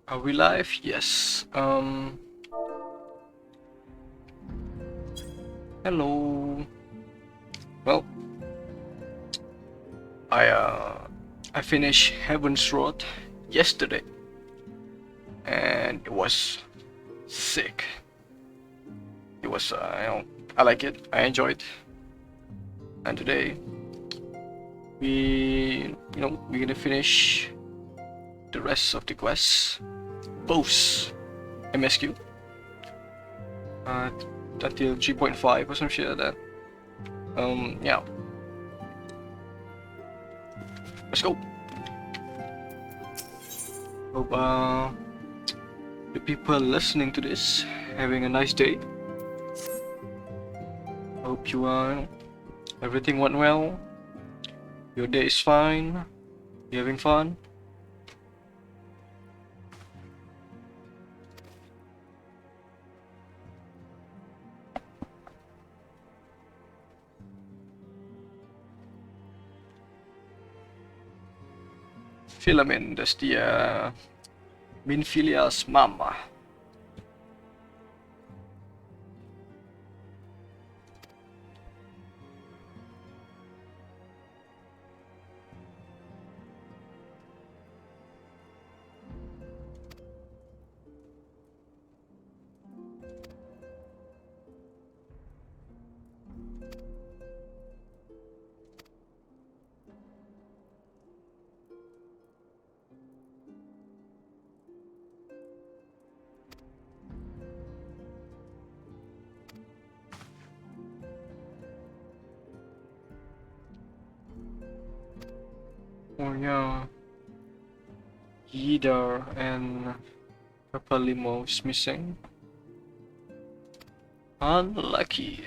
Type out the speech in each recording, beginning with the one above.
Are we live? Yes. Hello. Well, I finished Heaven's Road yesterday, and it was sick. It was, I like it. I enjoyed. And today, we're gonna finish the rest of the quests, both MSQ, until 3.5 or some shit like that. Yeah. Let's go. Hope the people listening to this having a nice day. Hope you everything went well. Your day is fine. You having fun? Philomen, that's the Minfilia's mama. Oh yeah, Yidar and Papalimo is missing. Unlucky.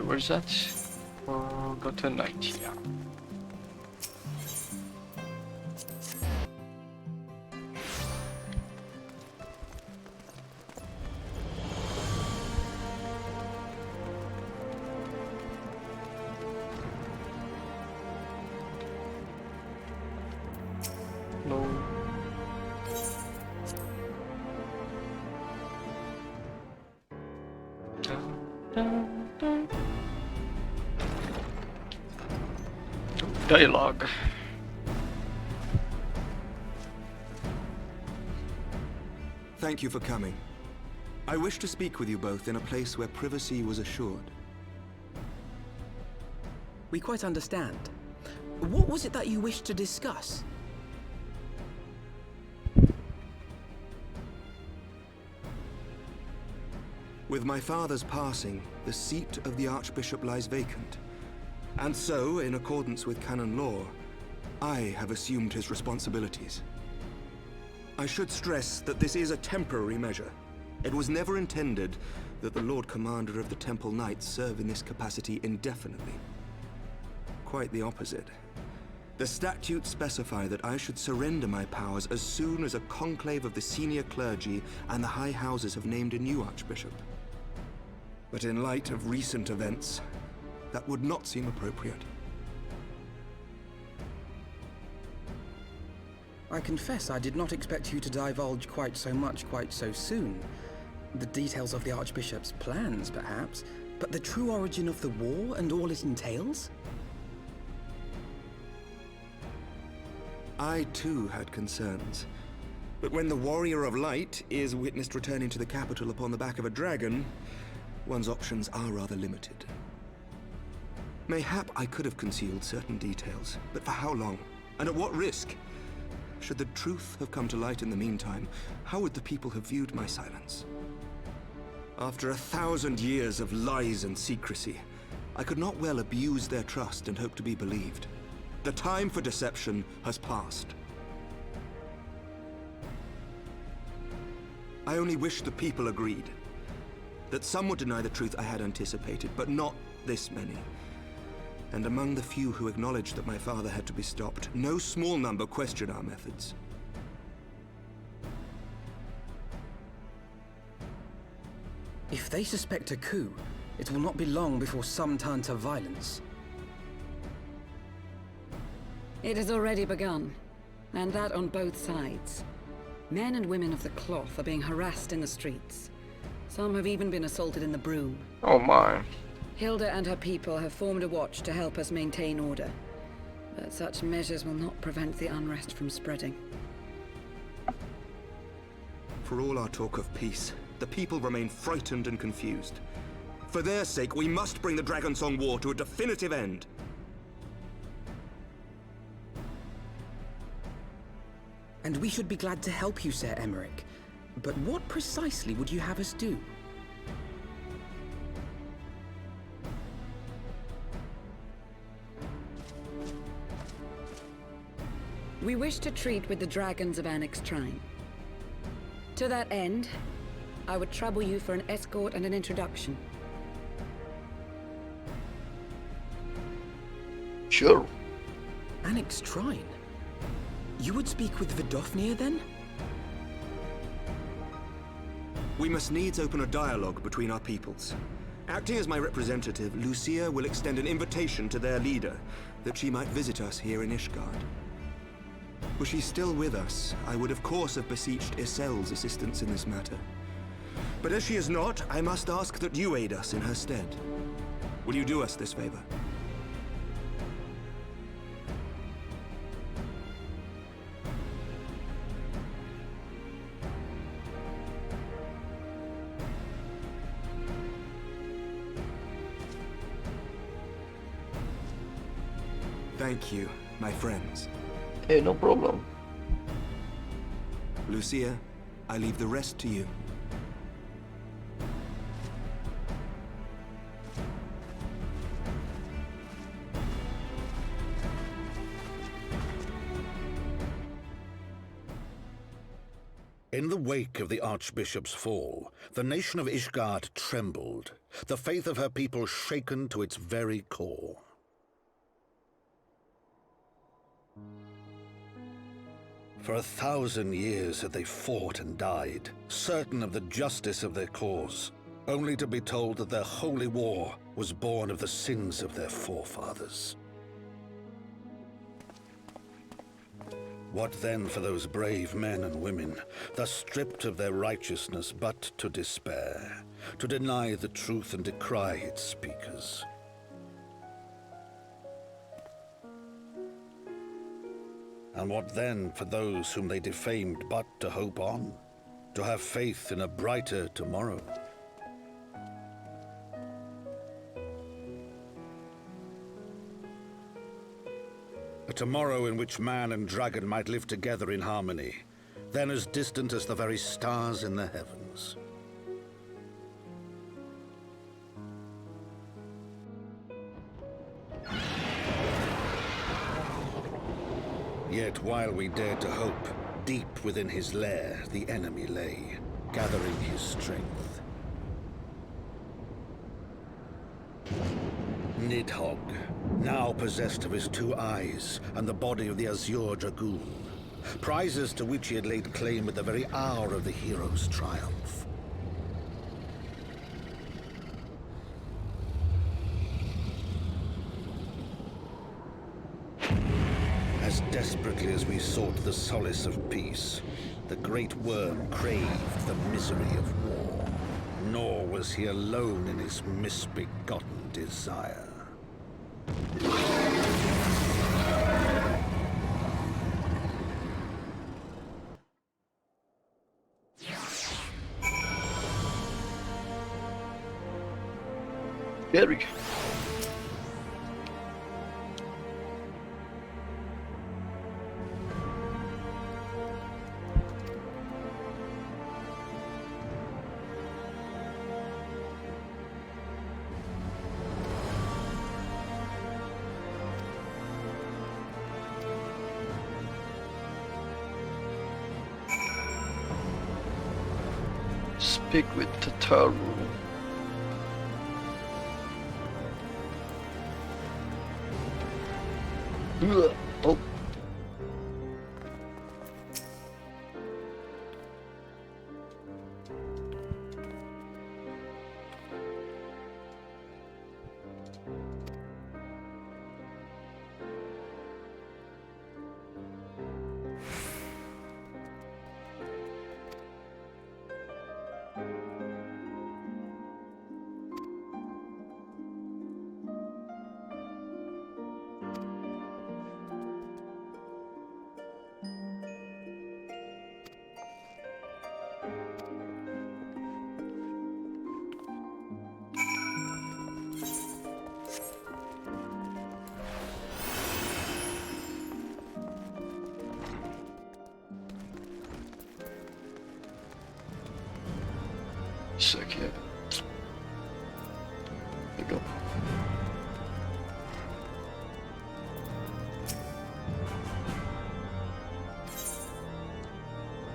Where's that? Forgotten Night, yeah. No. Dialogue. Thank you for coming. I wish to speak with you both in a place where privacy was assured. We quite understand. What was it that you wished to discuss? With my father's passing, the seat of the Archbishop lies vacant. And so, in accordance with canon law, I have assumed his responsibilities. I should stress that this is a temporary measure. It was never intended that the Lord Commander of the Temple Knights serve in this capacity indefinitely. Quite the opposite. The statutes specify that I should surrender my powers as soon as a conclave of the senior clergy and the high houses have named a new archbishop. But in light of recent events, that would not seem appropriate. I confess I did not expect you to divulge quite so much quite so soon. The details of the Archbishop's plans, perhaps, but the true origin of the war and all it entails? I too had concerns. But when the Warrior of Light is witnessed returning to the capital upon the back of a dragon, one's options are rather limited. Mayhap I could have concealed certain details, but for how long? And at what risk? Should the truth have come to light in the meantime, how would the people have viewed my silence? After 1,000 years of lies and secrecy, I could not well abuse their trust and hope to be believed. The time for deception has passed. I only wish the people agreed. That some would deny the truth I had anticipated, but not this many. and among the few who acknowledged that my father had to be stopped, no small number questioned our methods. If they suspect a coup, it will not be long before some turn to violence. It has already begun, and that on both sides. Men and women of the cloth are being harassed in the streets. Some have even been assaulted in the Broom. Oh my. Hilda and her people have formed a watch to help us maintain order. But such measures will not prevent the unrest from spreading. For all our talk of peace, the people remain frightened and confused. For their sake, we must bring the Dragonsong War to a definitive end. And we should be glad to help you, Sir Emmerich. But what precisely would you have us do? We wish to treat with the dragons of Annex Trine. To that end, I would trouble you for an escort and an introduction. Sure. Annex Trine? You would speak with Vidofnir then? We must needs open a dialogue between our peoples. Acting as my representative, Lucia will extend an invitation to their leader, that she might visit us here in Ishgard. Were she still with us, I would of course have beseeched Isel's assistance in this matter. But as she is not, I must ask that you aid us in her stead. Will you do us this favor? Thank you, my friends. Hey, no problem. Lucia, I leave the rest to you. In the wake of the Archbishop's fall, the nation of Ishgard trembled, the faith of her people shaken to its very core. For 1,000 years had they fought and died, certain of the justice of their cause, only to be told that their holy war was born of the sins of their forefathers. What then for those brave men and women, thus stripped of their righteousness but to despair, to deny the truth and decry its speakers? And what then for those whom they defamed but to hope on, to have faith in a brighter tomorrow? A tomorrow in which man and dragon might live together in harmony, then as distant as the very stars in the heavens. Yet while we dared to hope, deep within his lair the enemy lay, gathering his strength. Nidhogg, now possessed of his 2 eyes and the body of the Azure Dragoon, prizes to which he had laid claim at the very hour of the hero's triumph. As desperately as we sought the solace of peace, the great worm craved the misery of war. Nor was he alone in his misbegotten desire. Scary. Speak with Tataru. Oh. Sick, yeah. There we go.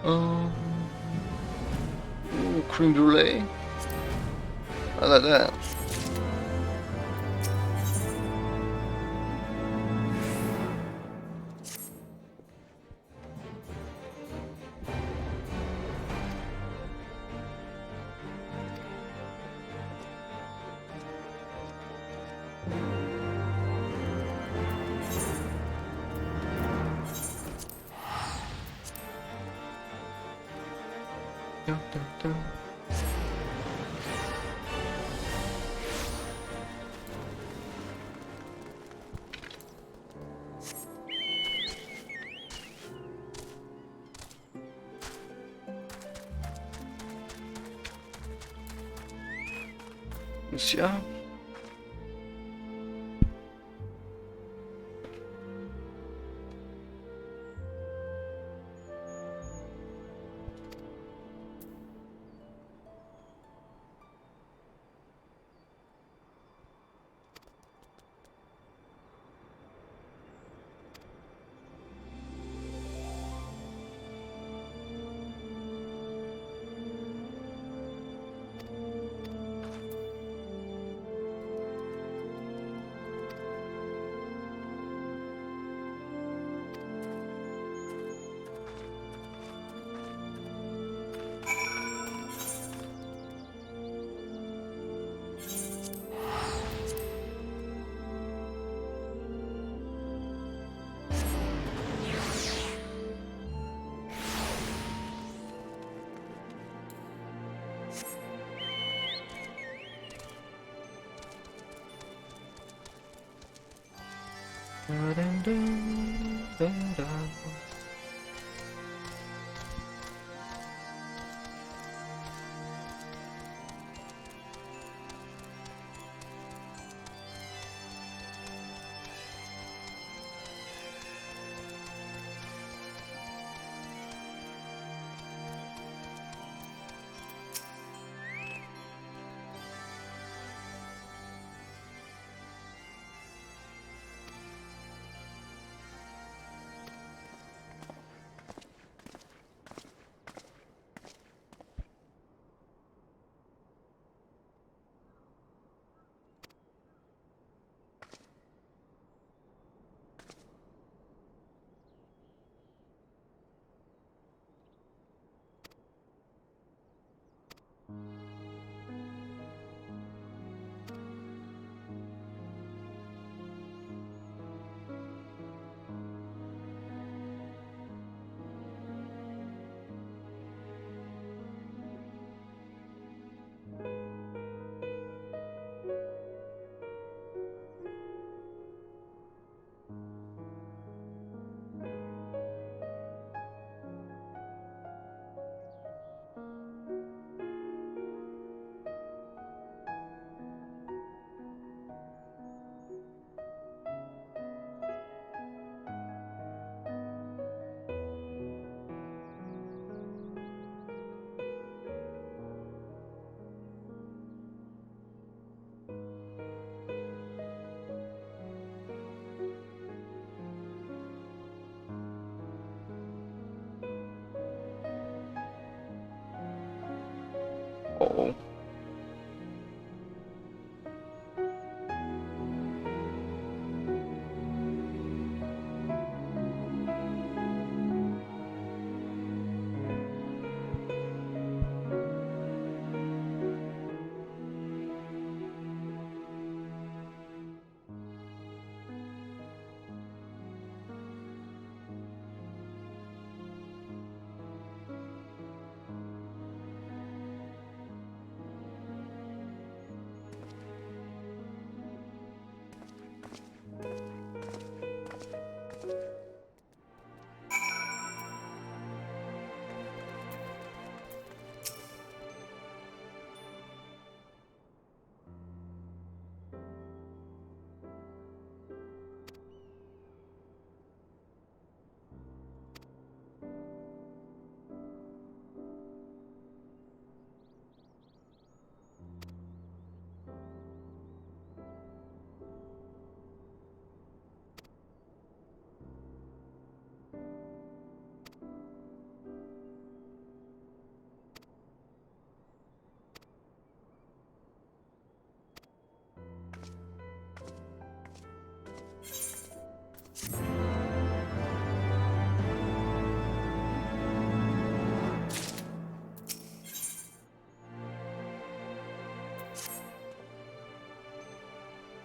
Ooh, creme brulee. I like that. Dun, dun, dun. Yeah.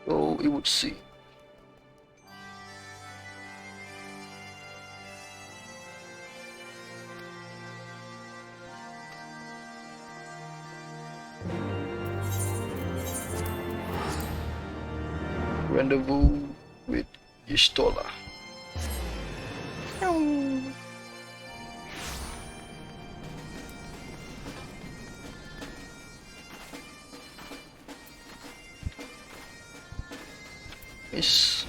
Oh, we would see. Rendezvous with Y'shtola. Miss.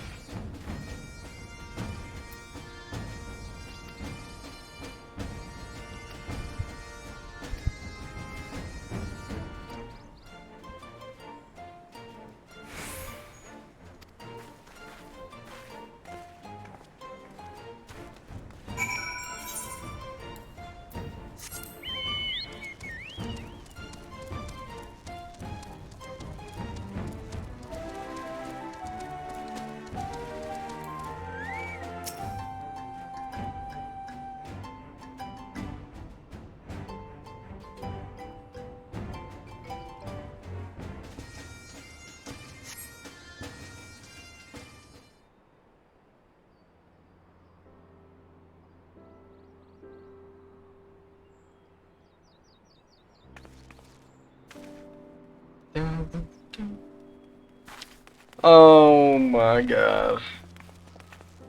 Oh my god.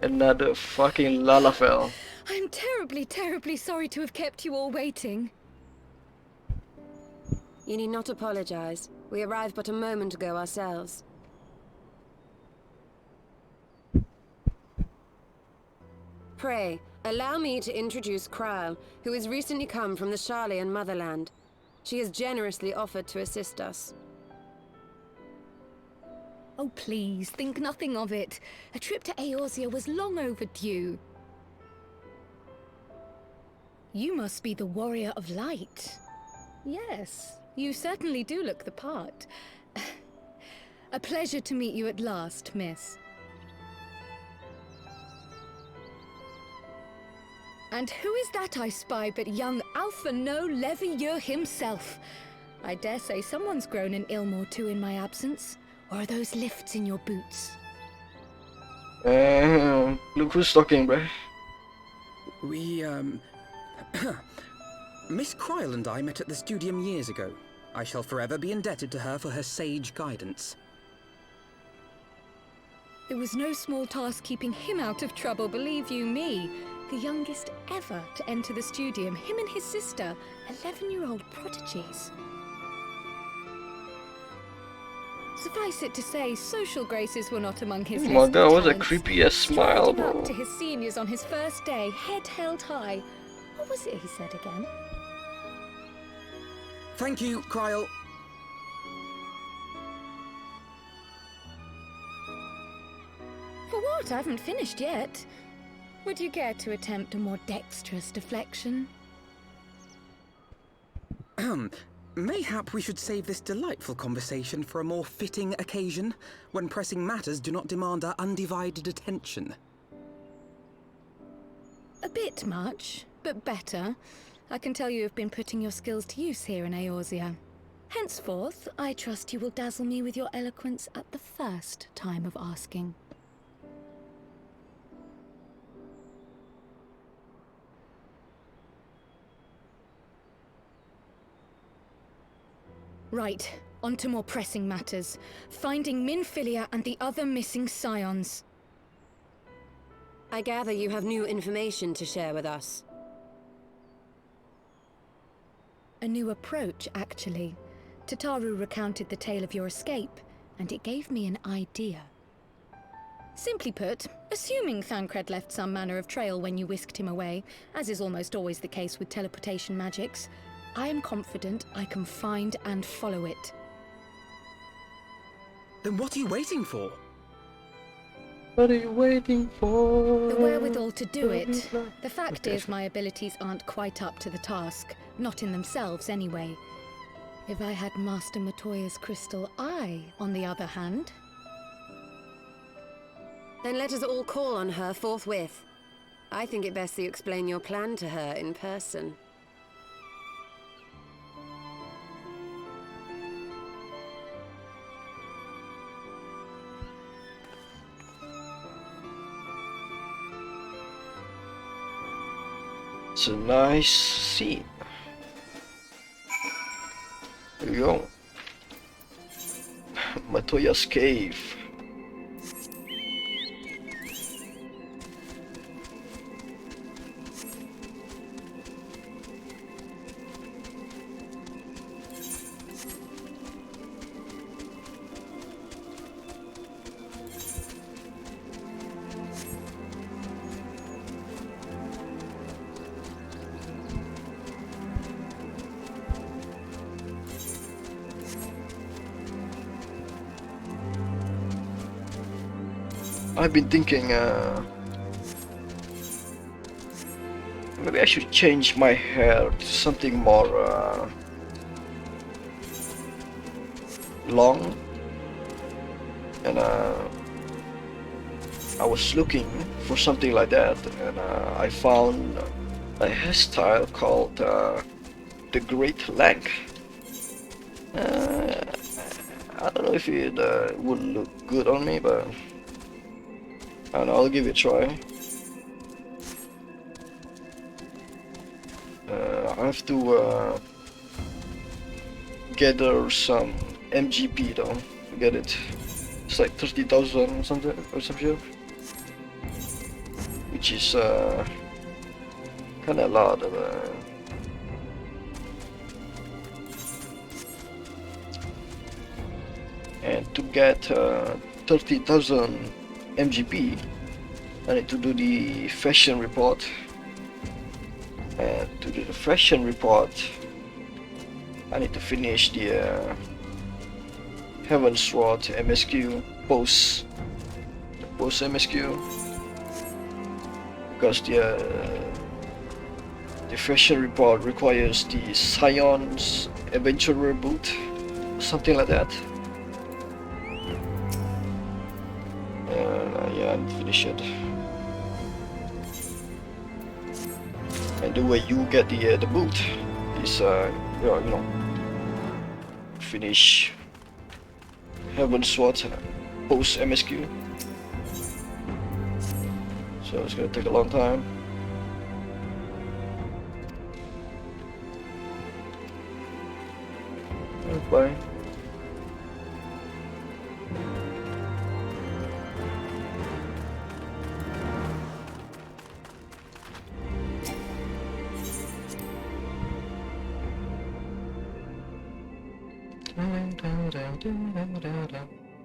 Another fucking Lalafell. I'm terribly, terribly sorry to have kept you all waiting. You need not apologize. We arrived but a moment ago ourselves. Pray, allow me to introduce Krile, who has recently come from the Sharlayan motherland. She has generously offered to assist us. Oh, please, think nothing of it. A trip to Eorzea was long overdue. You must be the Warrior of Light. Yes, you certainly do look the part. A pleasure to meet you at last, miss. And who is that I spy but young Alphonse Leveilleur himself? I dare say someone's grown an ilm or two in my absence. Or are those lifts in your boots? Look who's talking, bruh. We, Miss Krile and I met at the Studium years ago. I shall forever be indebted to her for her sage guidance. It was no small task keeping him out of trouble, believe you me. The youngest ever to enter the Studium, him and his sister, 11-year-old prodigies. Suffice it to say, social graces were not among his Oh list my of god, what a talents. creepy ass smile, Strutting bro. up to his seniors on his first day, head held high. What was it he said again? Thank you, Krile. For what? I haven't finished yet. Would you care to attempt a more dexterous deflection? Mayhap we should save this delightful conversation for a more fitting occasion, when pressing matters do not demand our undivided attention. A bit much, but better. I can tell you have been putting your skills to use here in Eorzea. Henceforth, I trust you will dazzle me with your eloquence at the first time of asking. Right, on to more pressing matters. Finding Minfilia and the other missing scions. I gather you have new information to share with us. A new approach, actually. Tataru recounted the tale of your escape, and it gave me an idea. Simply put, assuming Thancred left some manner of trail when you whisked him away, as is almost always the case with teleportation magics, I am confident I can find and follow it. Then what are you waiting for? What are you waiting for? The wherewithal to do it. The fact is, my abilities aren't quite up to the task. Not in themselves, anyway. If I had Master Matoya's crystal eye, on the other hand... Then let us all call on her forthwith. I think it best that you explain your plan to her in person. It's a nice scene. There you go. Matoya's cave. I've been thinking maybe I should change my hair to something more long, and I was looking for something like that, and I found a hairstyle called the Great Length. I don't know if it would look good on me, but I don't know, I'll give it a try. I have to gather some MGP though to get it. It's like 30,000 or something, or some shit, which is kind of a lot of and to get 30,000 MGP, I need to do the fashion report, and to do the fashion report I need to finish the Heavensward MSQ post MSQ, because the fashion report requires the Scion's Adventurer boot, something like that. Yeah, and finish it. And the way you get the boot is you know, finish Heavensward post MSQ. So it's gonna take a long time. Bye.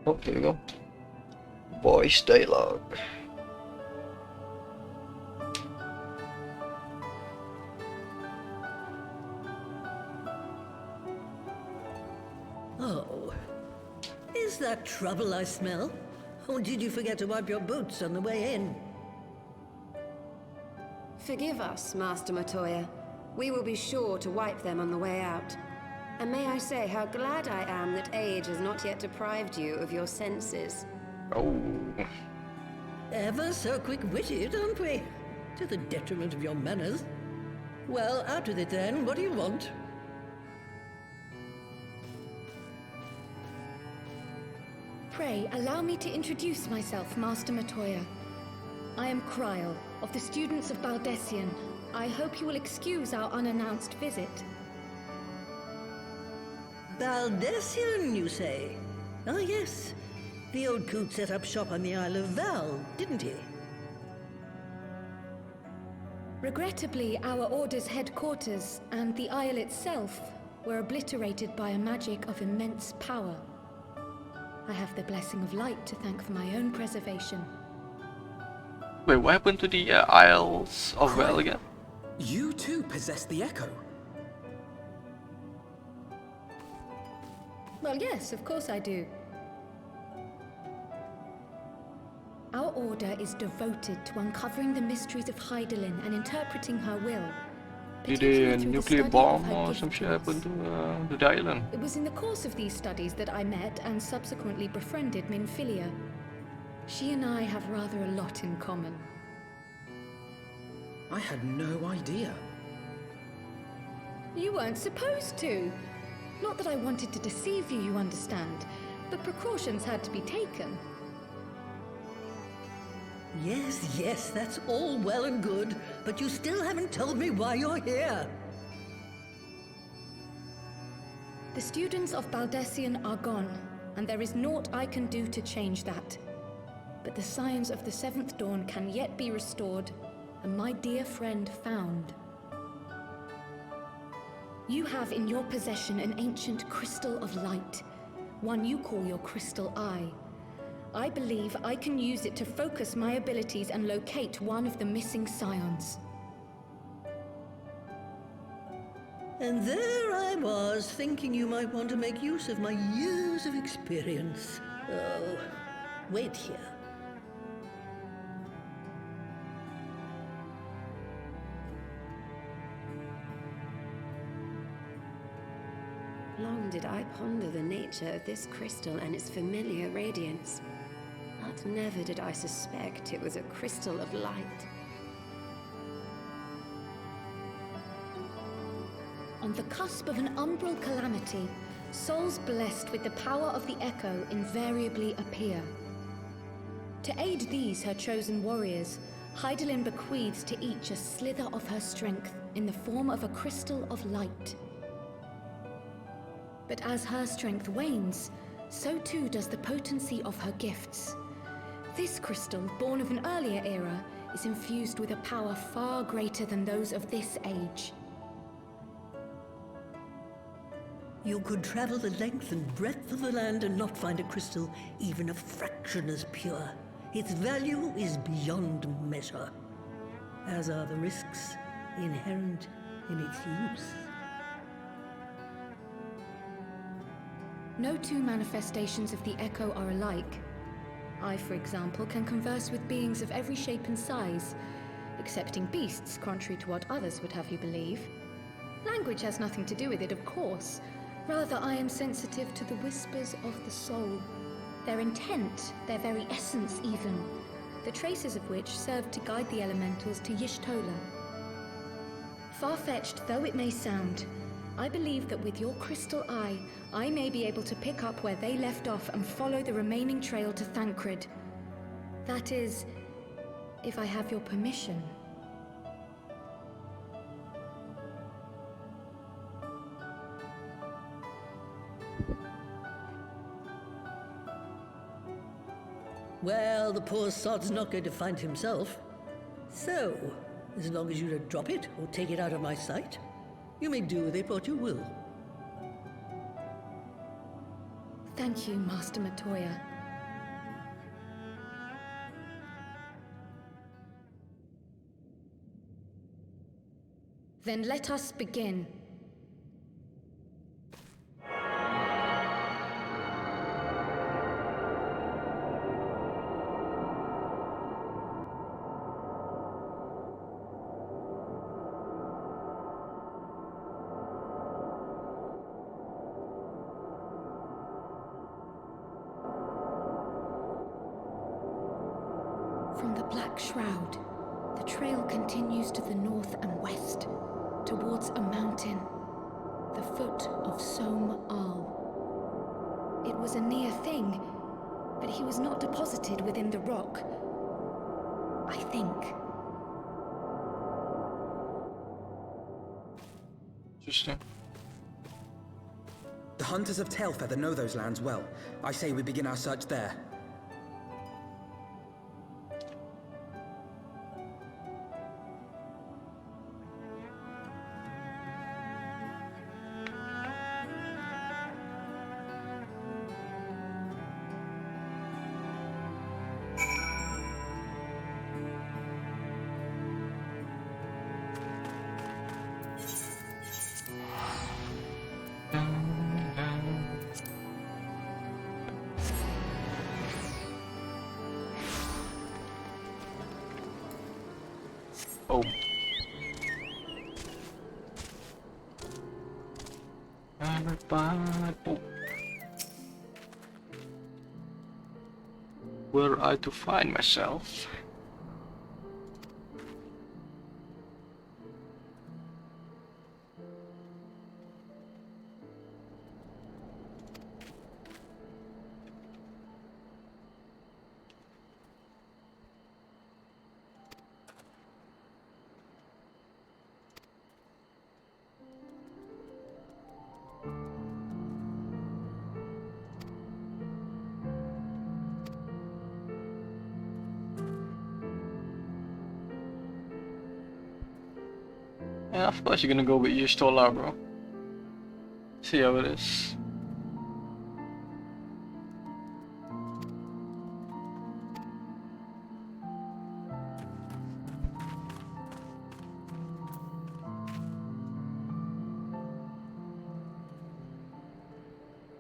Oh, here we go. Voice dialogue. Oh, is that trouble I smell? Or did you forget to wipe your boots on the way in? Forgive us, Master Matoya. We will be sure to wipe them on the way out. And may I say how glad I am that age has not yet deprived you of your senses. Oh. Ever so quick-witted, aren't we? To the detriment of your manners. Well, out with it then. What do you want? Pray, allow me to introduce myself, Master Matoya. I am Kryl, of the students of Baldesion. I hope you will excuse our unannounced visit. Baldesion, you say? Ah, yes. The old coot set up shop on the Isle of Val, didn't he? Regrettably, our Order's headquarters and the Isle itself were obliterated by a magic of immense power. I have the blessing of light to thank for my own preservation. Wait, what happened to the Isles of Val again? You too possess the Echo. Well, yes, of course I do. Our Order is devoted to uncovering the mysteries of Hydaelyn and interpreting her will. Did particularly a through the nuclear study of bomb her or gift some shit to us. happen to the island? It was in the course of these studies that I met and subsequently befriended Minfilia. She and I have rather a lot in common. I had no idea. You weren't supposed to. Not that I wanted to deceive you, you understand, but precautions had to be taken. Yes, yes, that's all well and good, but you still haven't told me why you're here. The students of Baldessian are gone, and there is naught I can do to change that. But the science of the Seventh Dawn can yet be restored, and my dear friend found. You have in your possession an ancient crystal of light, one you call your crystal eye. I believe I can use it to focus my abilities and locate one of the missing scions. And there I was, thinking you might want to make use of my years of experience. Oh, wait here. Long did I ponder the nature of this crystal and its familiar radiance, but never did I suspect it was a crystal of light. On the cusp of an umbral calamity, souls blessed with the power of the Echo invariably appear. To aid these, her chosen warriors, Hydaelyn bequeaths to each a slither of her strength in the form of a crystal of light. But as her strength wanes, so too does the potency of her gifts. This crystal, born of an earlier era, is infused with a power far greater than those of this age. You could travel the length and breadth of the land and not find a crystal even a fraction as pure. Its value is beyond measure, as are the risks inherent in its use. No two manifestations of the Echo are alike. I, for example, can converse with beings of every shape and size, excepting beasts, contrary to what others would have you believe. Language has nothing to do with it, of course. Rather, I am sensitive to the whispers of the soul. Their intent, their very essence even, the traces of which served to guide the elementals to Y'shtola. Far-fetched though it may sound, I believe that with your crystal eye, I may be able to pick up where they left off and follow the remaining trail to Thancred. That is, if I have your permission. Well, the poor sod's not going to find himself. So, as long as you don't drop it or take it out of my sight, you may do with it what you will. Thank you, Master Matoya. Then let us begin. From the Black Shroud, the trail continues to the north and west, towards a mountain, the foot of Som Al. It was a near thing, but he was not deposited within the rock. I think. Interesting. The Hunters of Tailfeather know those lands well. I say we begin our search there. Oh. Oh. were I to find myself. Yeah, of course you're gonna go with your Stolar, bro. See how it is.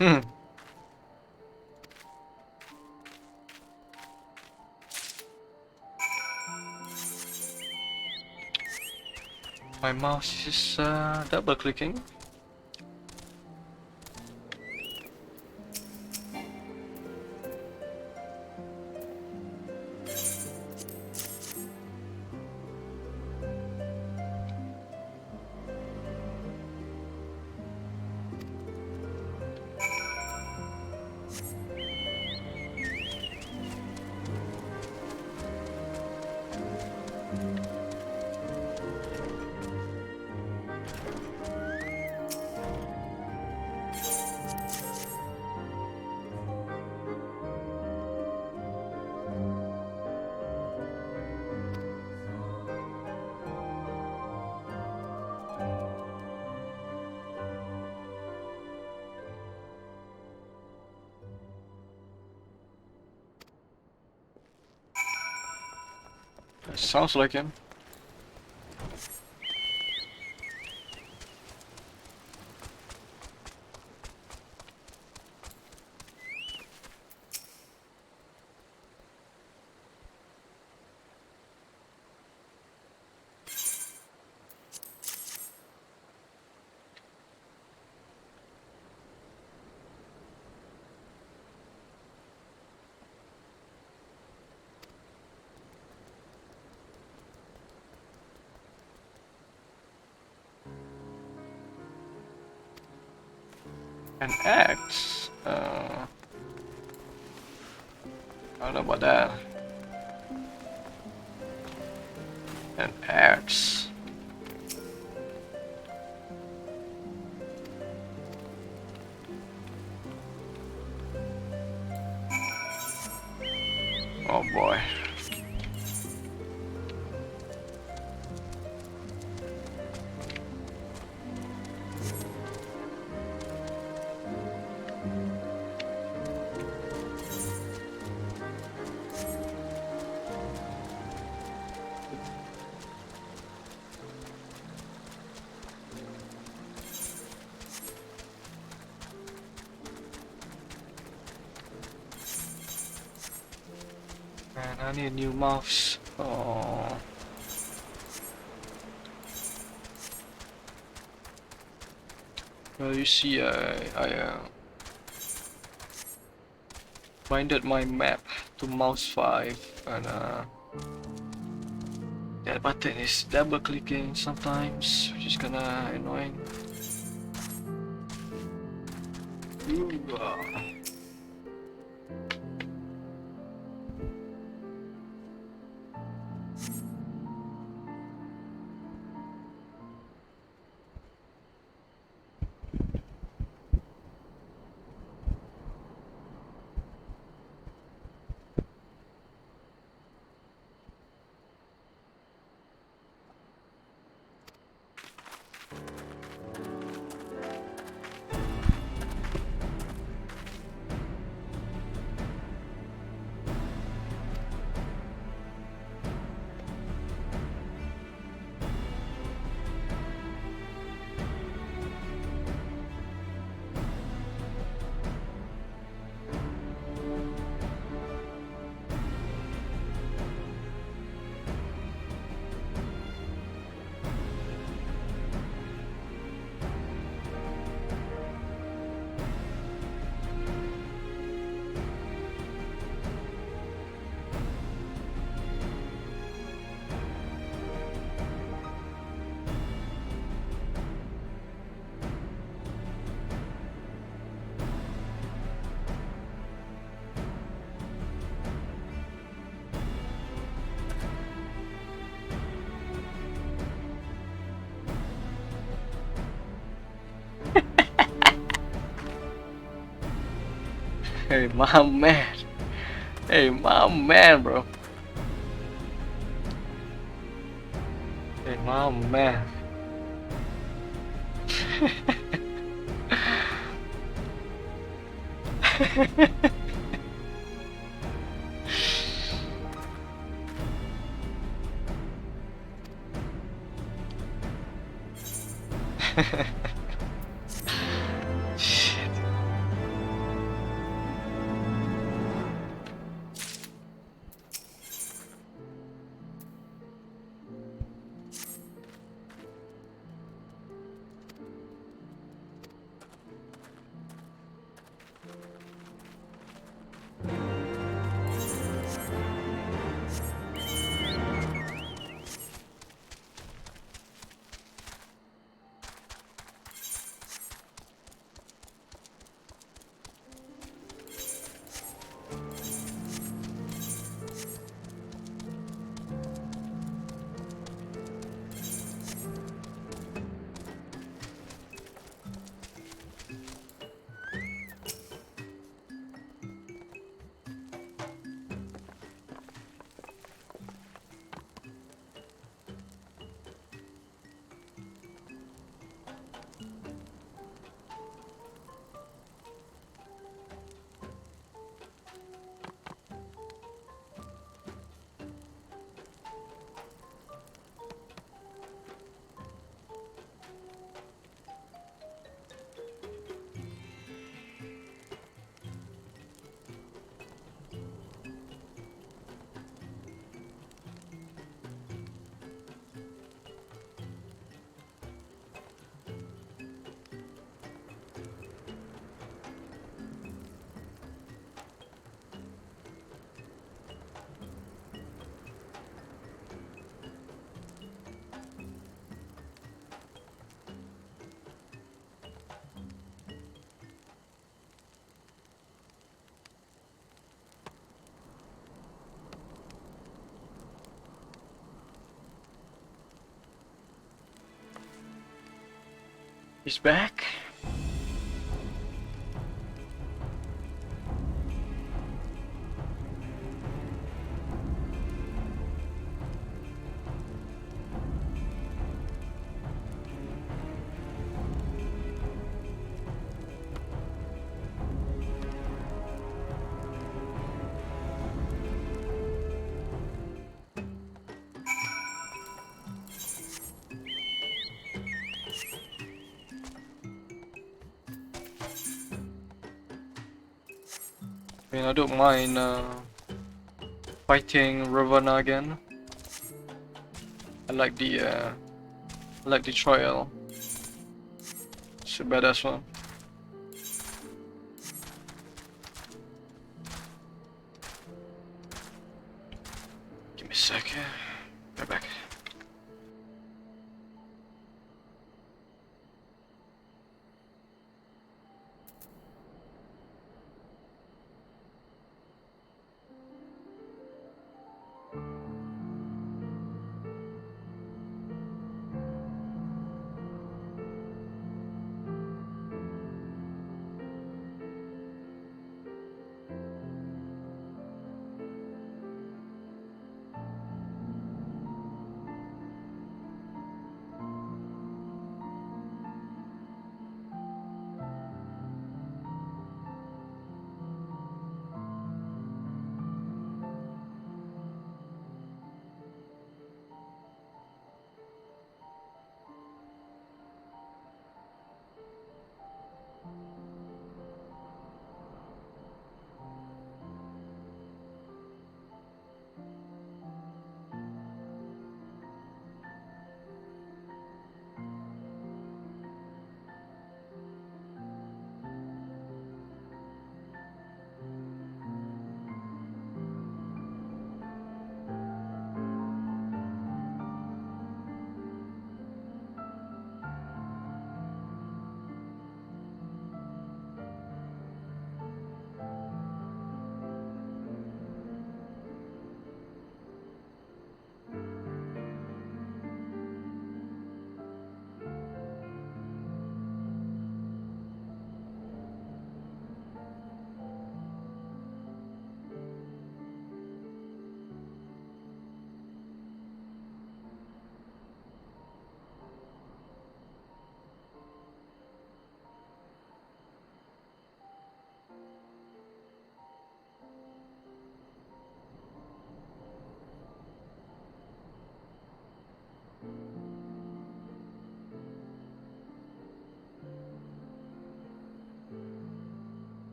Hmm. My mouse is double clicking. That sounds like him. An axe? I don't know about that. An axe. Oh boy. Man, I need a new mouse. Oh. Well, you see, I binded my map to mouse 5, and that button is double clicking sometimes, which is kinda annoying. Ooh, Hey, my man. Hey, my man, bro. Hey, my man. Shit. He's back. I mean, I don't mind fighting Ravana again. I like the trial. It's a badass one. Give me a second. Right back.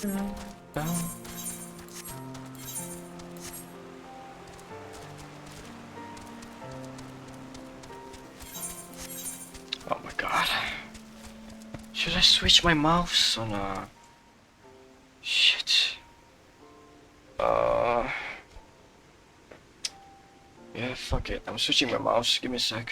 Oh my god. Should I switch my mouse on shit. Yeah, fuck it. I'm switching my mouse. Give me a sec.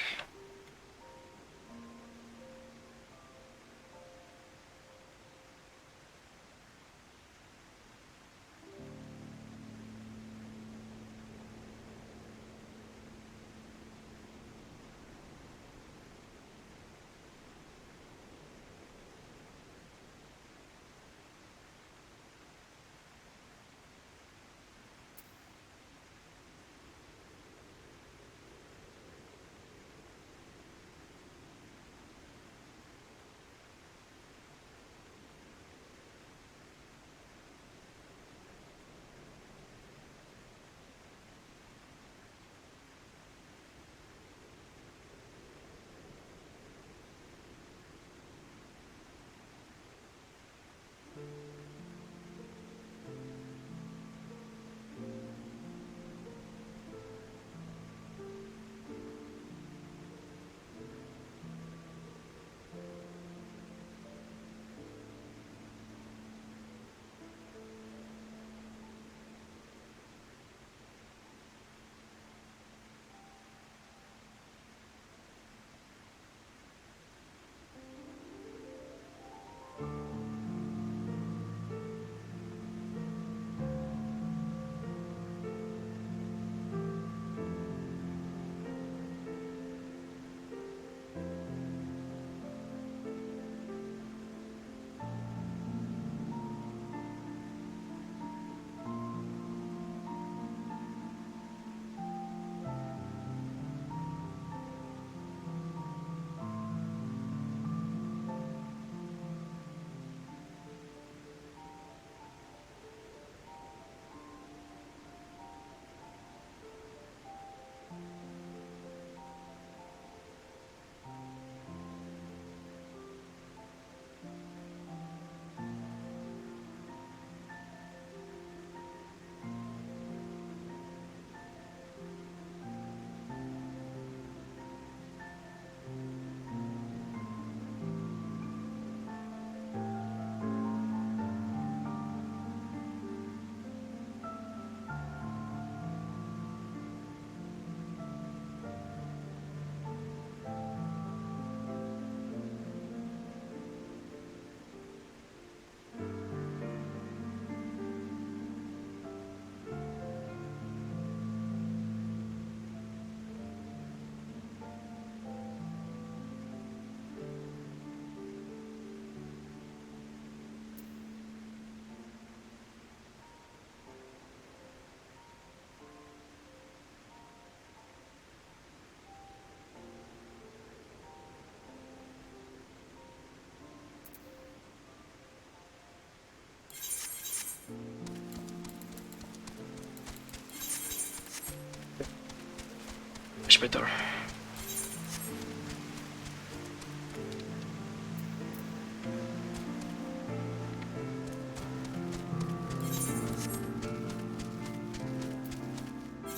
Much better.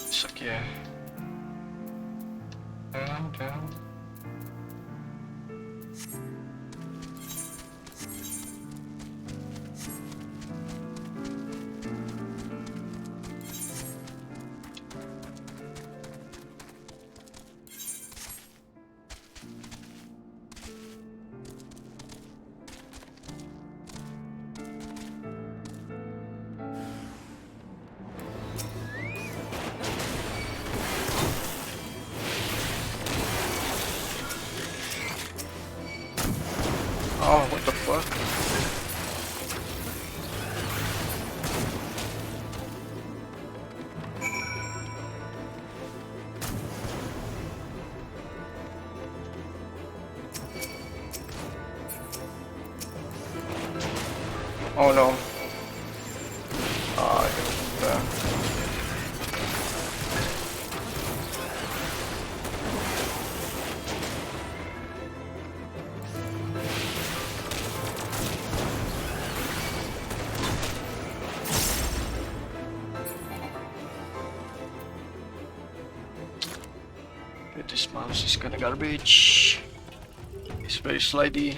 Suck yeah. Down. Oh, what the fuck? Oh no. Ah, Okay, this mouse is kinda garbage. It's very slidey.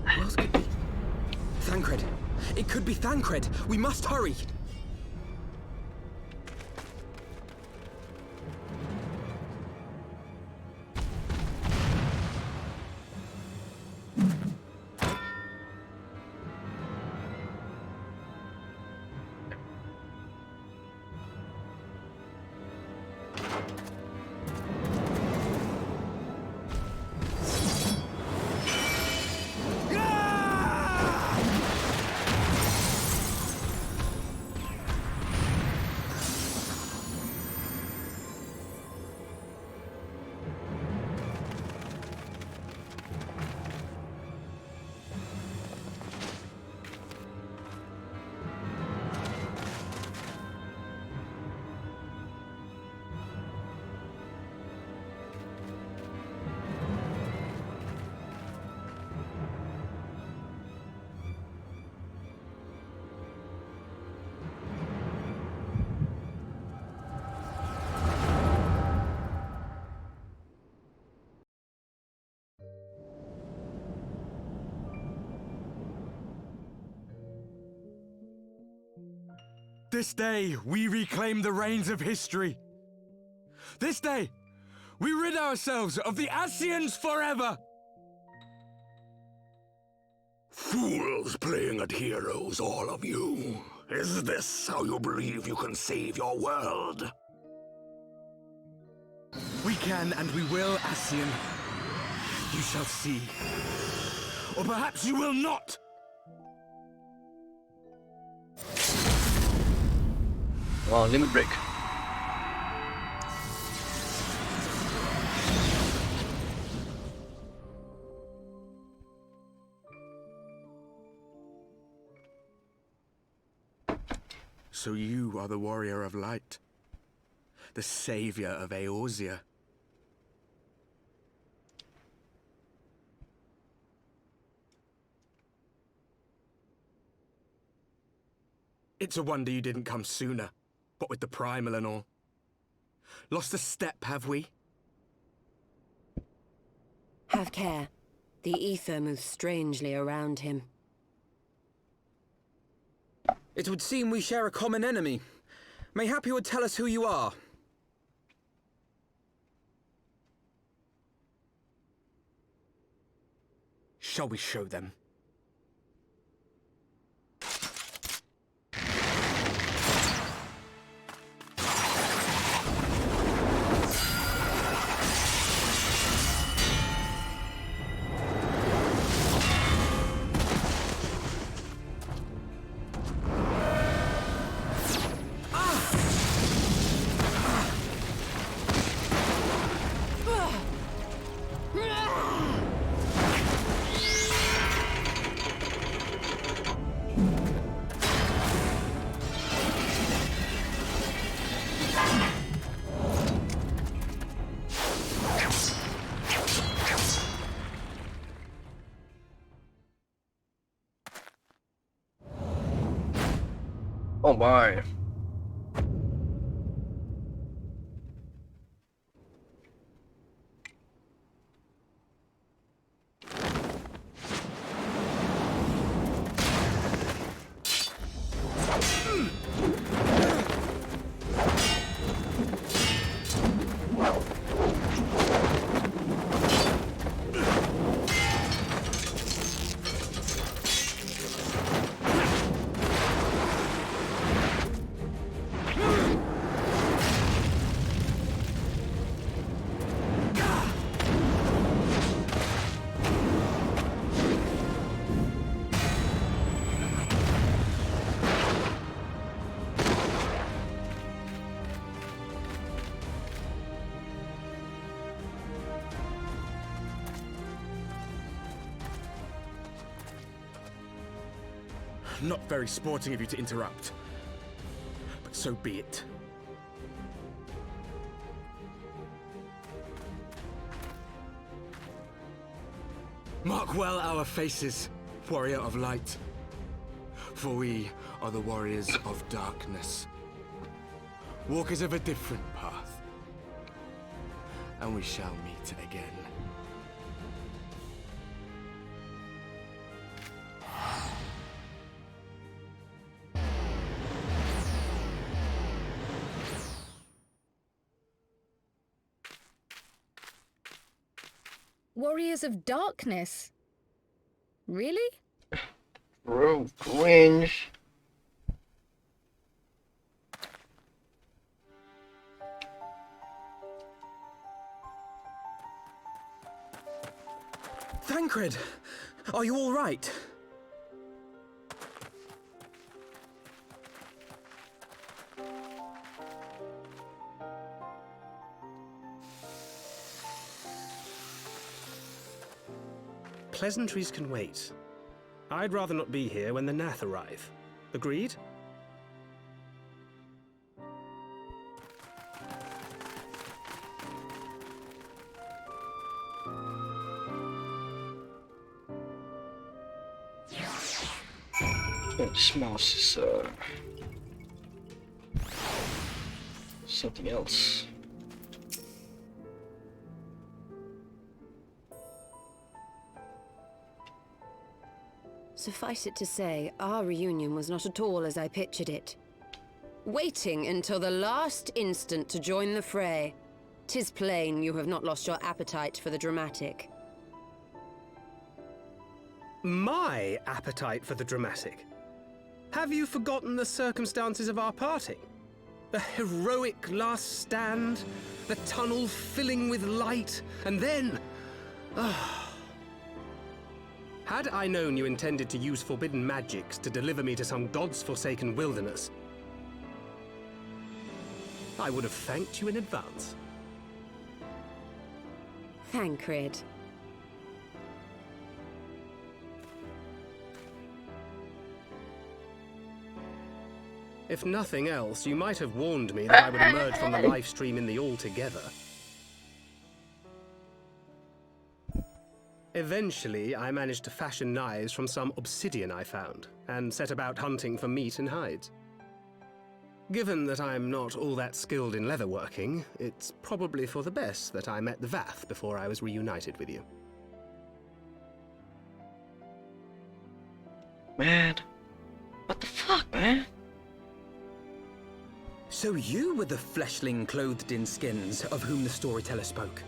Who else could be? Thancred. It could be Thancred. We must hurry. This day, we reclaim the reins of history. This day, we rid ourselves of the Ascians forever! Fools playing at heroes, all of you. Is this how you believe you can save your world? We can and we will, Ascian. You shall see. Or perhaps you will not! Wow, limit break. So you are the warrior of light, the savior of Eorzea. It's a wonder you didn't come sooner, what with the primal and all. Lost a step, have we? Have care. The ether moves strangely around him. It would seem we share a common enemy. Mayhap you would tell us who you are. Shall we show them? Oh my. Not very sporting of you to interrupt. But so be it. Mark well our faces, warrior of light. For we are the warriors of darkness. Walkers of a different path. And we shall meet again. Warriors of Darkness? Really? Bro, cringe. Thancred! Are you all right? Pleasantries can wait. I'd rather not be here when the Nath arrive. Agreed? Yeah, this mouse is something else. Suffice it to say, our reunion was not at all as I pictured it. Waiting until the last instant to join the fray. 'Tis plain you have not lost your appetite for the dramatic. My appetite for the dramatic? Have you forgotten the circumstances of our parting? The heroic last stand, the tunnel filling with light, and then... Had I known you intended to use forbidden magics to deliver me to some god's forsaken wilderness, I would have thanked you in advance. Thancred. If nothing else, you might have warned me that I would emerge from the live stream in the Altogether. Eventually, I managed to fashion knives from some obsidian I found, and set about hunting for meat and hides. Given that I'm not all that skilled in leatherworking, it's probably for the best that I met the Vath before I was reunited with you. Man, what the fuck, man? So you were the fleshling clothed in skins of whom the storyteller spoke?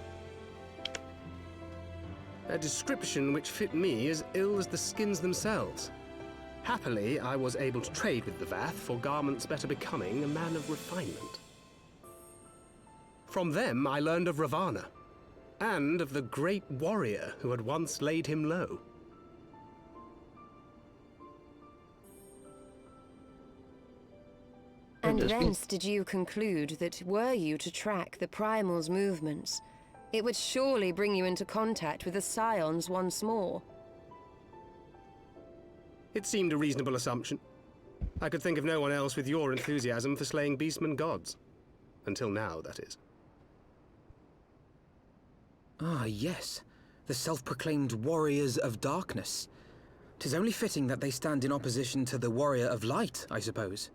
A description which fit me as ill as the skins themselves. Happily, I was able to trade with the Vath for garments better becoming a man of refinement. From them, I learned of Ravana, and of the great warrior who had once laid him low. And thence did you conclude that were you to track the Primal's movements, it would surely bring you into contact with the Scions once more? It seemed a reasonable assumption. I could think of no one else with your enthusiasm for slaying beastmen gods. Until now, that is. Ah, yes. The self-proclaimed Warriors of Darkness. 'Tis only fitting that they stand in opposition to the Warrior of Light, I suppose.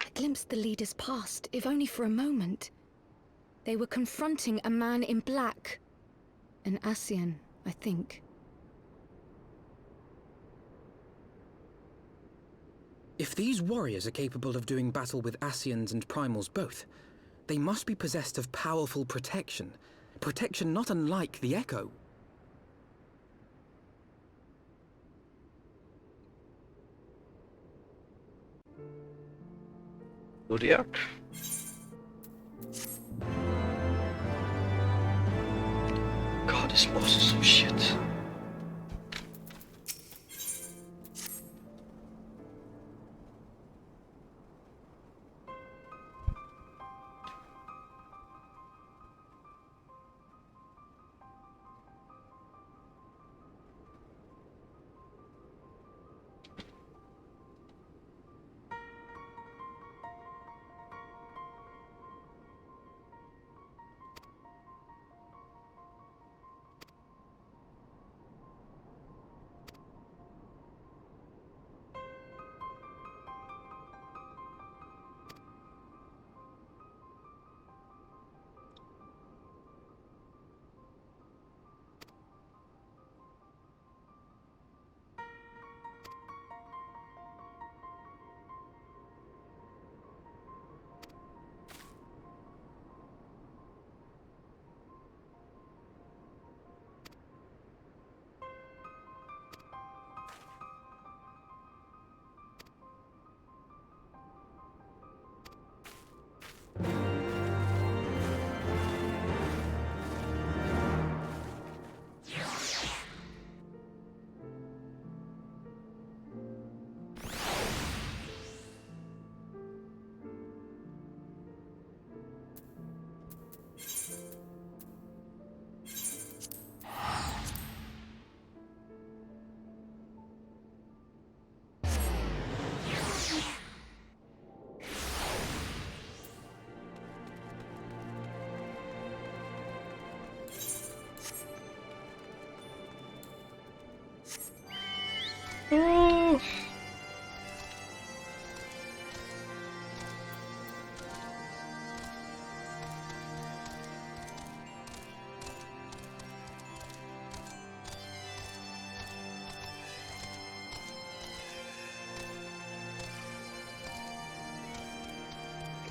I glimpsed the leaders past, if only for a moment. They were confronting a man in black. An Ascian, I think. If these warriors are capable of doing battle with Ascians and Primals both, they must be possessed of powerful protection. Protection not unlike the Echo. Zodiac. God, this boss is so shit.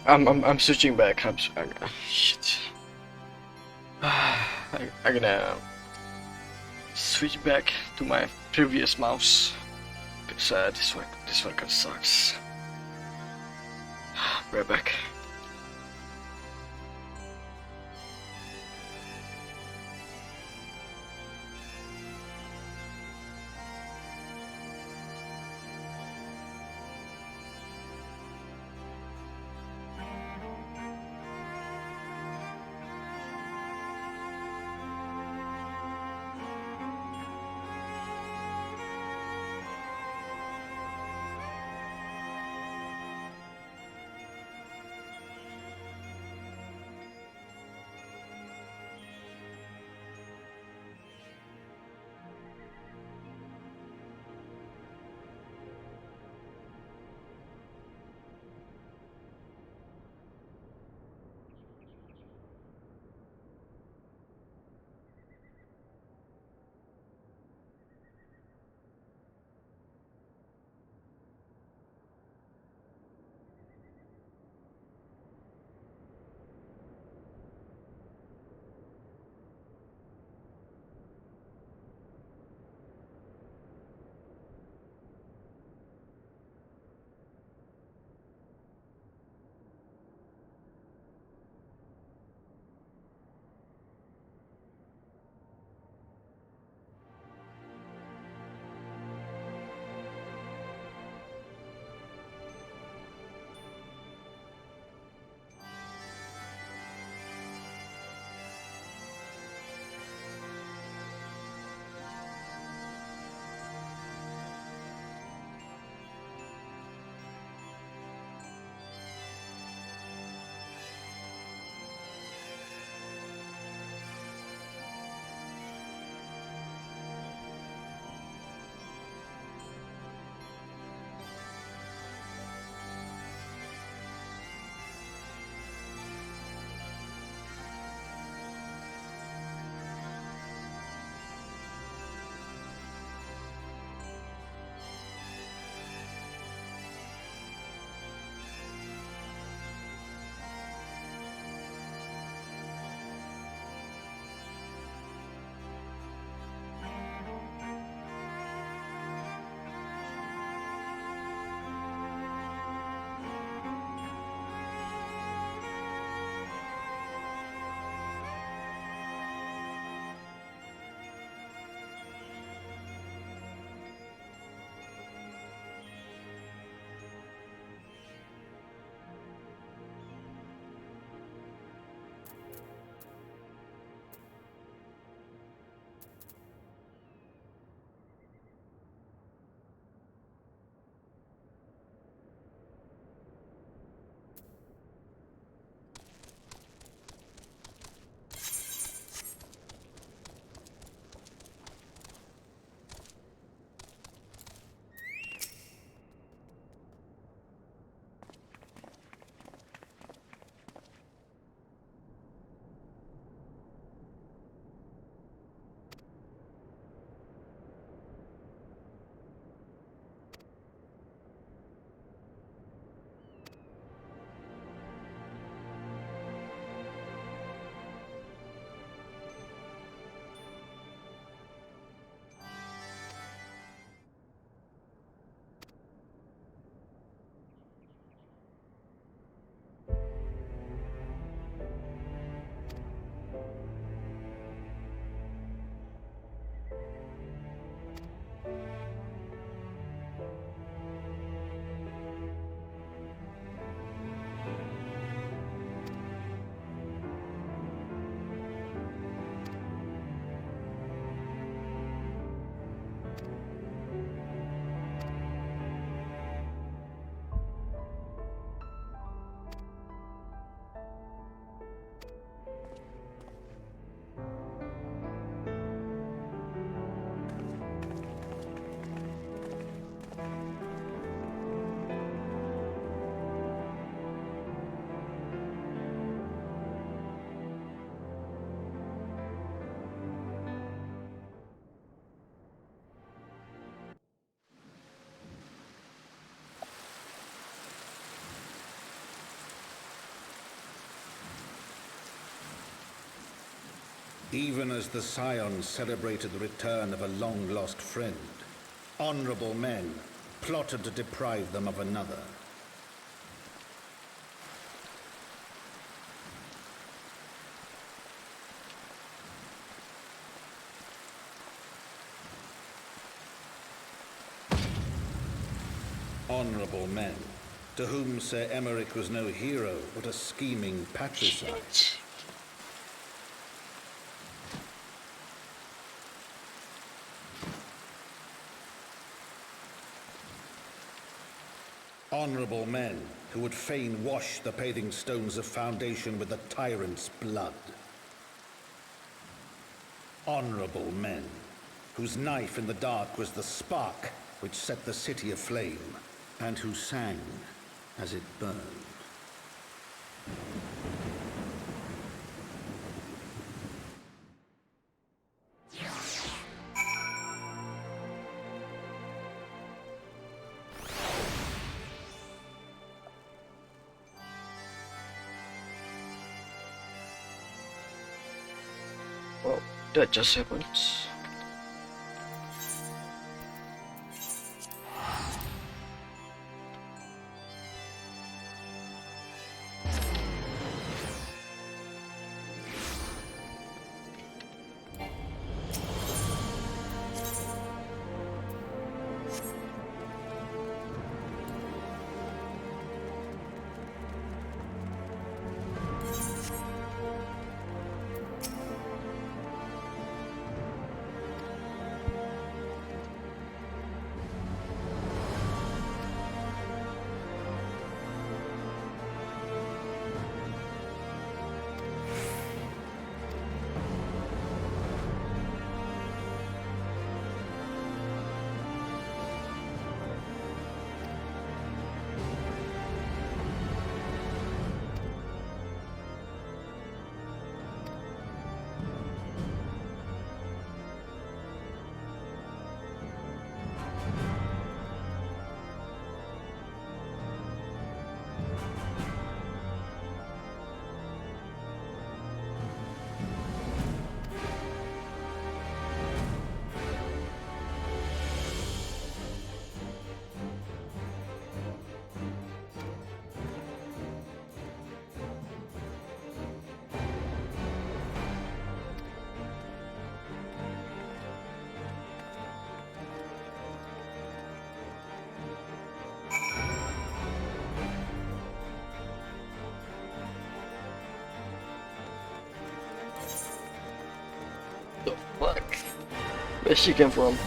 I'm switching back. Shit. I'm gonna switch back to my previous mouse because this one kind of sucks. Right back. Even as the Scions celebrated the return of a long-lost friend, honorable men plotted to deprive them of another. Honorable men, to whom Sir Emeric was no hero, but a scheming patricide. Honorable men who would fain wash the paving stones of Foundation with the tyrant's blood. Honorable men whose knife in the dark was the spark which set the city aflame, and who sang as it burned. Well, that just happens. The fuck? Where she came from?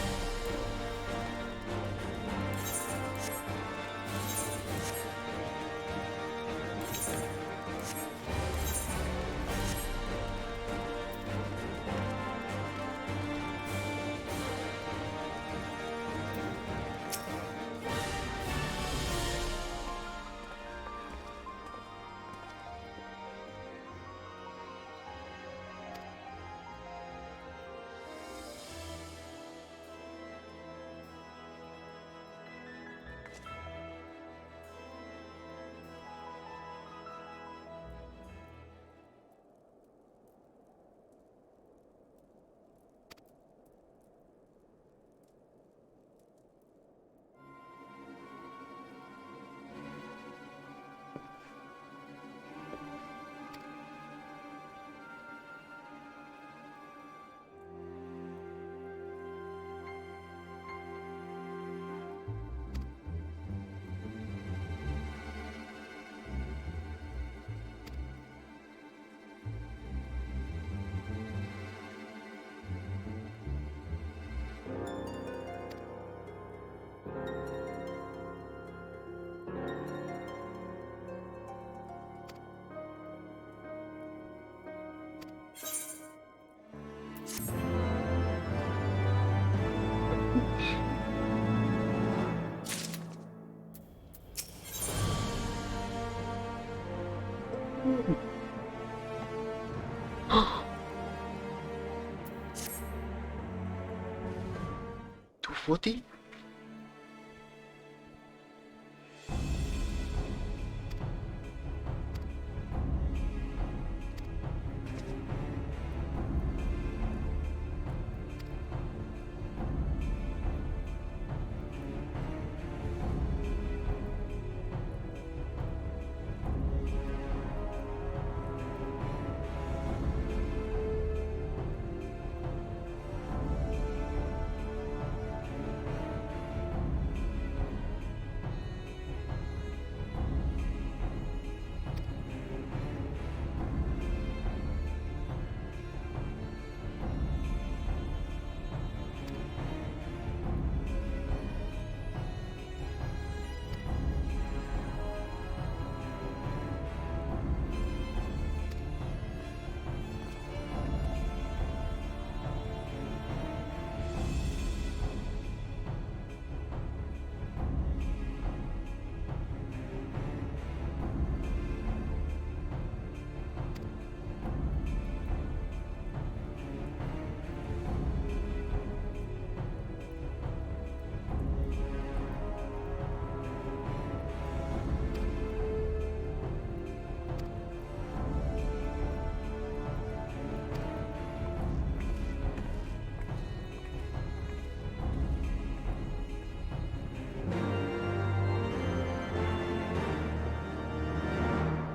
$240?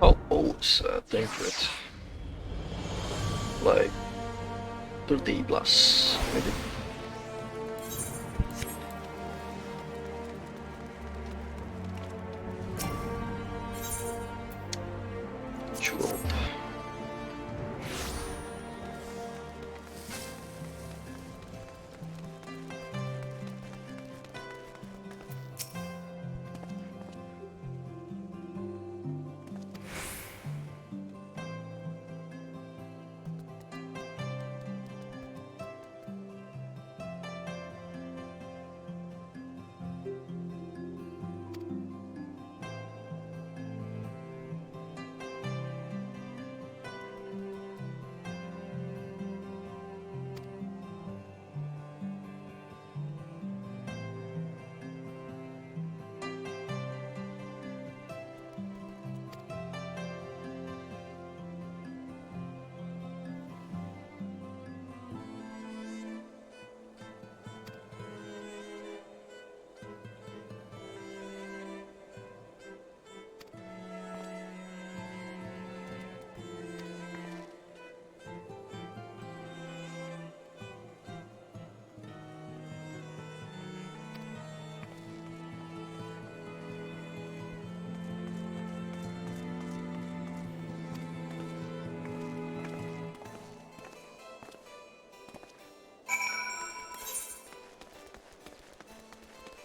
How old is Tancred? Like 30 plus, maybe. Jewel.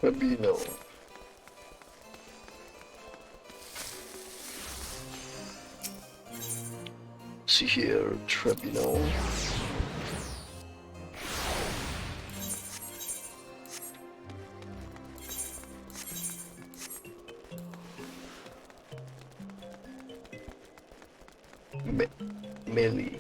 Rabino. See here, Trebino. Melee.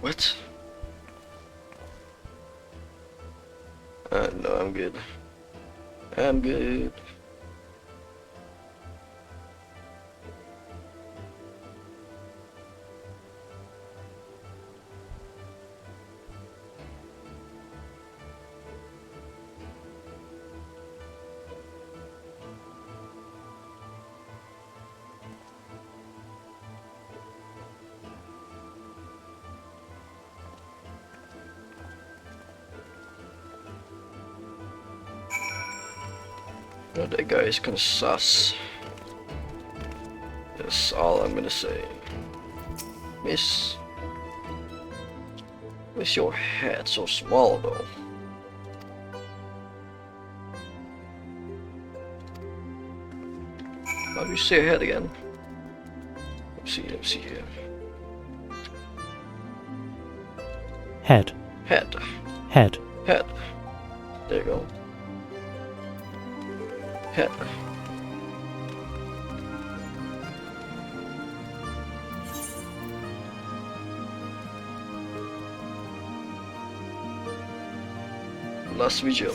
What? No, I'm good. I'm good. No, that guy is kinda sus. That's all I'm gonna say. Miss. Why's your head so small though? How do you say your head again? Let me see here. Head. Head. Head. Head. There you go. Head. Last vigil.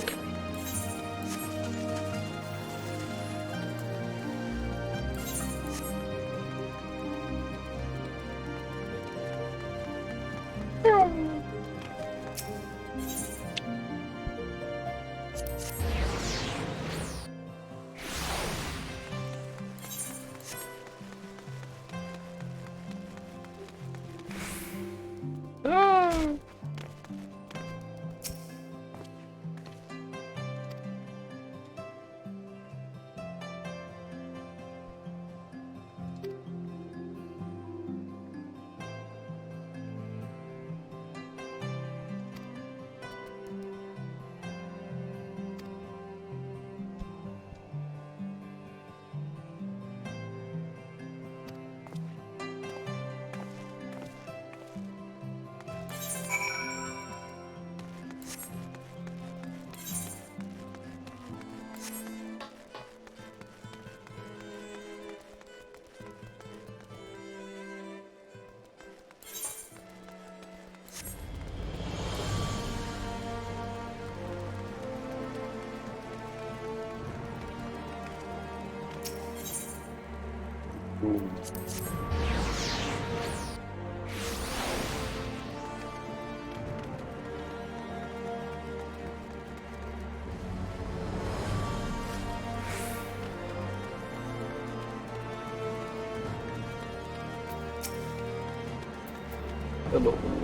Hello,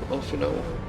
Alfino.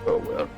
Oh well.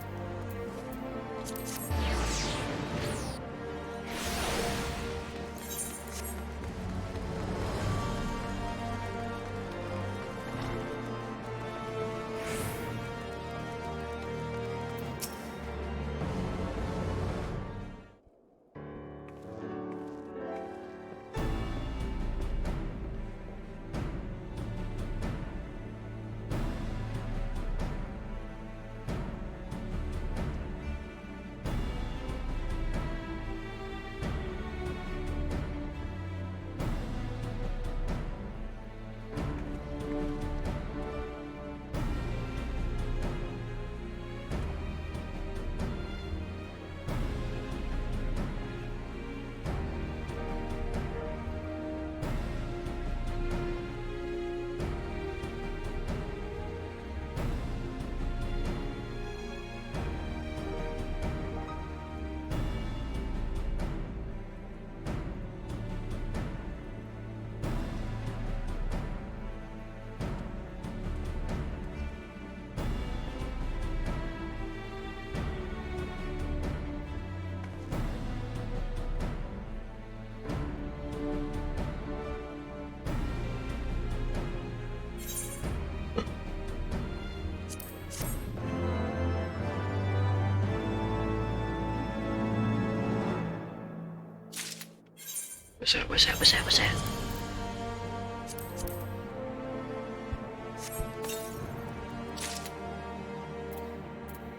What's that?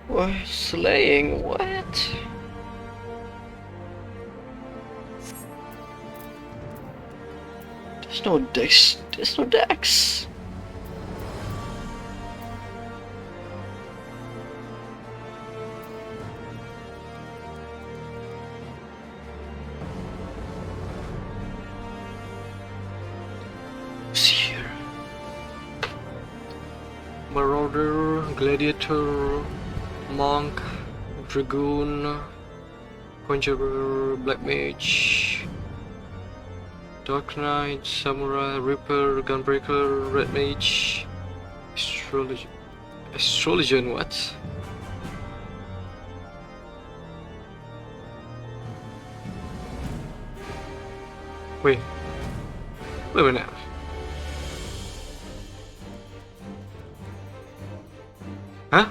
What? Slaying? What? There's no dex. There's no dex. Marauder, Gladiator, Monk, Dragoon, Conjurer, Black Mage, Dark Knight, Samurai, Reaper, Gunbreaker, Red Mage, Astrologian, what? Wait a minute. Huh?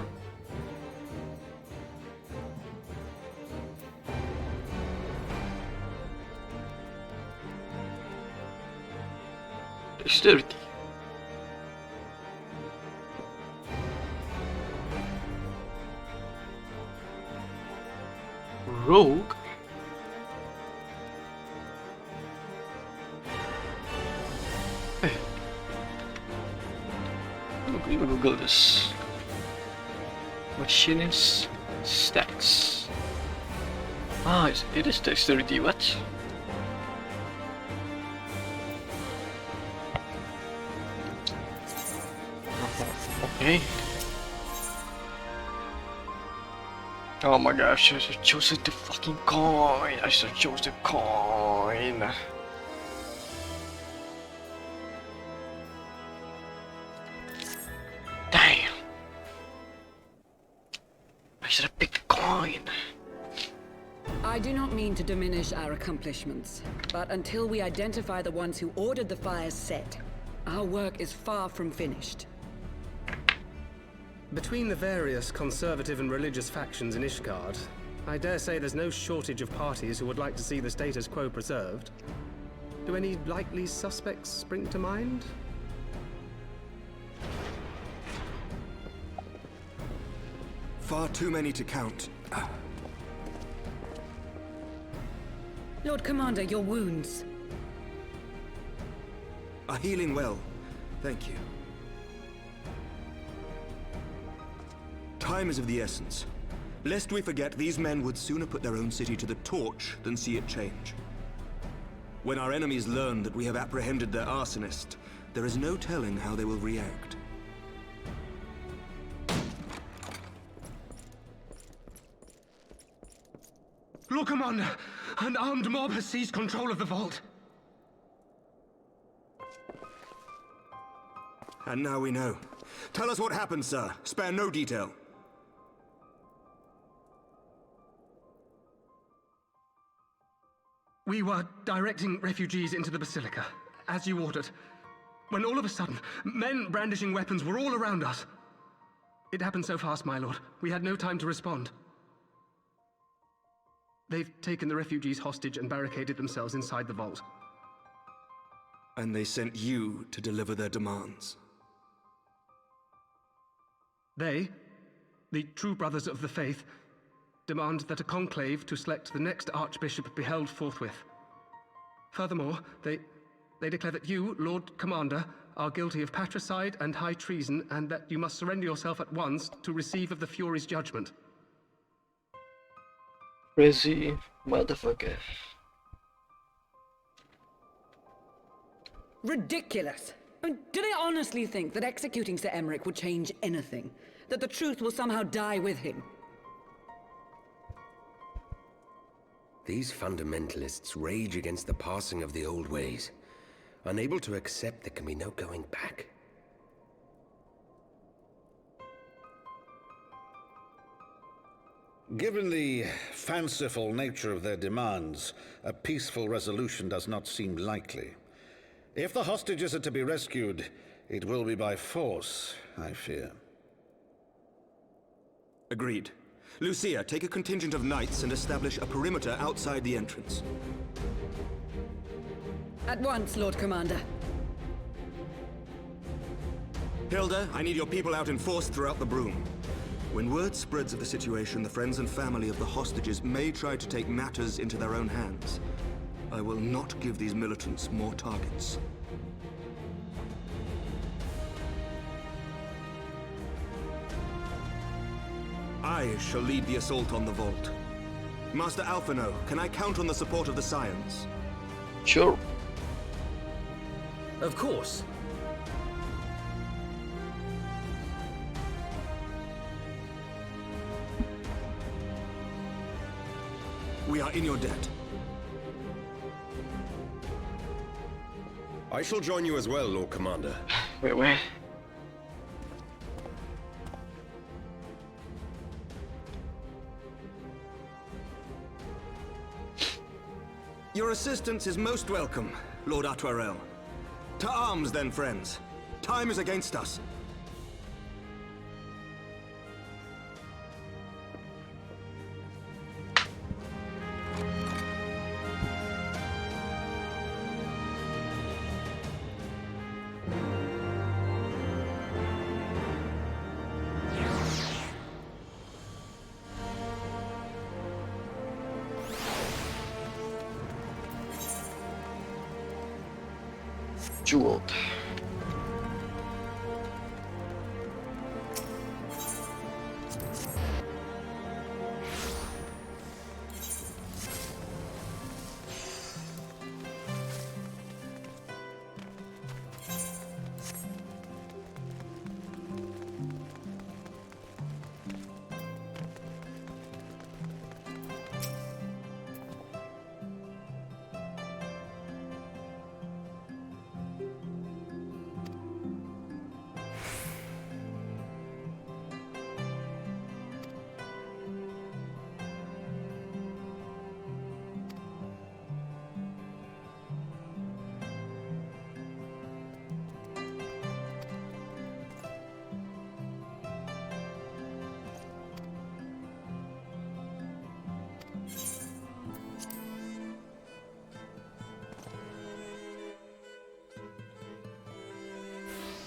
Dexterity. Rogue. Hey. Let me Google this. Machinist stacks. Ah, it is dexterity. What? Okay. Oh my gosh, I should have chosen the fucking coin. I should have chosen the coin. Damn. I should have picked the coin. I do not mean to diminish our accomplishments, but until we identify the ones who ordered the fires set, our work is far from finished. Between the various conservative and religious factions in Ishgard, I dare say there's no shortage of parties who would like to see the status quo preserved. Do any likely suspects spring to mind? Far too many to count. Lord Commander, your wounds. Are healing well. Thank you. Time is of the essence. Lest we forget, these men would sooner put their own city to the torch than see it change. When our enemies learn that we have apprehended their arsonist, there is no telling how they will react. Lord Commander, an armed mob has seized control of the vault. And now we know. Tell us what happened, sir. Spare no detail. We were directing refugees into the Basilica, as you ordered, when all of a sudden, men brandishing weapons were all around us. It happened so fast, my lord. We had no time to respond. They've taken the refugees hostage and barricaded themselves inside the vault. And they sent you to deliver their demands. They, the true brothers of the faith, demand that a conclave to select the next archbishop be held forthwith. Furthermore, they declare that you, Lord Commander, are guilty of patricide and high treason, and that you must surrender yourself at once to receive of the Fury's judgment. Crazy motherfucker. Ridiculous! I mean, do they honestly think that executing Sir Emmerich would change anything? That the truth will somehow die with him? These fundamentalists rage against the passing of the old ways, unable to accept there can be no going back. Given the fanciful nature of their demands, a peaceful resolution does not seem likely. If the hostages are to be rescued, it will be by force, I fear. Agreed. Lucia, take a contingent of knights and establish a perimeter outside the entrance. At once, Lord Commander. Hilda, I need your people out in force throughout the Broom. When word spreads of the situation, the friends and family of the hostages may try to take matters into their own hands. I will not give these militants more targets. I shall lead the assault on the vault. Master Alphino, can I count on the support of the Scions? Sure. Of course. We are in your debt. I shall join you as well, Lord Commander. Wait, where? Your assistance is most welcome, Lord Atwarel. To arms then, friends. Time is against us. Jeweled.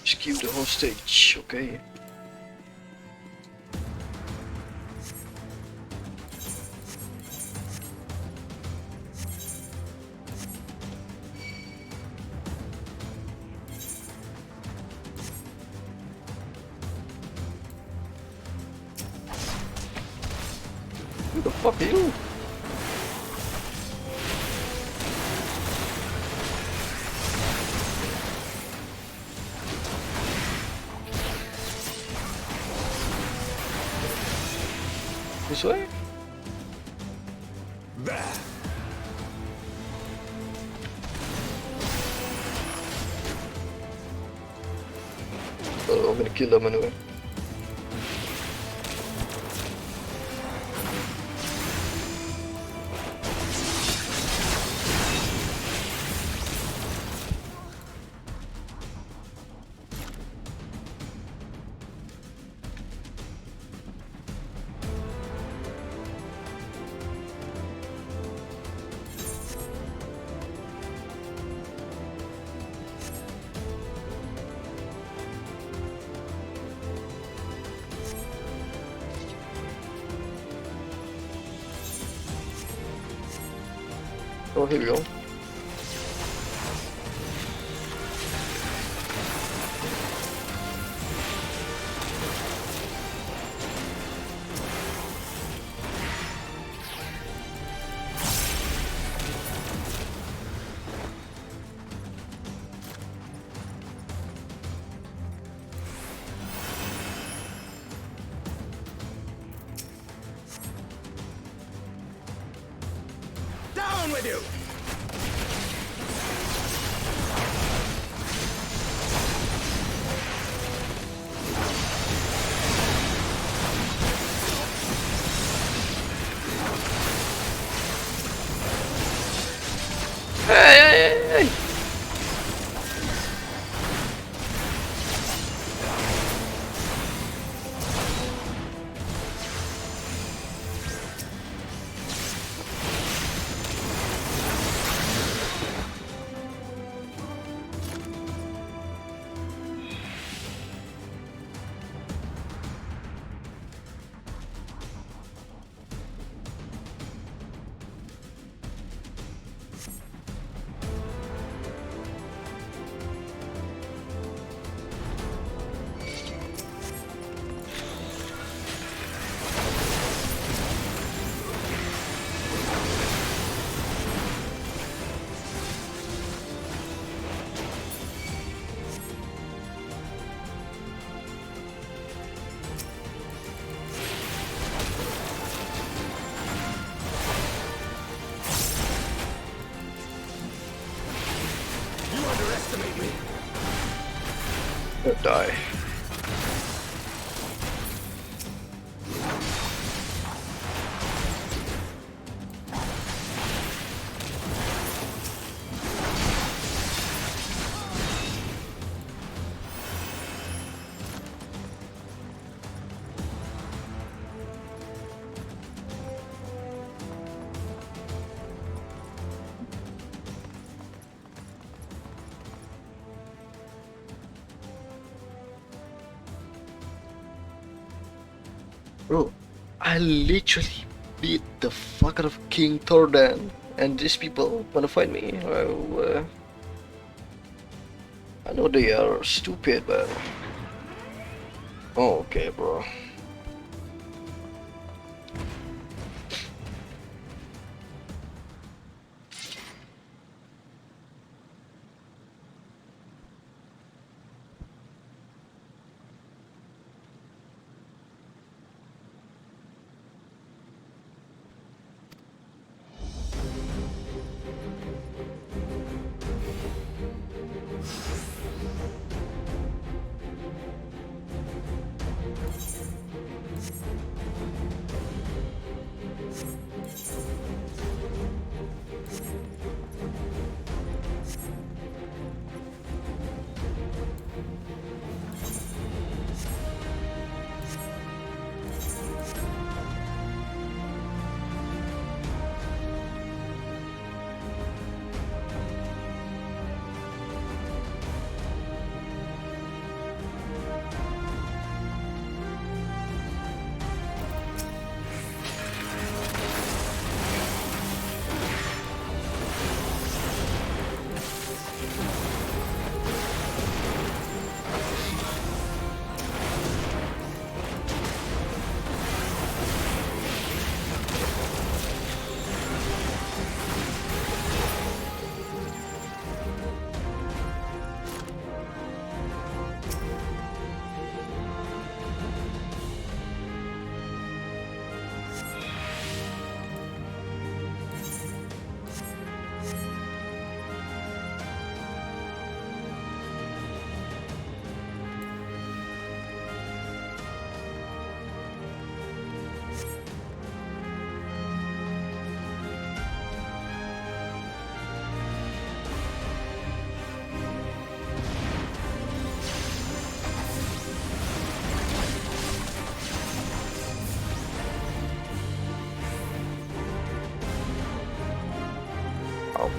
Just keep the hostage, okay? Who the fuck are you? This way? There. Oh, I'm gonna kill them anyway. Oh, here we go. Down with you! Hey! Underestimate me. Or die. Bro, I literally beat the fuck out of King Tordan, and these people wanna fight me. Well, I know they are stupid, but oh, okay, bro.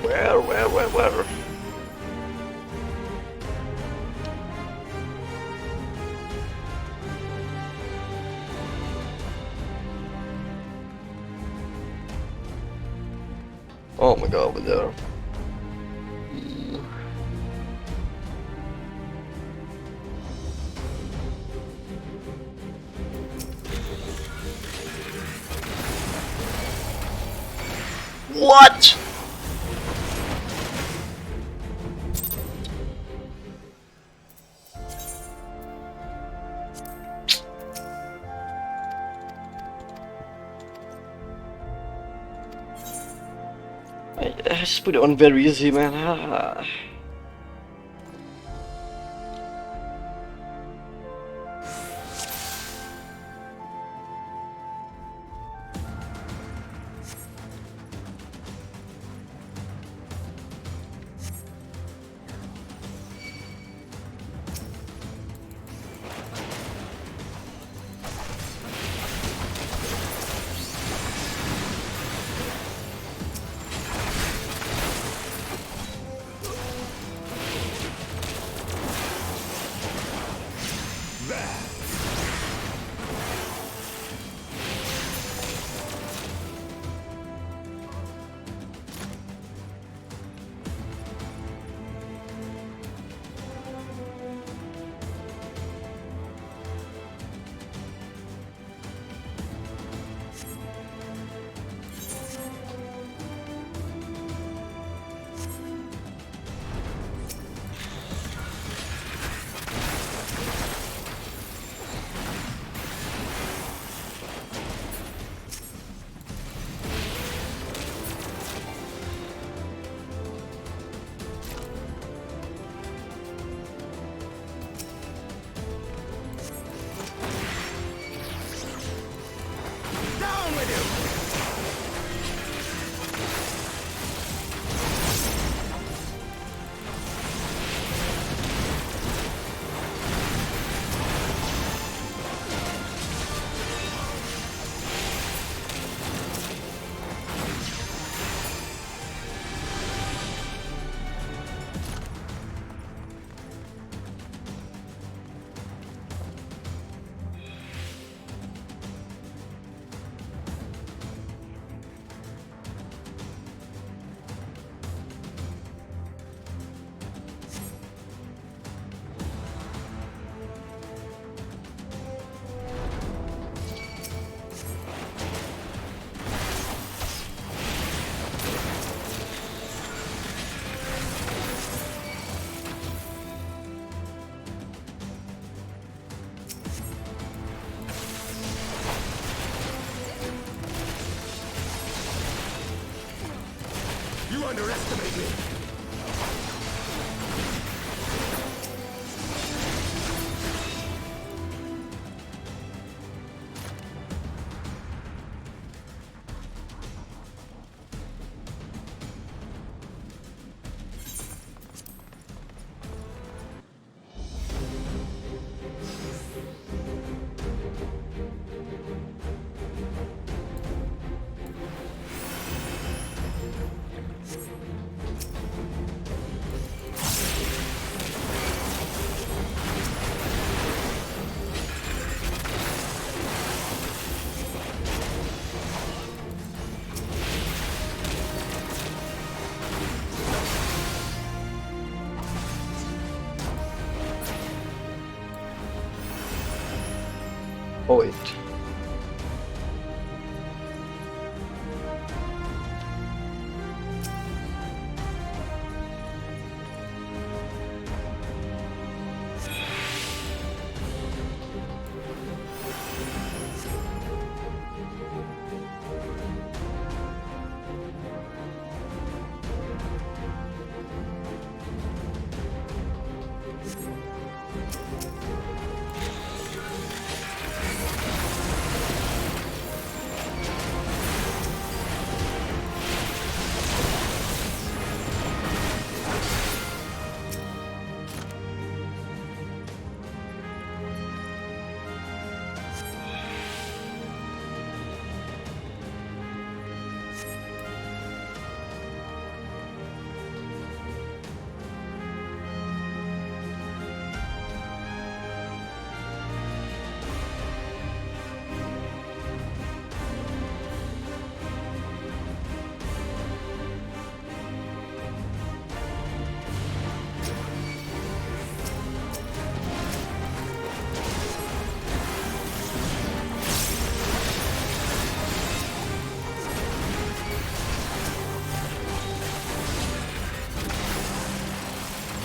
Where? Oh my god, over there. What? I just put it on very easy, man. underestimate me. Oh wait.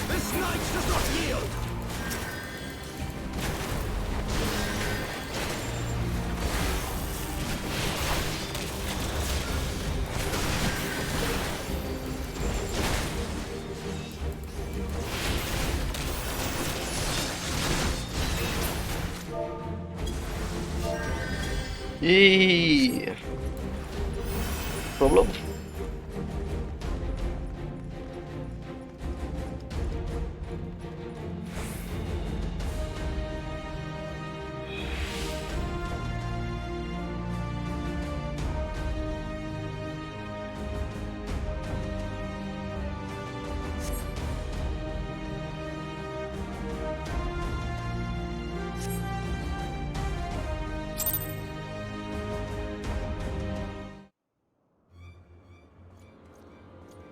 This knight does not yield! Yee. Problem?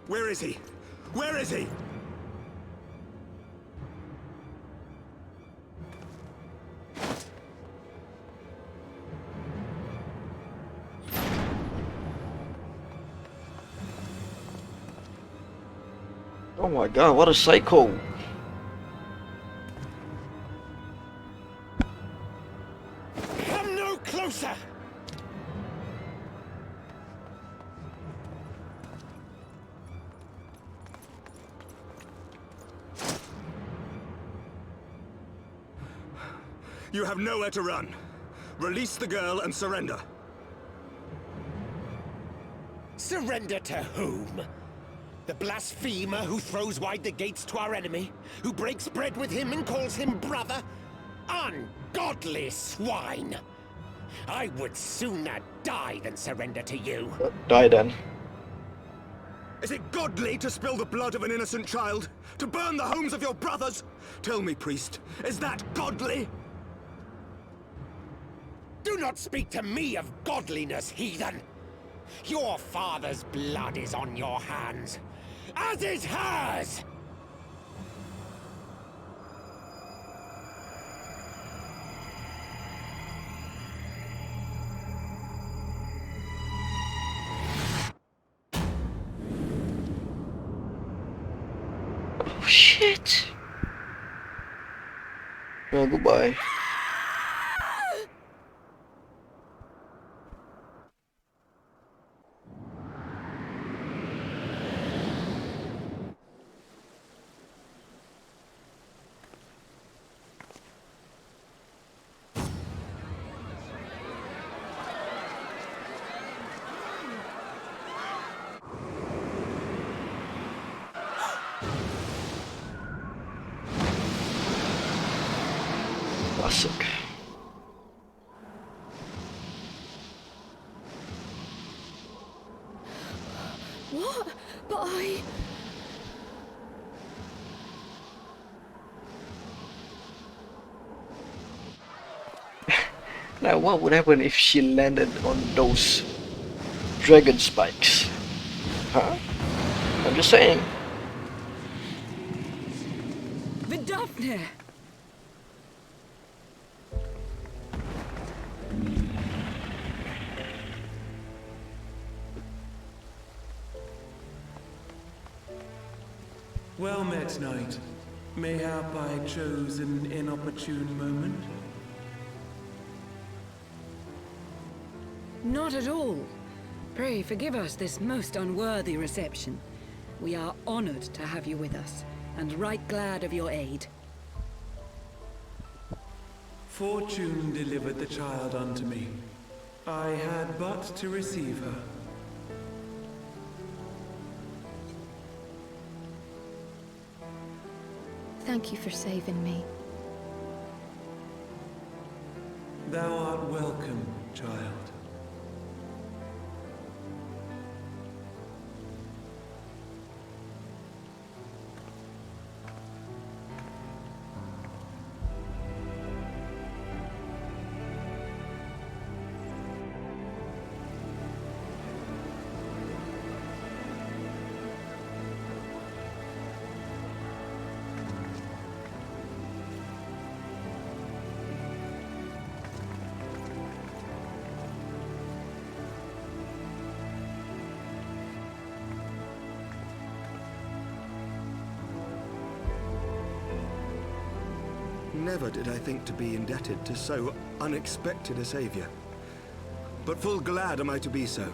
Where is he? Where is he? Oh my god, what a psycho! Come no closer! You have nowhere to run. Release the girl and surrender. Surrender to whom? The blasphemer who throws wide the gates to our enemy? Who breaks bread with him and calls him brother? Ungodly swine! I would sooner die than surrender to you. Die then. Is it godly to spill the blood of an innocent child? To burn the homes of your brothers? Tell me, priest, is that godly? Do not speak to me of godliness, heathen! Your father's blood is on your hands, as is hers! Oh shit! Well, goodbye. Now, what would happen if she landed on those dragon spikes? Huh? I'm just saying. Vidofnir! Well met, knight. Mayhap I chose an inopportune moment? Not at all. Pray forgive us this most unworthy reception. We are honored to have you with us, and right glad of your aid. Fortune delivered the child unto me. I had but to receive her. Thank you for saving me. Thou art welcome, child. Never did I think to be indebted to so unexpected a savior. But full glad am I to be so.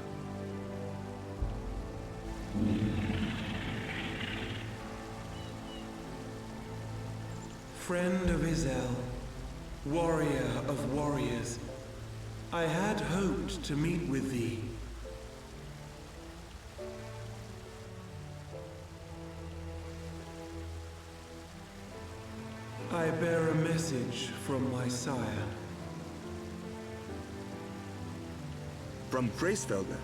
Friend of Izel, warrior of warriors, I had hoped to meet with thee. I bear a message from my sire. From Freysfelder?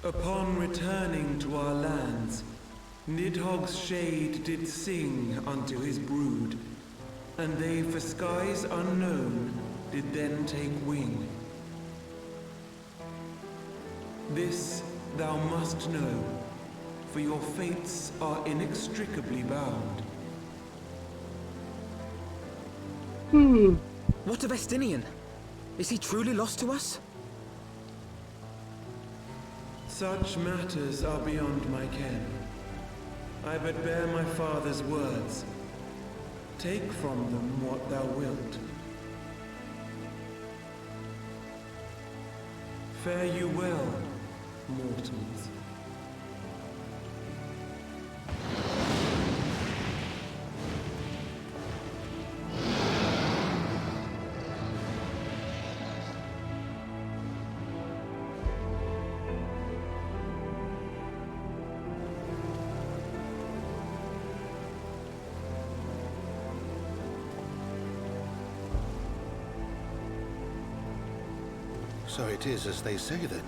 Upon returning to our lands, Nidhogg's shade did sing unto his brood, and they for skies unknown did then take wing. This thou must know, for your fates are inextricably bound. What of Estinian? Is he truly lost to us? Such matters are beyond my ken. I but bear my father's words. Take from them what thou wilt. Fare you well, mortals. So it is as they say then.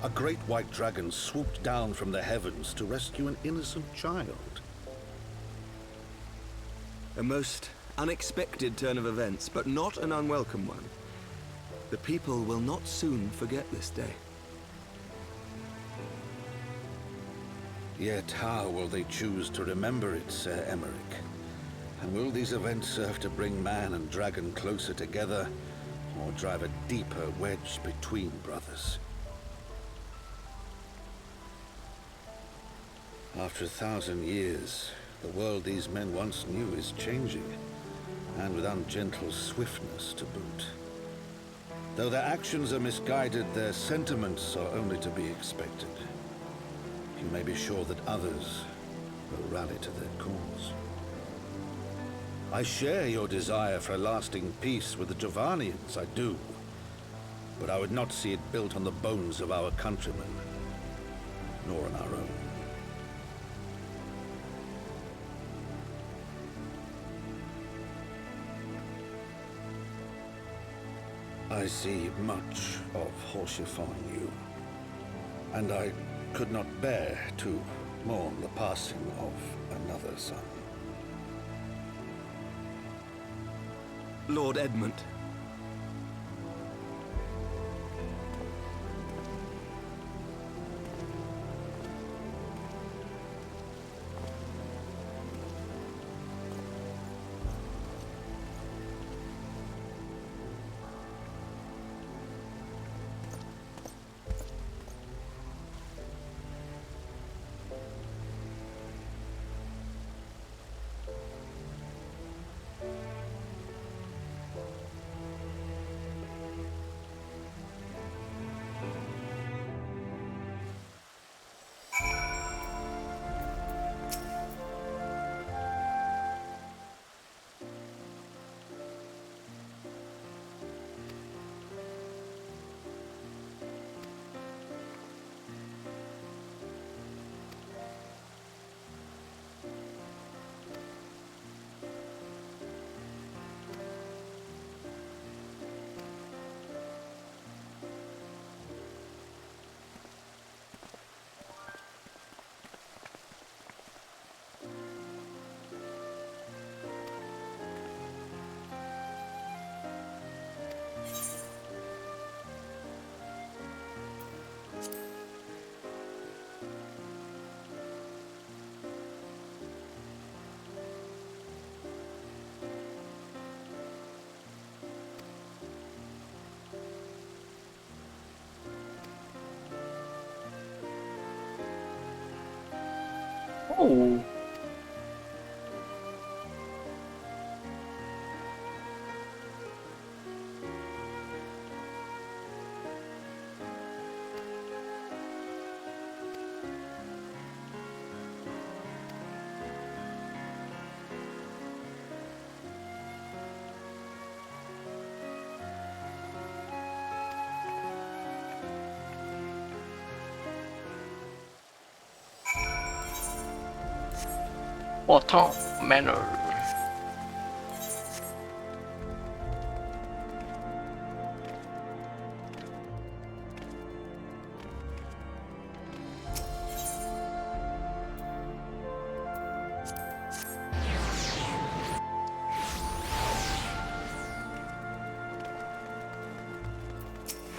A great white dragon swooped down from the heavens to rescue an innocent child. A most unexpected turn of events, but not an unwelcome one. The people will not soon forget this day. Yet how will they choose to remember it, Sir Emeric? And will these events serve to bring man and dragon closer together, or drive a deeper wedge between brothers? After 1,000 years, the world these men once knew is changing, and with ungentle swiftness to boot. Though their actions are misguided, their sentiments are only to be expected. You may be sure that others will rally to their cause. I share your desire for a lasting peace with the Jovanians, I do. But I would not see it built on the bones of our countrymen, nor on our own. I see much of horsifying you, and I could not bear to mourn the passing of another son. Lord Edmund. Oh. Autumn Manor.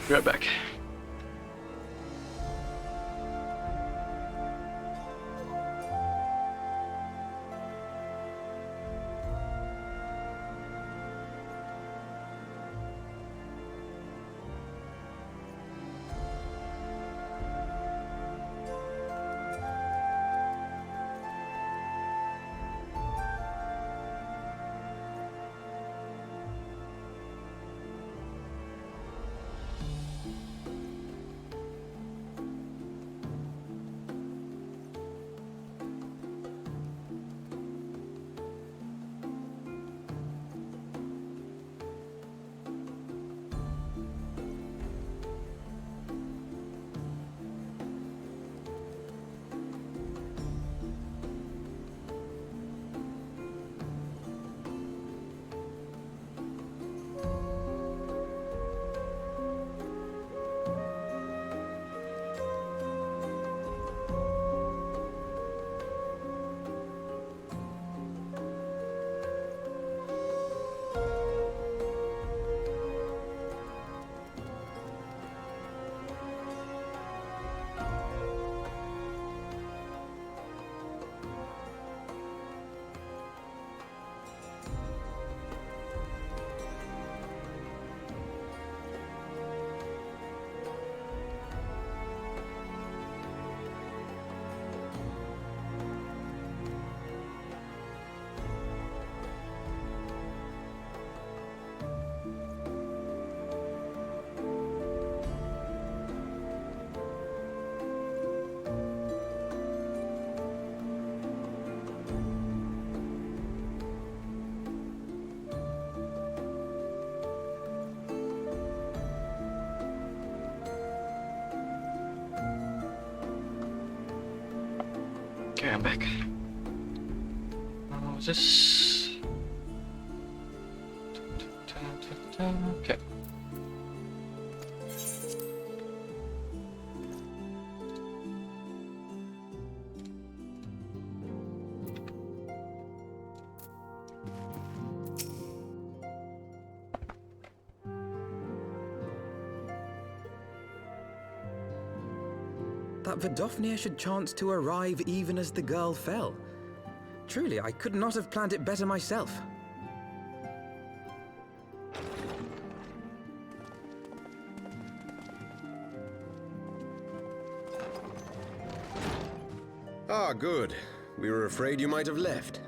Be right back. Okay, I'm back. This. Okay. that Vidofnir should chance to arrive even as the girl fell. Truly, I could not have planned it better myself. Ah, good. We were afraid you might have left.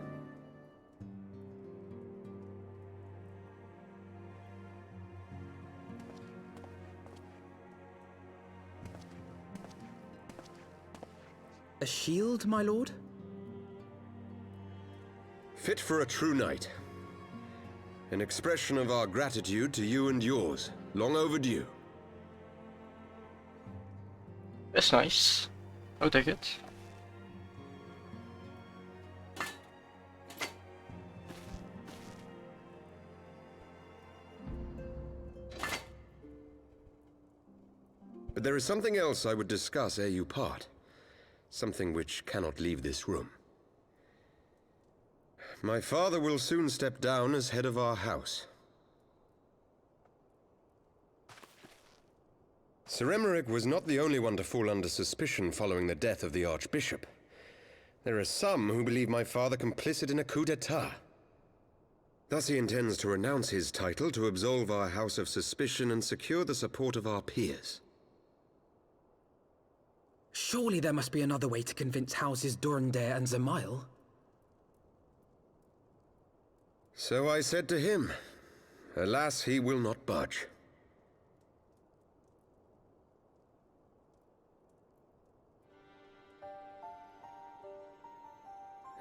A shield, my lord? Fit for a true knight. An expression of our gratitude to you and yours. Long overdue. That's nice. I'll take it. But there is something else I would discuss ere you part. Something which cannot leave this room. My father will soon step down as head of our house. Sir Emeric was not the only one to fall under suspicion following the death of the Archbishop. There are some who believe my father complicit in a coup d'etat. Thus he intends to renounce his title to absolve our house of suspicion and secure the support of our peers. Surely there must be another way to convince Houses Durandare and Zemail. So I said to him. Alas, he will not budge.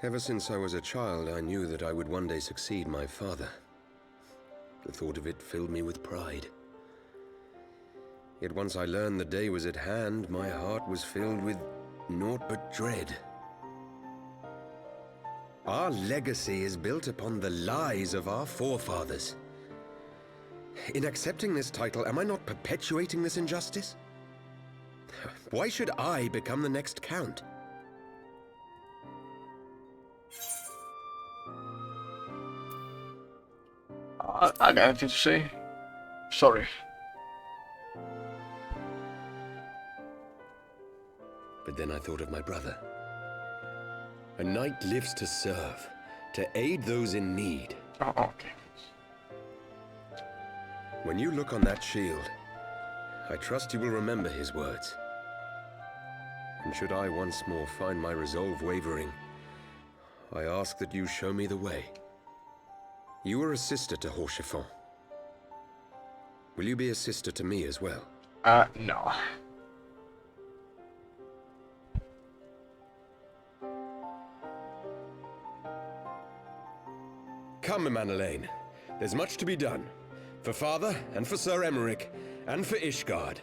Ever since I was a child, I knew that I would one day succeed my father. The thought of it filled me with pride. Yet once I learned the day was at hand, my heart was filled with naught but dread. Our legacy is built upon the lies of our forefathers. In accepting this title, am I not perpetuating this injustice? Why should I become the next count? I got nothing to say. Sorry. But then I thought of my brother. A knight lives to serve, to aid those in need. Oh, okay. When you look on that shield, I trust you will remember his words. And should I once more find my resolve wavering, I ask that you show me the way. You are a sister to Haurchefant. Will you be a sister to me as well? No. Come, Manelaine. There's much to be done. For father, and for Sir Emeric, and for Ishgard.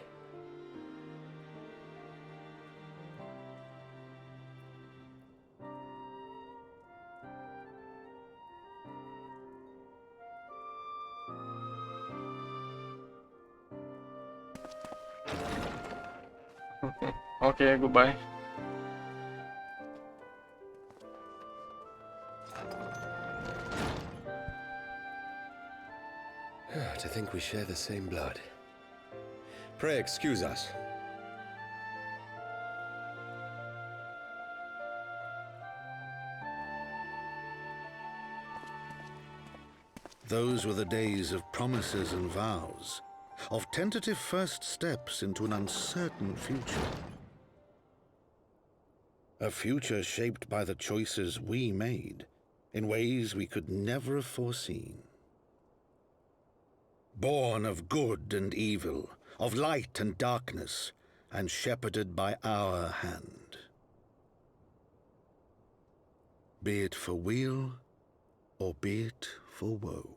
Okay, goodbye. To think we share the same blood. Pray excuse us. Those were the days of promises and vows, of tentative first steps into an uncertain future. A future shaped by the choices we made, in ways we could never have foreseen. Born of good and evil, of light and darkness, and shepherded by our hand. Be it for weal, or be it for woe.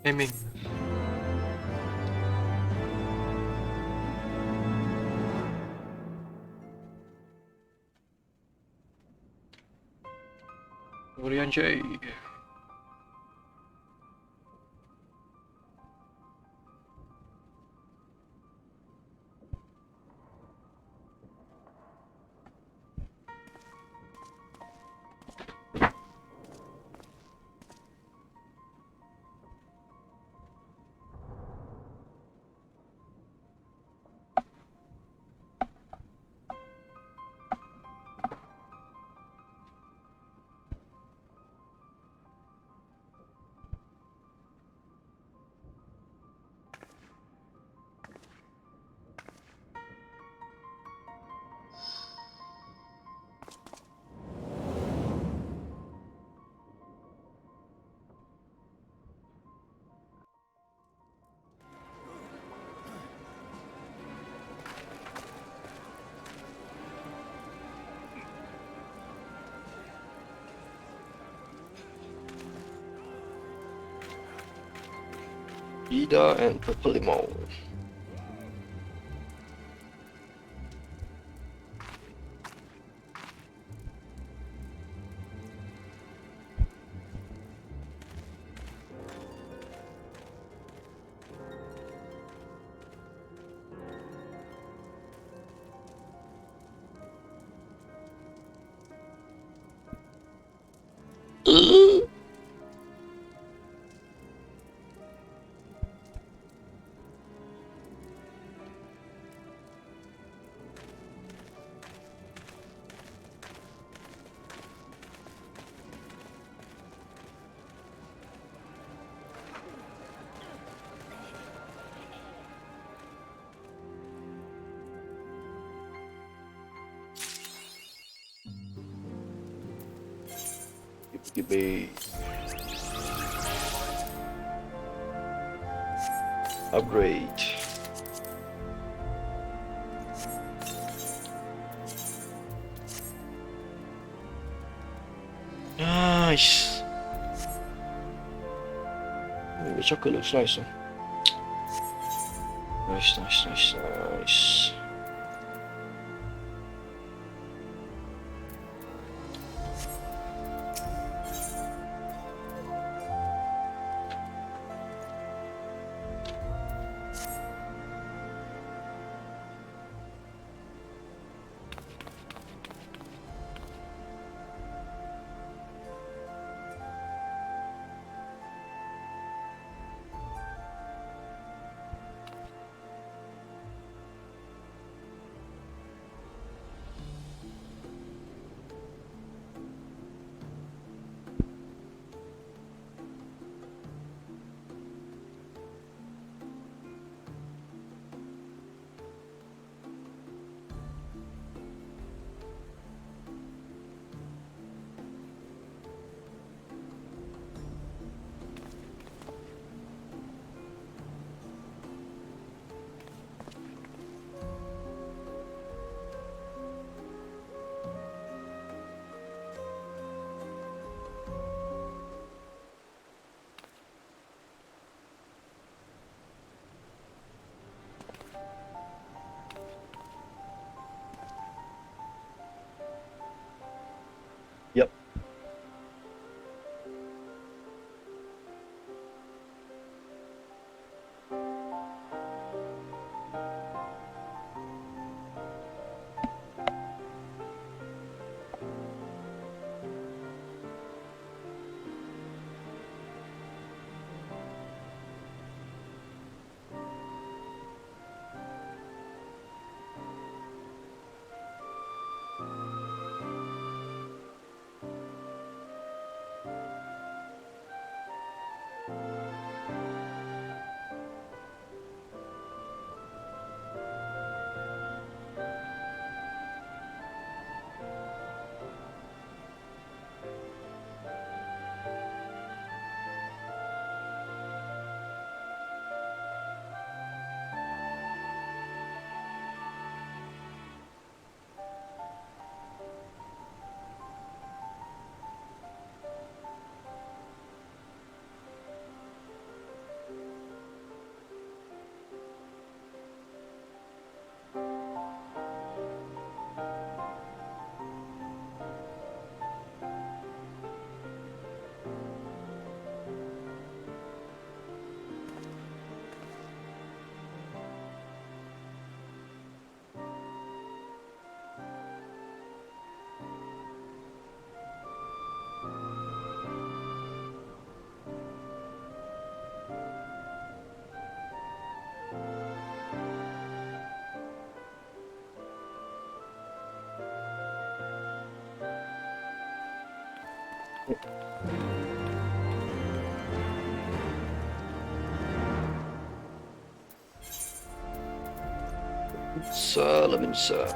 Aiming. Urian J. Ida and Papalimau. Give upgrade. Nice. Ooh, the chocolate looks nice. Huh? Nice. Yep. Salaminsa.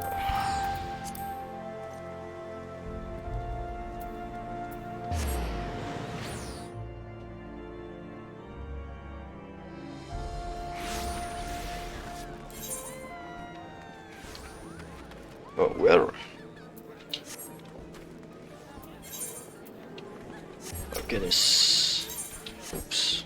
Oh, where? Oh, goodness. Oops.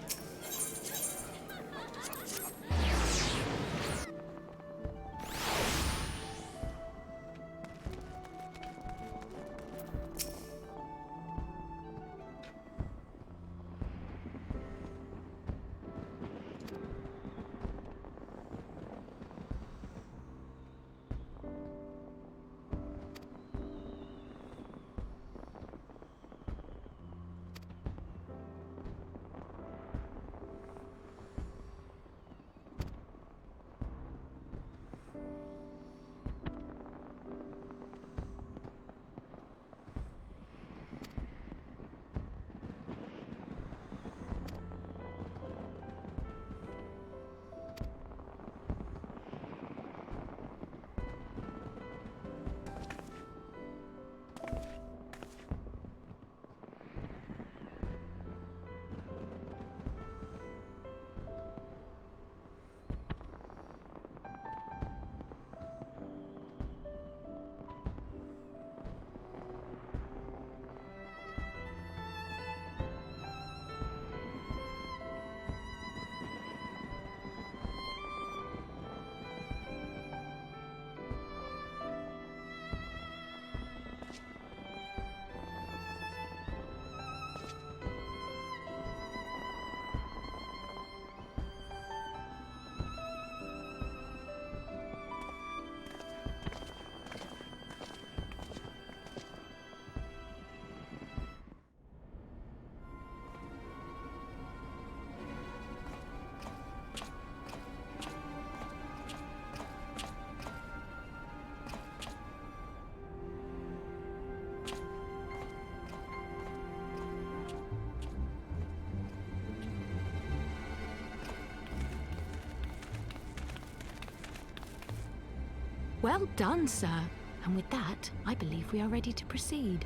Well done, sir. And with that, I believe we are ready to proceed.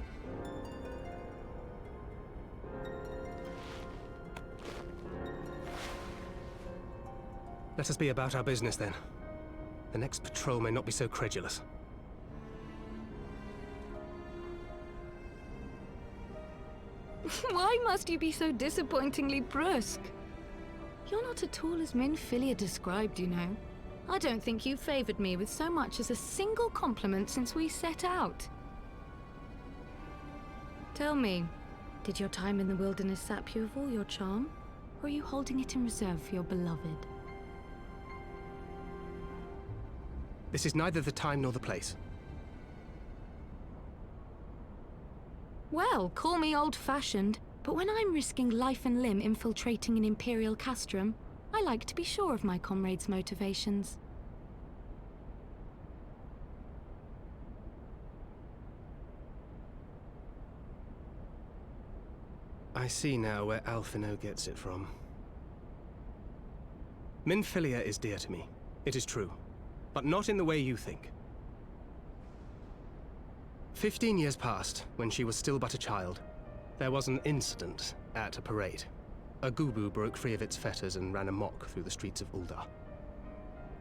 Let us be about our business then. The next patrol may not be so credulous. Why must you be so disappointingly brusque? You're not at all as Minfilia described, you know. I don't think you favored me with so much as a single compliment since we set out. Tell me, did your time in the wilderness sap you of all your charm? Or are you holding it in reserve for your beloved? This is neither the time nor the place. Well, call me old-fashioned, but when I'm risking life and limb infiltrating an Imperial castrum, I like to be sure of my comrades' motivations. I see now where Alphinaud gets it from. Minfilia is dear to me. It is true. But not in the way you think. 15 years passed, when she was still but a child. There was an incident at a parade. A Gubu broke free of its fetters and ran amok through the streets of Ul'dah.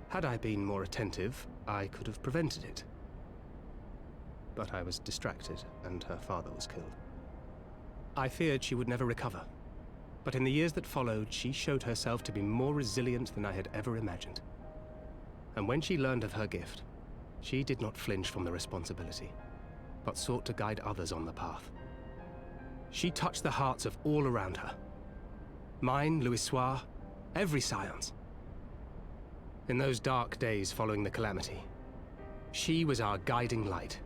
Had I been more attentive, I could have prevented it. But I was distracted, and her father was killed. I feared she would never recover. But in the years that followed, she showed herself to be more resilient than I had ever imagined. And when she learned of her gift, she did not flinch from the responsibility, but sought to guide others on the path. She touched the hearts of all around her. Mine, Louisoix, every science. In those dark days following the calamity, she was our guiding light,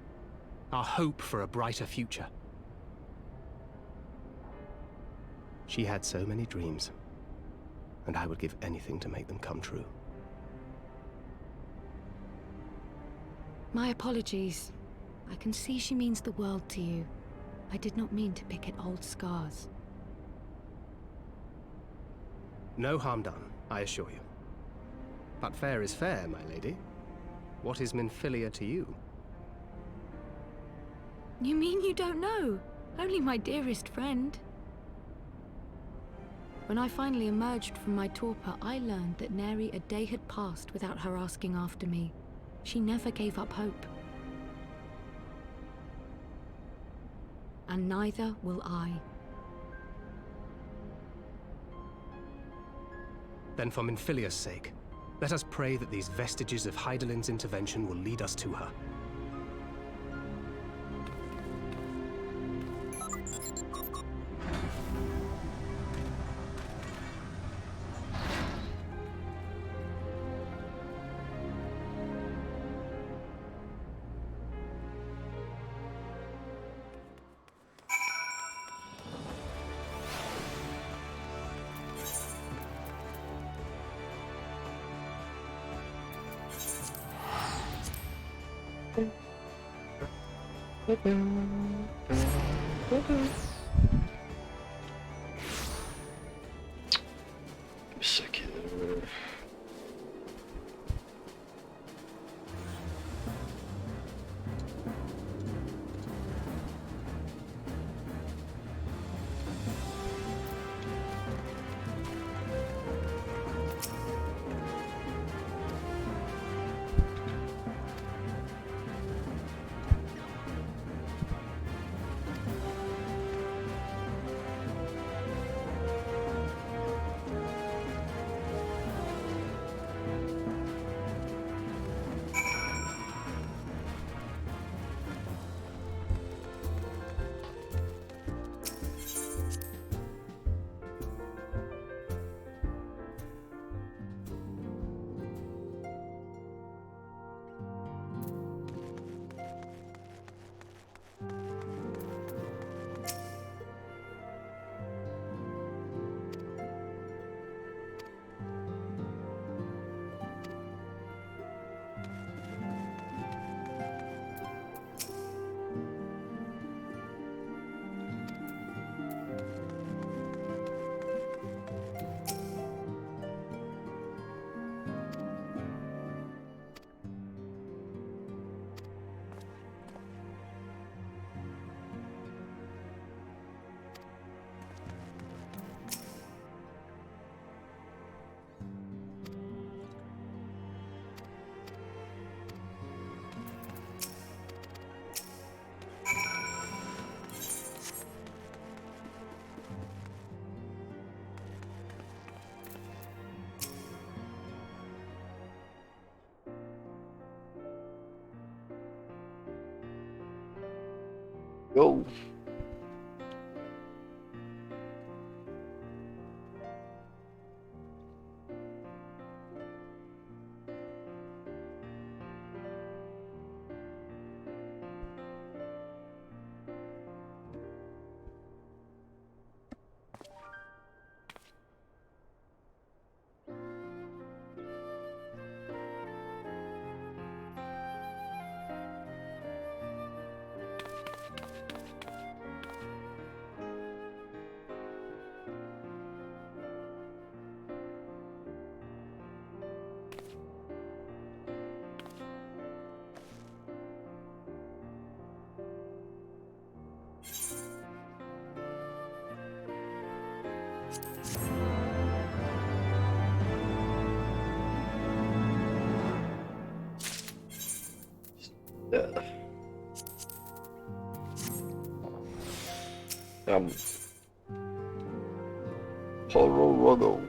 our hope for a brighter future. She had so many dreams, and I would give anything to make them come true. My apologies. I can see she means the world to you. I did not mean to pick at old scars. No harm done, I assure you. But fair is fair, my lady. What is Minfilia to you? You mean you don't know? Only my dearest friend. When I finally emerged from my torpor, I learned that nary a day had passed without her asking after me. She never gave up hope. And neither will I. Then for Minfilia's sake, let us pray that these vestiges of Hydaelyn's intervention will lead us to her. Sick here. Go. Hororogo.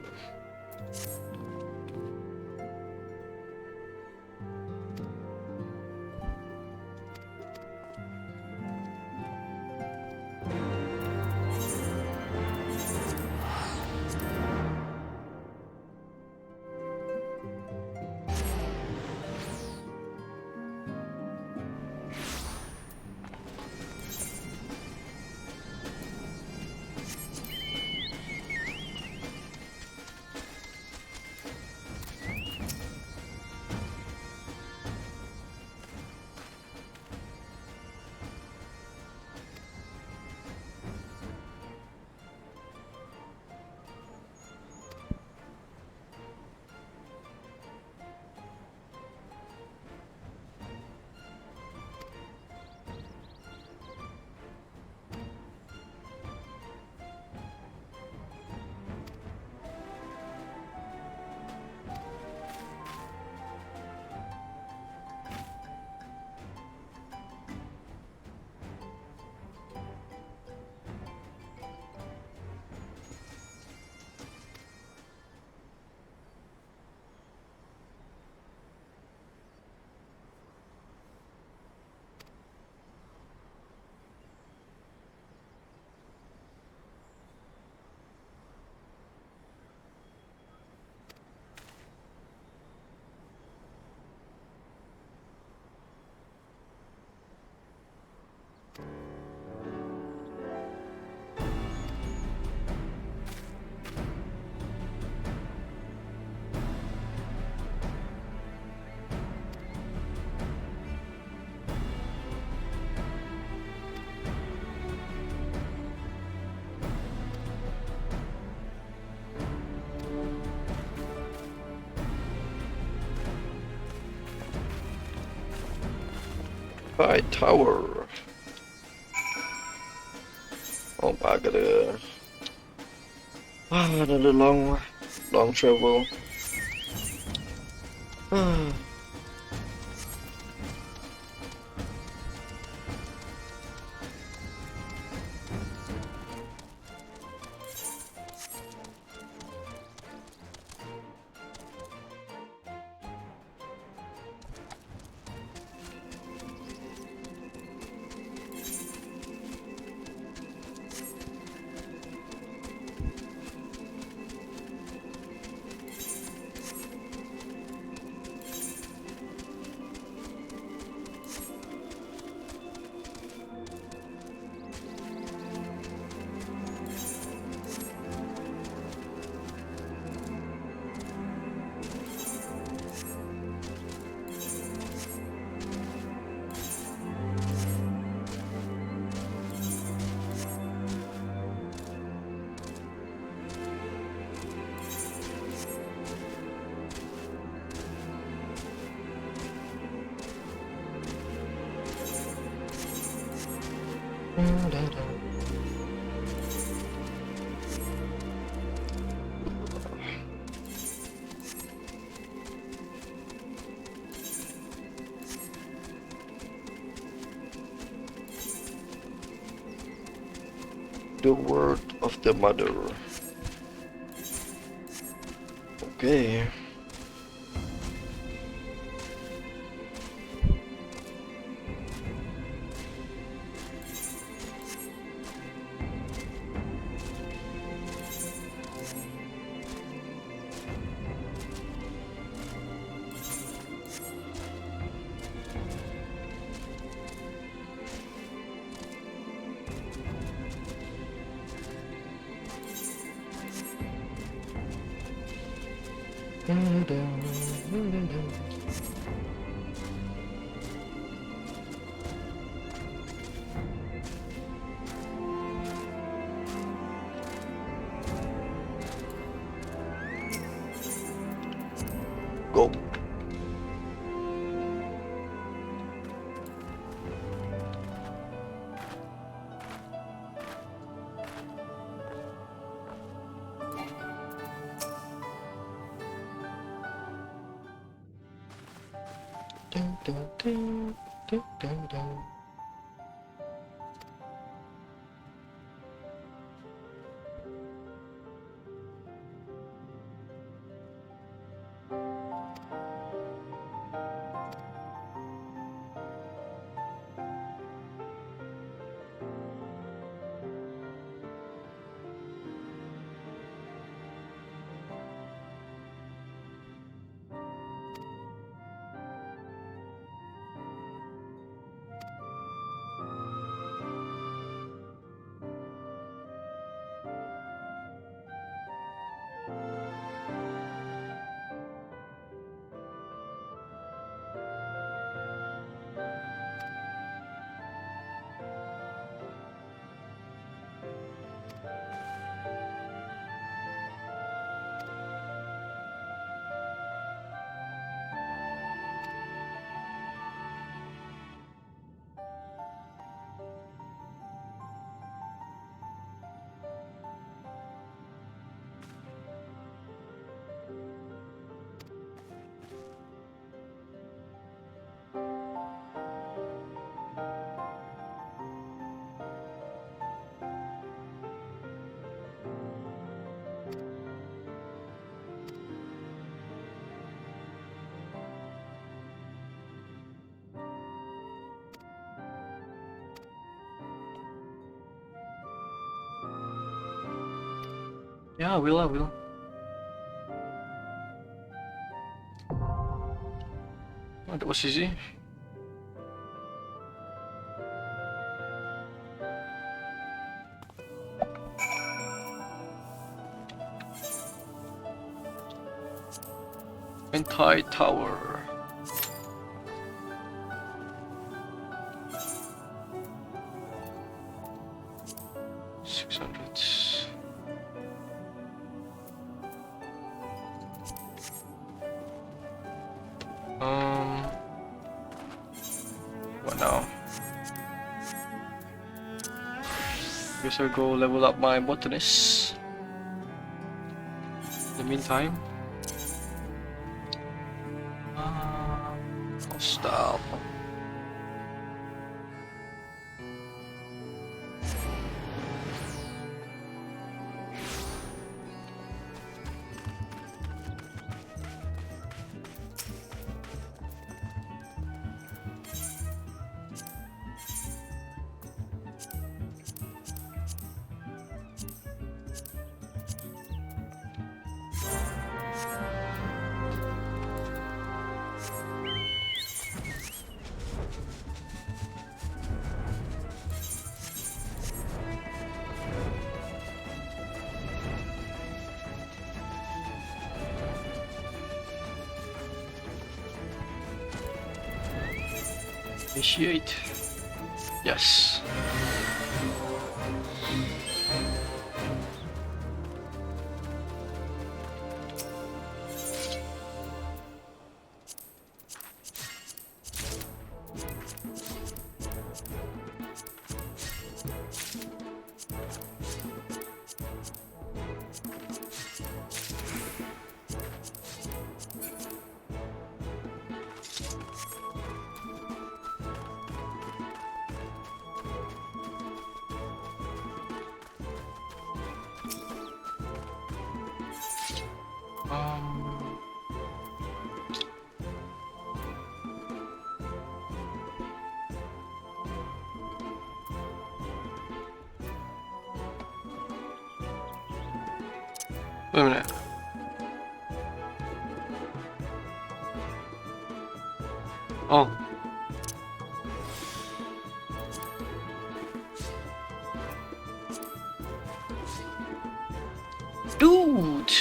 High tower. Oh my god. Another long travel. The word of the mother. Okay. Go. Dun, dun, dun, dun, dun, dun. Yeah, I will. Oh, that was easy. Anti-tower. What now? Guess I'll go level up my botanist. In the meantime, I'll stop. Initiate. Yes. Wait a minute. Oh. Dude.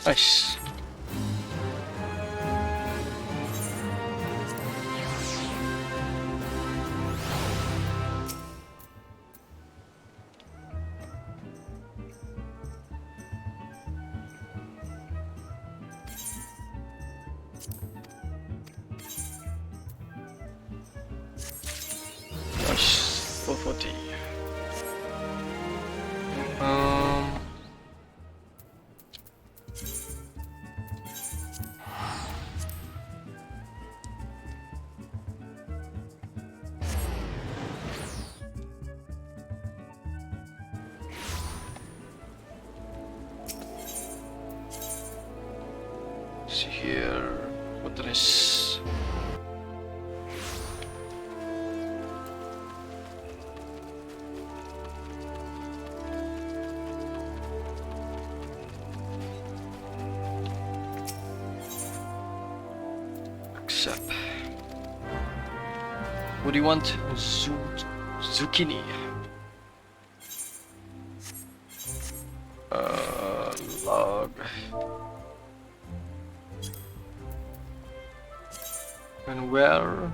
Nice. Nice. 440. See here what there is. Accept. What do you want? Zucchini. Log. And where?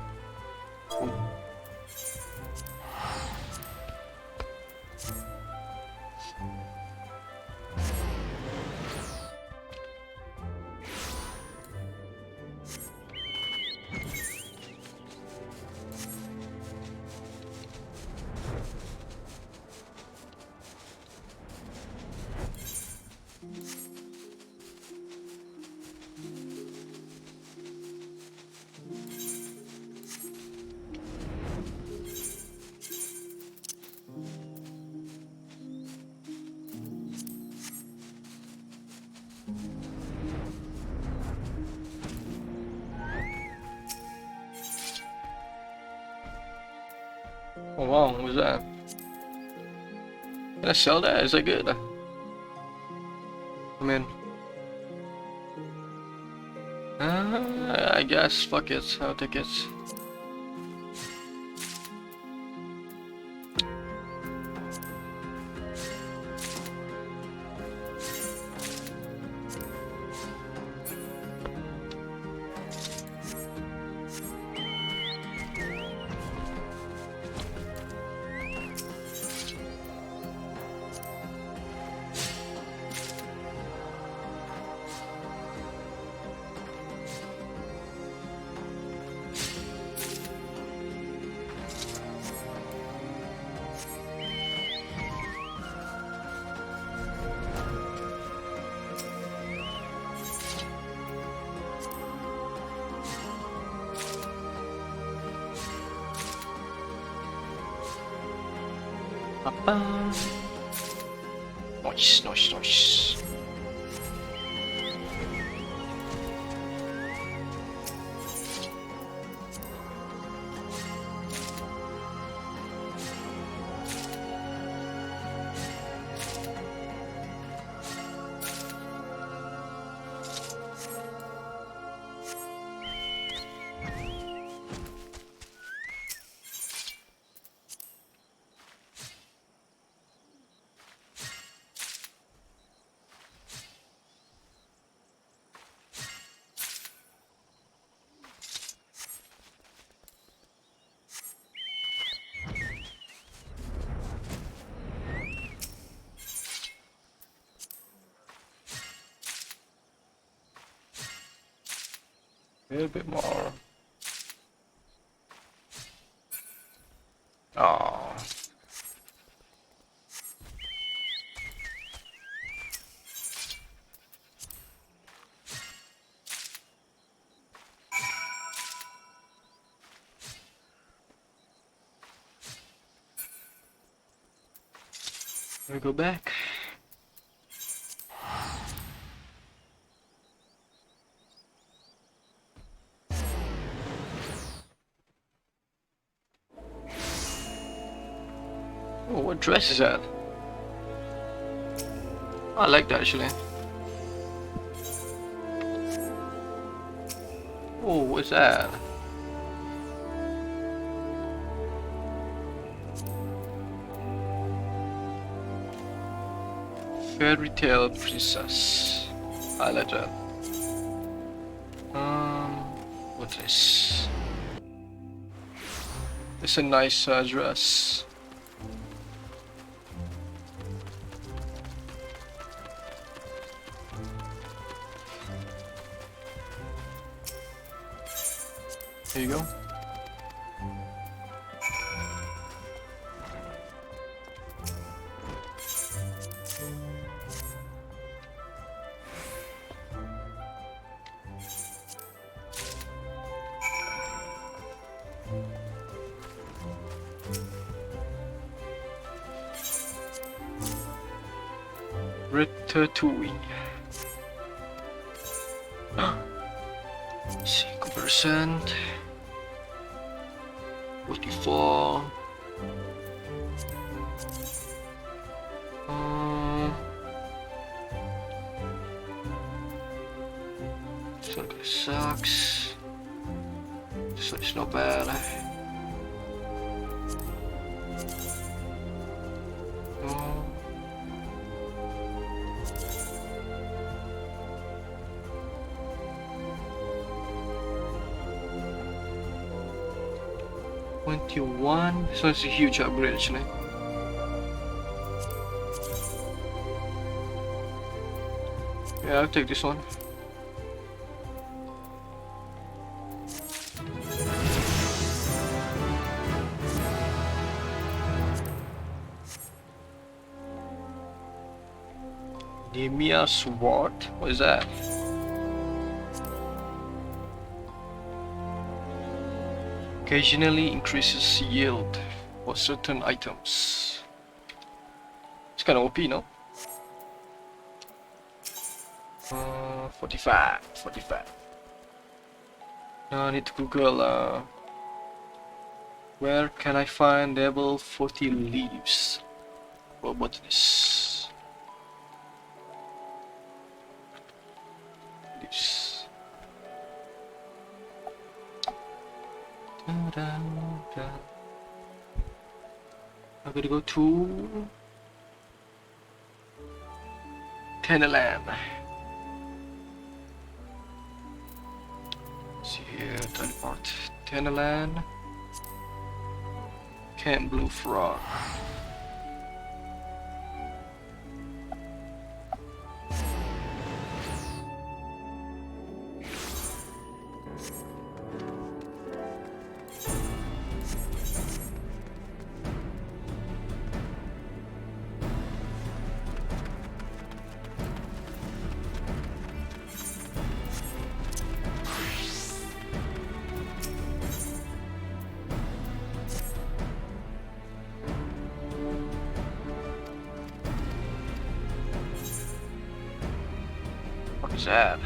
Oh wow, what was that? Can I sell that? Is that good? I mean, I guess, fuck it, I'll take it. Nice, nice, nice. A little bit more. Oh. We go back. Oh, what dress is that? I like that actually. Oh, what's that? Fairy tale princess. I like that. What's this? It's a nice dress. Here you go. Ratatouille. See, comparison. 44. This one kinda sucks. This one's not bad. So it's a huge upgrade actually. Yeah, I'll take this one. Nemia Sword? What is that? Occasionally increases yield for certain items. It's kind of OP, no? 45. Now I need to Google where can I find level 40 leaves for botanist. Leaves. I'm gonna go to Teneland. See here, teleport. Teneland. Camp Blue Frog. What is that?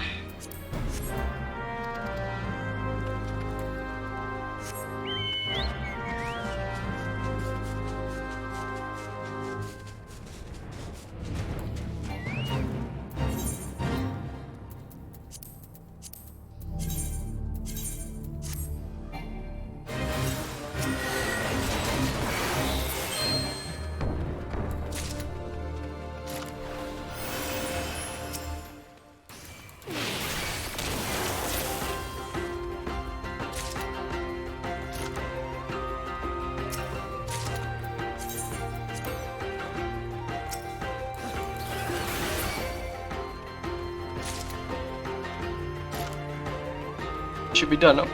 Should be done, no?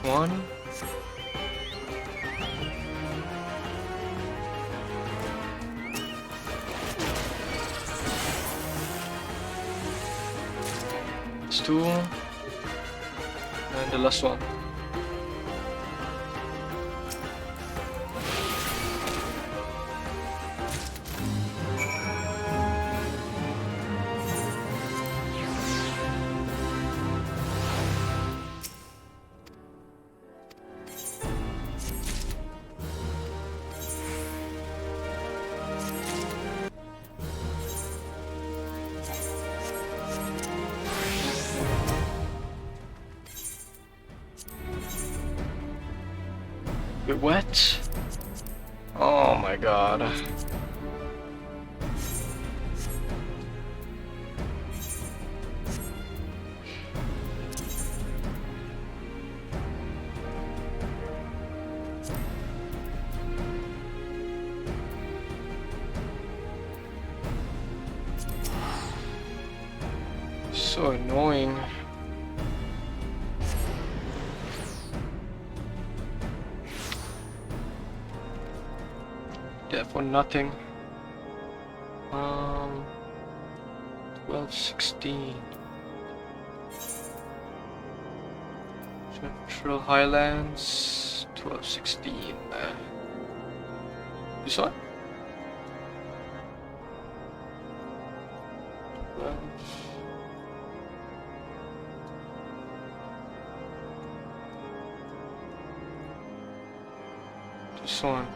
One. It's two. And the last one. Bit wet. Oh my god. So annoying. That for nothing. 1216. Central Highlands 1216. This one? 12. This one.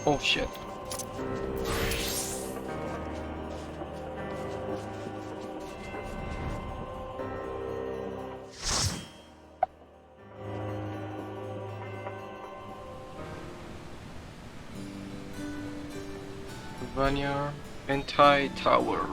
Oh shit. Vanya anti-tower.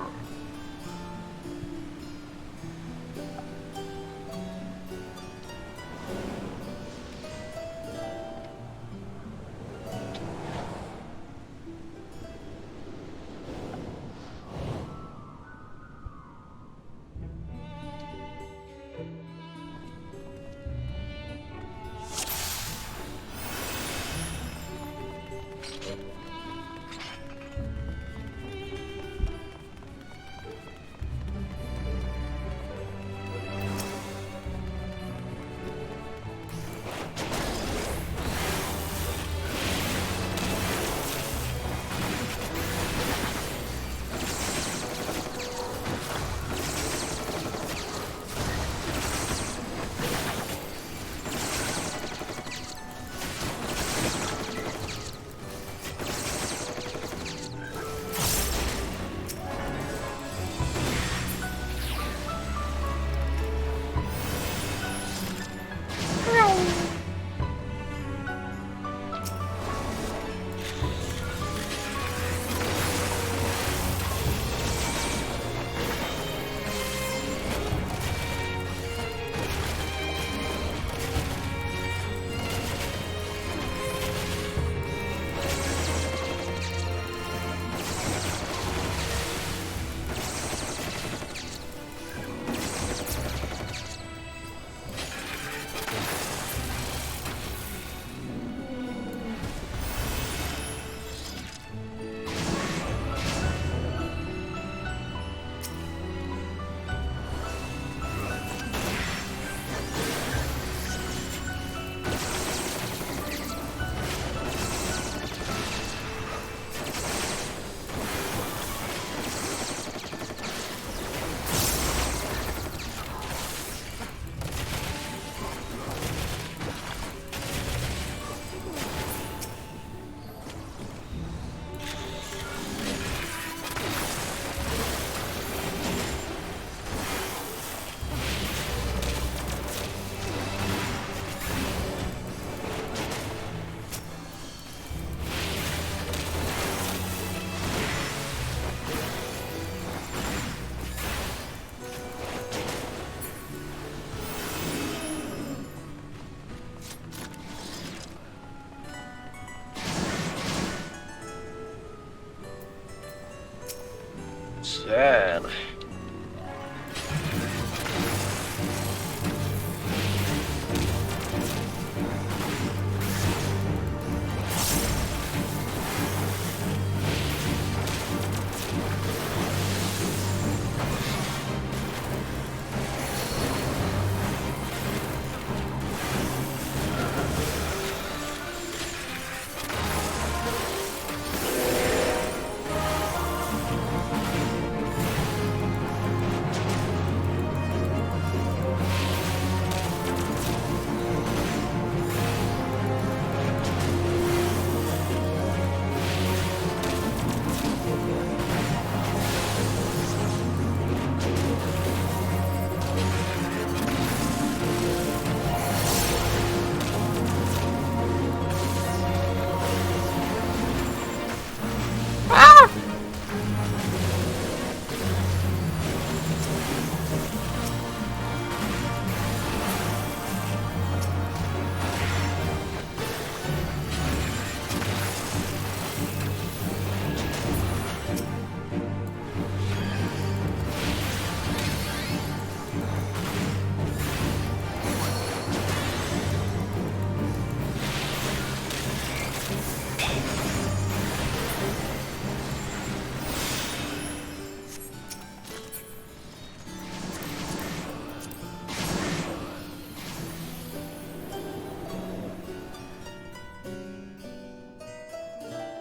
sad.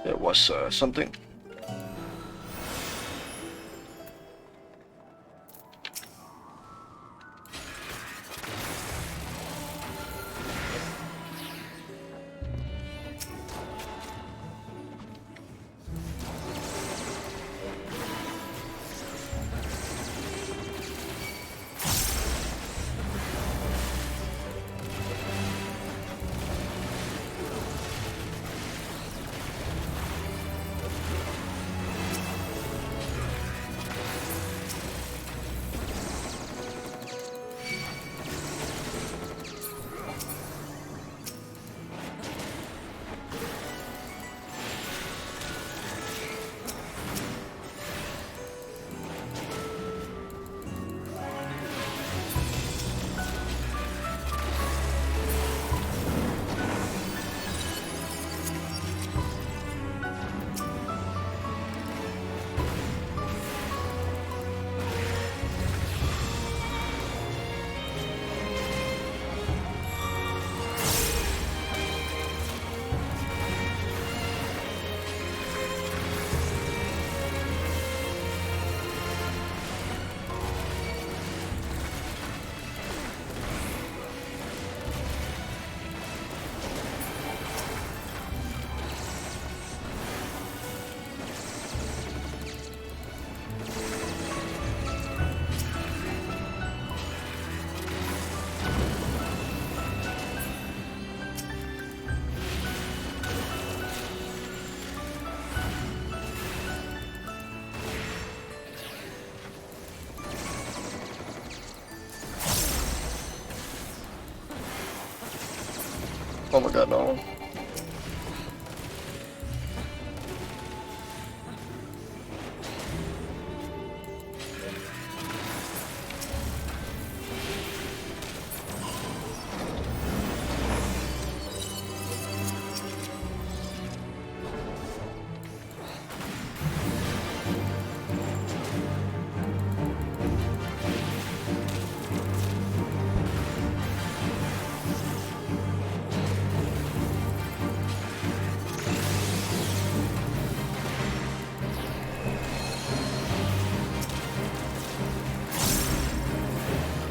There was something. Oh my god, no.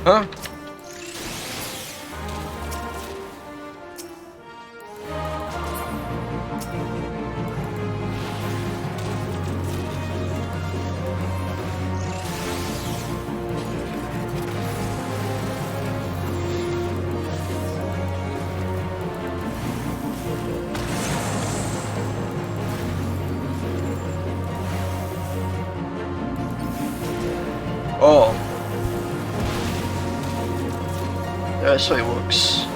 Huh? Oh. That's how it works.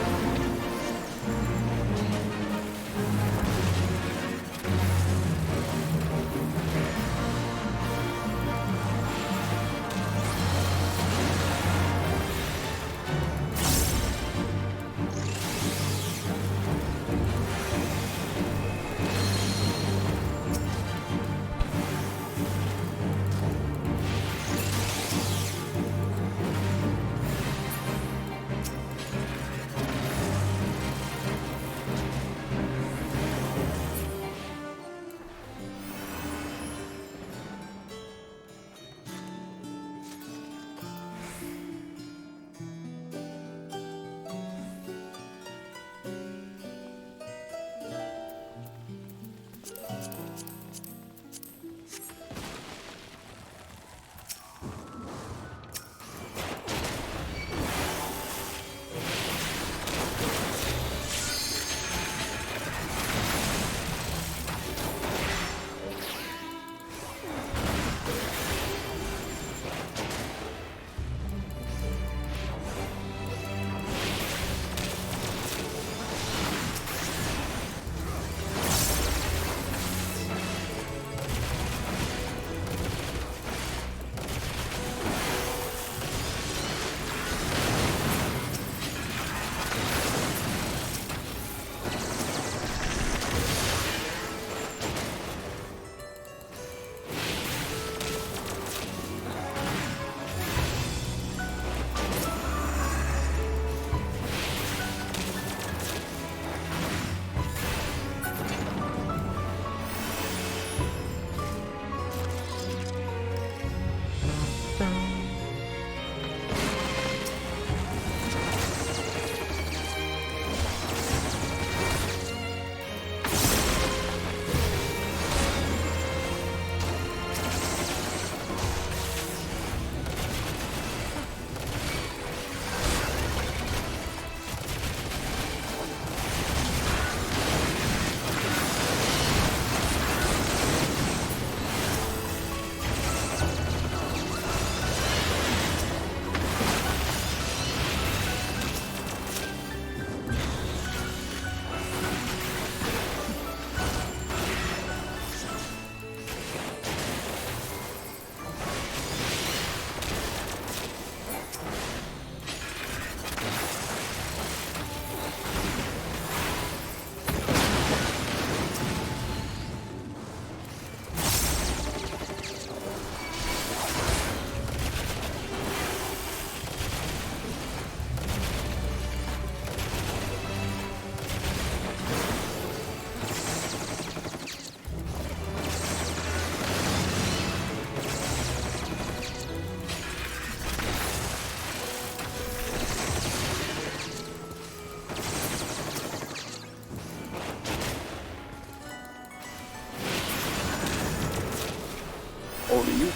Only you.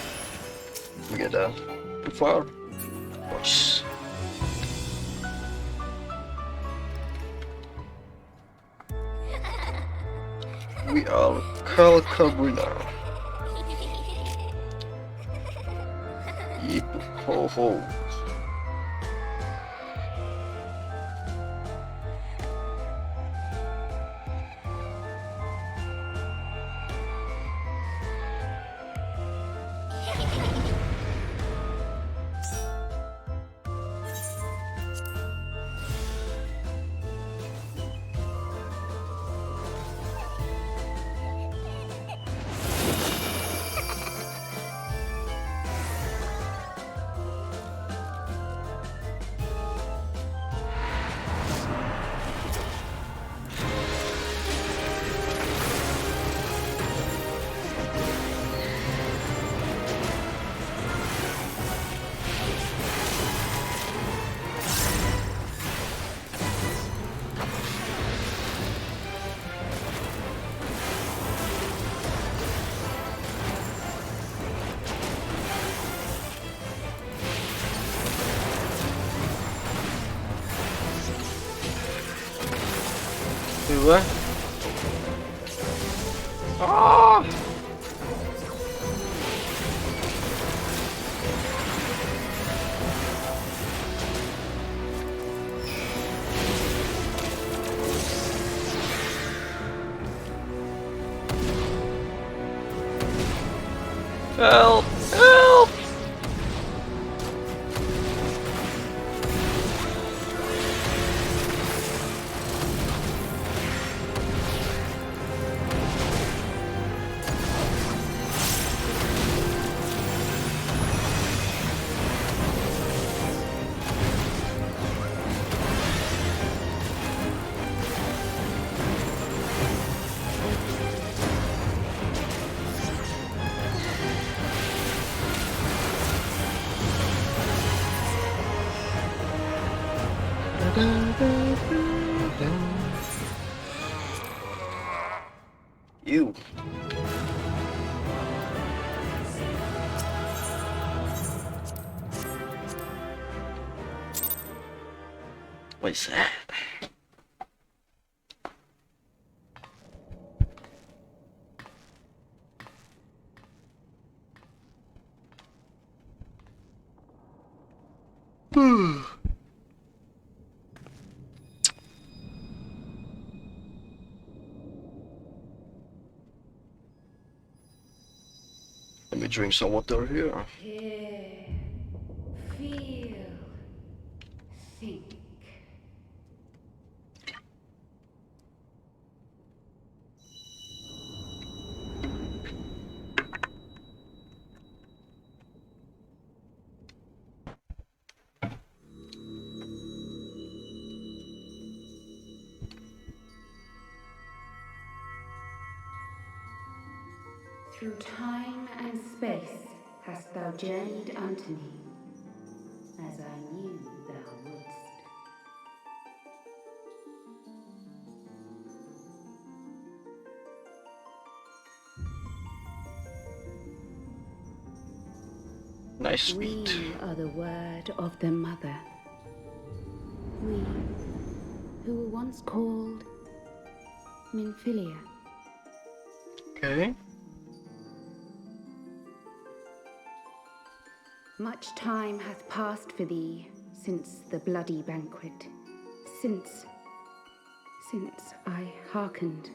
We get a fire. Nice. We are Calcabrina. Yip ho ho. What? Ah! Help! Help! You. What is that? Let me drink some water here. Hear, feel, think. Through time and space hast thou journeyed unto me, as I knew thou wouldst. Nice sweet. We are the word of the mother. We, who were once called Minfilia. Okay. Much time hath passed for thee since the bloody banquet, since I hearkened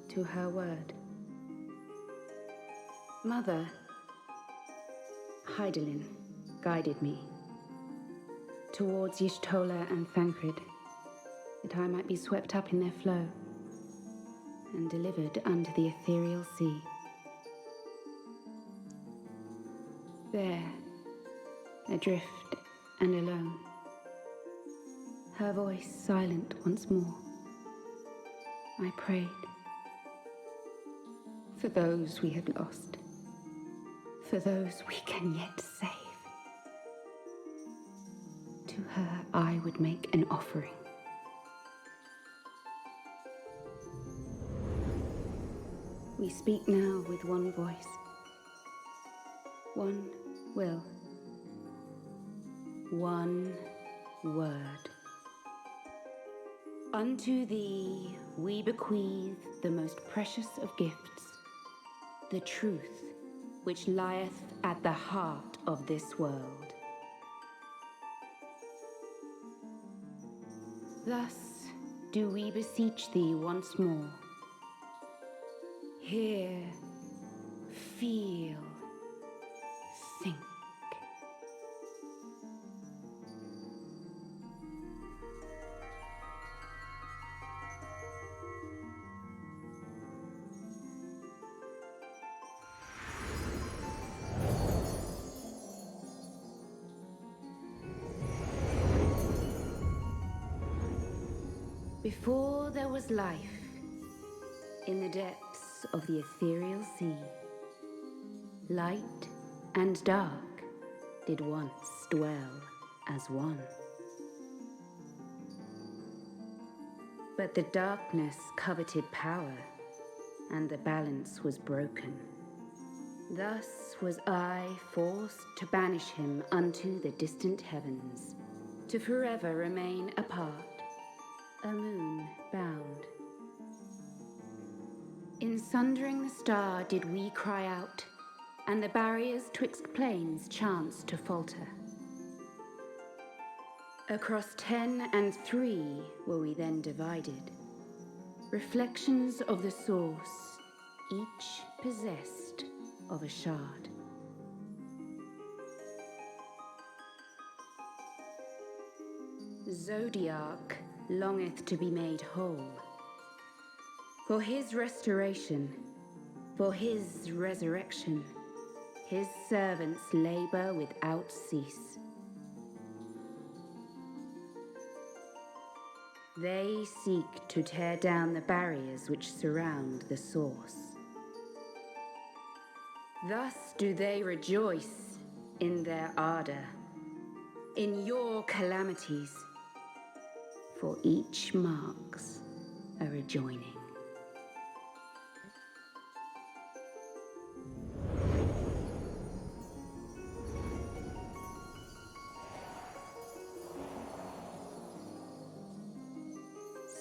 to her word. Mother, Hydaelyn guided me towards Y'shtola and Thancred, that I might be swept up in their flow and delivered unto the ethereal sea. There, adrift and alone, her voice silent once more, I prayed for those we had lost, for those we can yet save. To her I would make an offering. We speak now with one voice. One will. One word. Unto thee we bequeath the most precious of gifts, the truth which lieth at the heart of this world. Thus do we beseech thee once more. Hear, feel, think. Before there was life, in the depths of the ethereal sea, light and dark did once dwell as one. But the darkness coveted power, and the balance was broken. Thus was I forced to banish him unto the distant heavens, to forever remain apart, a moon bound. In sundering the star did we cry out, and the barriers twixt planes chanced to falter. Across 10 and 3 were we then divided, reflections of the source, each possessed of a shard. Zodiac longeth to be made whole. For his restoration, for his resurrection, his servants labor without cease. They seek to tear down the barriers which surround the source. Thus do they rejoice in their ardor, in your calamities, for each marks a rejoining.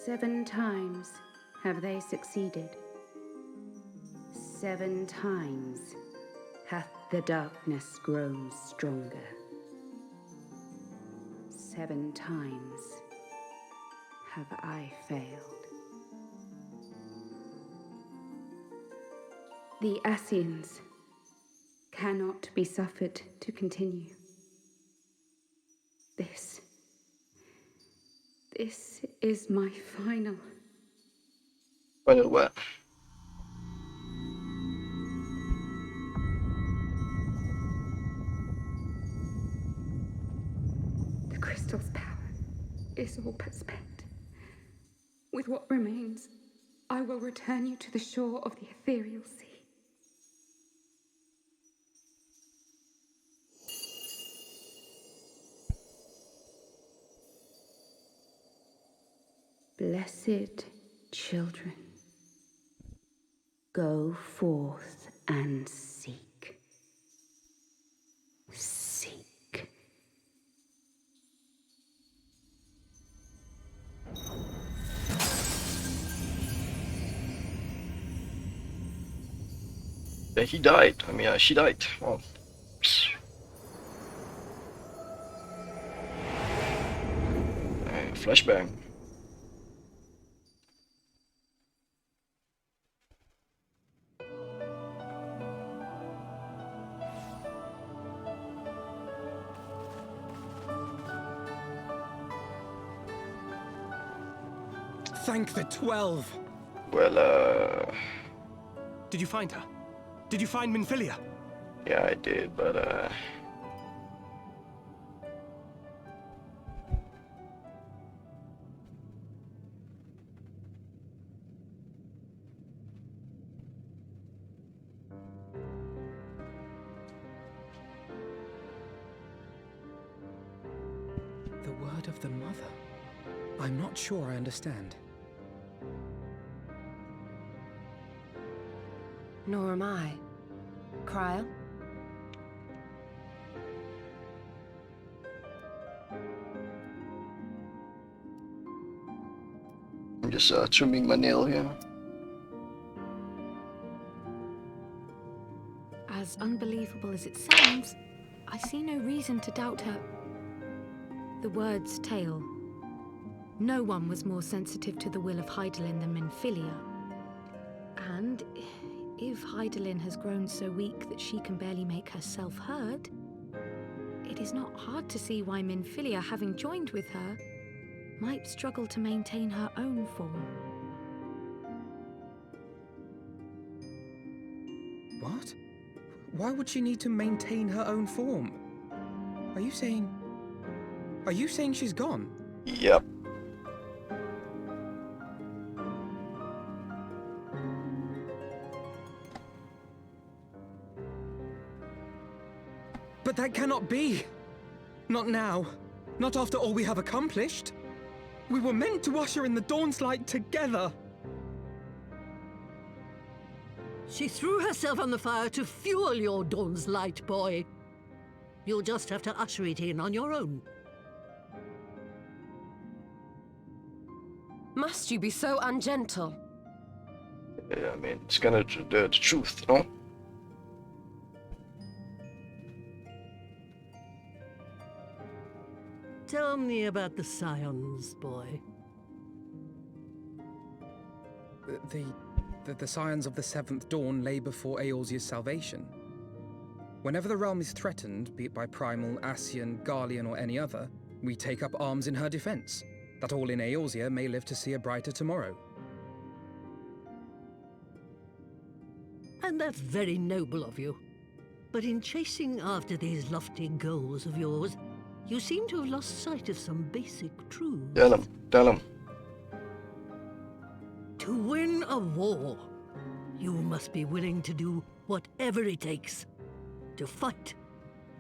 Seven times have they succeeded. 7 times hath the darkness grown stronger. 7 times have I failed. The Ascians cannot be suffered to continue. This is my final. Final what? The crystal's power is all but spent. With what remains, I will return you to the shore of the ethereal sea. Blessed children, go forth and seek. Seek. Yeah, he died. I mean, she died. Well, flashbang. Thank the 12! Well, Did you find her? Did you find Minfilia? yeah, I did, but, The word of the mother? I'm not sure I understand. Nor am I. Cryle? just trimming my nail here. As unbelievable as it sounds, I see no reason to doubt her. The word's tale. No one was more sensitive to the will of Hydaelyn than Minfilia. And if Hydaelyn has grown so weak that she can barely make herself heard, it is not hard to see why Minfilia, having joined with her, might struggle to maintain her own form. What? Why would she need to maintain her own form? Are you saying she's gone? Yep. But that cannot be! Not now. Not after all we have accomplished. We were meant to usher in the Dawn's light together. She threw herself on the fire to fuel your Dawn's light, boy. You'll just have to usher it in on your own. Must you be so ungentle? Yeah, I mean, it's kind of the truth, no? Tell me about the Scions, boy. The scions of the Seventh Dawn lay before Eorzea's salvation. Whenever the realm is threatened, be it by Primal, Ascian, Garlean, or any other, we take up arms in her defense, that all in Eorzea may live to see a brighter tomorrow. And that's very noble of you. But in chasing after these lofty goals of yours, you seem to have lost sight of some basic truths. Tell him. To win a war, you must be willing to do whatever it takes. To fight,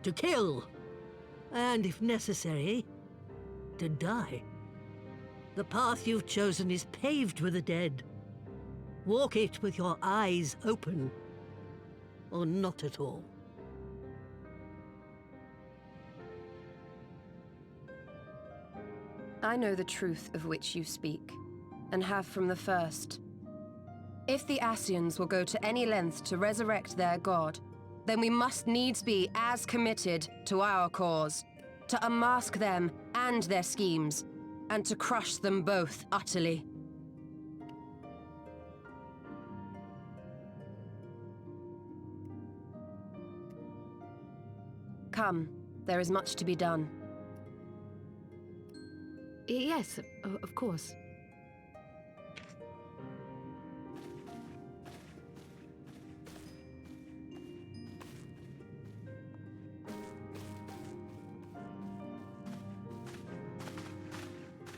to kill, and if necessary, to die. The path you've chosen is paved with the dead. Walk it with your eyes open, or not at all. I know the truth of which you speak, and have from the first. If the Ascians will go to any length to resurrect their god, then we must needs be as committed to our cause, to unmask them and their schemes, and to crush them both utterly. Come, there is much to be done. Yes, of course.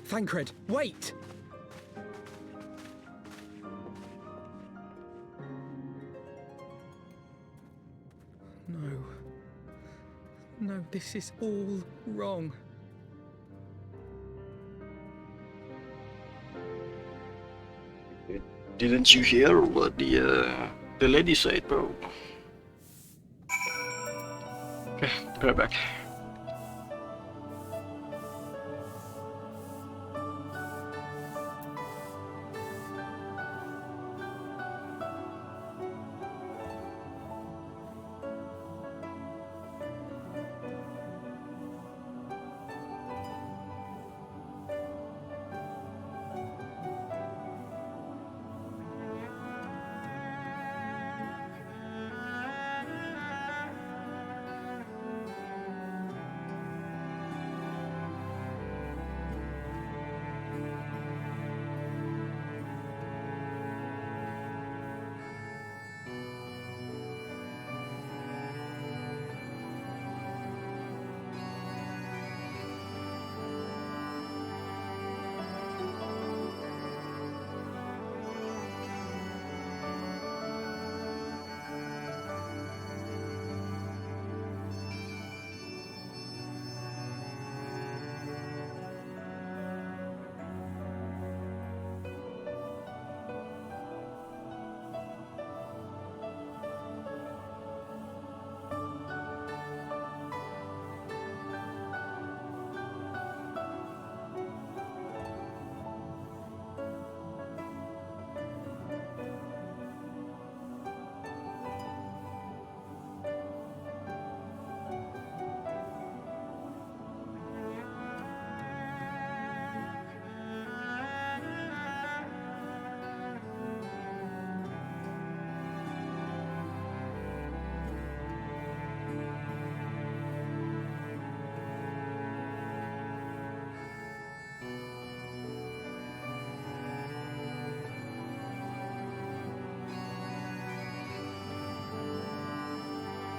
Thancred, wait! No, this is all wrong. Didn't you hear what the lady said, bro? Okay, be right back.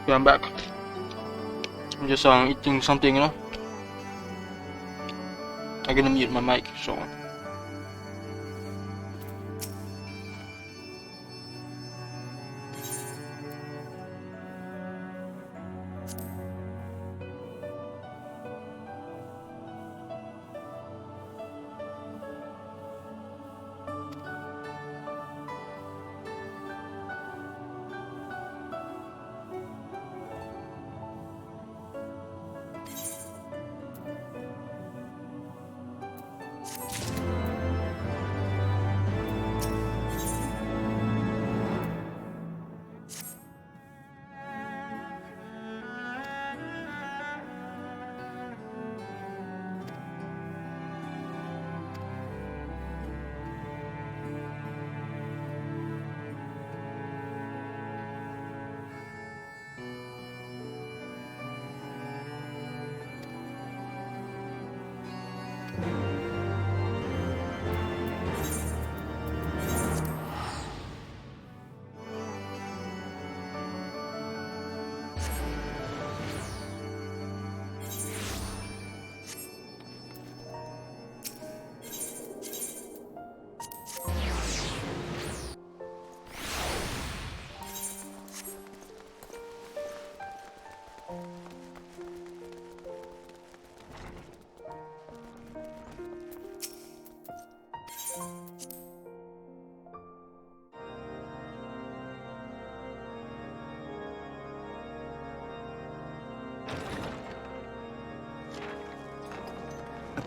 Okay, I'm back. I'm just eating something, you know. I'm gonna mute my mic, so.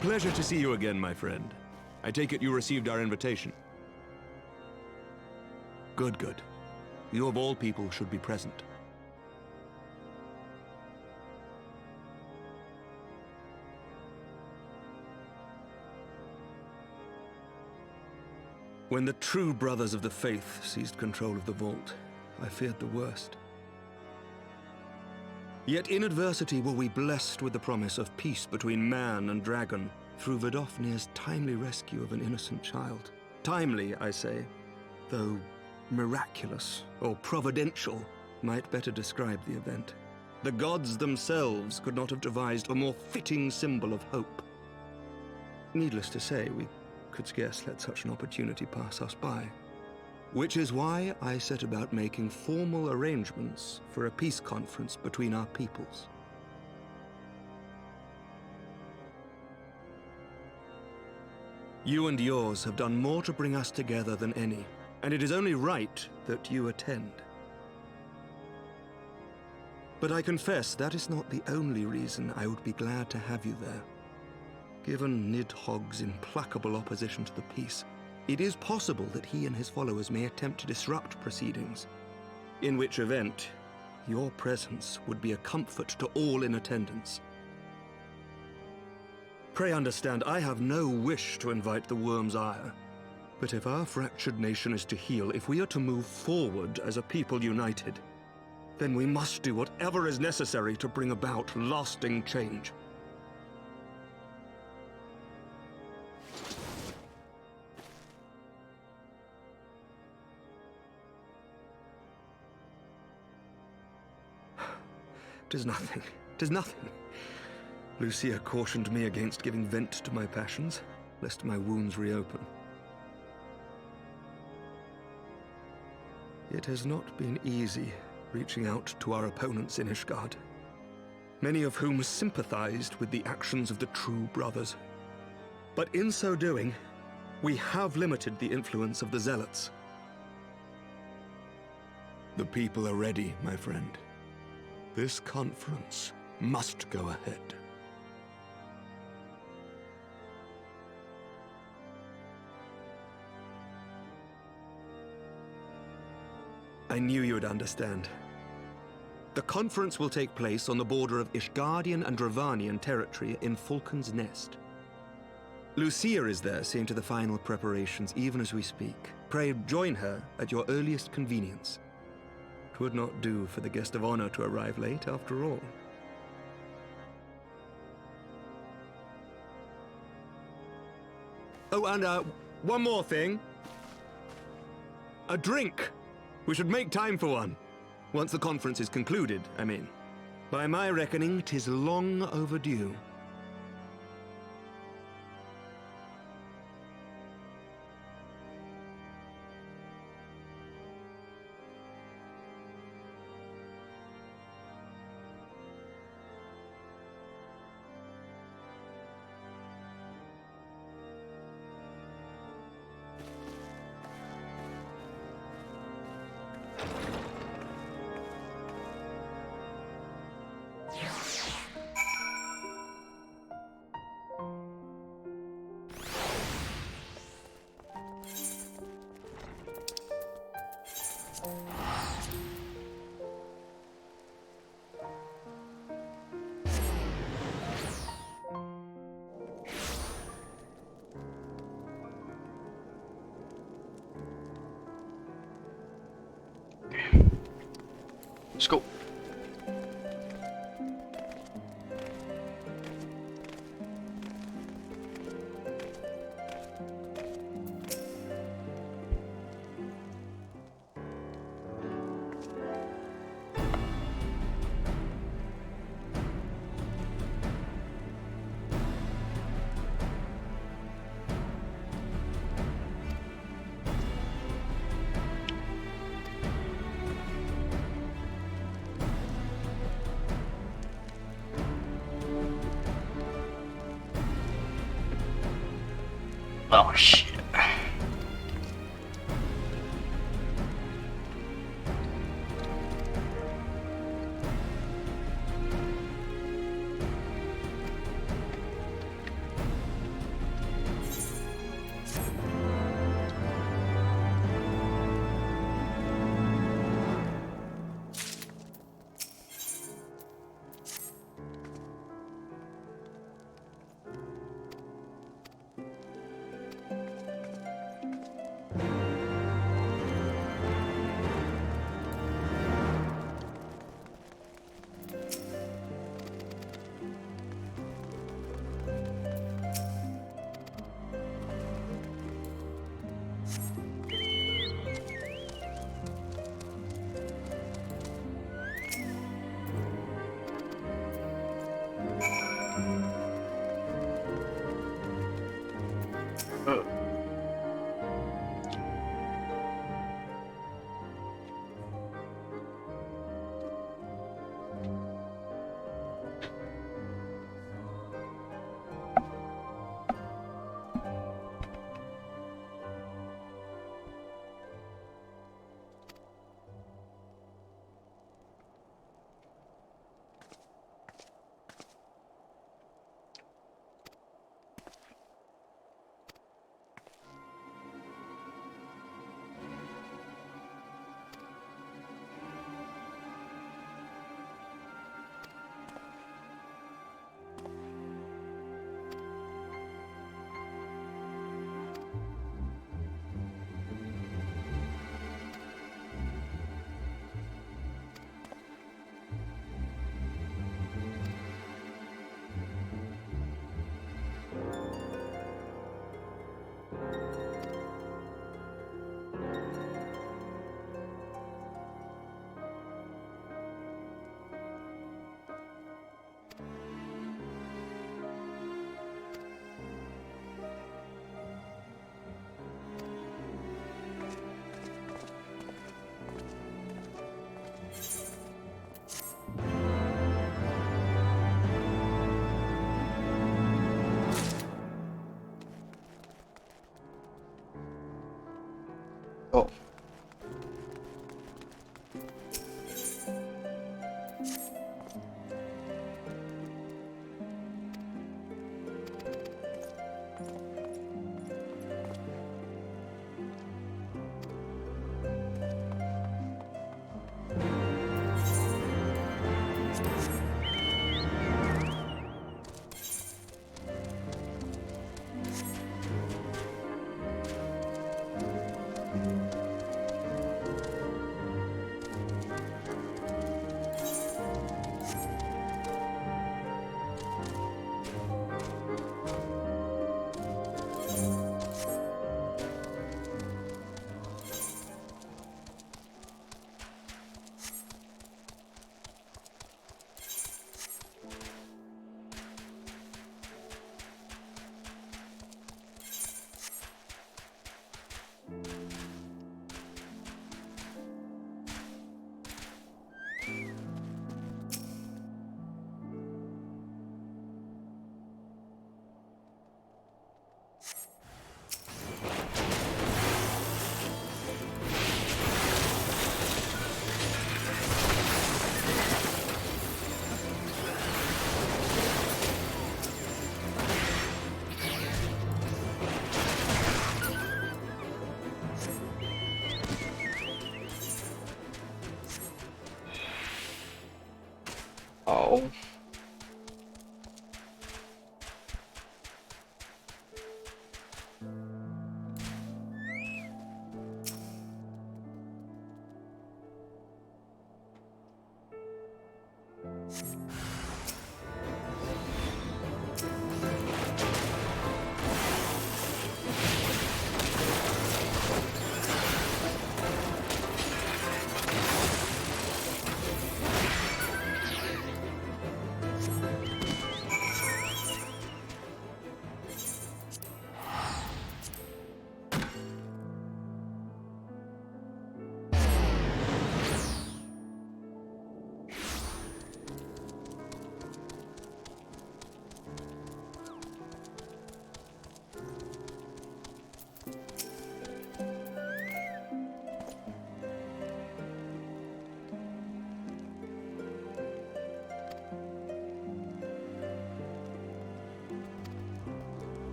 Pleasure to see you again, my friend. I take it you received our invitation. Good, good. You of all people should be present. When the true brothers of the faith seized control of the vault, I feared the worst. Yet in adversity were we blessed with the promise of peace between man and dragon through Vidofnir's timely rescue of an innocent child. Timely, I say, though miraculous or providential might better describe the event. The gods themselves could not have devised a more fitting symbol of hope. Needless to say, we could scarce let such an opportunity pass us by. Which is why I set about making formal arrangements for a peace conference between our peoples. You and yours have done more to bring us together than any, and it is only right that you attend. But I confess that is not the only reason I would be glad to have you there. Given Nidhogg's implacable opposition to the peace, it is possible that he and his followers may attempt to disrupt proceedings, in which event your presence would be a comfort to all in attendance. Pray understand, I have no wish to invite the Worm's ire, but if our fractured nation is to heal, if we are to move forward as a people united, then we must do whatever is necessary to bring about lasting change. "'Tis nothing. 'Tis nothing. Lucia cautioned me against giving vent to my passions, lest my wounds reopen. It has not been easy reaching out to our opponents in Ishgard, many of whom sympathized with the actions of the true brothers. But in so doing, we have limited the influence of the Zealots. The people are ready, my friend. This conference must go ahead. I knew you would understand. The conference will take place on the border of Ishgardian and Dravanian territory in Falcon's Nest. Lucia is there seeing to the final preparations even as we speak. Pray join her at your earliest convenience. It would not do for the guest of honor to arrive late, after all. Oh, and one more thing. A drink. We should make time for one. Once the conference is concluded, I mean. By my reckoning, 'tis long overdue. Let's go. Oh shit. Oh.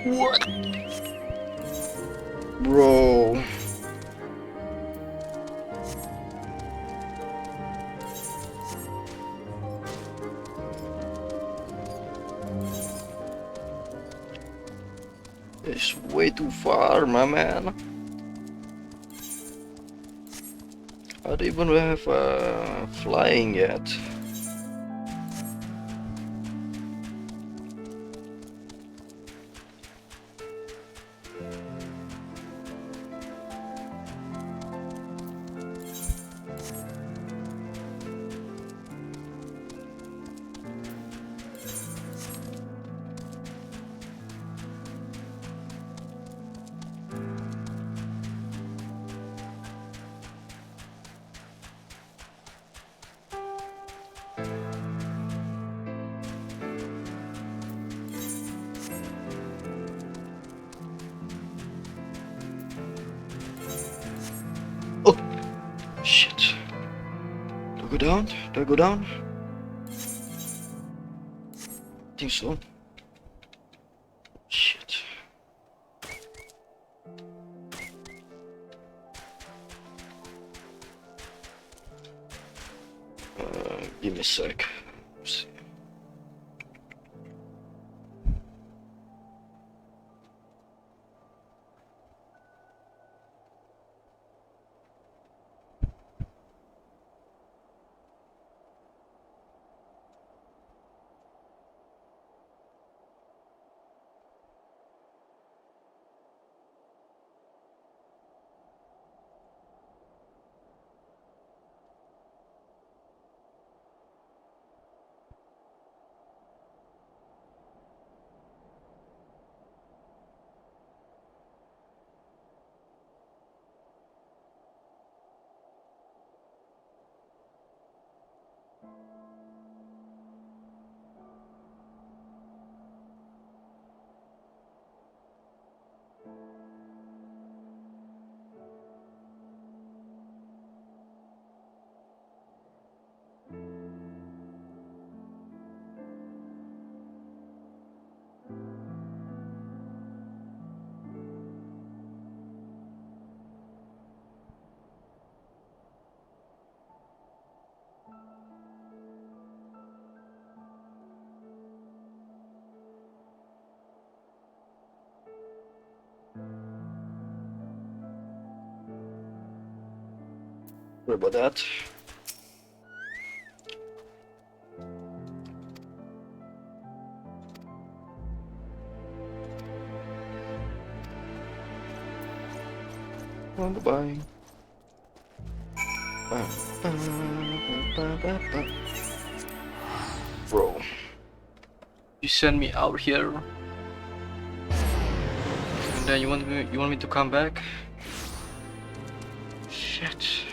What? Bro. It's way too far, my man. I don't even have flying yet. Shit. Do I go down? Do I go down? I think so. Shit. Give me a sec. Let's see. Sorry about that. Well, goodbye. Bro, you sent me out here, and then you want me to come back? Shit.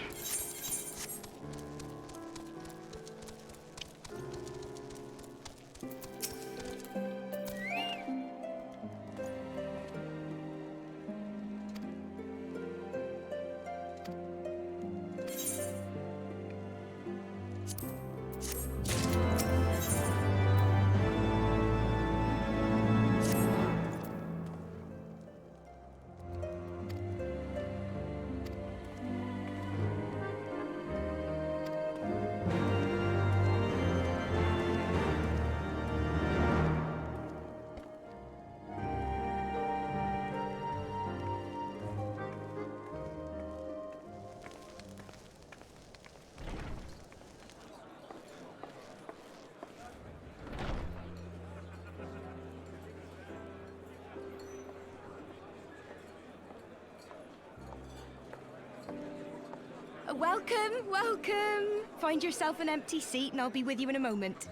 Welcome, welcome. Find yourself an empty seat and I'll be with you in a moment.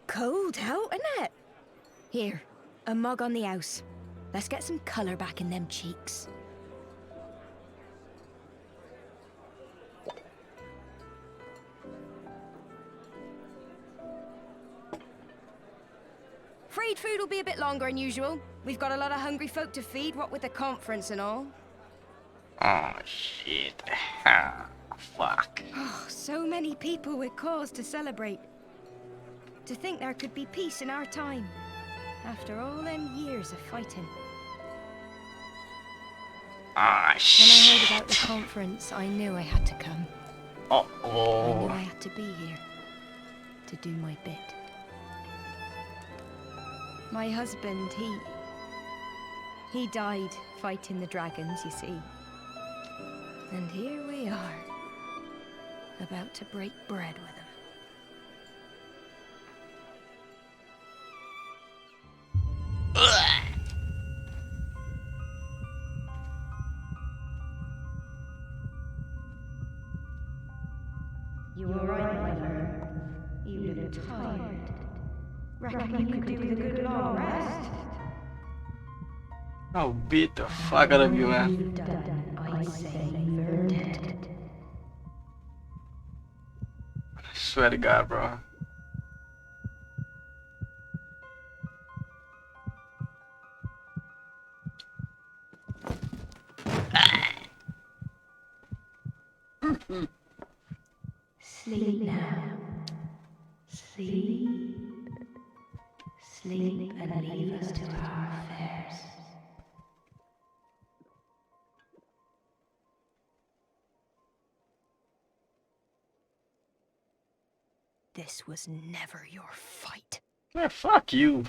Cold out, isn't it? Here, a mug on the house. Let's get some colour back in them cheeks. Freed food will be a bit longer than usual. We've got a lot of hungry folk to feed, what with the conference and all. Oh, shit. Ah, fuck. Oh, so many people with cause to celebrate. To think there could be peace in our time, after all them years of fighting. Ah, shit. When I heard about the conference, I knew I had to come. Uh-oh. I knew I had to be here, to do my bit. My husband, he died fighting the dragons, you see. And here we are, about to break bread with him. You were right, mother. You look tired. Reckon you could do with a good long rest? I'll beat the fuck out of you, man. I say you're dead. I swear to God, bro. Sleep now. Sleep. Sleep and leave us to our affairs. This was never your fight. Yeah, fuck you.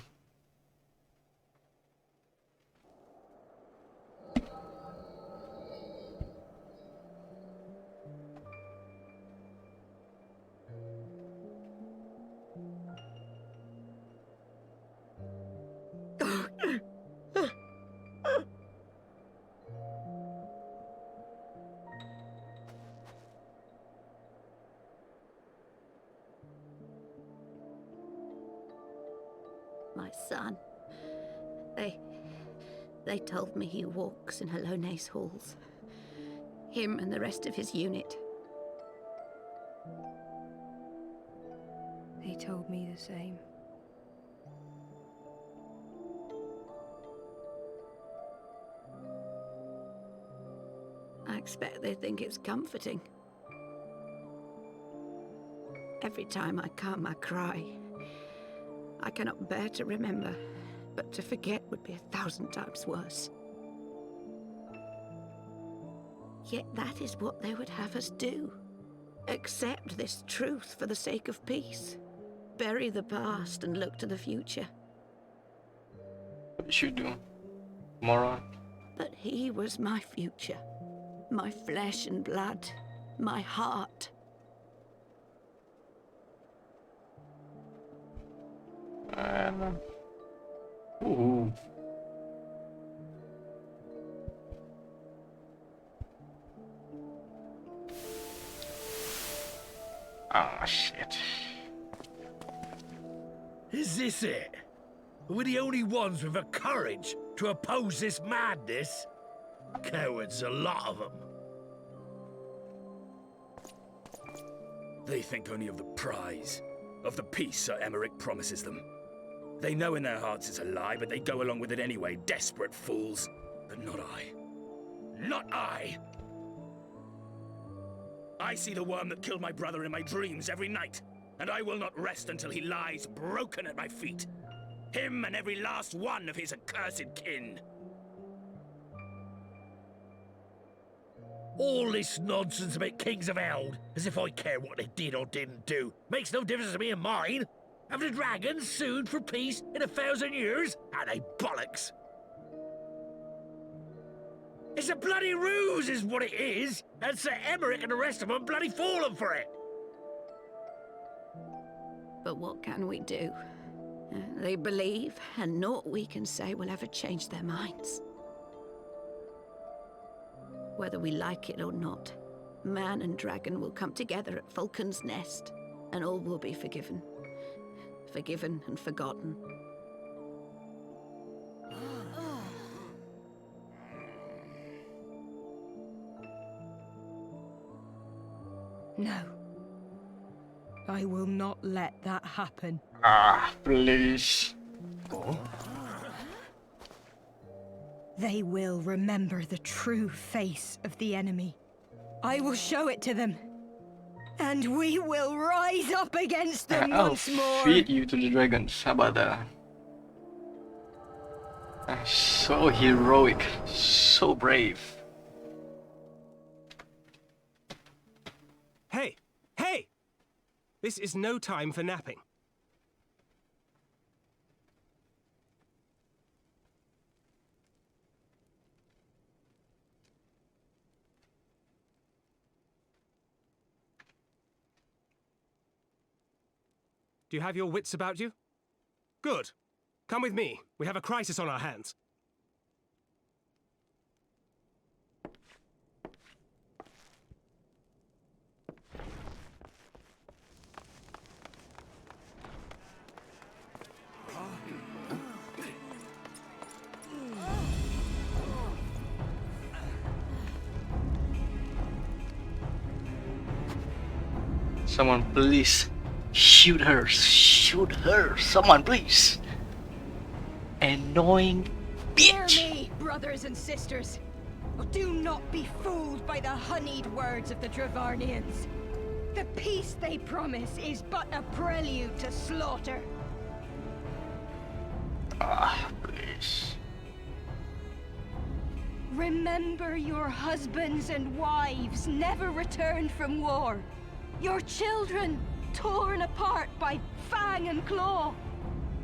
My son. They told me he walks in Hallone's halls. Him and the rest of his unit. They told me the same. I expect they think it's comforting. Every time I come, I cry. I cannot bear to remember, but to forget would be 1,000 times worse. Yet that is what they would have us do. Accept this truth for the sake of peace. Bury the past and look to the future. What you should do, moron. But he was my future. My flesh and blood. My heart. Ooh. Oh shit. Is this it? We're the only ones with the courage to oppose this madness? Cowards, a lot of them. They think only of the prize, of the peace Sir Emmerich promises them. They know in their hearts it's a lie, but they go along with it anyway, desperate fools. But not I. Not I! I see the worm that killed my brother in my dreams every night, and I will not rest until he lies broken at my feet. Him and every last one of his accursed kin. All this nonsense about Kings of Eld, as if I care what they did or didn't do, makes no difference to me and mine. Have the dragons sued for peace in 1,000 years? Are they bollocks? It's a bloody ruse is what it is, and Sir Emmerich and the rest of them bloody fallen for it. But what can we do? They believe, and naught we can say will ever change their minds. Whether we like it or not, man and dragon will come together at Vulcan's Nest, and all will be forgiven. Forgiven and forgotten. No. I will not let that happen. Please. They will remember the true face of the enemy. I will show it to them. And we will rise up against them I'll once more. feed you to the dragons. How about that? So heroic. So brave. Hey! Hey! This is no time for napping. Do you have your wits about you? Good. Come with me. We have a crisis on our hands. Someone please shoot her. Shoot her. Someone please. Annoying Hear bitch. me, brothers and sisters. Do not be fooled by the honeyed words of the Dravarnians. The peace they promise is but a prelude to slaughter. Please. Remember your husbands and wives never returned from war. Your children torn apart by fang and claw.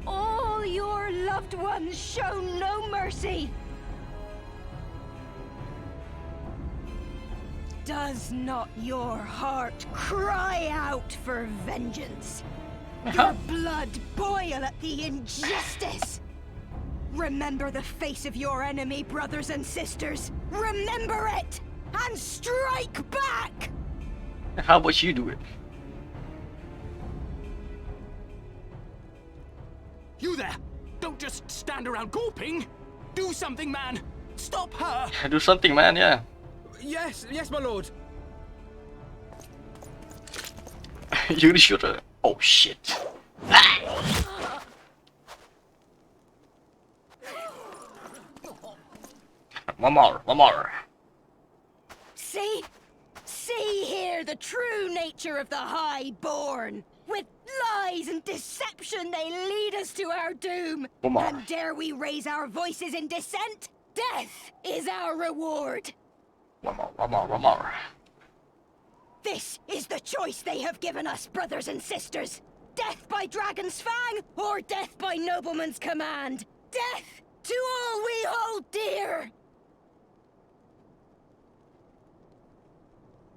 All your loved ones shown no mercy. Does not your heart cry out for vengeance? Your blood boil at the injustice? Remember the face of your enemy, brothers and sisters. Remember it, and strike back! How about you do it? You there! Don't just stand around gawping! Do something, man! Stop her! Do something, man, yeah. Yes, yes, my lord. You really shoot her. Oh shit. One more. See? See here the true nature of the Highborn. With lies and deception they lead us to our doom. One more. And dare we raise our voices in dissent? Death is our reward. One more. This is the choice they have given us, brothers and sisters. Death by dragon's fang, or death by nobleman's command. Death to all we hold dear.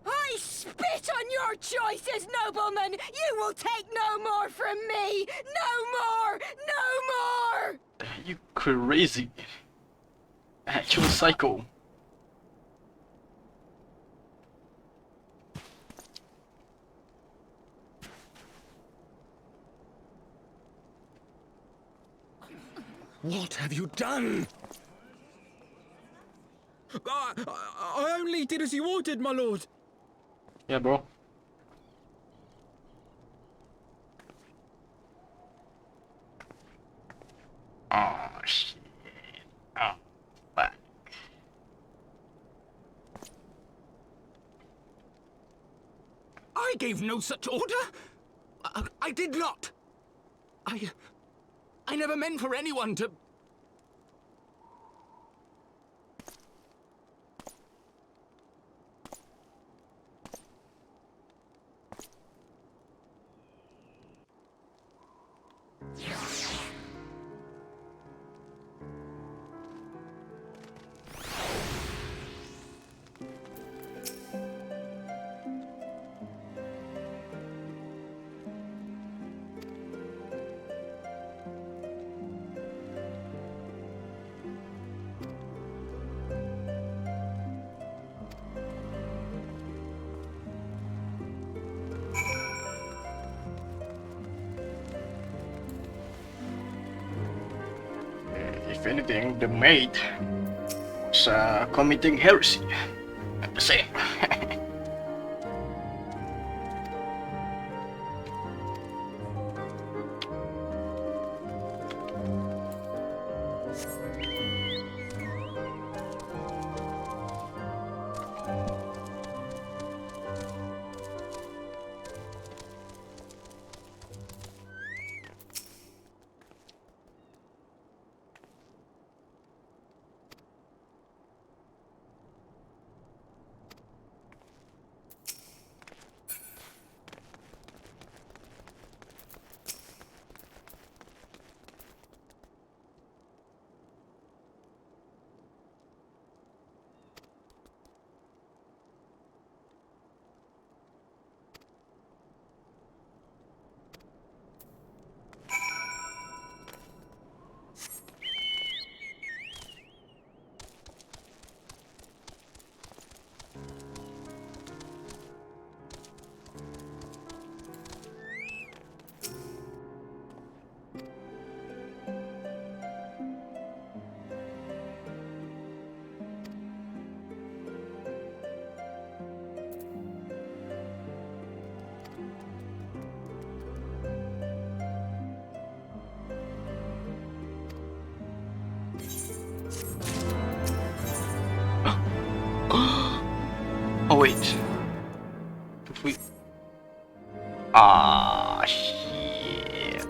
I spit on your choices, noblemen! You will take no more from me! No more! You crazy. Actual psycho. What have you done? I only did as you ordered, my lord. Yeah, bro. Oh shit. Oh, fuck. I gave no such order! I did not! I never meant for anyone to... If anything, the maid was committing heresy. I'm the same. Oh wait. Did we? Ah shit.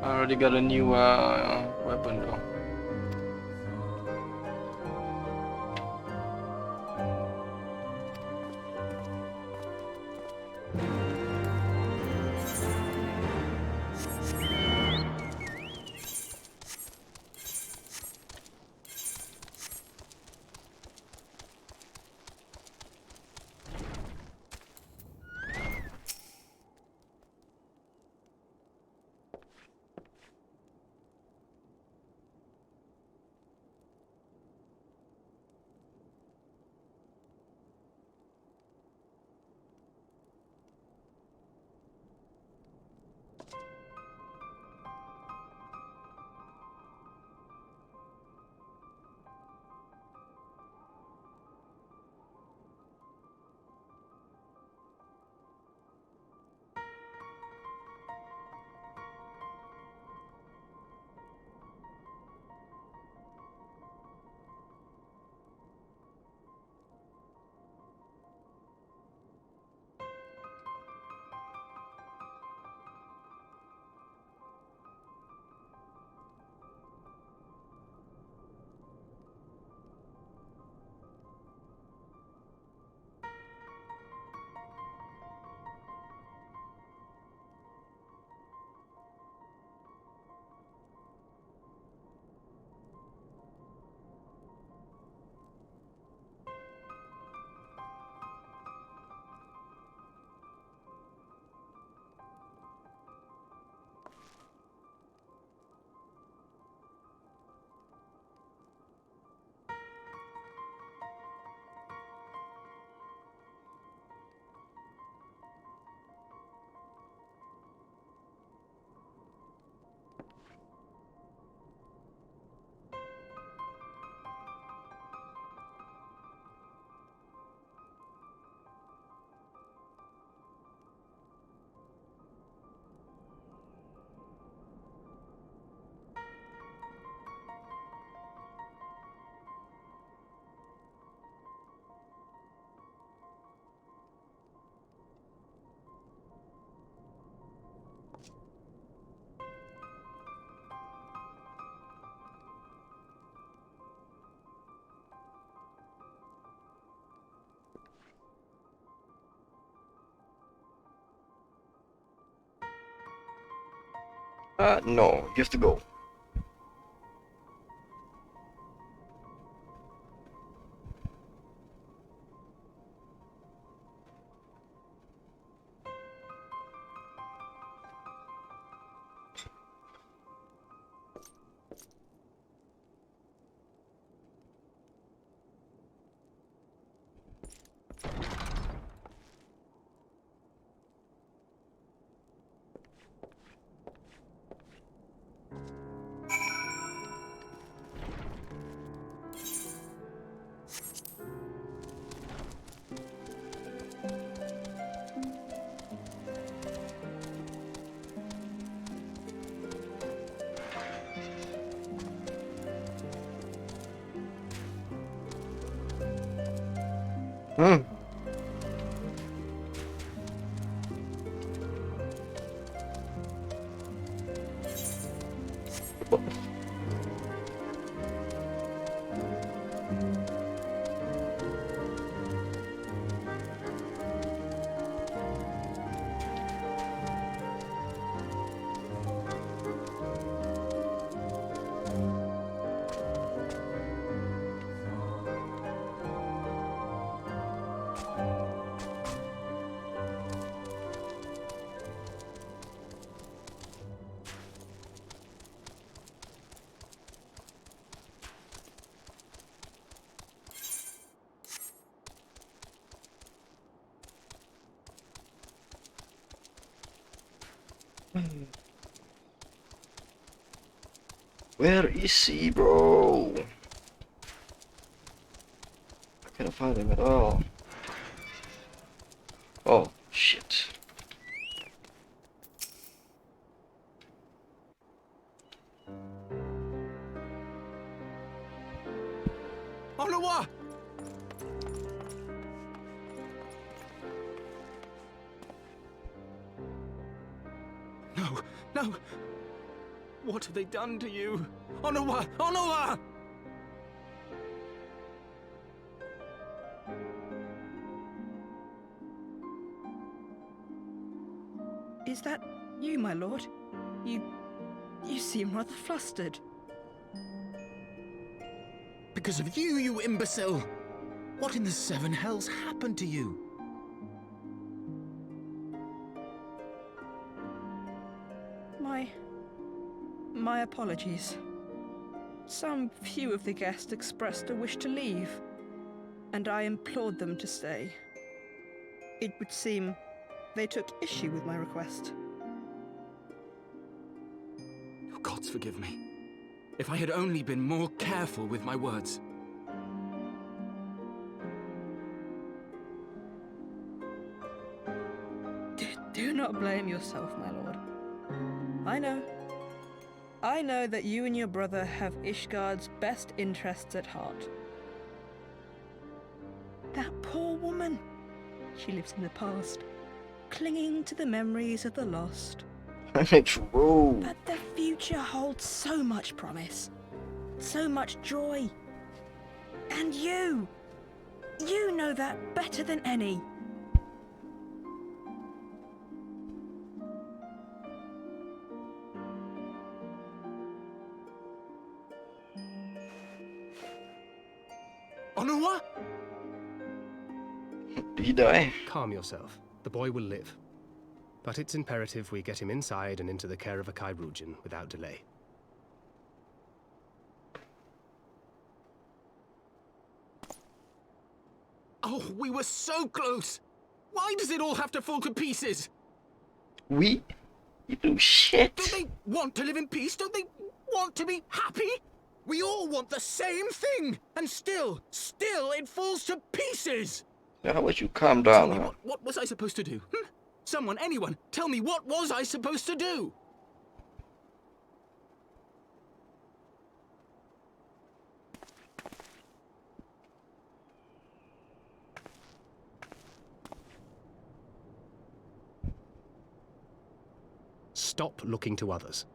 I already got a new weapon though. No, you have to go. Hmm. Where is he, bro? I can't find him at all. Oh, shit. Onawa! No, no! What have they done to you? Onawa! Onawa! Is that you, my lord? You seem rather flustered. Because of you, you imbecile! What in the seven hells happened to you? My apologies. Some few of the guests expressed a wish to leave, and I implored them to stay. It would seem they took issue with my request. Oh, gods forgive me. If I had only been more careful with my words. Do not blame yourself, my lord. I know that you and your brother have Ishgard's best interests at heart. That poor woman. She lives in the past, clinging to the memories of the lost. True. But the future holds so much promise, so much joy. And you know that better than any. Onawa? Did he die? Calm yourself. The boy will live. But it's imperative we get him inside and into the care of a Kairoujian without delay. Oh, we were so close! Why does it all have to fall to pieces? We? You do shit. Don't they want to live in peace? Don't they want to be happy? We all want the same thing! And still it falls to pieces! Now, how about you calm down, huh? What was I supposed to do? Someone, anyone, tell me, what was I supposed to do? Stop looking to others.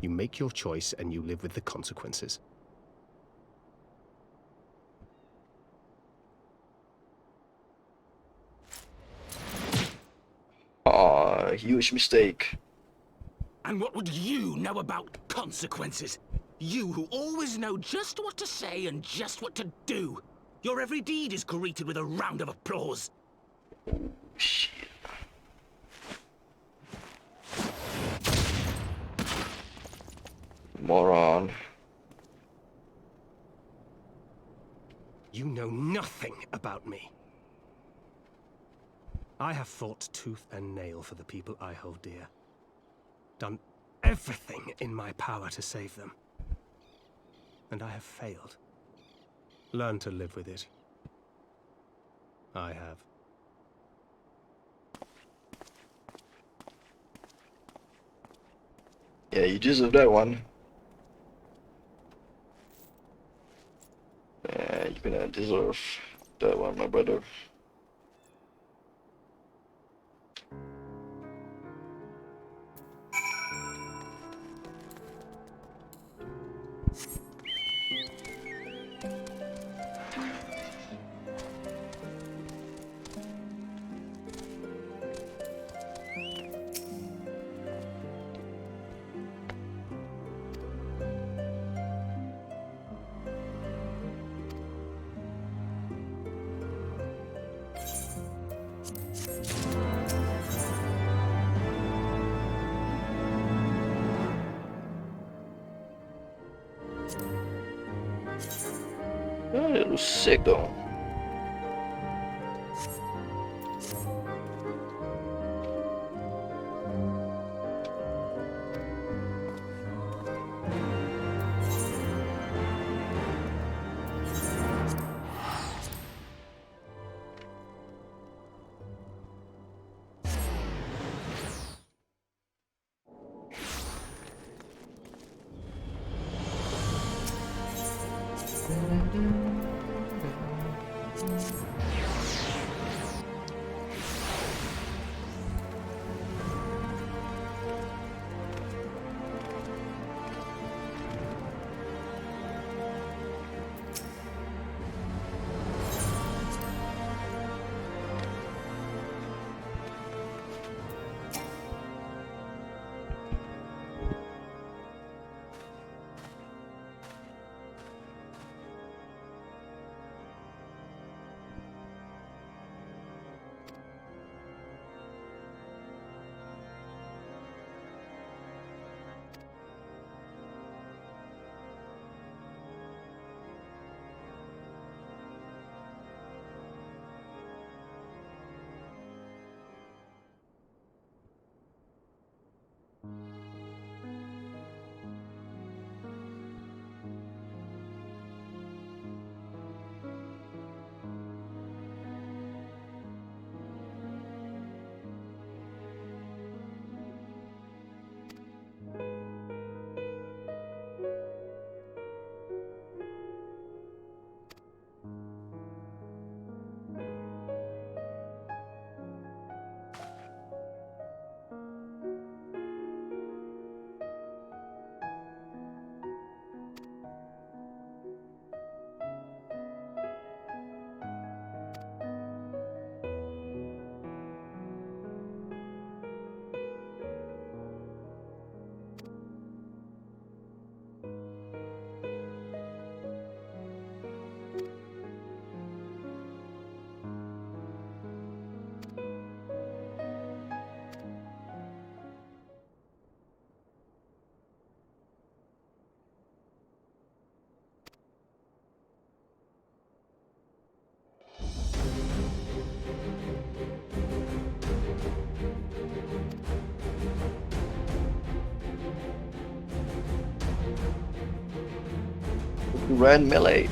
You make your choice and you live with the consequences. Aw, huge mistake. And what would you know about consequences? You who always know just what to say and just what to do. Your every deed is greeted with a round of applause. Shit. Moron. You know nothing about me. I have fought tooth and nail for the people I hold dear. Done everything in my power to save them. And I have failed. Learn to live with it. I have. Yeah, you deserve that one. Yeah, you're gonna deserve that one, my brother. Little sicko. Grand melee.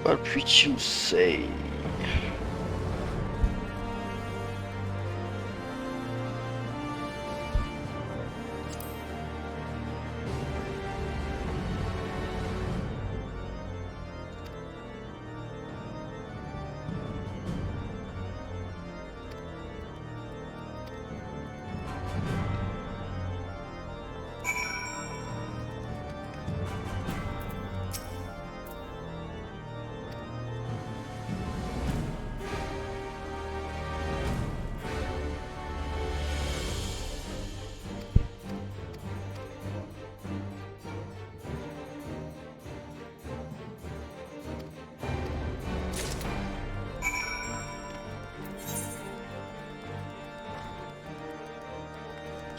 What would you say?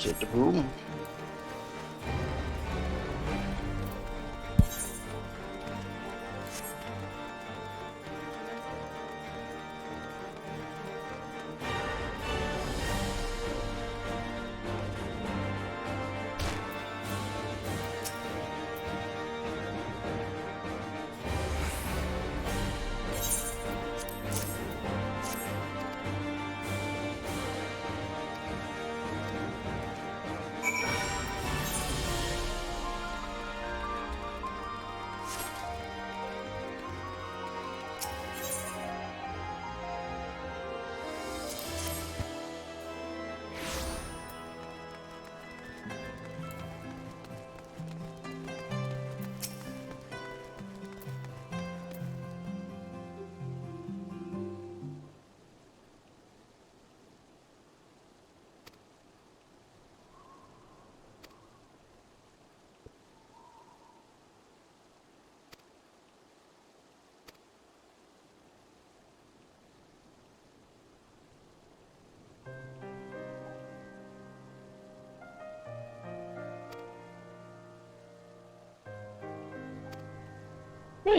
Get the room.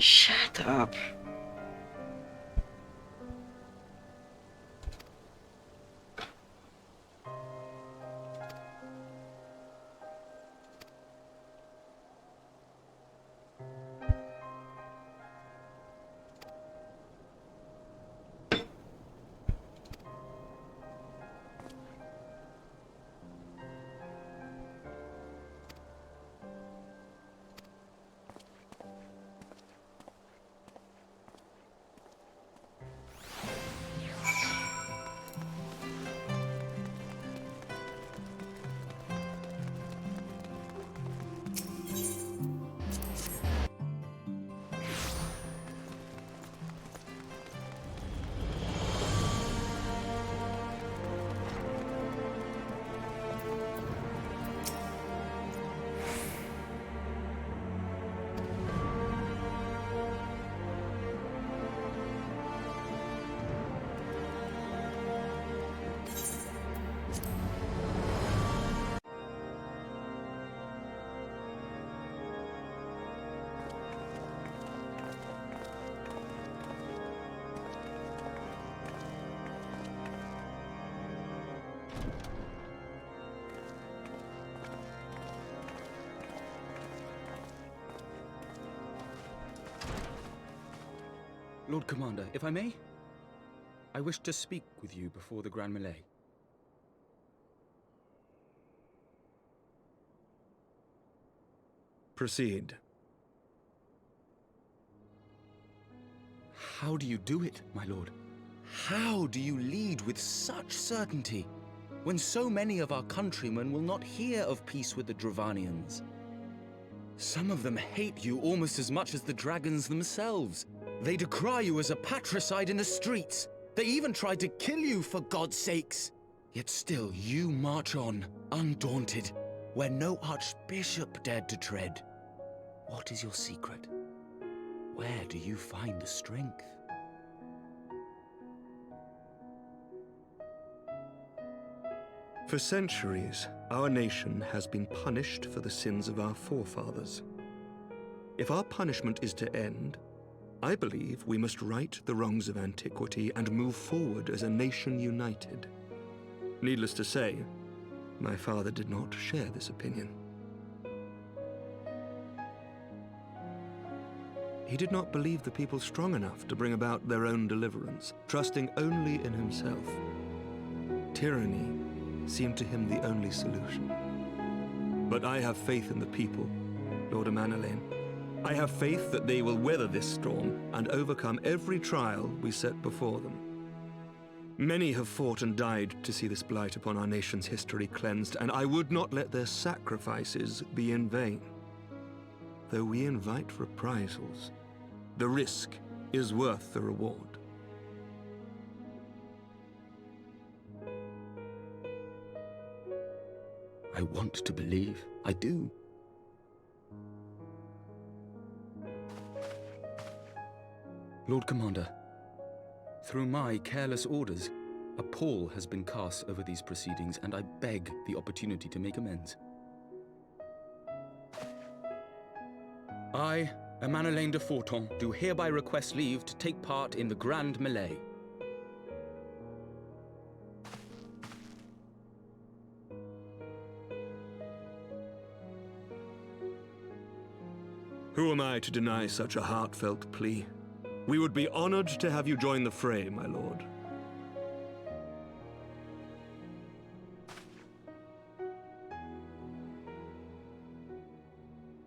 Shut up. Lord Commander, if I may? I wish to speak with you before the Grand Melee. Proceed. How do you do it, my lord? How do you lead with such certainty, when so many of our countrymen will not hear of peace with the Dravanians? Some of them hate you almost as much as the dragons themselves. They decry you as a patricide in the streets. They even tried to kill you, for God's sakes. Yet still you march on, undaunted, where no archbishop dared to tread. What is your secret? Where do you find the strength? For centuries, our nation has been punished for the sins of our forefathers. If our punishment is to end, I believe we must right the wrongs of antiquity and move forward as a nation united. Needless to say, my father did not share this opinion. He did not believe the people strong enough to bring about their own deliverance, trusting only in himself. Tyranny seemed to him the only solution. But I have faith in the people, Lord Amanalain. I have faith that they will weather this storm and overcome every trial we set before them. Many have fought and died to see this blight upon our nation's history cleansed, and I would not let their sacrifices be in vain. Though we invite reprisals, the risk is worth the reward. I want to believe. I do. Lord Commander, through my careless orders, A pall has been cast over these proceedings, and I beg the opportunity to make amends. I, Emanolaine de Forton, do hereby request leave to take part in the Grand Melee. Who am I to deny such a heartfelt plea? We would be honored to have you join the fray, my lord.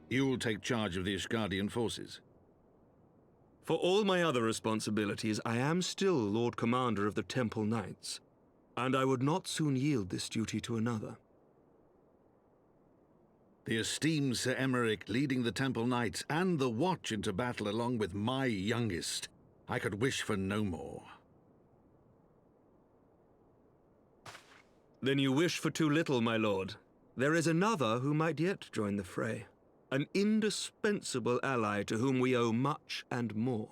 You will take charge of the Ishgardian forces? For all my other responsibilities, I am still Lord Commander of the Temple Knights, and I would not soon yield this duty to another. The esteemed Sir Emeric leading the Temple Knights and the Watch into battle along with my youngest. I could wish for no more. Then you wish for too little, my lord. There is another who might yet join the fray. An indispensable ally to whom we owe much and more.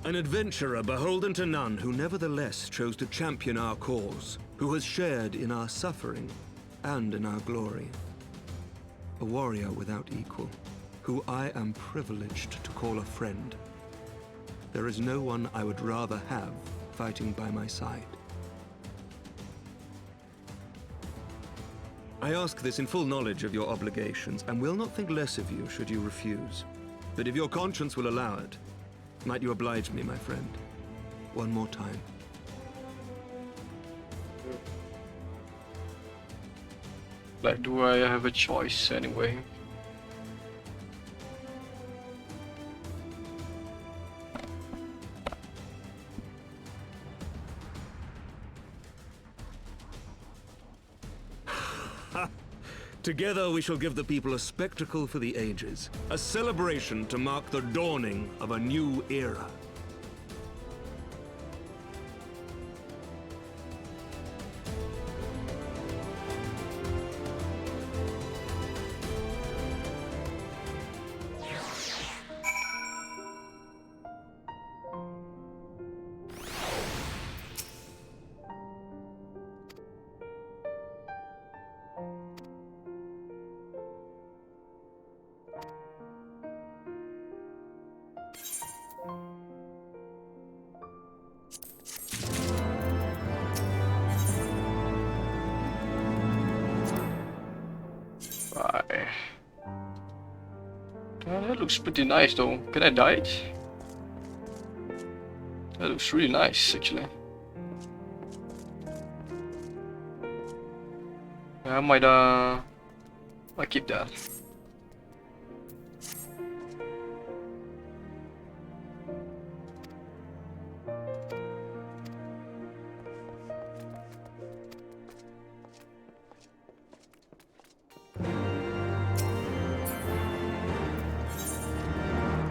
An adventurer beholden to none who nevertheless chose to champion our cause, who has shared in our suffering and in our glory. A warrior without equal, who I am privileged to call a friend. There is no one I would rather have fighting by my side. I ask this in full knowledge of your obligations, and will not think less of you should you refuse. But if your conscience will allow it, might you oblige me, my friend, one more time? Like, do I have a choice anyway? Together we shall give the people a spectacle for the ages, a celebration to mark the dawning of a new era. That looks pretty nice though. Can I dye it? That looks really nice actually. I might keep that.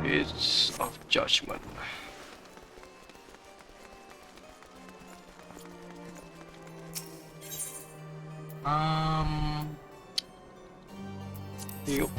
It's of judgment. Yep.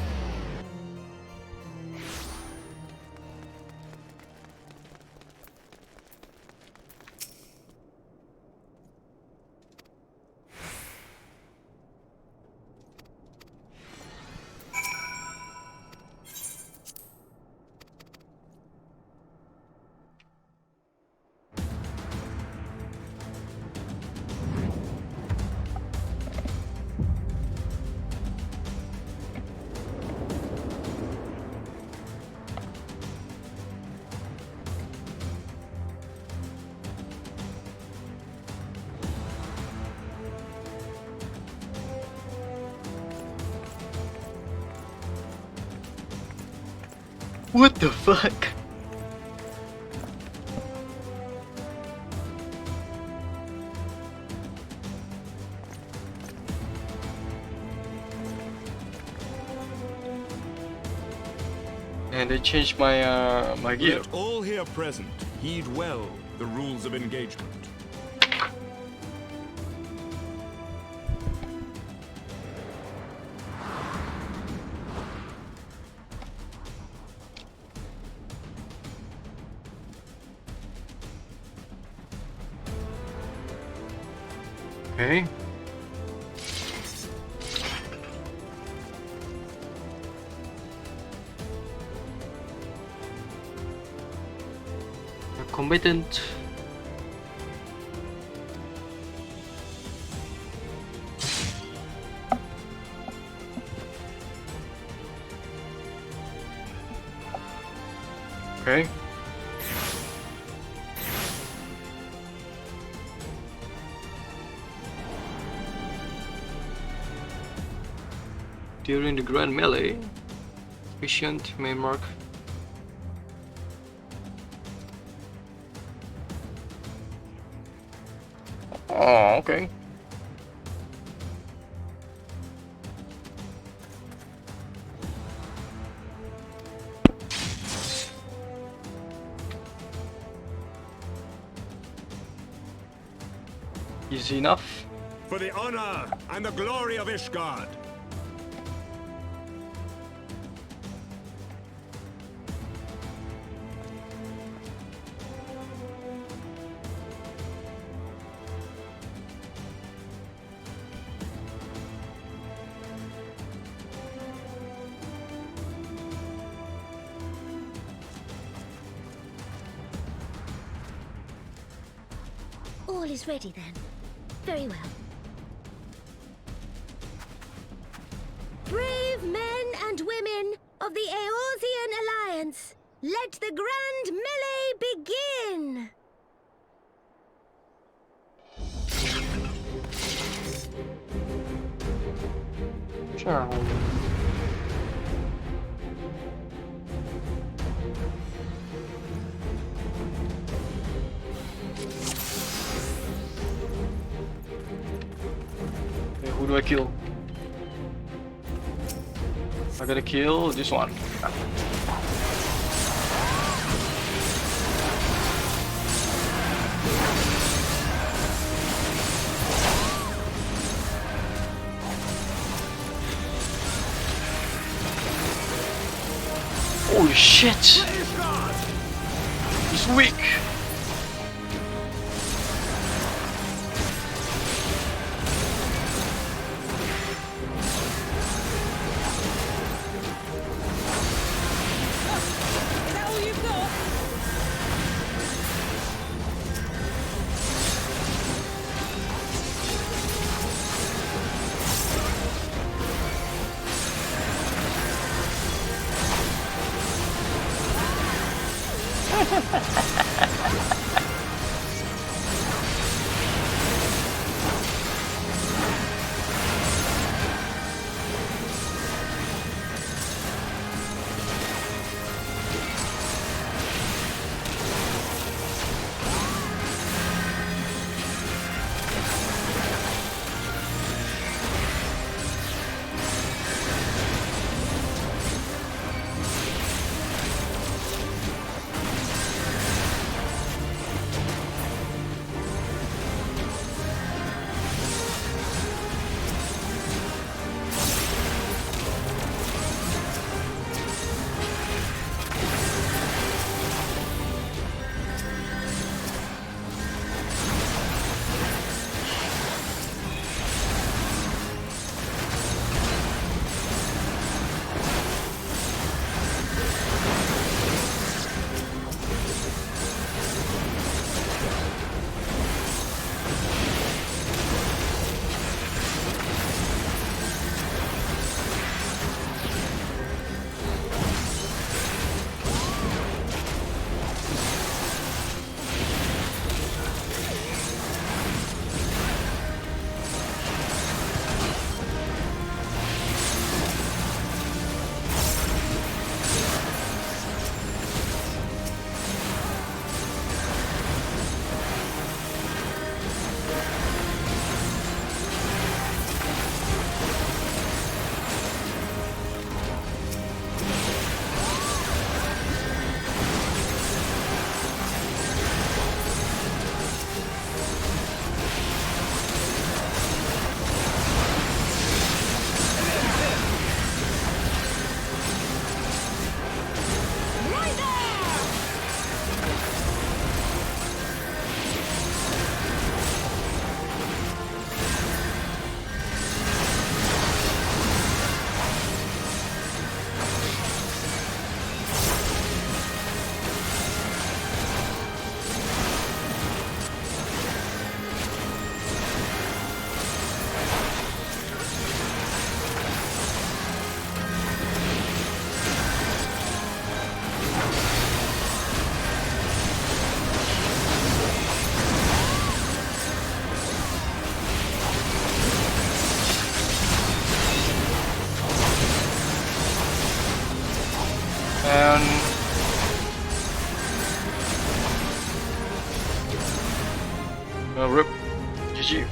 What the fuck? And they changed my my gear. Let all here present heed well the rules of engagement. Okay. A combatant. Okay. During the grand melee, efficient may mark. Oh, okay. Easy enough. For the honor and the glory of Ishgard. All is ready then. Very well. Brave men and women of the Eorzean Alliance, let the grand melee begin! Sure. Okay, who do I kill? I gotta kill this one. Holy shit! He's weak! RIP. GG.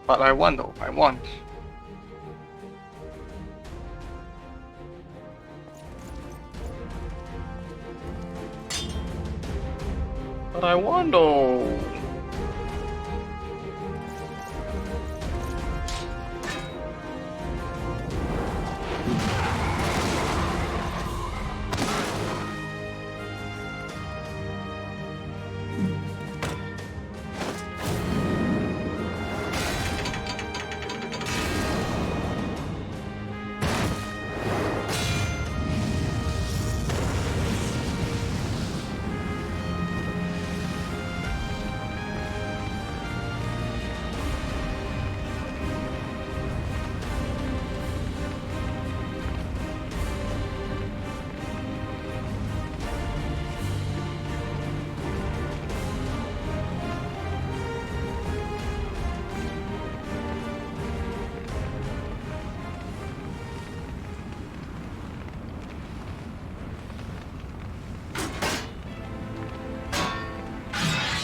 But I won though, I won. But I won though.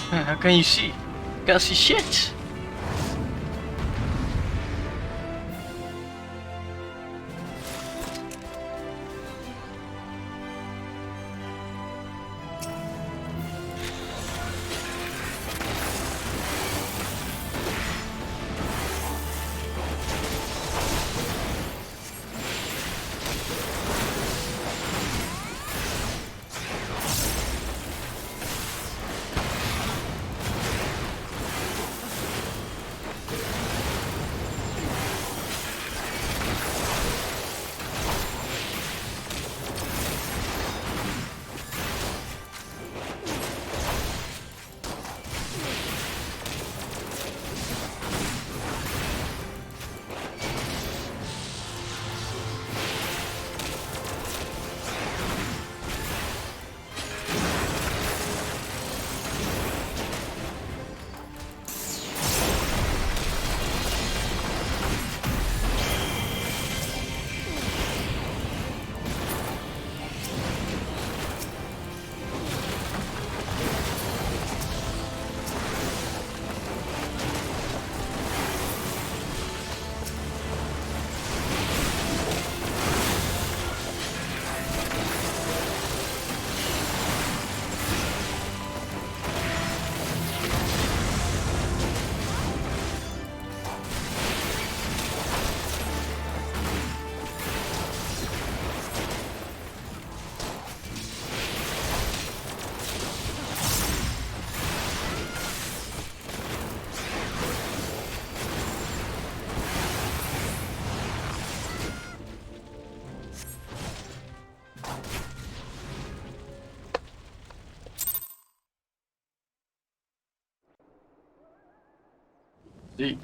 How can you see? You can't see shit. See.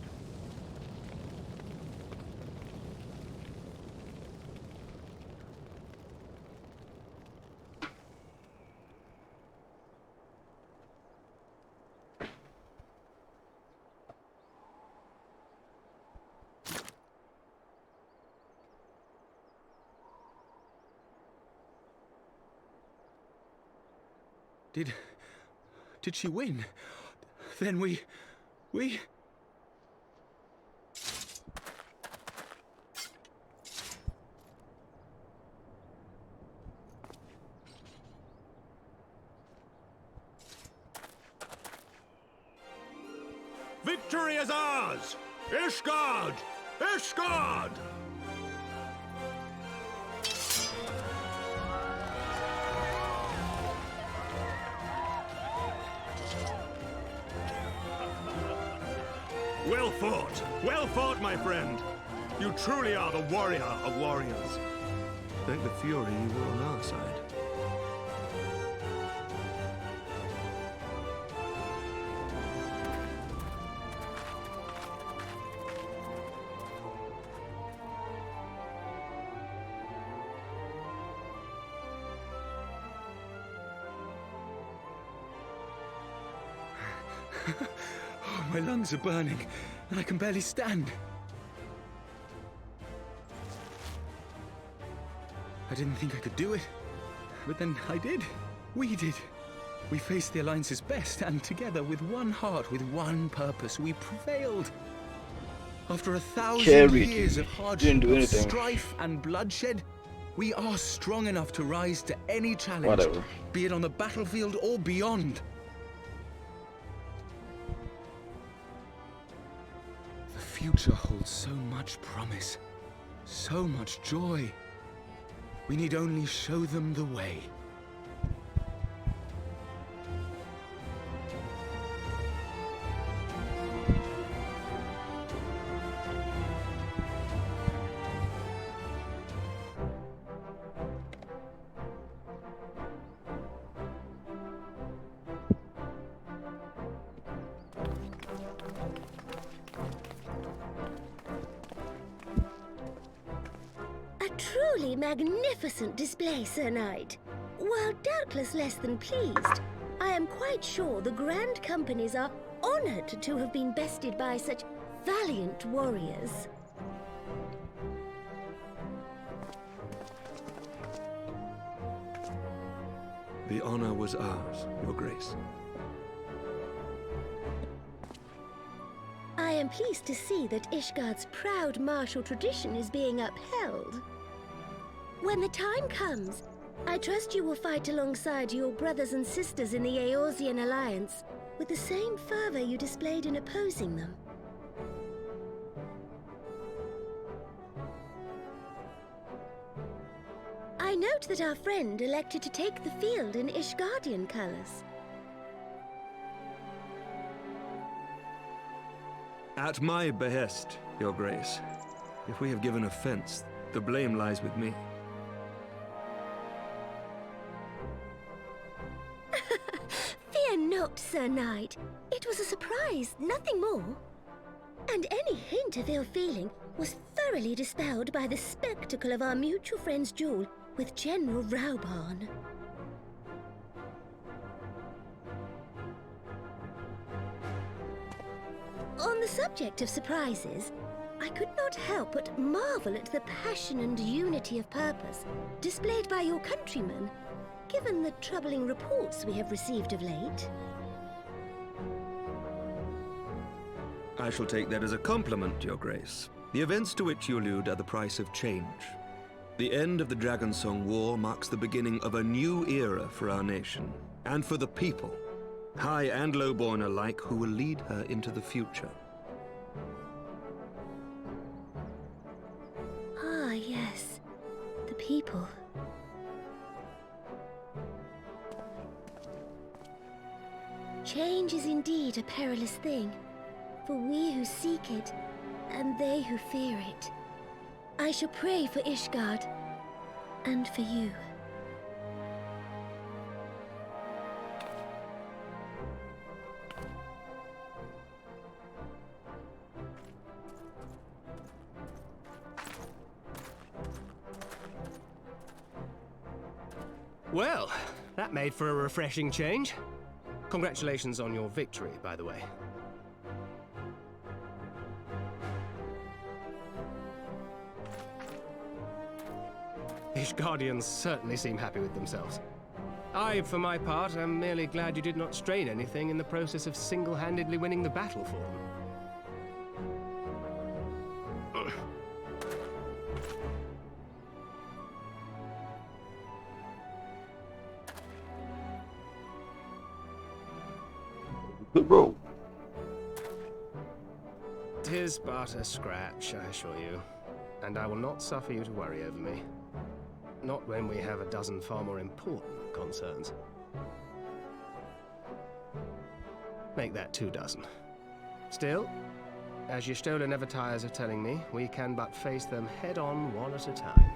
Did she win? Then we... victory is ours! Ishgard! Ishgard! Well fought! Well fought, my friend! You truly are the warrior of warriors. Thank the Fury you were on our side. Oh, my lungs are burning, and I can barely stand. I didn't think I could do it, but then I did. We did. We faced the Alliance's best, and together, with one heart, with one purpose, we prevailed. After 1,000 years of hardship, of strife and bloodshed, we are strong enough to rise to any challenge, be it on the battlefield or beyond. The future holds so much promise, so much joy. We need only show them the way. Truly magnificent display, Sir Knight. While doubtless less than pleased, I am quite sure the Grand Companies are honored to have been bested by such valiant warriors. The honor was ours, Your Grace. I am pleased to see that Ishgard's proud martial tradition is being upheld. When the time comes, I trust you will fight alongside your brothers and sisters in the Eorzean Alliance with the same fervor you displayed in opposing them. I note that our friend elected to take the field in Ishgardian colors. At my behest, Your Grace. If we have given offense, the blame lies with me. Fear not, Sir Knight. It was a surprise, nothing more. And any hint of ill feeling was thoroughly dispelled by the spectacle of our mutual friend's duel with General Raubarn. On the subject of surprises, I could not help but marvel at the passion and unity of purpose displayed by your countrymen, given the troubling reports we have received of late. I shall take that as a compliment, Your Grace. The events to which you allude are the price of change. The end of the Dragonsong War marks the beginning of a new era for our nation, and for the people, high and lowborn alike, who will lead her into the future. Ah, yes. The people. Change is indeed a perilous thing, for we who seek it, and they who fear it. I shall pray for Ishgard, and for you. Well, that made for a refreshing change. Congratulations on your victory, by the way. Ishgardians certainly seem happy with themselves. I, for my part, am merely glad you did not strain anything in the process of single-handedly winning the battle for them. The rope. 'Tis but a scratch, I assure you. And I will not suffer you to worry over me. Not when we have a dozen far more important concerns. Make that 2 dozen. Still, as Y'shtola never tires of telling me, we can but face them head-on, one at a time.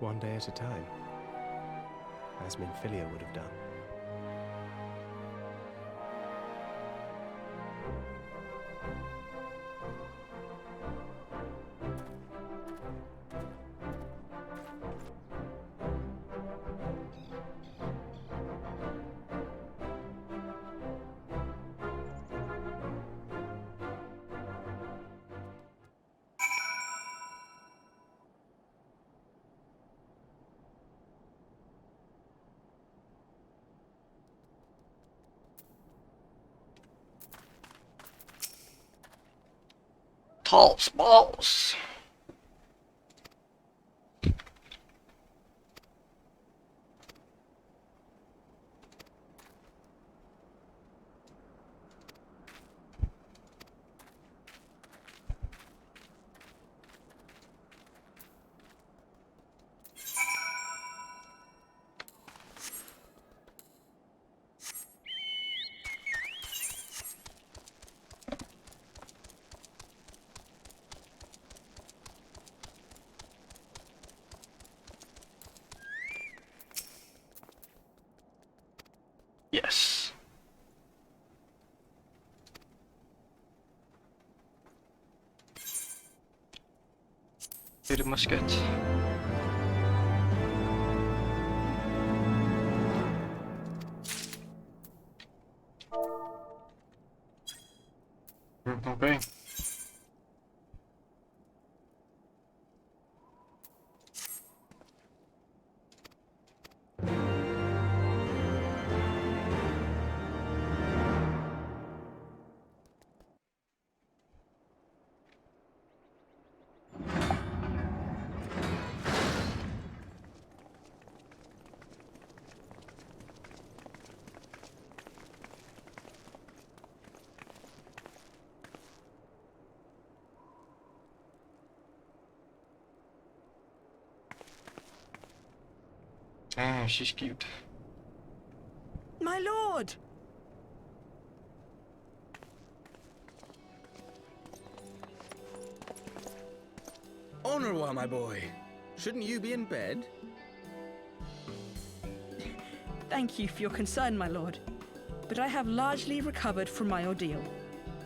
One day at a time. As Minfilia would have done. Toss balls. Yes. To the musket. Okay. Ah, she's cute. My lord! Honorwa, my boy. Shouldn't you be in bed? Thank you for your concern, my lord. But I have largely recovered from my ordeal,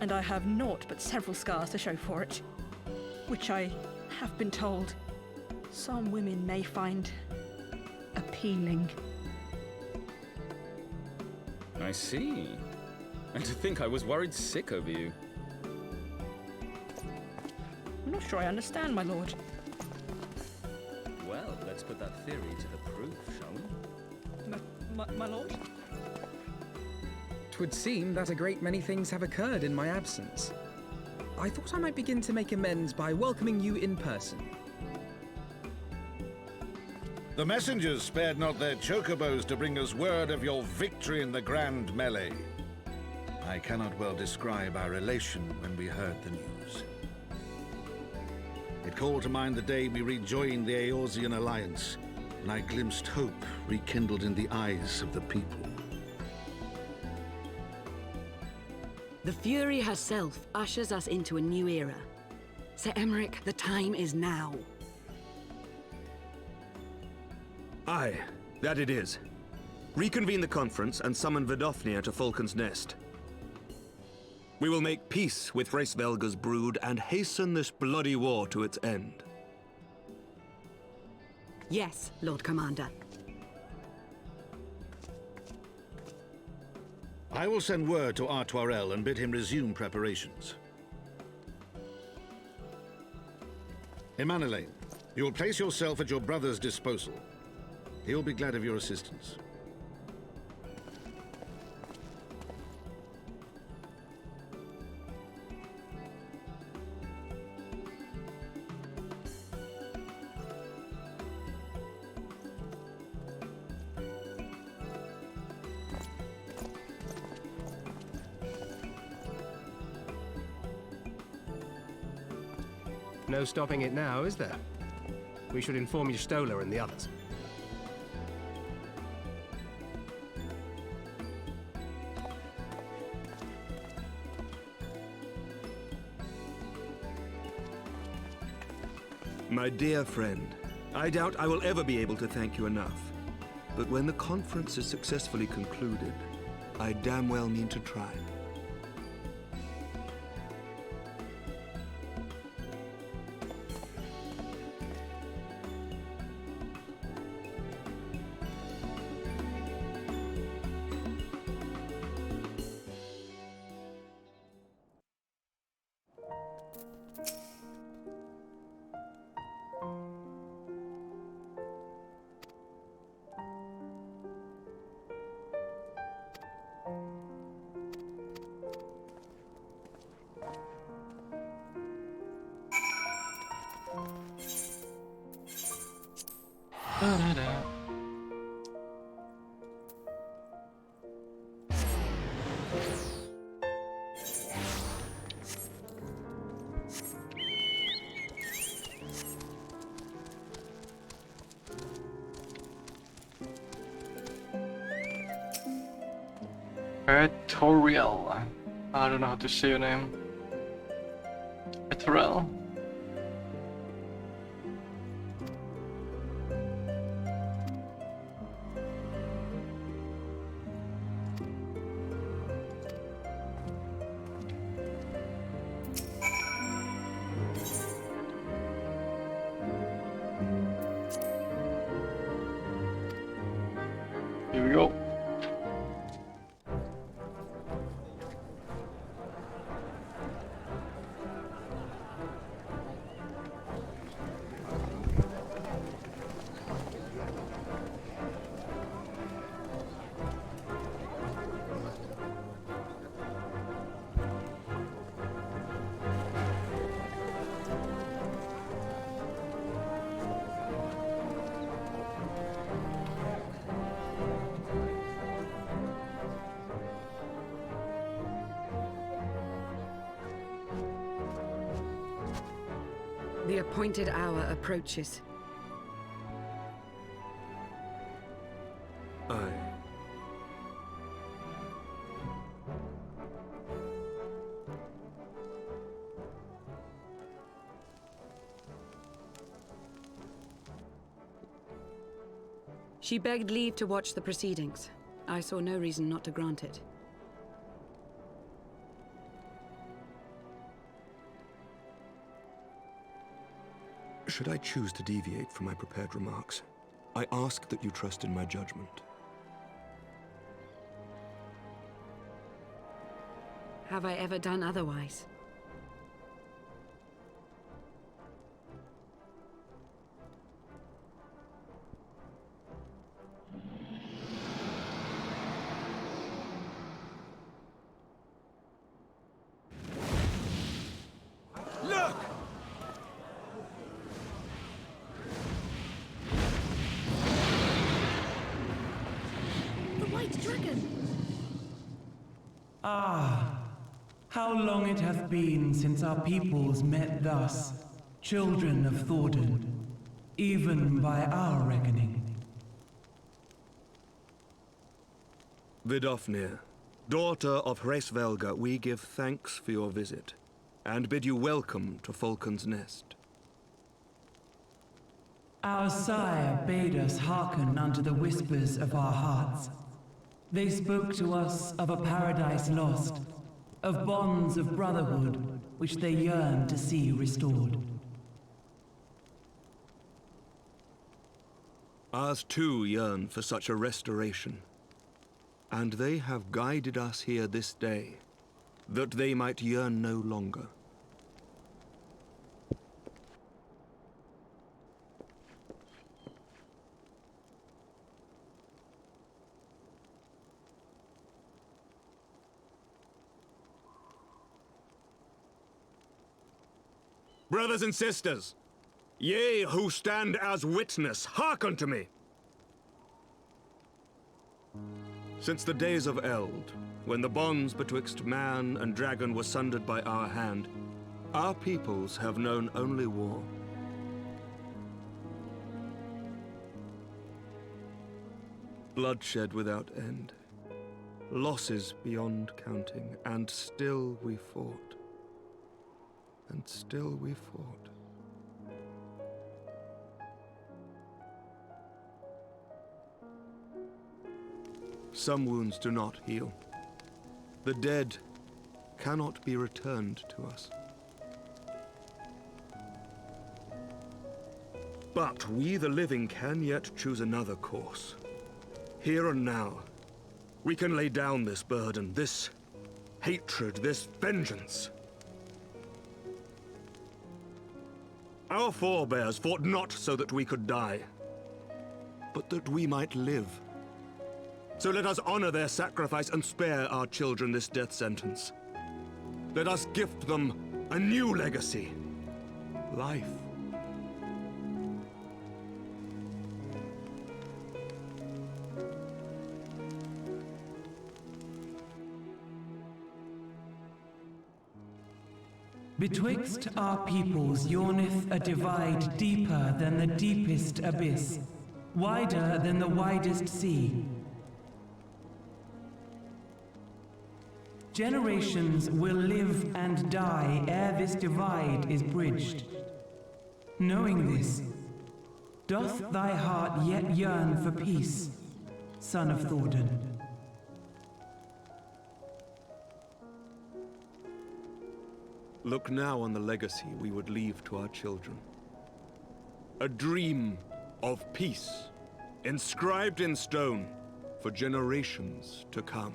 and I have naught but several scars to show for it, which I have been told some women may find appealing. I see. And to think I was worried sick over you. I'm not sure I understand, my lord. Well, let's put that theory to the proof, shall we? My lord? 'Twould seem that a great many things have occurred in my absence. I thought I might begin to make amends by welcoming you in person. The messengers spared not their chocobos to bring us word of your victory in the grand melee. I cannot well describe our elation when we heard the news. It called to mind the day we rejoined the Eorzean Alliance, and I glimpsed hope rekindled in the eyes of the people. The Fury herself ushers us into a new era. Sir Emeric, the time is now. Aye, that it is. Reconvene the conference and summon Vidofnir to Falcon's Nest. We will make peace with Hraesvelga's brood and hasten this bloody war to its end. Yes, Lord Commander. I will send word to Artoirel and bid him resume preparations. Emanelaine, you will place yourself at your brother's disposal. He will be glad of your assistance. No stopping it now, is there? We should inform Y'shtola and the others. My dear friend, I doubt I will ever be able to thank you enough. But when the conference is successfully concluded, I damn well mean to try. Etoriel. I don't know how to say your name. Etoriel. Here we go. The appointed hour approaches. Aye. She begged leave to watch the proceedings. I saw no reason not to grant it. Should I choose to deviate from my prepared remarks, I ask that you trust in my judgment. Have I ever done otherwise? Look! The White Dragon! Ah, how long it hath been since our peoples met thus, children of Thordan, even by our reckoning. Vidofnir, daughter of Hraesvelga, we give thanks for your visit, and bid you welcome to Falcon's Nest. Our sire bade us hearken unto the whispers of our hearts. They spoke to us of a paradise lost, of bonds of brotherhood which they yearned to see restored. Ours too yearn for such a restoration, and they have guided us here this day, that they might yearn no longer. Brothers and sisters, ye who stand as witness, hearken to me. Since the days of Eld, when the bonds betwixt man and dragon were sundered by our hand, Our peoples have known only war. Bloodshed without end. Losses beyond counting, and still we fought. And still we fought. Some wounds do not heal. The dead cannot be returned to us. But we, the living, can yet choose another course. Here and now, we can lay down this burden, this hatred, this vengeance. Our forebears fought not so that we could die, but that we might live. So let us honor their sacrifice and spare our children this death sentence. Let us gift them a new legacy. Life. Betwixt our peoples yawneth a divide deeper than the deepest abyss, wider than the widest sea. Generations will live and die ere this divide is bridged. Knowing this, doth thy heart yet yearn for peace, son of Thordan? Look now on the legacy we would leave to our children. A dream of peace, inscribed in stone for generations to come.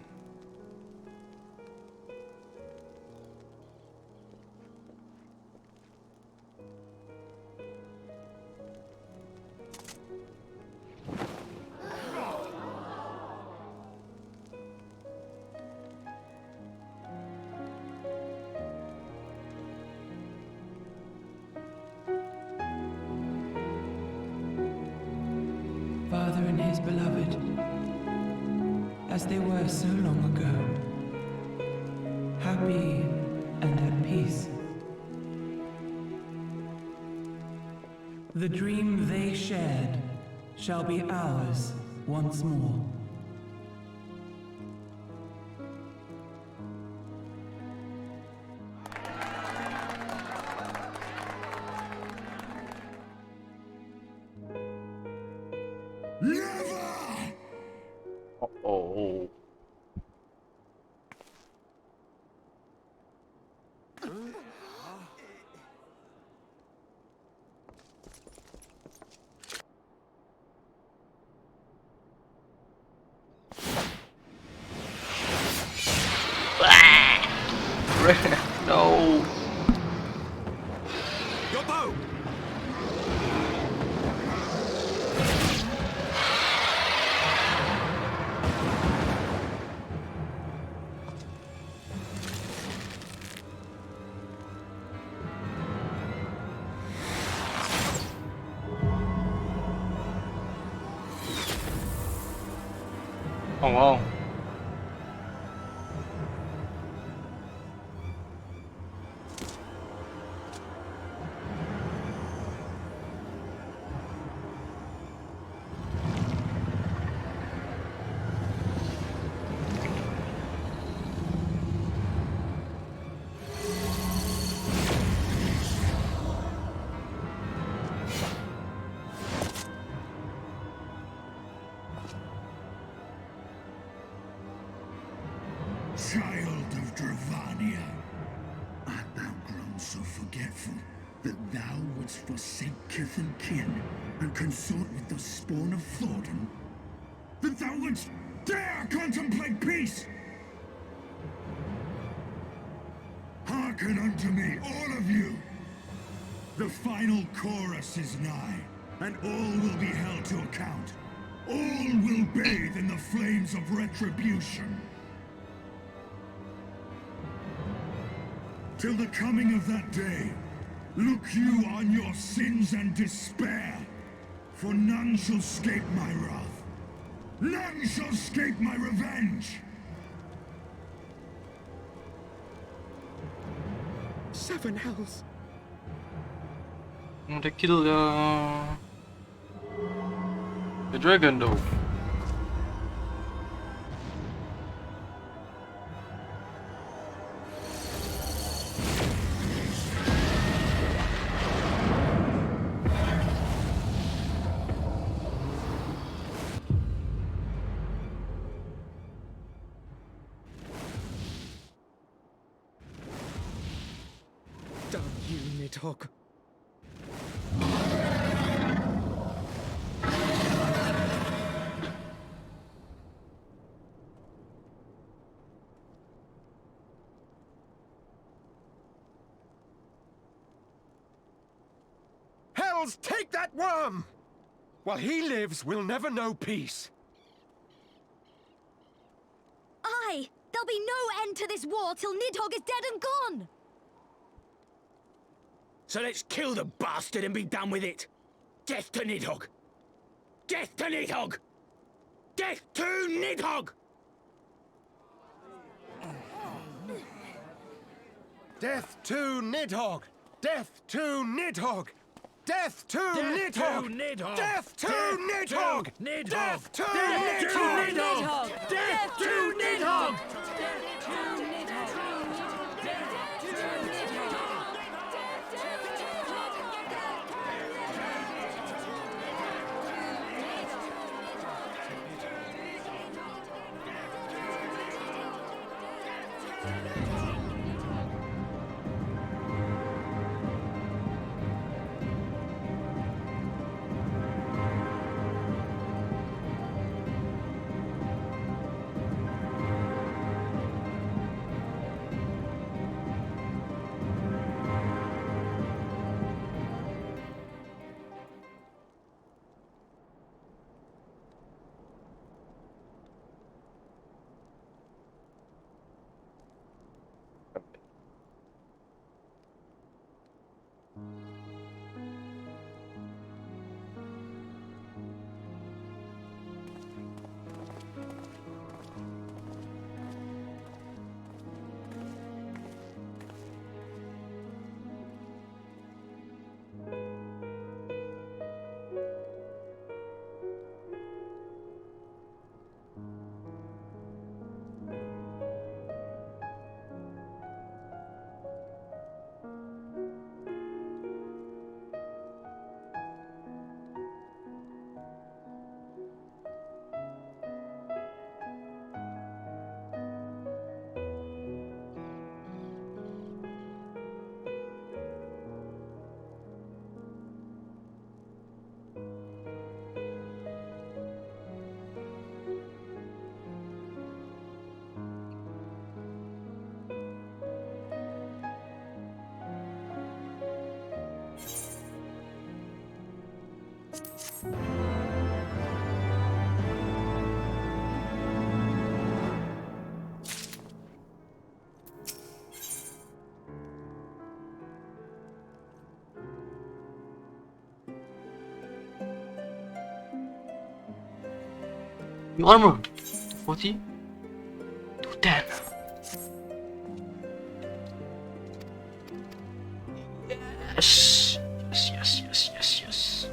Father and his beloved, as they were so long ago, happy and at peace. The dream they shared shall be ours once more. Oh. No. Your bow! Oh wow. Child of Dravania, art thou grown so forgetful that thou wouldst forsake kith and kin and consort with the spawn of Thordan? That thou wouldst dare contemplate peace? Hearken unto me, all of you! The final chorus is nigh, and all will be held to account. All will bathe in the flames of retribution. Till the coming of that day, look you on your sins and despair, for none shall scape my wrath. None shall scape my revenge! 7 hells. They kill the dragon though. Damn you, Nidhogg. Hells, take that worm! While he lives, we'll never know peace. Aye! There'll be no end to this war till Nidhogg is dead and gone! So let's kill the bastard and be done with it. Death to Nidhogg! Death to Nidhogg! Death to Nidhogg! Death to Nidhogg! Death to Nidhogg! Death to Nidhogg! Death to Nidhogg! Death to Nidhogg! Death to Nidhogg! New armor. 40. 210. Yes. Yes, yes, yes, yes, yes.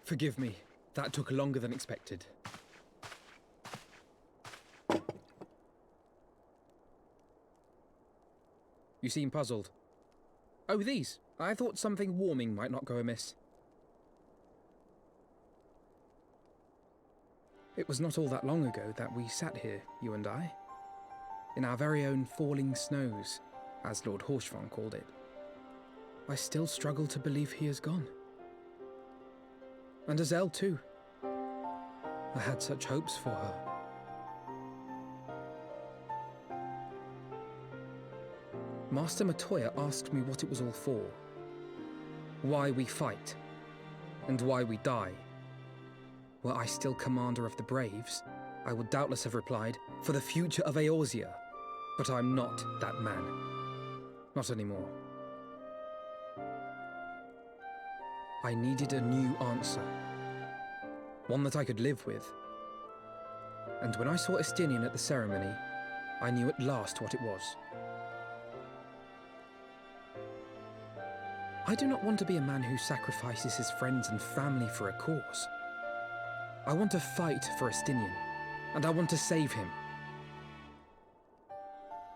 Forgive me. That took longer than expected. You seem puzzled. Oh, these. I thought something warming might not go amiss. It was not all that long ago that we sat here, you and I. In our very own falling snows, as Lord Horshvon called it. I still struggle to believe he is gone. And Azelle too. I had such hopes for her. Master Matoya asked me what it was all for. Why we fight. And why we die. Were I still commander of the Braves, I would doubtless have replied, for the future of Eorzea. But I'm not that man. Not anymore. I needed a new answer. One that I could live with. And when I saw Estinian at the ceremony, I knew at last what it was. I do not want to be a man who sacrifices his friends and family for a cause. I want to fight for Estinian, and I want to save him.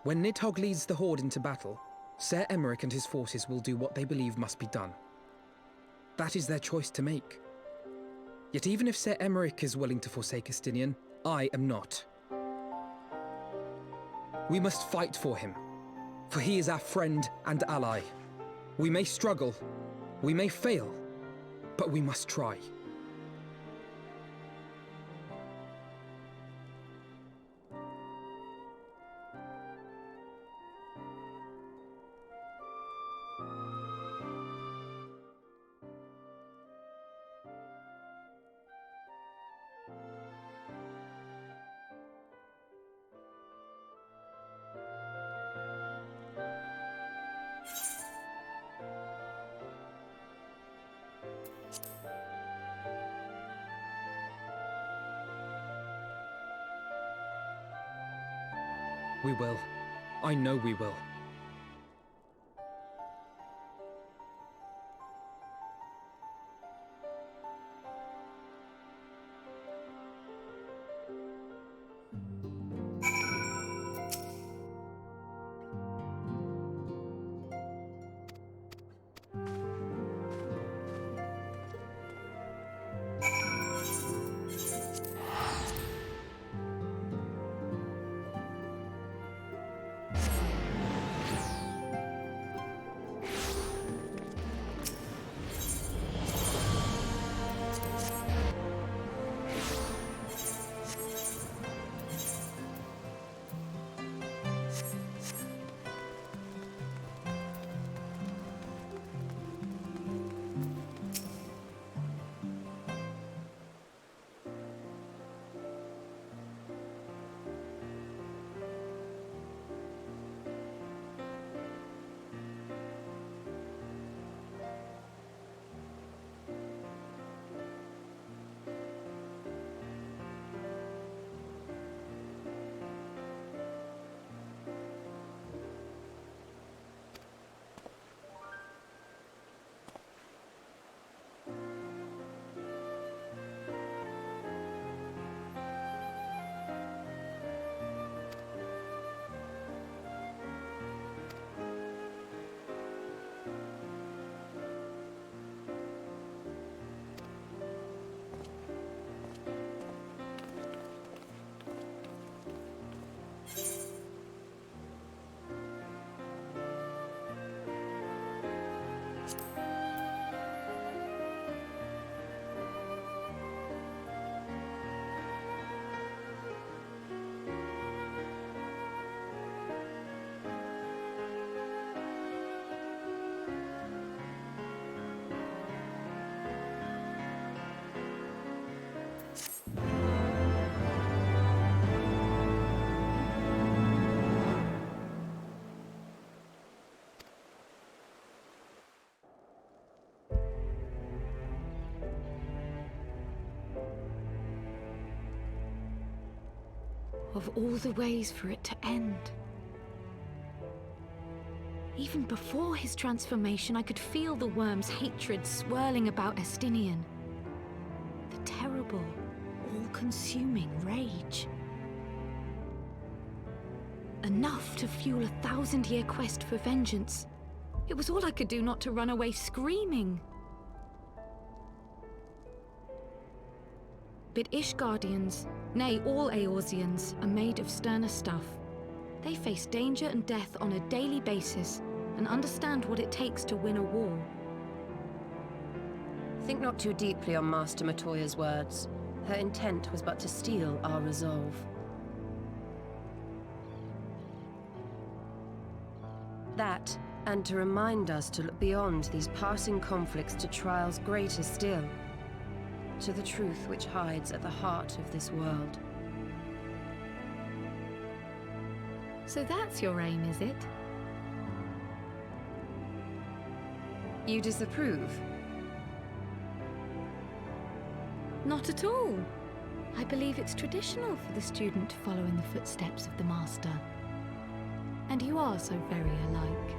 When Nidhogg leads the Horde into battle, Ser Emeric and his forces will do what they believe must be done. That is their choice to make. Yet even if Ser Emeric is willing to forsake Estinian, I am not. We must fight for him, for he is our friend and ally. We may struggle, we may fail, but we must try. We will. I know we will. Of all the ways for it to end. Even before his transformation, I could feel the worm's hatred swirling about Estinian. terrible, all-consuming rage. Enough to fuel a 1,000-year quest for vengeance. It was all I could do not to run away screaming. But Ishgardians, nay, all Eorzeans, are made of sterner stuff. They face danger and death on a daily basis and understand what it takes to win a war. Think not too deeply on Master Matoya's words. Her intent was but to steal our resolve. That, and to remind us to look beyond these passing conflicts to trials greater still, to the truth which hides at the heart of this world. So that's your aim, is it? You disapprove? Not at all. I believe it's traditional for the student to follow in the footsteps of the master. And you are so very alike.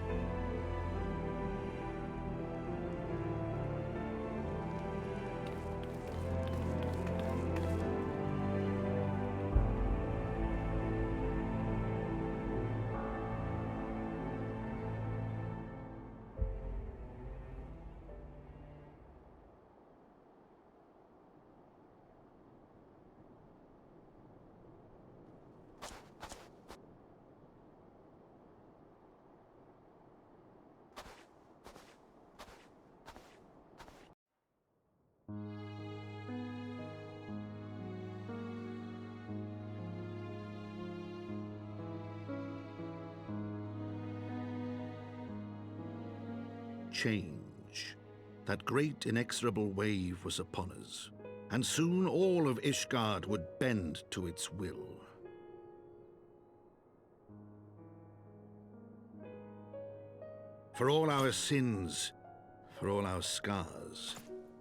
Change. That great inexorable wave was upon us, and soon all of Ishgard would bend to its will. For all our sins, for all our scars,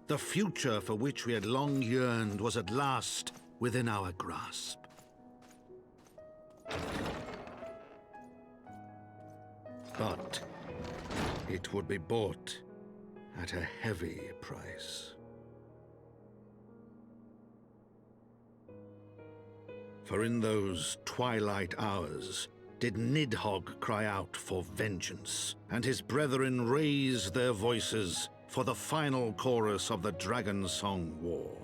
the future for which we had long yearned was at last within our grasp. But it would be bought at a heavy price. For in those twilight hours did Nidhogg cry out for vengeance, and his brethren raise their voices for the final chorus of the Dragon Song War.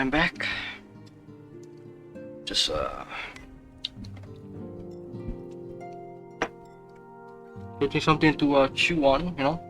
time back. Just getting something to chew on, you know.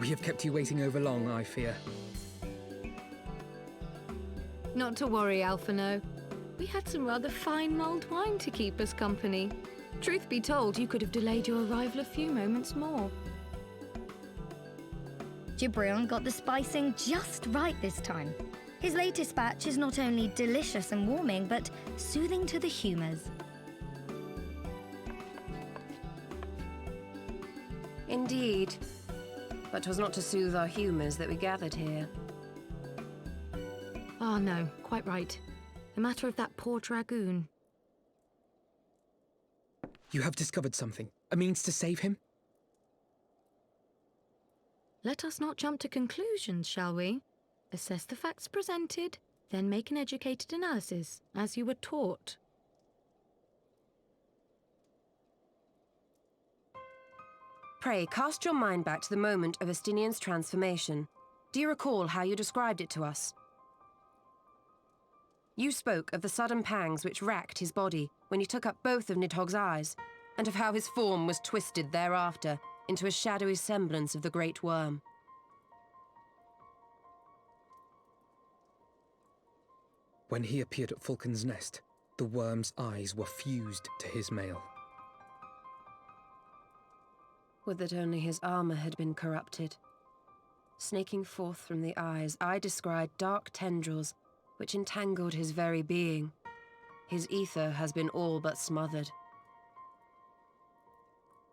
We have kept you waiting over long, I fear. Not to worry, Alphino. We had some rather fine mulled wine to keep us company. Truth be told, you could have delayed your arrival a few moments more. Jibrion got the spicing just right this time. His latest batch is not only delicious and warming, but soothing to the humours. Indeed. But 'twas not to soothe our humours that we gathered here. Ah, no, quite right. The matter of that poor dragoon. You have discovered something. A means to save him? Let us not jump to conclusions, shall we? Assess the facts presented, then make an educated analysis, as you were taught. Pray, cast your mind back to the moment of Estinian's transformation. Do you recall how you described it to us? You spoke of the sudden pangs which racked his body when he took up both of Nidhogg's eyes, and of how his form was twisted thereafter into a shadowy semblance of the Great Worm. When he appeared at Falcon's Nest, the worm's eyes were fused to his mail. Would that only his armor had been corrupted. Snaking forth from the eyes, I descried dark tendrils which entangled his very being. His ether has been all but smothered.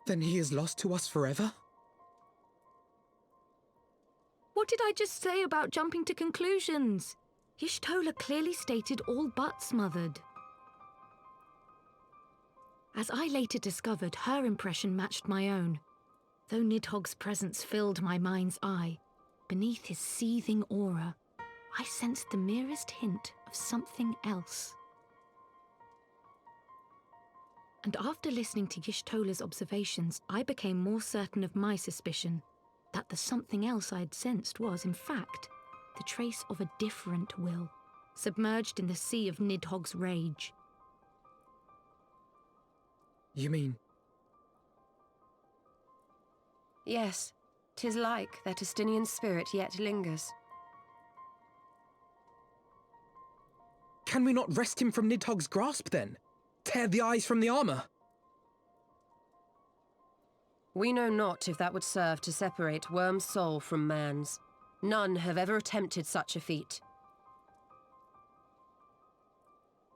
Then he is lost to us forever? What did I just say about jumping to conclusions? Y'shtola clearly stated all but smothered. As I later discovered, her impression matched my own. Though Nidhogg's presence filled my mind's eye, beneath his seething aura, I sensed the merest hint of something else. And after listening to Y'shtola's observations, I became more certain of my suspicion that the something else I had sensed was, in fact, the trace of a different will, submerged in the sea of Nidhogg's rage. You mean? Yes, 'tis like that Estinian spirit yet lingers. Can we not wrest him from Nidhogg's grasp, then? Tear the eyes from the armor? We know not if that would serve to separate Worm's soul from man's. None have ever attempted such a feat.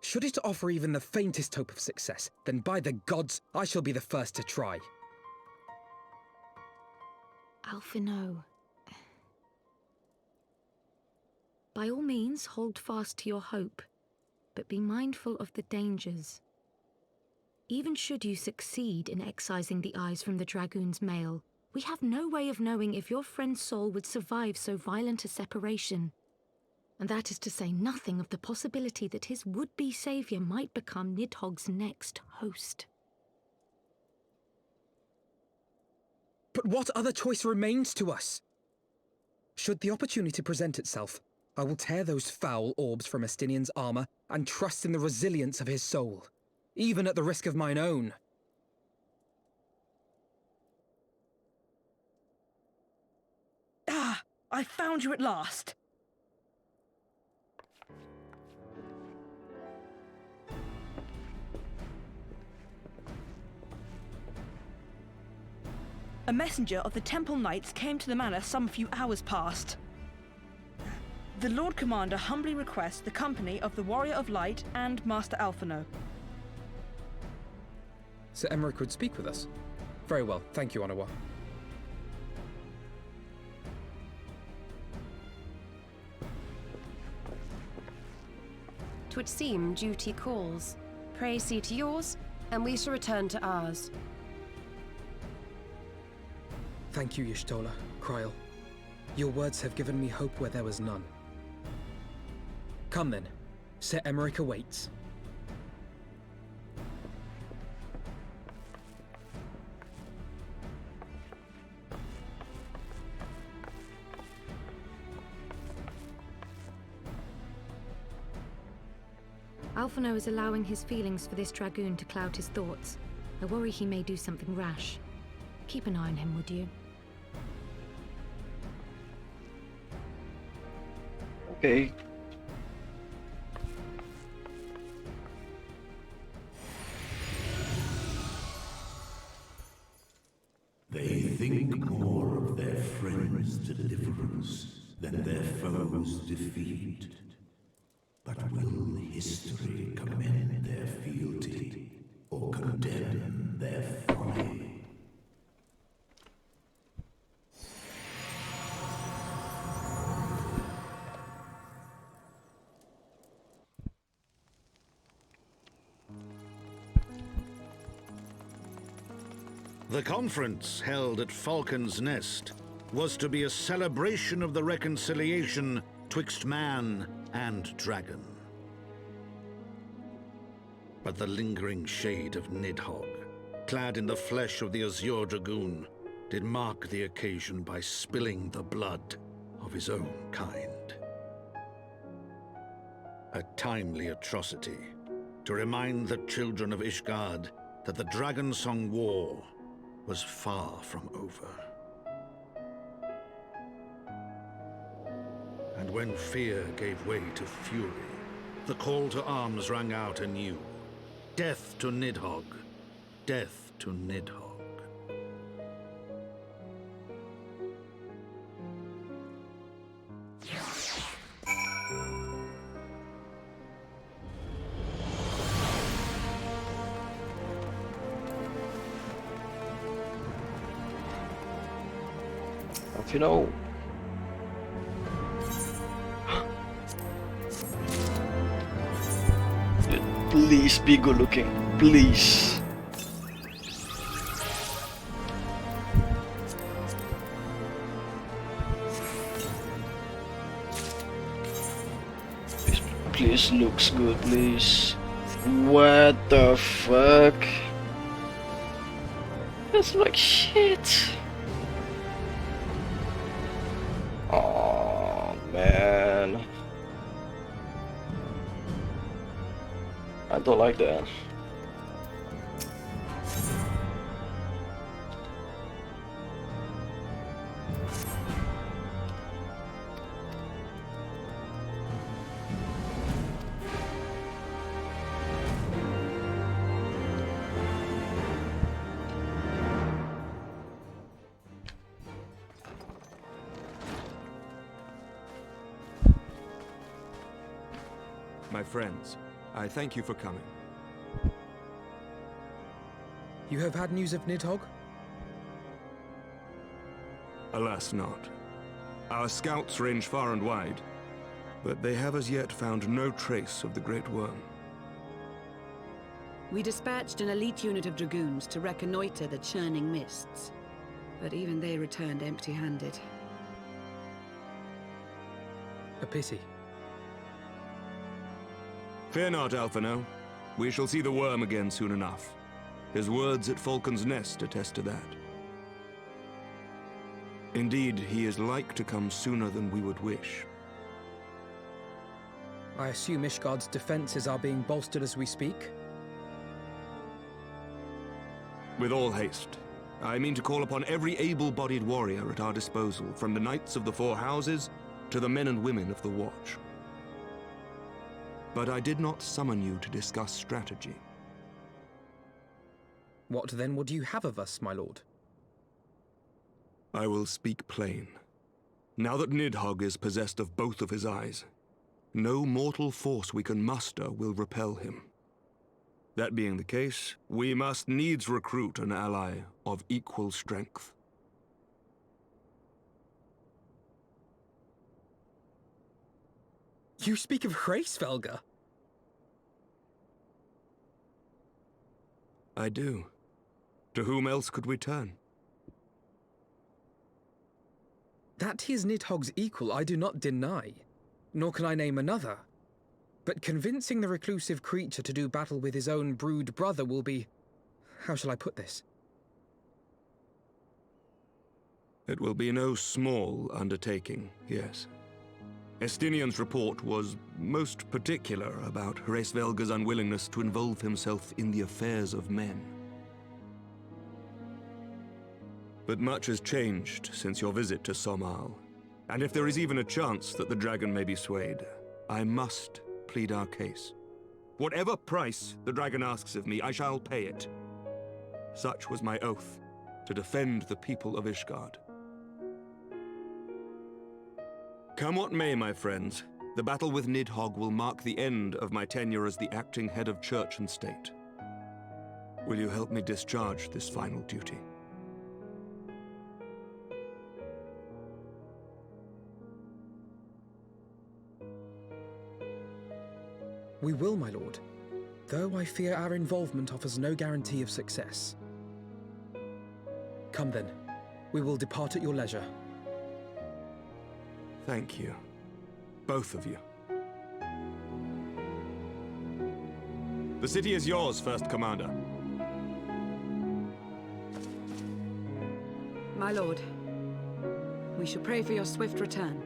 Should it offer even the faintest hope of success, then by the gods, I shall be the first to try. Alphino. By all means, hold fast to your hope, but be mindful of the dangers. Even should you succeed in excising the eyes from the Dragoon's mail, we have no way of knowing if your friend's soul would survive so violent a separation. And that is to say nothing of the possibility that his would-be saviour might become Nidhogg's next host. But what other choice remains to us? Should the opportunity present itself, I will tear those foul orbs from Estinian's armour and trust in the resilience of his soul, even at the risk of mine own. Ah! I found you at last! A messenger of the Temple Knights came to the manor some few hours past. The Lord Commander humbly requests the company of the Warrior of Light and Master Alphino. Sir Emeric would speak with us. Very well, thank you, Onawa. 'Twould seem duty calls. Pray see to yours, and we shall return to ours. Thank you, Y'shtola, Kryl. Your words have given me hope where there was none. Come then, Sir Emeric awaits. Alphino is allowing his feelings for this Dragoon to cloud his thoughts. I worry he may do something rash. Keep an eye on him, would you? Okay. They think more of their friends' deliverance than their foes' defeat. But will history commend their fealty or condemn their folly? The conference held at Falcon's Nest was to be a celebration of the reconciliation twixt man and dragon. But the lingering shade of Nidhogg, clad in the flesh of the Azure Dragoon, did mark the occasion by spilling the blood of his own kind. A timely atrocity to remind the children of Ishgard that the Dragonsong War was far from over. And when fear gave way to fury, the call to arms rang out anew. Death to Nidhogg! Death to Nidhogg! You know. Please be good looking, please. Please looks good, please. What the fuck? That's like shit. Oh man, I don't like that. My friends, I thank you for coming. You have had news of Nidhogg? Alas not. Our scouts range far and wide, but they have as yet found no trace of the Great Worm. We dispatched an elite unit of dragoons to reconnoiter the churning mists, but even they returned empty-handed. A pity. Fear not, Alphino. We shall see the worm again soon enough. His words at Falcon's Nest attest to that. Indeed, he is like to come sooner than we would wish. I assume Ishgard's defenses are being bolstered as we speak? With all haste. I mean to call upon every able-bodied warrior at our disposal, from the Knights of the Four Houses to the men and women of the Watch. But I did not summon you to discuss strategy. What then would you have of us, my lord? I will speak plain. Now that Nidhogg is possessed of both of his eyes, no mortal force we can muster will repel him. That being the case, we must needs recruit an ally of equal strength. You speak of Hraesvelgr? I do. To whom else could we turn? That he is Nidhogg's equal I do not deny, nor can I name another. But convincing the reclusive creature to do battle with his own brood brother will be... how shall I put this? It will be no small undertaking, yes. Estinian's report was most particular about Hraesvelgr's unwillingness to involve himself in the affairs of men. But much has changed since your visit to Somal, and if there is even a chance that the dragon may be swayed, I must plead our case. Whatever price the dragon asks of me, I shall pay it. Such was my oath, to defend the people of Ishgard. Come what may, my friends, the battle with Nidhogg will mark the end of my tenure as the acting head of church and state. Will you help me discharge this final duty? We will, my lord, though I fear our involvement offers no guarantee of success. Come then, we will depart at your leisure. Thank you. Both of you. The city is yours, First Commander. My lord, we shall pray for your swift return.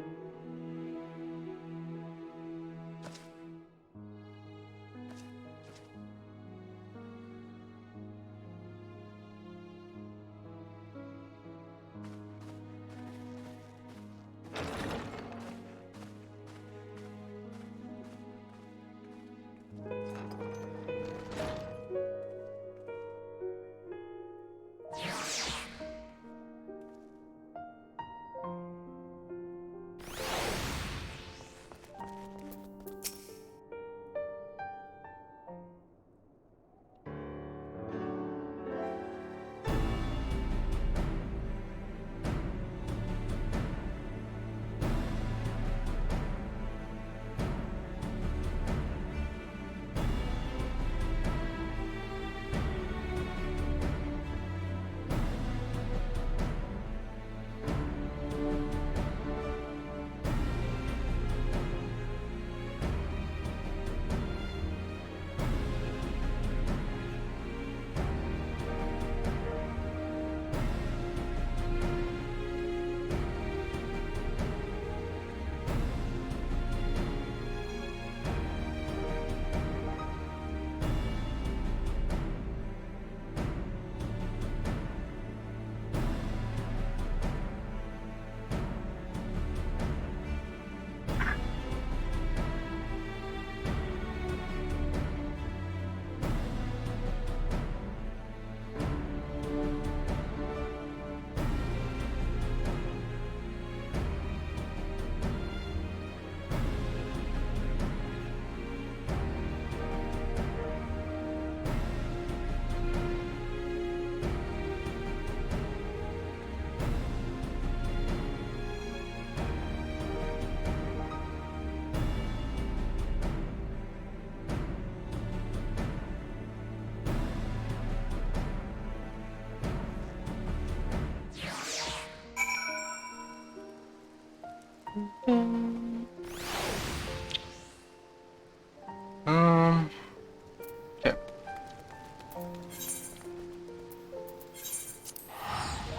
Okay.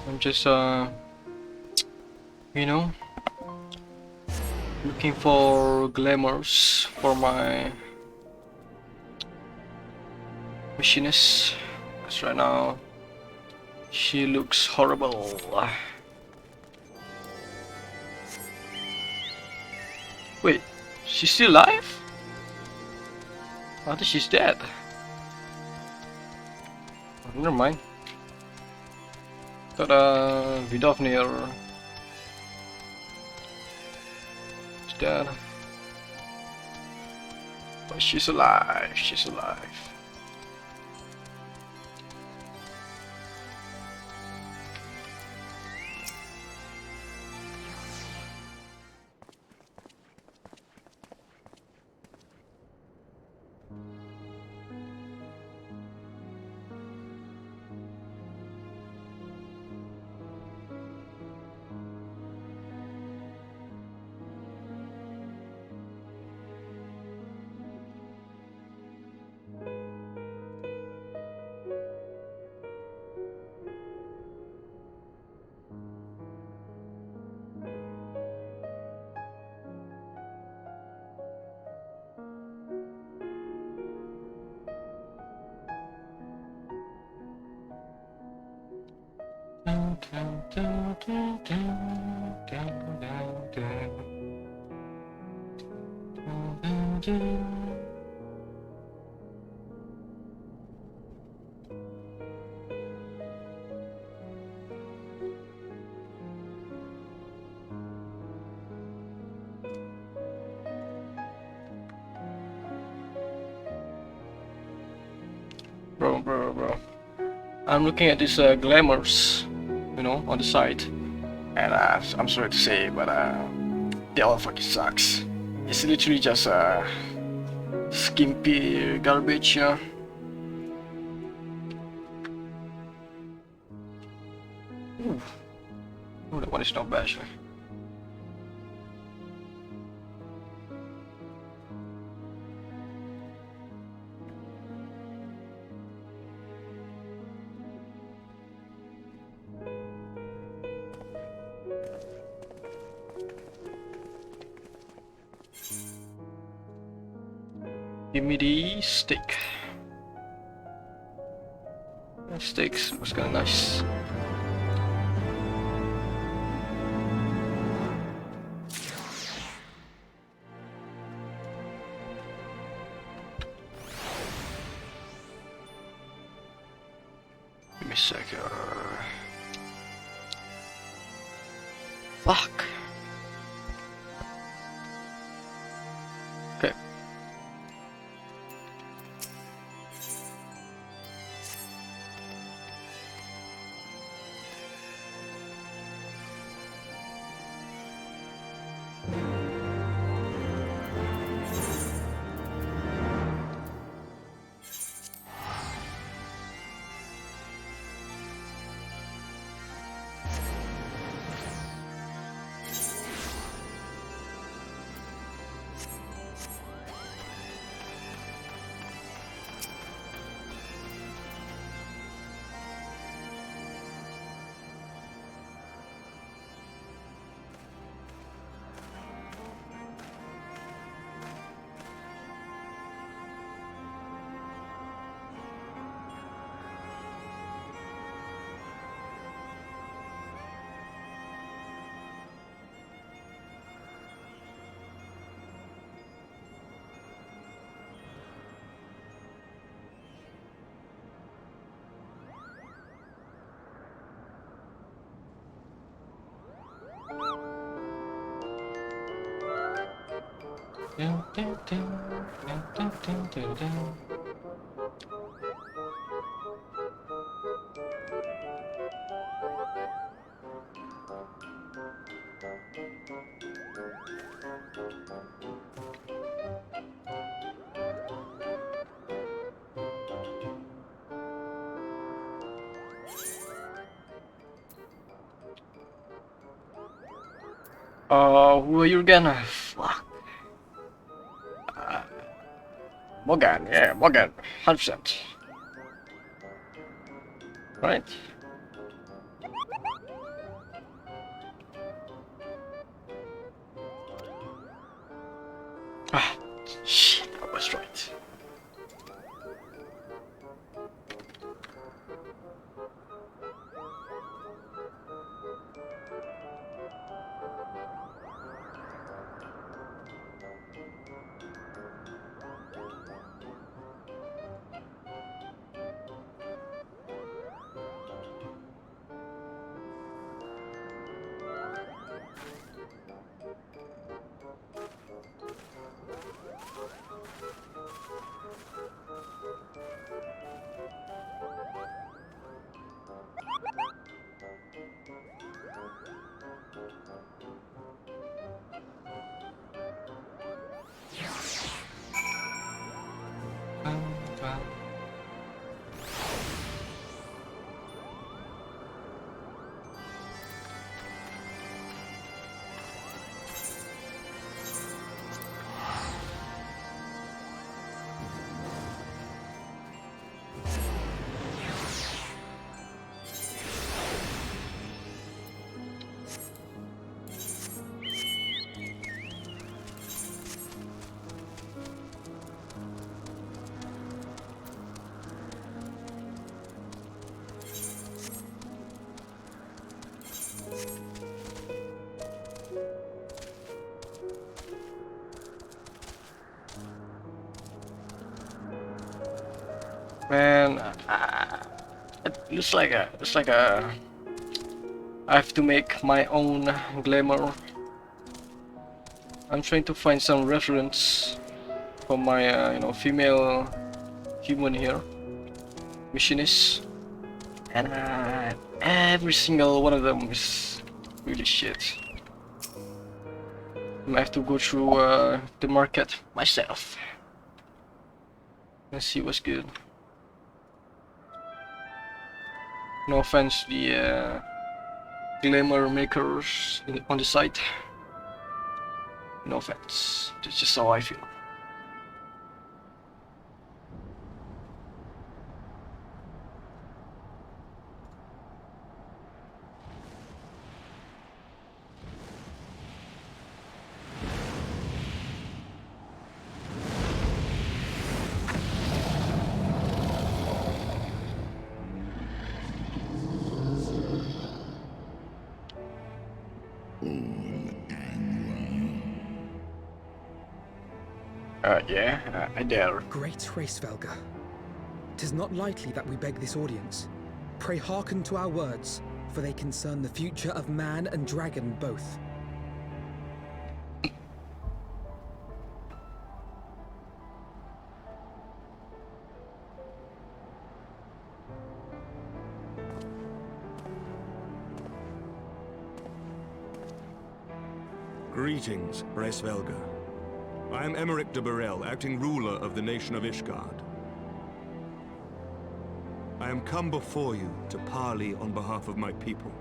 I'm just you know, looking for glamours for my machinist, because right now she looks horrible. Wait, she's still alive? I think she's dead. Oh, never mind. Thought Vidofnir is dead. But she's alive, she's alive. Bro. I'm looking at these glamours, you know, on the side, and I'm sorry to say, but they all fucking sucks. It's literally just skimpy garbage, yeah. Ooh, that one is not bad actually. Give me the steak. That steak was kinda nice. Give me a second. Fuck. Okay. Who are you again? Fuck. Morgan, yeah, Morgan, 100%. Right. Ah, shit, I was right. Man, it looks like I have to make my own glamour. I'm trying to find some reference for my you know, female human here, machinist, and every single one of them is really shit. I have to go through the market myself and see what's good. No offense to the glamour makers on the site. No offense. That's just how I feel. Yeah, I dare. Great Hraesvelgr. 'Tis not lightly that we beg this audience. Pray hearken to our words, for they concern the future of man and dragon both. Greetings, Hraesvelgr. I am Emeric de Burrell, acting ruler of the nation of Ishgard. I am come before you to parley on behalf of my people.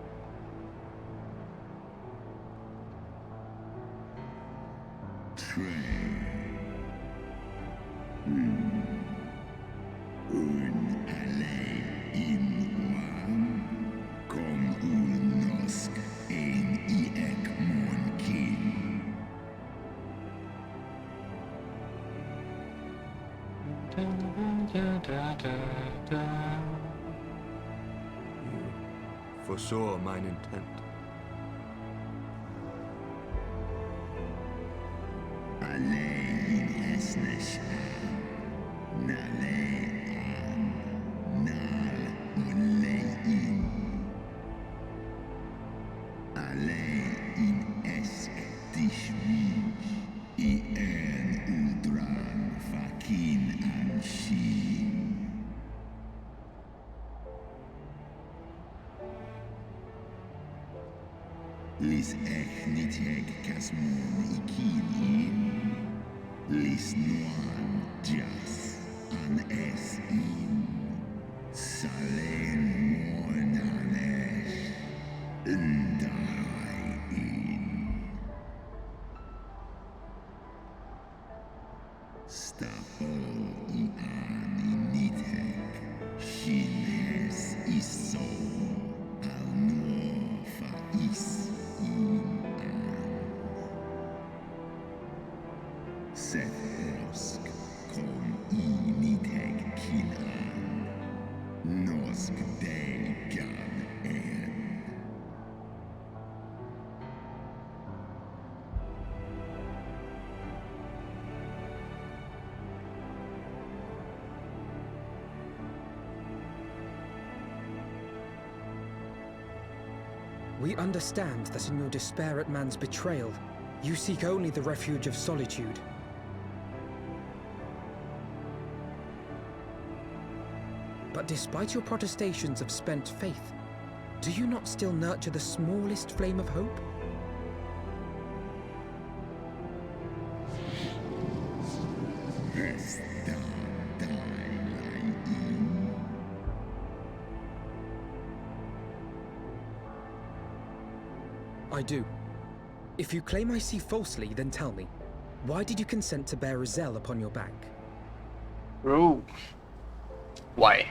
You foresaw mine intent. Lis echniteg kasmon ikinin. Lis nuan jas an esin. Salen monanesh. Ndain. We understand that in your despair at man's betrayal, you seek only the refuge of solitude. But despite your protestations of spent faith, do you not still nurture the smallest flame of hope? I do. If you claim I see falsely, then tell me, why did you consent to bear Rizel upon your back? Bro, why?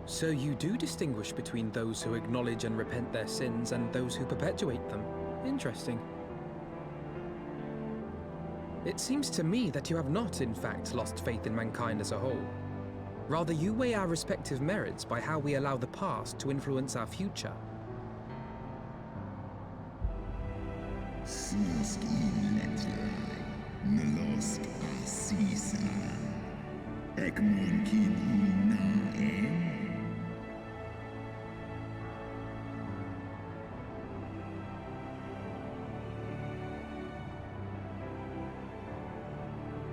So you do distinguish between those who acknowledge and repent their sins and those who perpetuate them. Interesting. It seems to me that you have not, in fact, lost faith in mankind as a whole. Rather, you weigh our respective merits by how we allow the past to influence our future.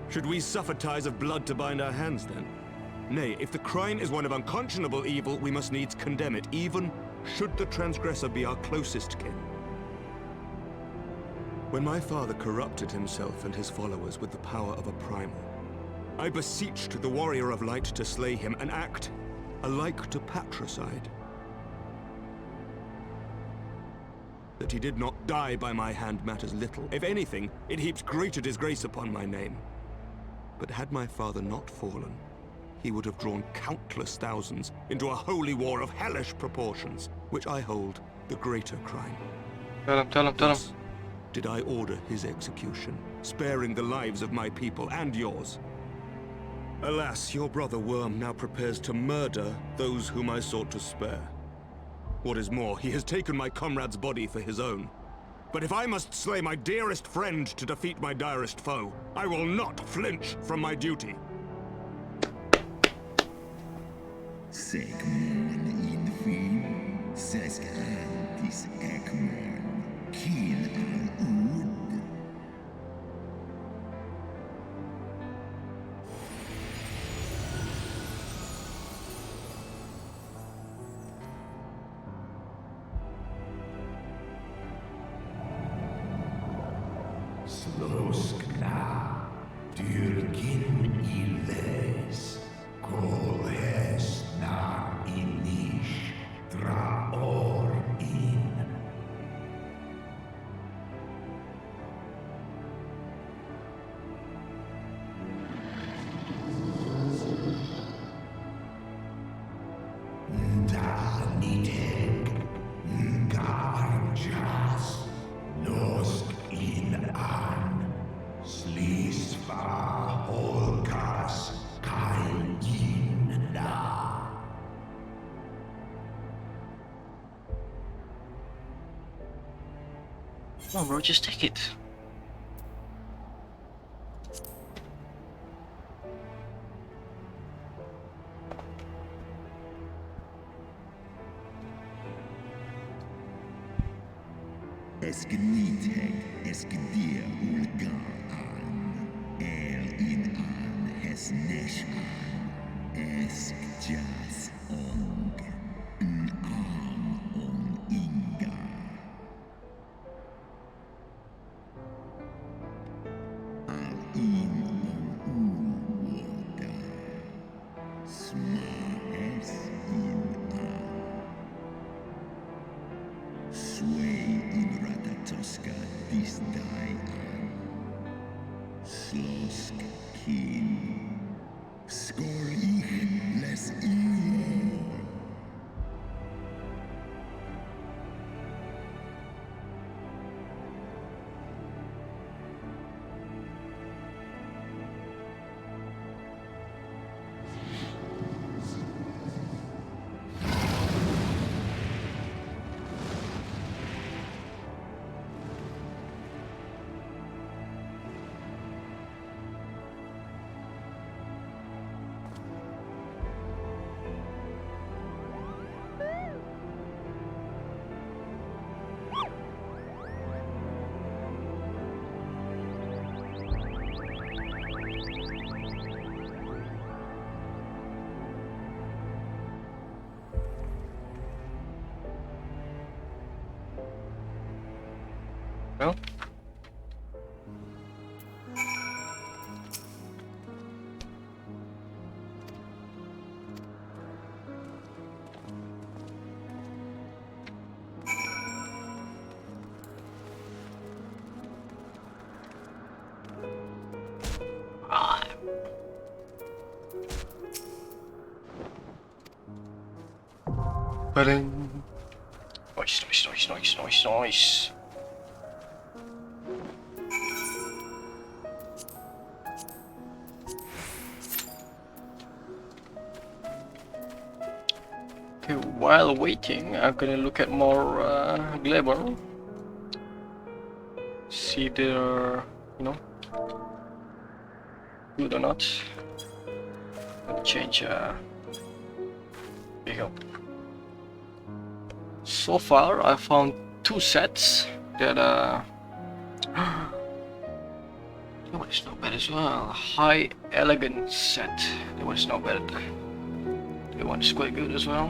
Should we suffer ties of blood to bind our hands, then? Nay, if the crime is one of unconscionable evil, we must needs condemn it, even should the transgressor be our closest kin. When my father corrupted himself and his followers with the power of a primal, I beseeched the Warrior of Light to slay him, an act alike to patricide. That he did not die by my hand matters little. If anything, it heaps greater disgrace upon my name. But had my father not fallen, he would have drawn countless thousands into a holy war of hellish proportions, which I hold the greater crime. Tell him. Did I order his execution, sparing the lives of my people and yours? Alas, your brother Worm now prepares to murder those whom I sought to spare. What is more, he has taken my comrade's body for his own. But if I must slay my dearest friend to defeat my direst foe, I will not flinch from my duty. Sloskna, dyrkin illes, kolhes na inish, draor in. Da niteg, garjas, nosk in an, slisva holkas kain na. Come on, bro, just take it. Esgniteg, esgdir ulga an, in an, hesnesh an, eskjas ong, ong inga. Al in ulwoda, smahes in an. Sway in Ratatoska this die an. Slosk kin. Skor ich les io. Well. Nice. Okay, while waiting, I'm gonna look at more glamour. See if they're, good or not. Let me change. There you go. So far, I found 2 sets that that one is not bad as well. High elegant set. That one is not bad. That one is quite good as well.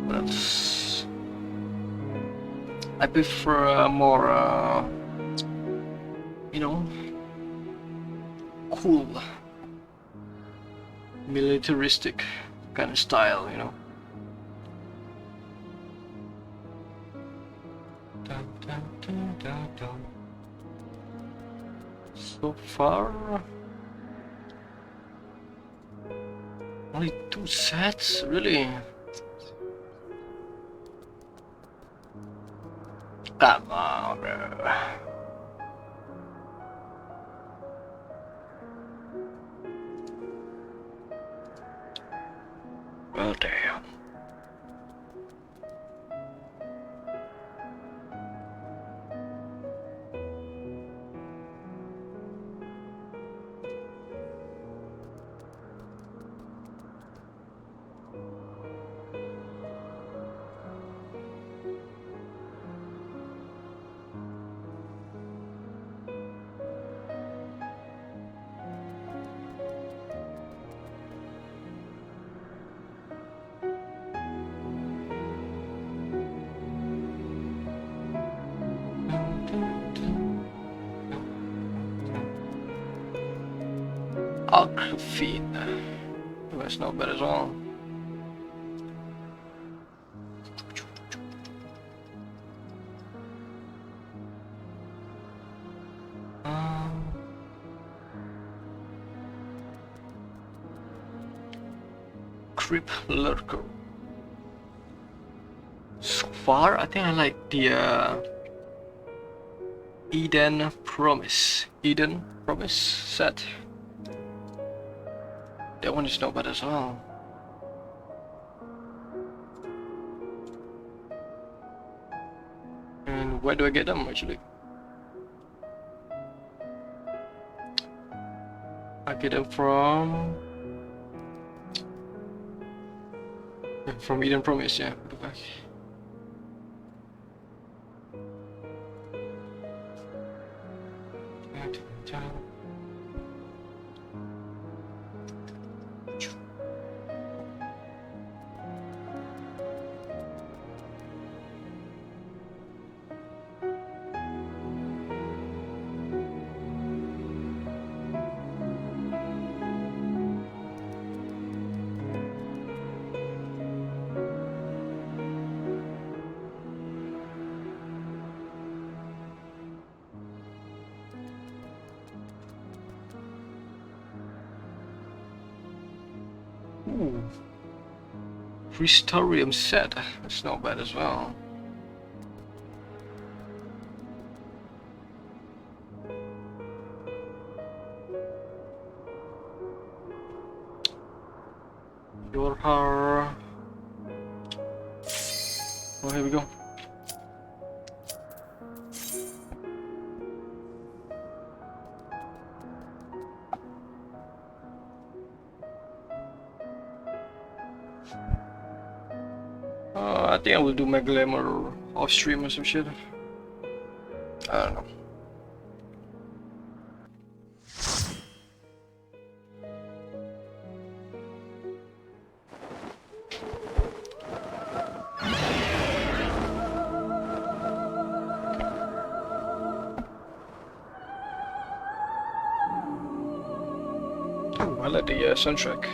What else? I prefer a more cool, militaristic kind of style, So far, only 2 sets, really? Come on, bro. Well, damn. Aquafine. That's not bad as well. Crypt Lurker. So far, I think I like the Eden Promise set. That one is not bad as well. And where do I get them actually? I get them from Eden Promise, yeah. Go back. Ooh. Crystarium set. That's not bad as well. Your her. Oh, here we go. I think I will do my glamour off stream or some shit. I don't know. Ooh, I like the soundtrack.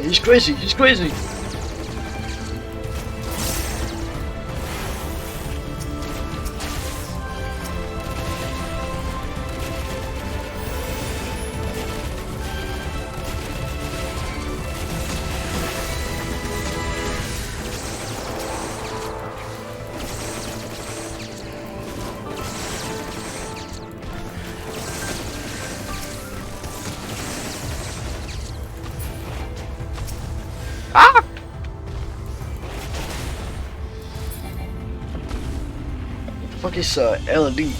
He's crazy, he's crazy! Ah! What the fuck is LD?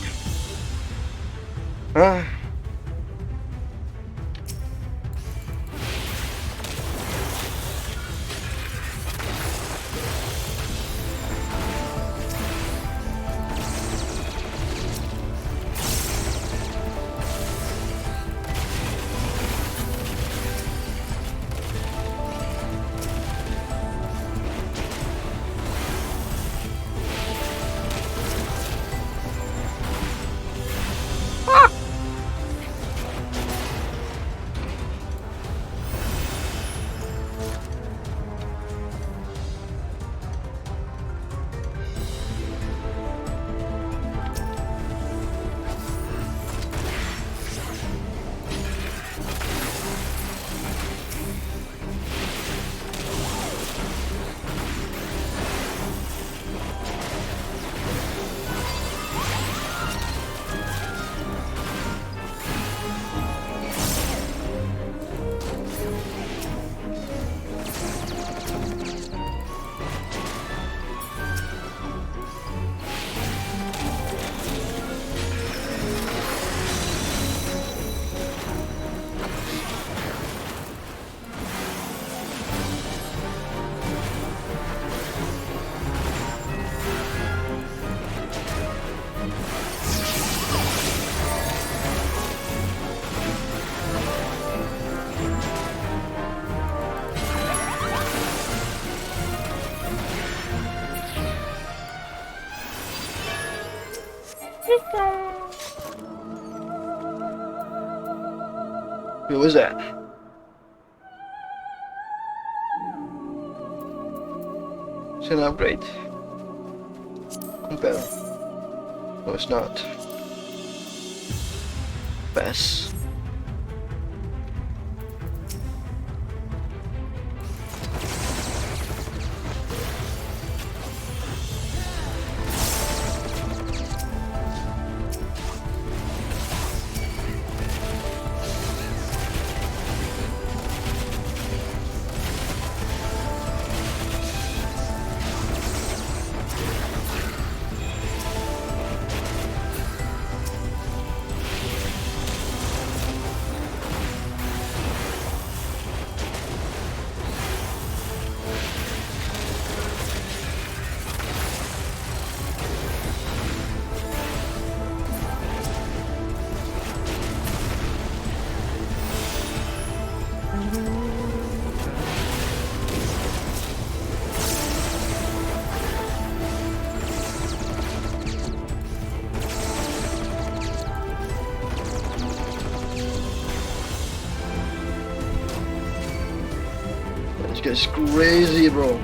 Huh? Who was that? It's an upgrade. Compel. No, it's not. Pass. This guy's crazy, bro.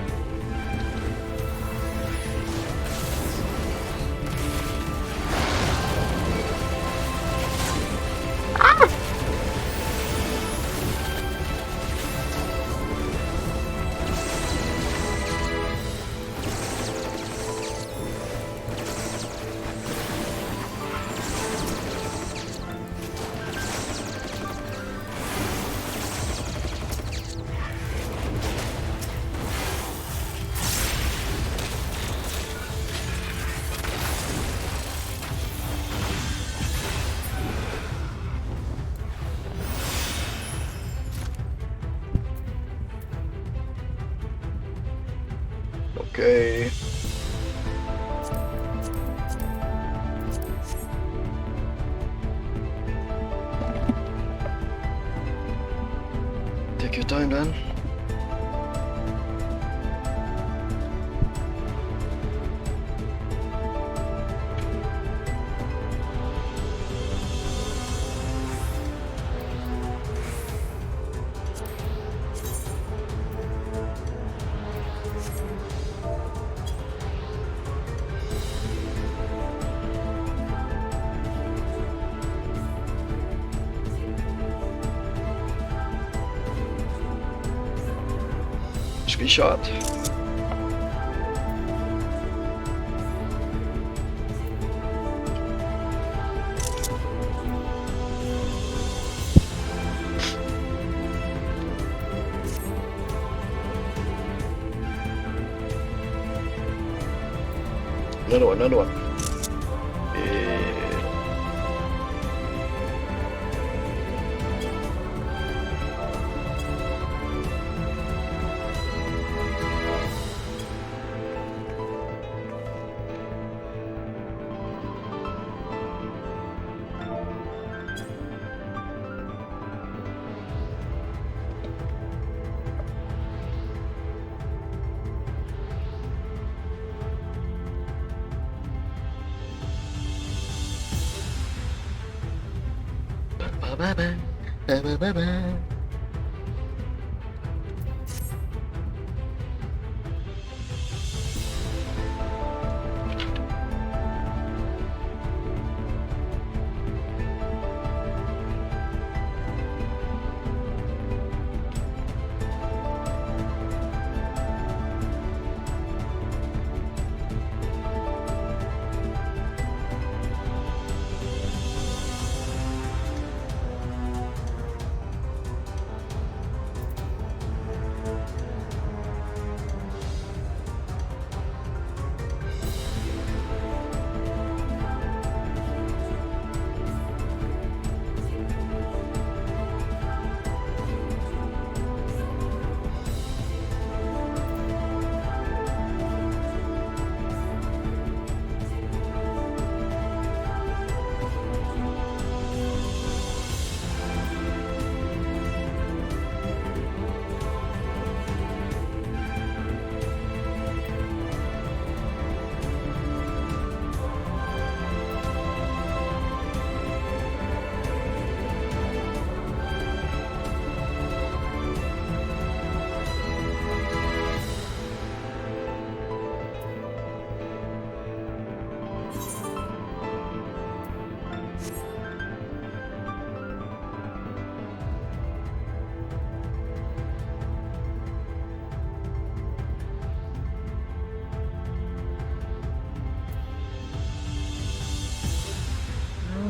Okay. Take your time then. Good shot. Another one, another one.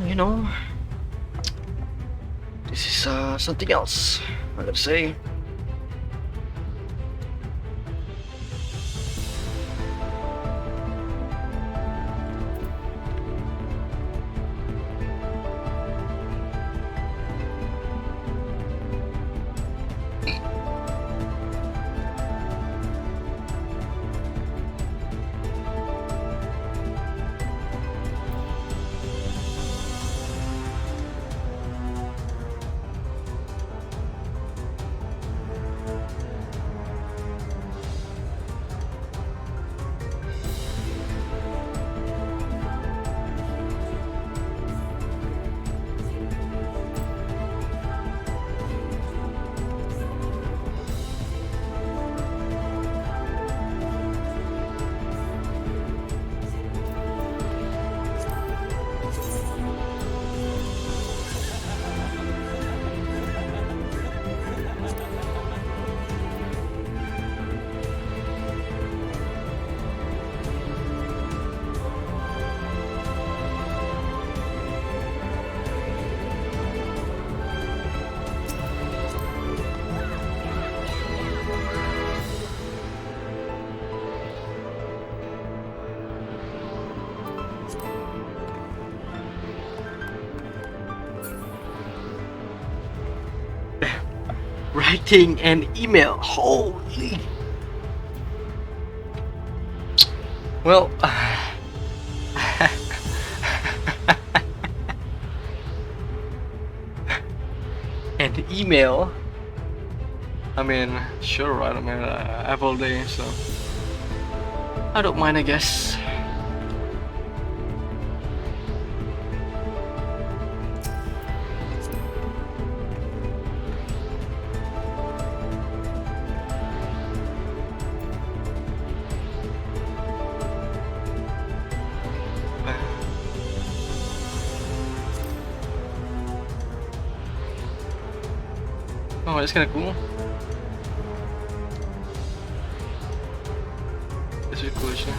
You know, this is something else, I gotta say. Writing an email, holy. Well, and email. I mean, sure, right? I mean, I have all day, so I don't mind, I guess. Oh, that's kind of cool. This is cool, actually.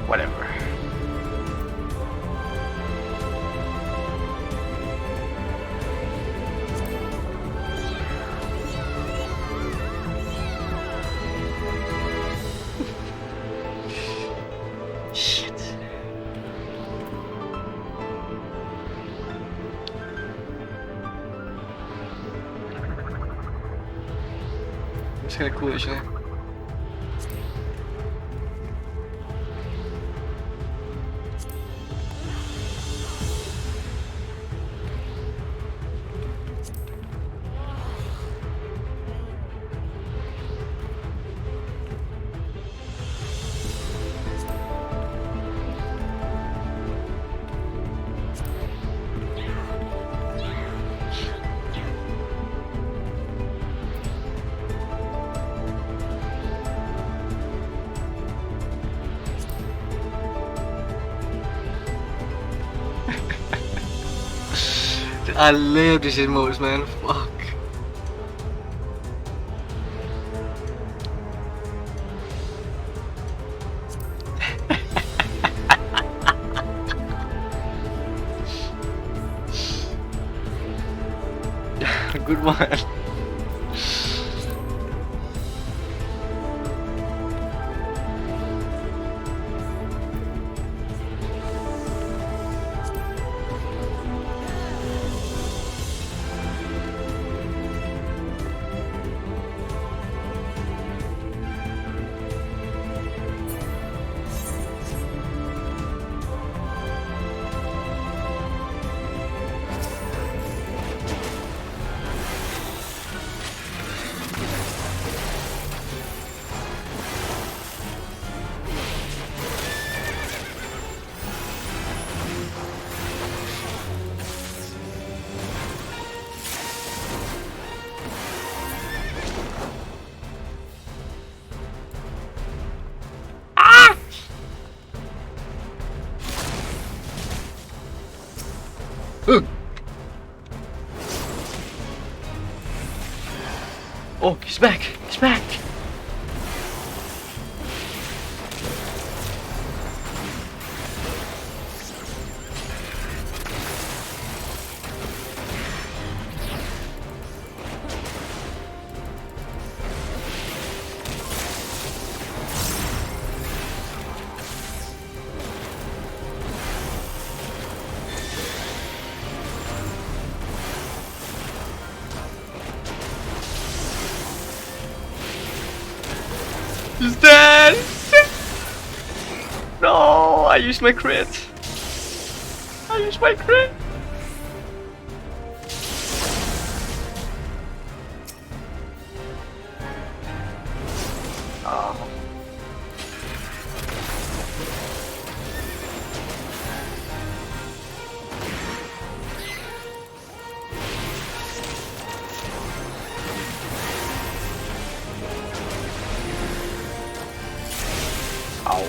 Whatever. Shit. It's kind of cool, actually. I love these emotes, man. Fuck. Good one. Oh, he's back! He's back! He's dead! No, I used my crit. I used my crit. Oh. Ow.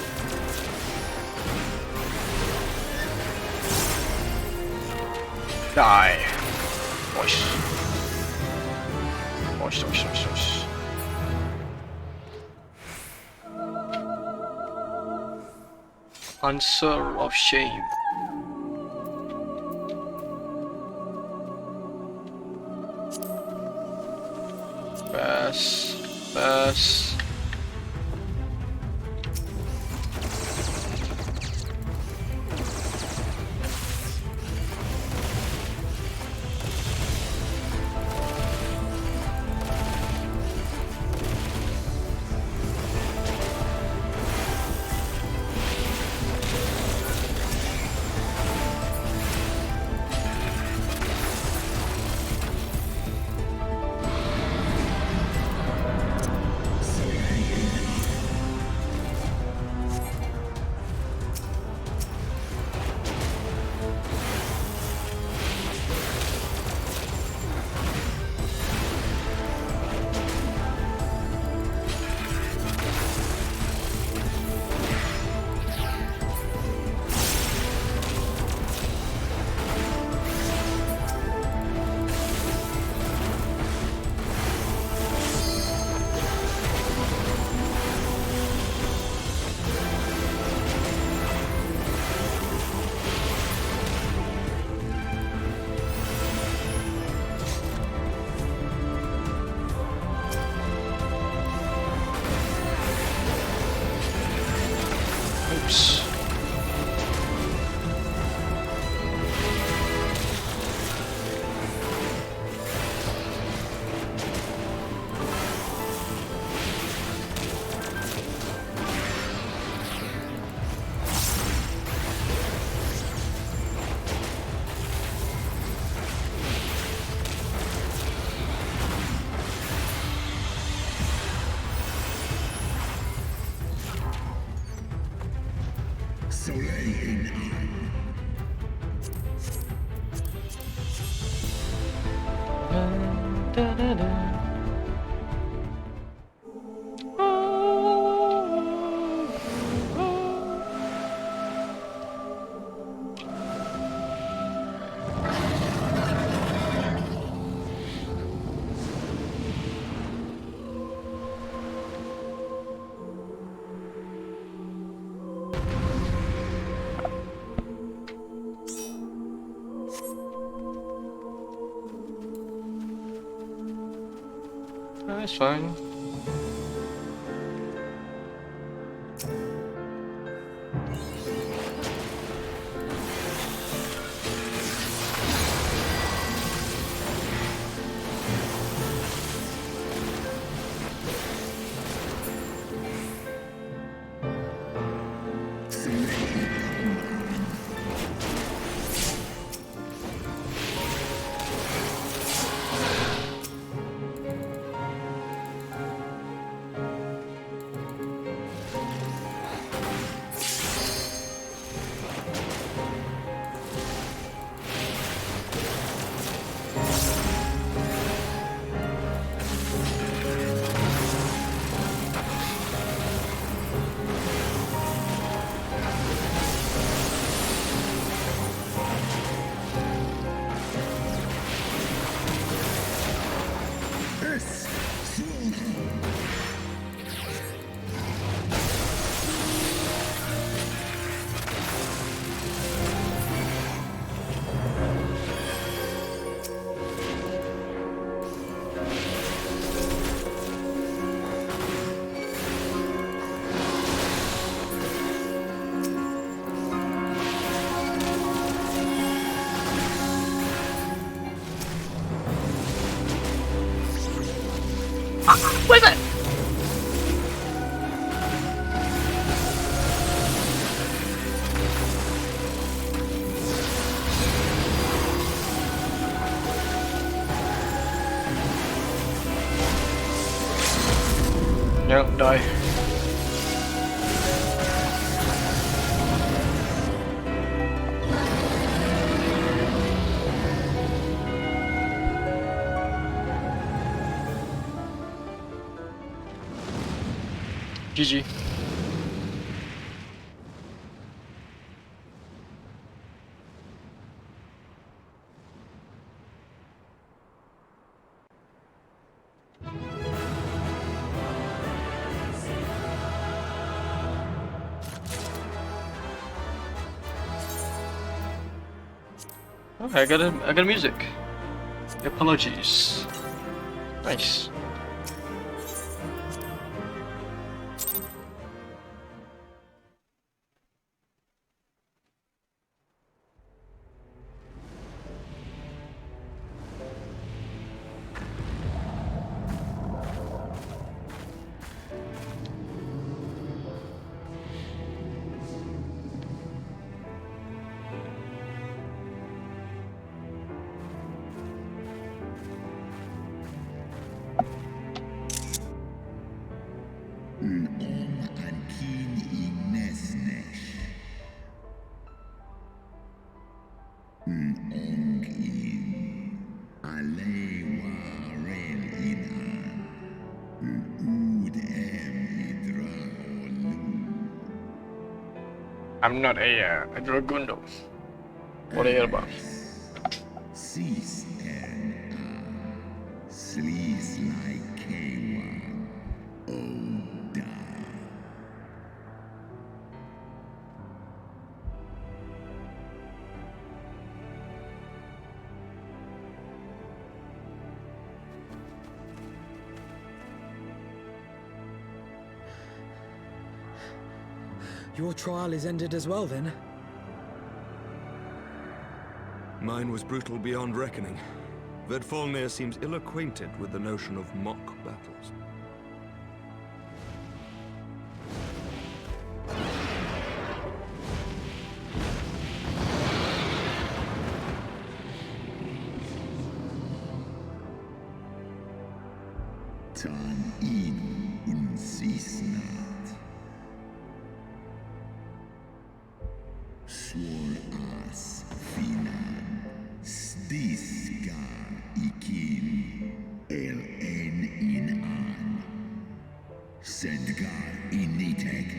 Die. Nice. Nice, nice, nice, nice. Answer of shame. Pass. Oops. That's fine. Where's it? Yep, die. GG. Oh, I got music. Apologies. Nice. I'm not a Dragundo. What are you about? Cease sleaze like Kewa. Oda. Your trial is ended as well, then? Mine was brutal beyond reckoning. Vedfalnir seems ill-acquainted with the notion of mock battles. Tan in unsisnat. Swor as finan. Stiskar ikin. El en in an. Sedgar initek.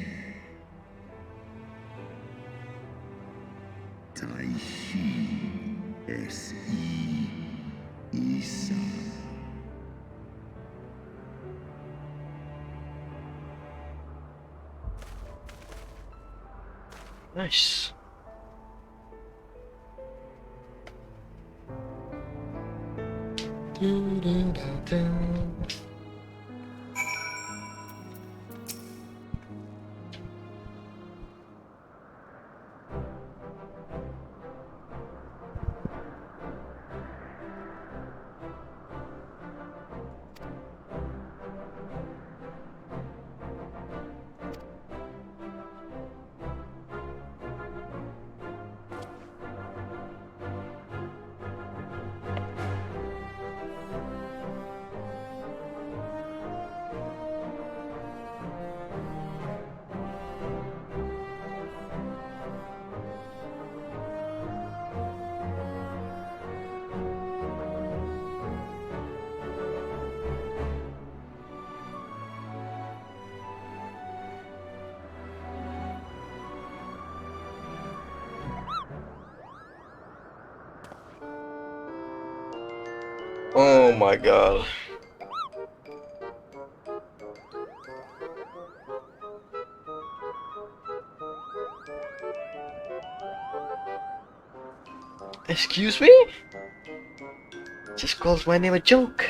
Taishi S.I. Isa. Nice. Oh my god. Excuse me? Just calls my name a joke.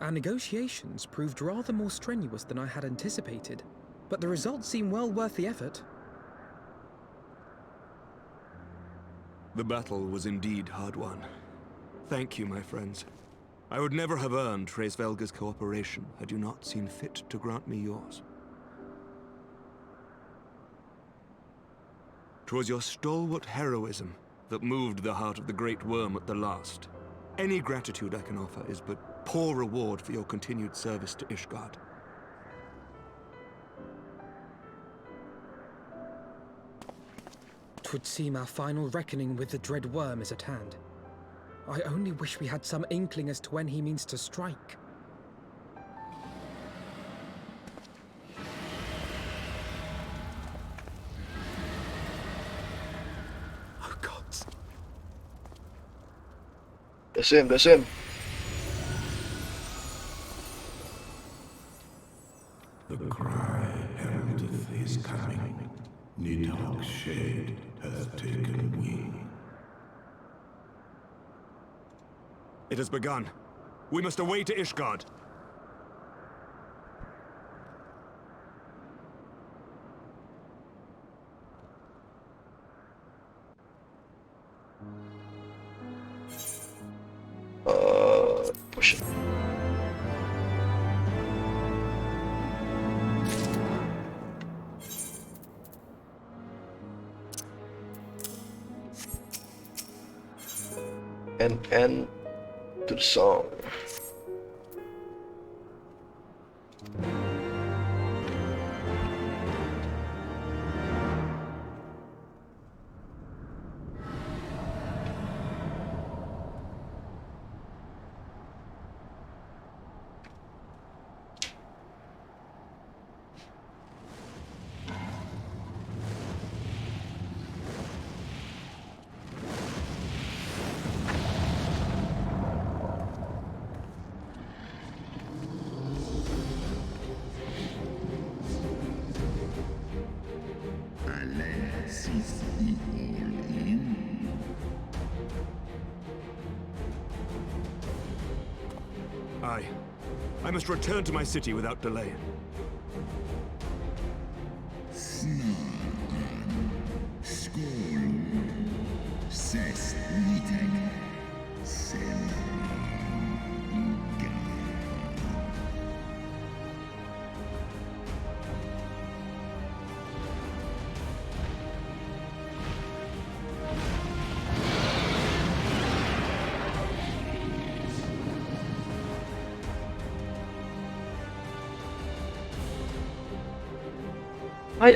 Our negotiations proved rather more strenuous than I had anticipated, but the results seem well worth the effort. The battle was indeed hard won. Thank you, my friends. I would never have earned Hraesvelg's cooperation had you not seen fit to grant me yours. 'Twas your stalwart heroism that moved the heart of the Great Worm at the last. Any gratitude I can offer is but poor reward for your continued service to Ishgard. 'Twould seem our final reckoning with the dread worm is at hand. I only wish we had some inkling as to when he means to strike. Oh, gods. That's him, that's him. The cry heraldeth his coming. Nidhogg's shade hath taken wing. It has begun. We must away to Ishgard. Push it. And to the song. Aye. I must return to my city without delay.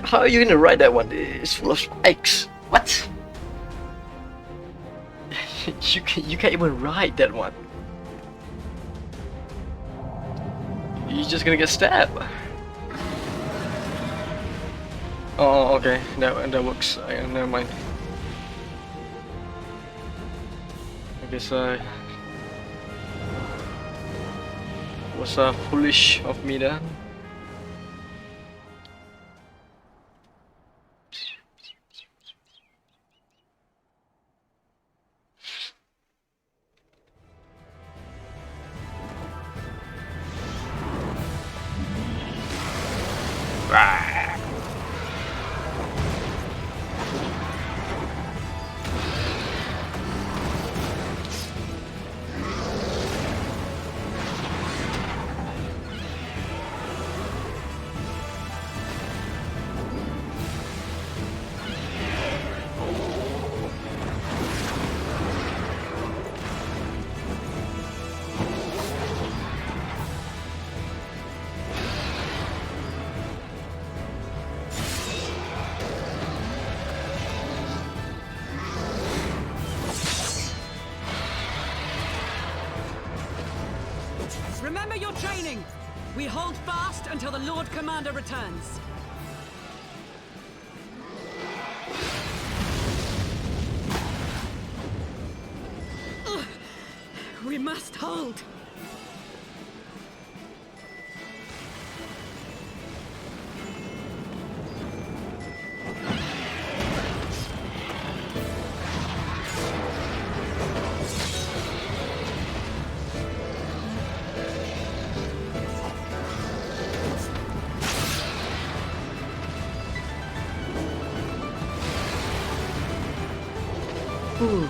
How are you gonna ride that one? It's full of spikes. What? you can't even ride that one. You're just gonna get stabbed. Oh, okay. That works. Never mind. I guess I was foolish of me then. Remember your training! We hold fast until the Lord Commander returns. Ugh. We must hold! Ooh.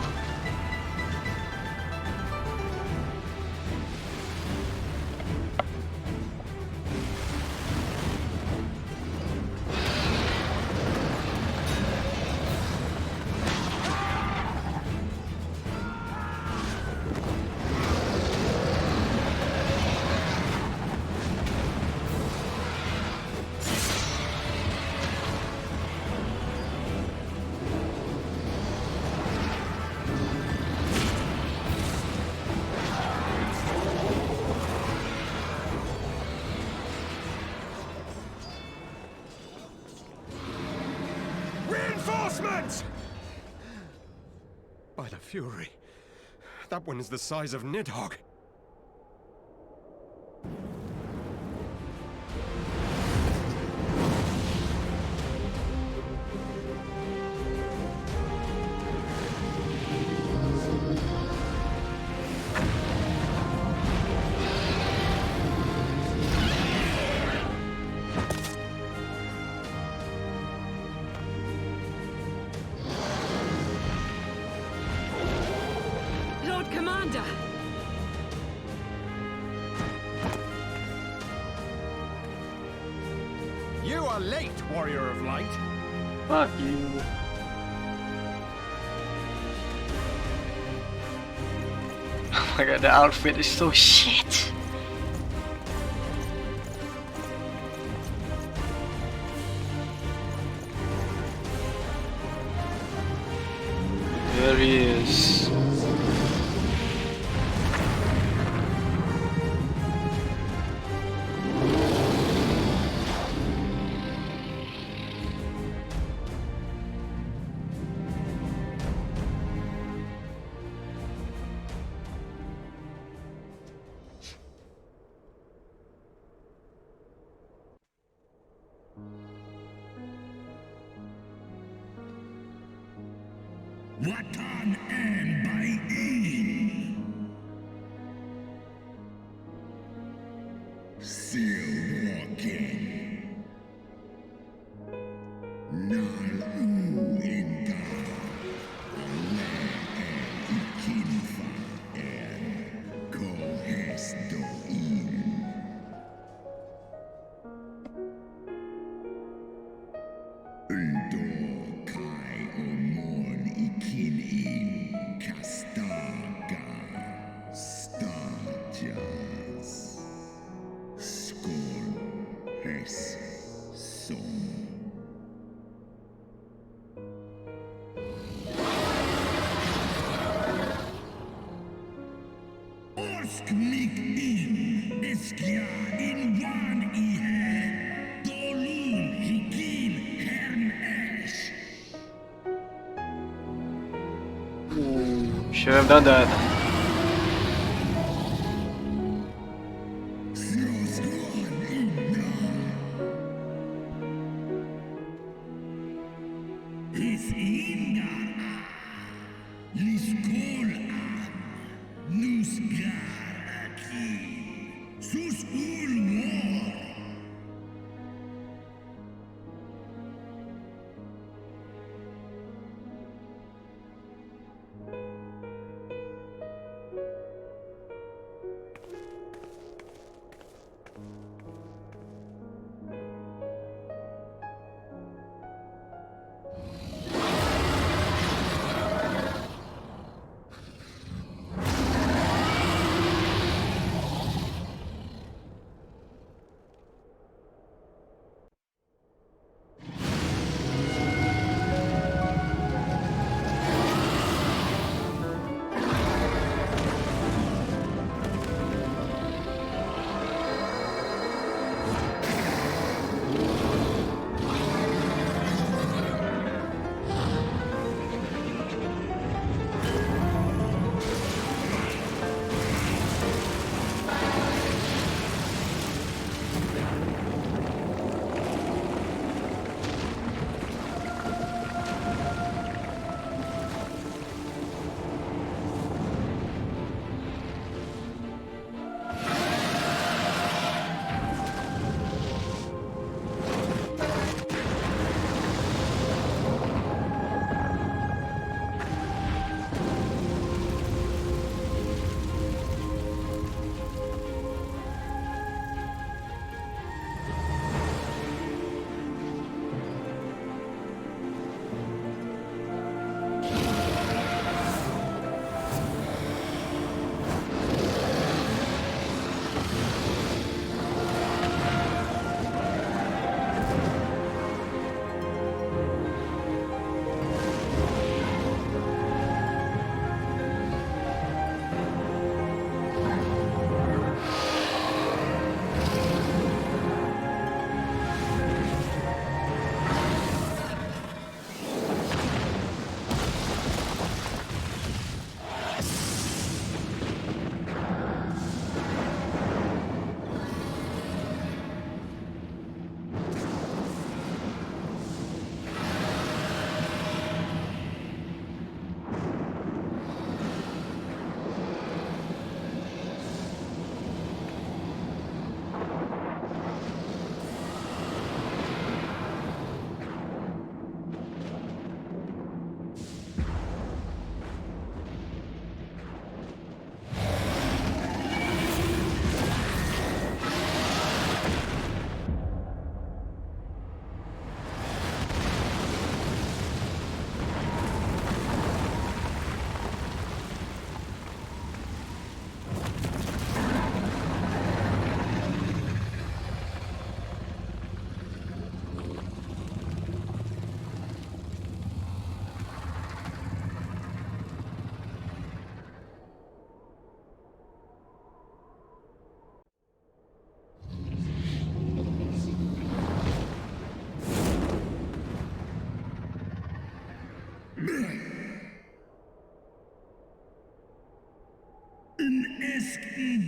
Reinforcements! By the Fury, that one is the size of Nidhogg. Lord Commander! You are late, Warrior of Light. Fuck you. Oh my god, the outfit is so shit. There he is. Watan and by in. Still walking. Nal u inga. Ale and ikinfa and kohes do in. Undo kai omon ikin in kastaga stajas skol hes som. Orsk mig in eskja in van I här dolun hikin hern esh. Should have done that. Is inga liskol an nusgar aki sus ulmor.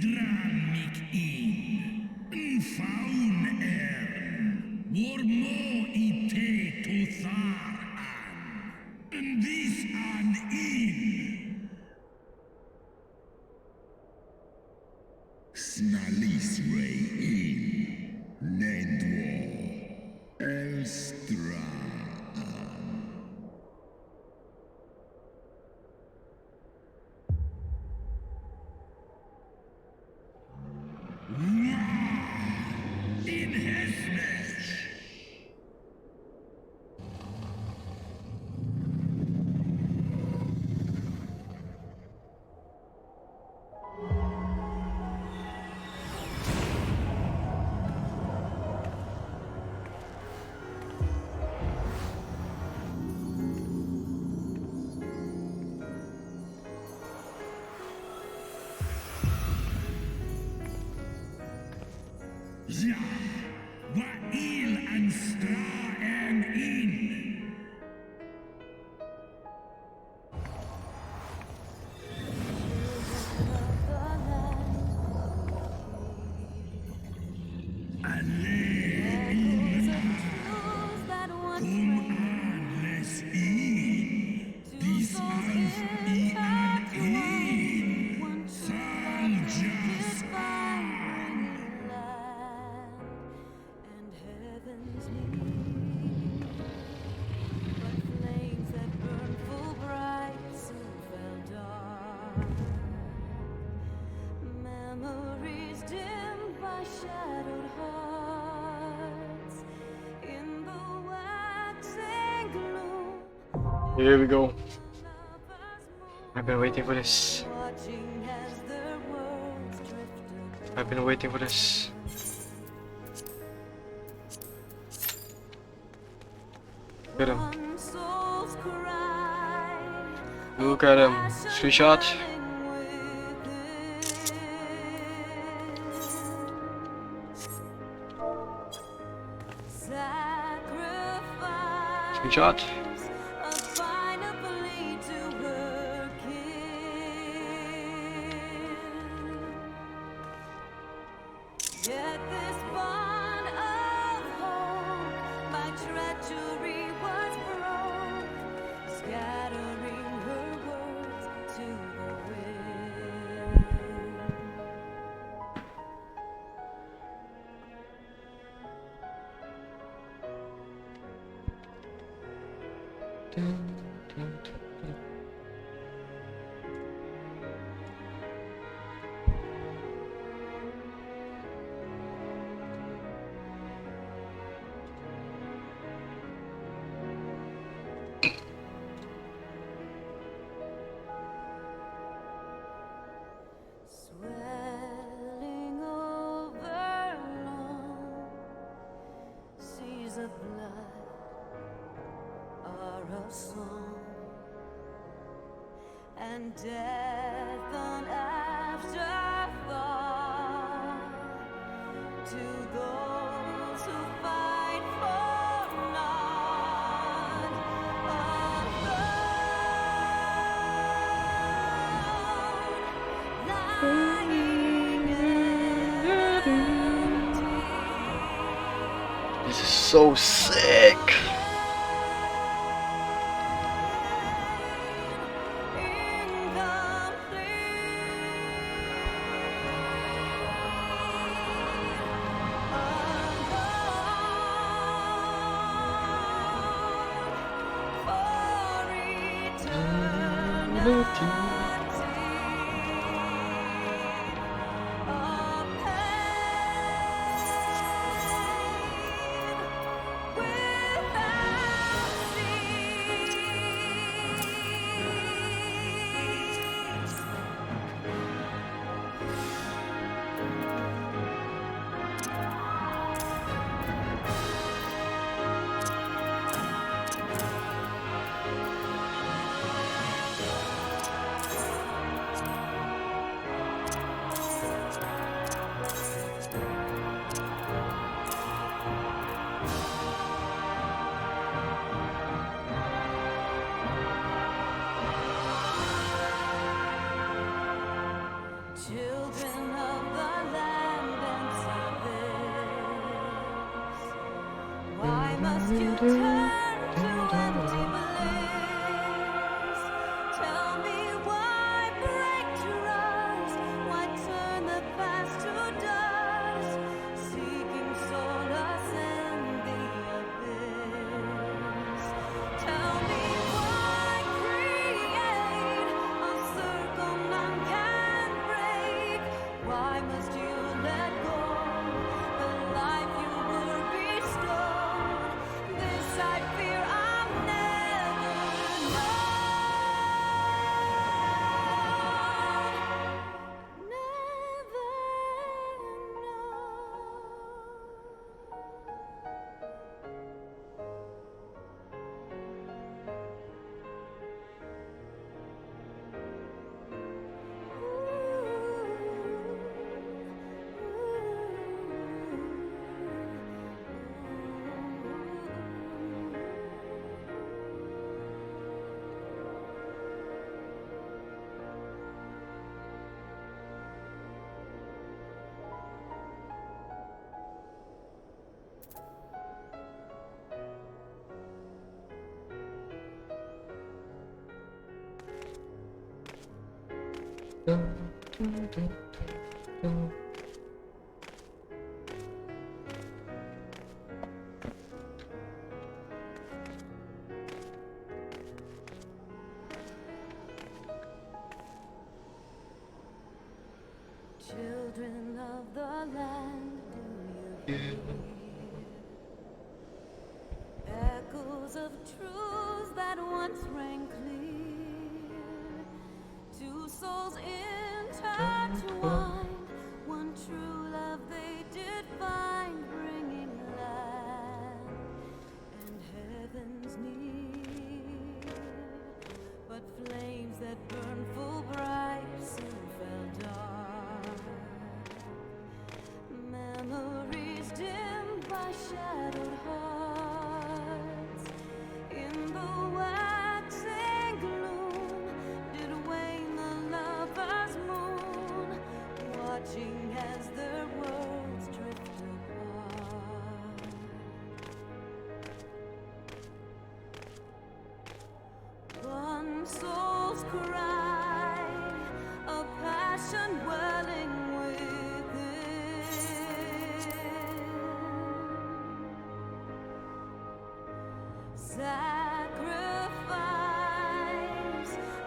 dra mig in. Faun war mo I te to thar an. This an in. Snalis ray in. Nedwo. Elstra. In Hesmesh. Ja, wa il an stra en in. Memories dimmed by shadowed hearts in the waxing gloom. Here we go. I've been waiting for this. I've been waiting for this. Look at him. Look at him. Screenshot. Screenshot. Yet this bond of hope, my treachery was broke, scattering her words to the wind. Swelling over long seas of blood are a song, and death an afterthought to those who fight for naught. This is so sick. Why must you turn to empty bliss? Tell me why break trust? Why turn the past to dust? Seeking solace in the abyss. Tell me why create a circle none can break? Why must you let go the life you were bestowed? This I fear I'll never know. Children of the land, do you hear? Echoes of truths that once rang clear. Two souls intertwined, one true love they did find, bringing land and heavens near. But flames that burn full bright soon fell dark. Memories dimmed by shadowed hearts. In the waxing gloom did wane the lover's moon, watching as their worlds drift apart. One soul's cry, a passion welling within. Sacrifice,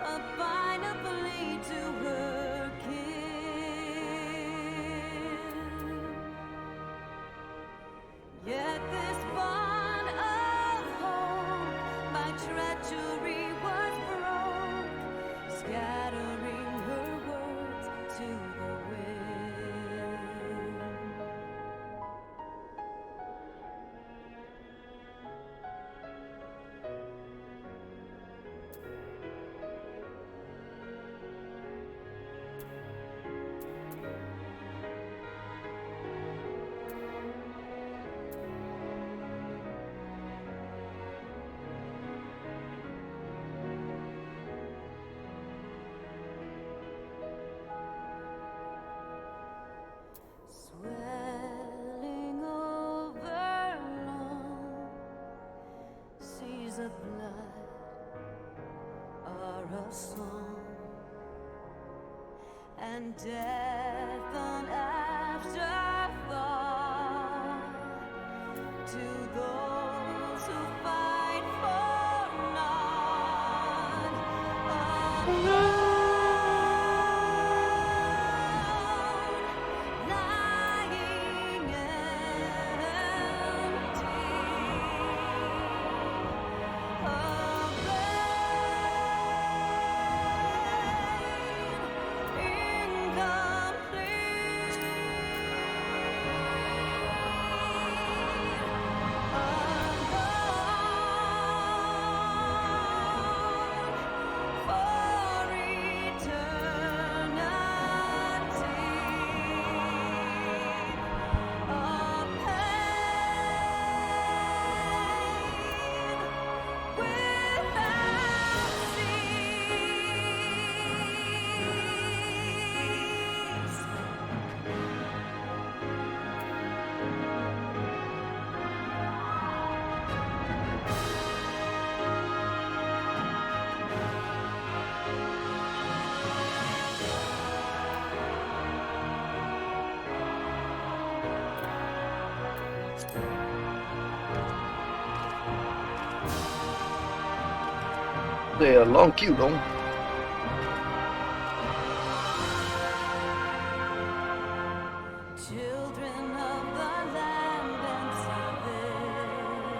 a final plea to her kin. Yet this bond of hope by treachery was broke, scattering her words to the wind. Swelling over long seas of blood are a song, and death an afterthought to those who fight for none. Lying empty, incomplete. They are long queue though. Children of the land and service,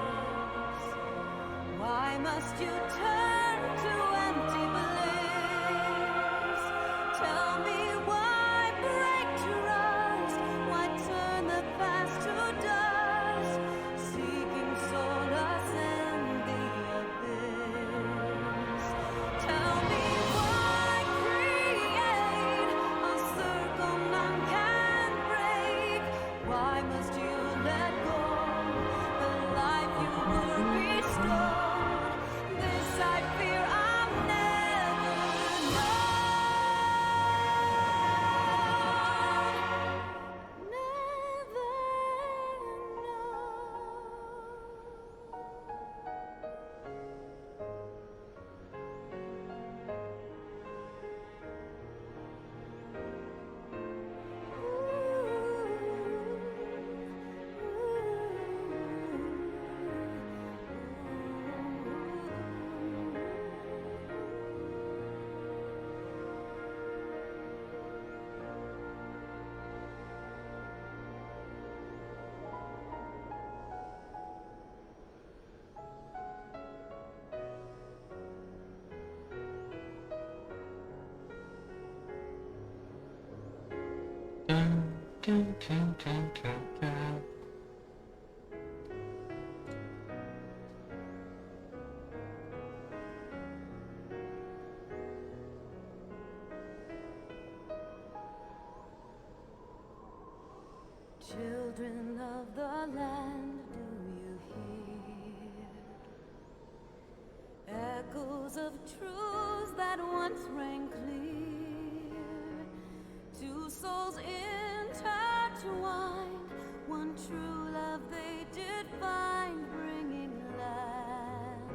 why must you turn to empty bliss? Tell me why break trust, why turn the past to dust, seeking solace in the abyss. Tell me why create a circle none can break. Why must you let go the life you were bestowed? This I fear I'll never know. Children of the land, do you hear echoes of truths that once rang clear? Two souls intertwined, one true love they did find, bringing land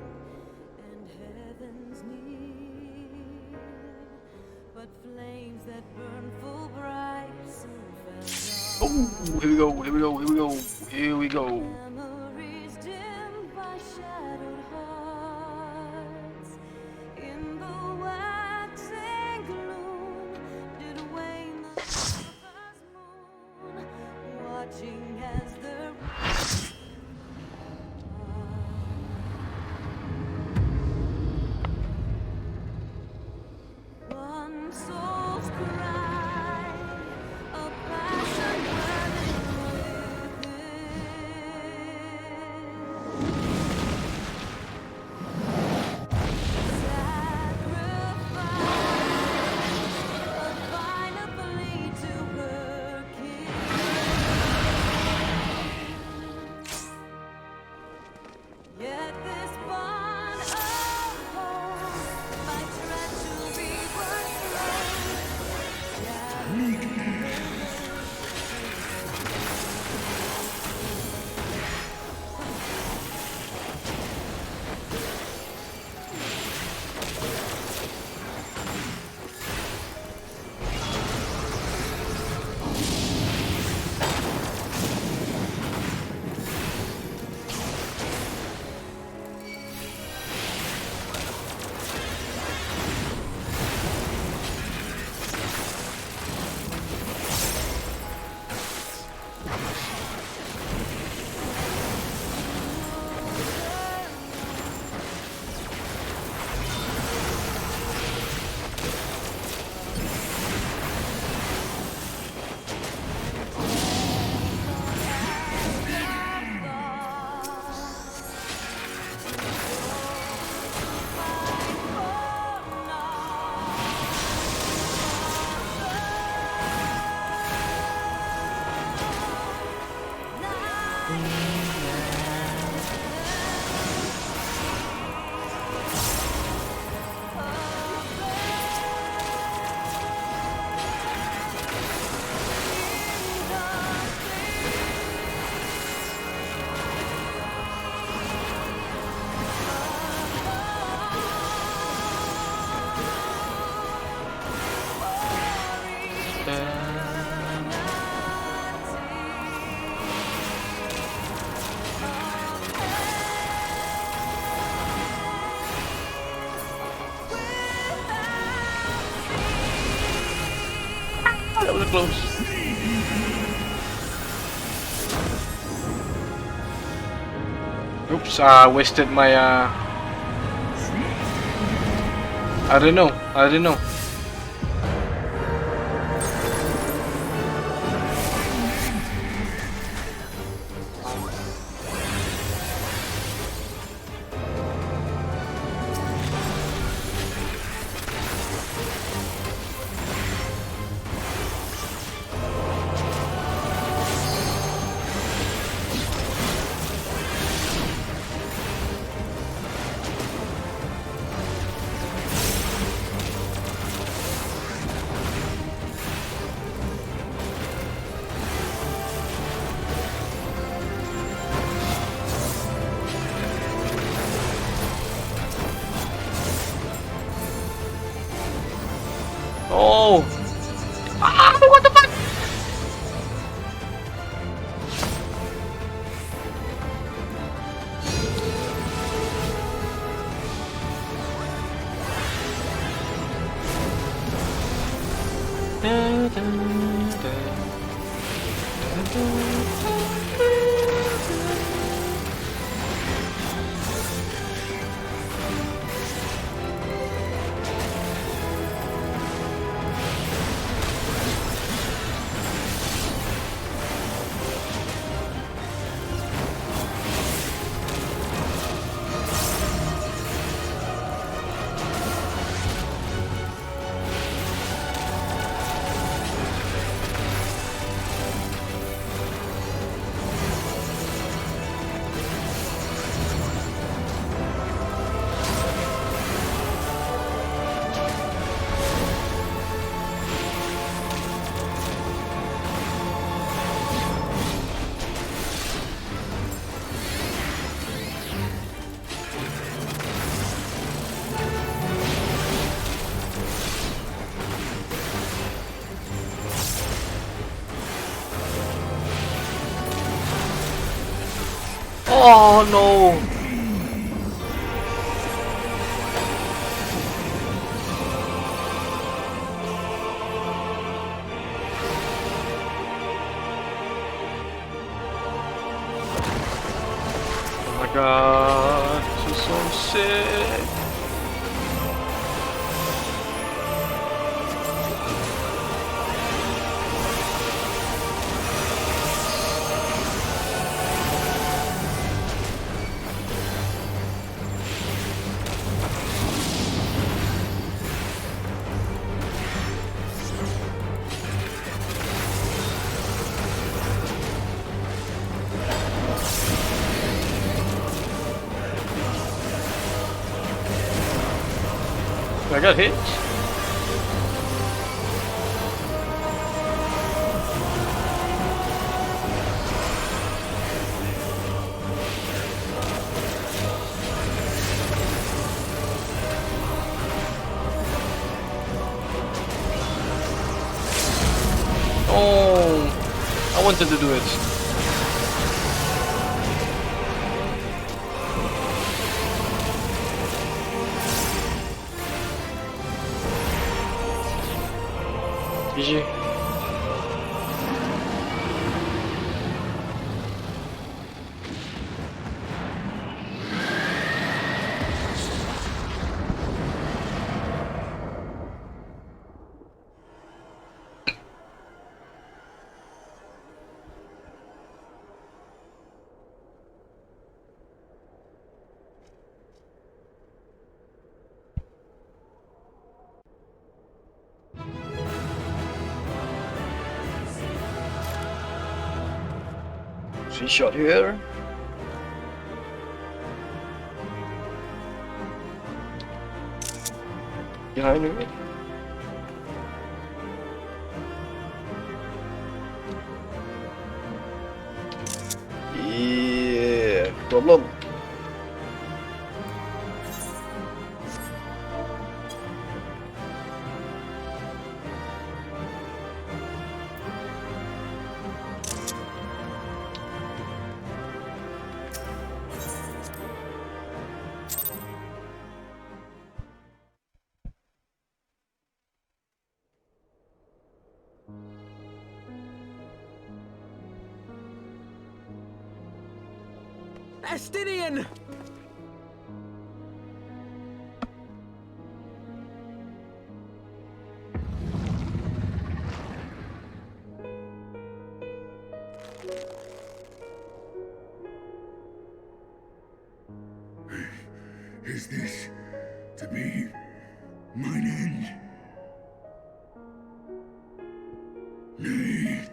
and heavens near. But flames that burn full bright soon fell down. Oh, here we go, here we go, here we go, here we go. Memories dimmed by shadowed hearts. In the waxing gloom did wane the lover's moon, watching as the one soul's cry, a passion burning Yet this bond of hope, my treachery was close. Oops, I wasted my I don't know. Oh! Ah! What the fuck? Oh no! Oh my god, this is so sick! I got hit. Oh, I wanted to do it. GG. Free shot here. Behind me. Yeah, problem. Estinian! Is this to be mine end? Nay,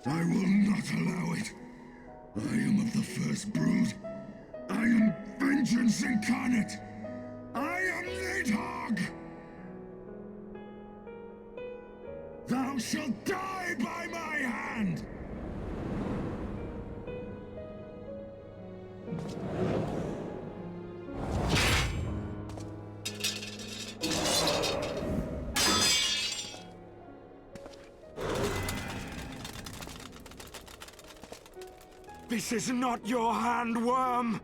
I will not allow it. I am of the first brood. I am vengeance incarnate. I am Nidhogg! Thou shalt die by my hand! This is not your hand, worm!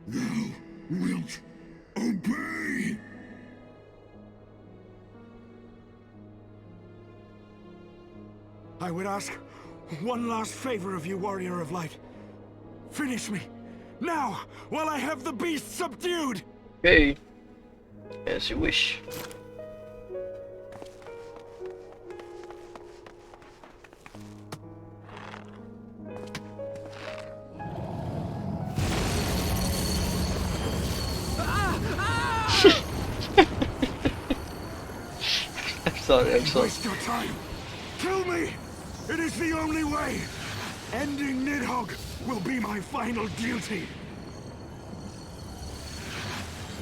Thou wilt obey! I would ask one last favor of you, Warrior of Light. Finish me, now, while I have the beast subdued! Okay, as you wish. I'm sorry. Waste your time. Kill me! It is the only way! Ending Nidhogg will be my final duty!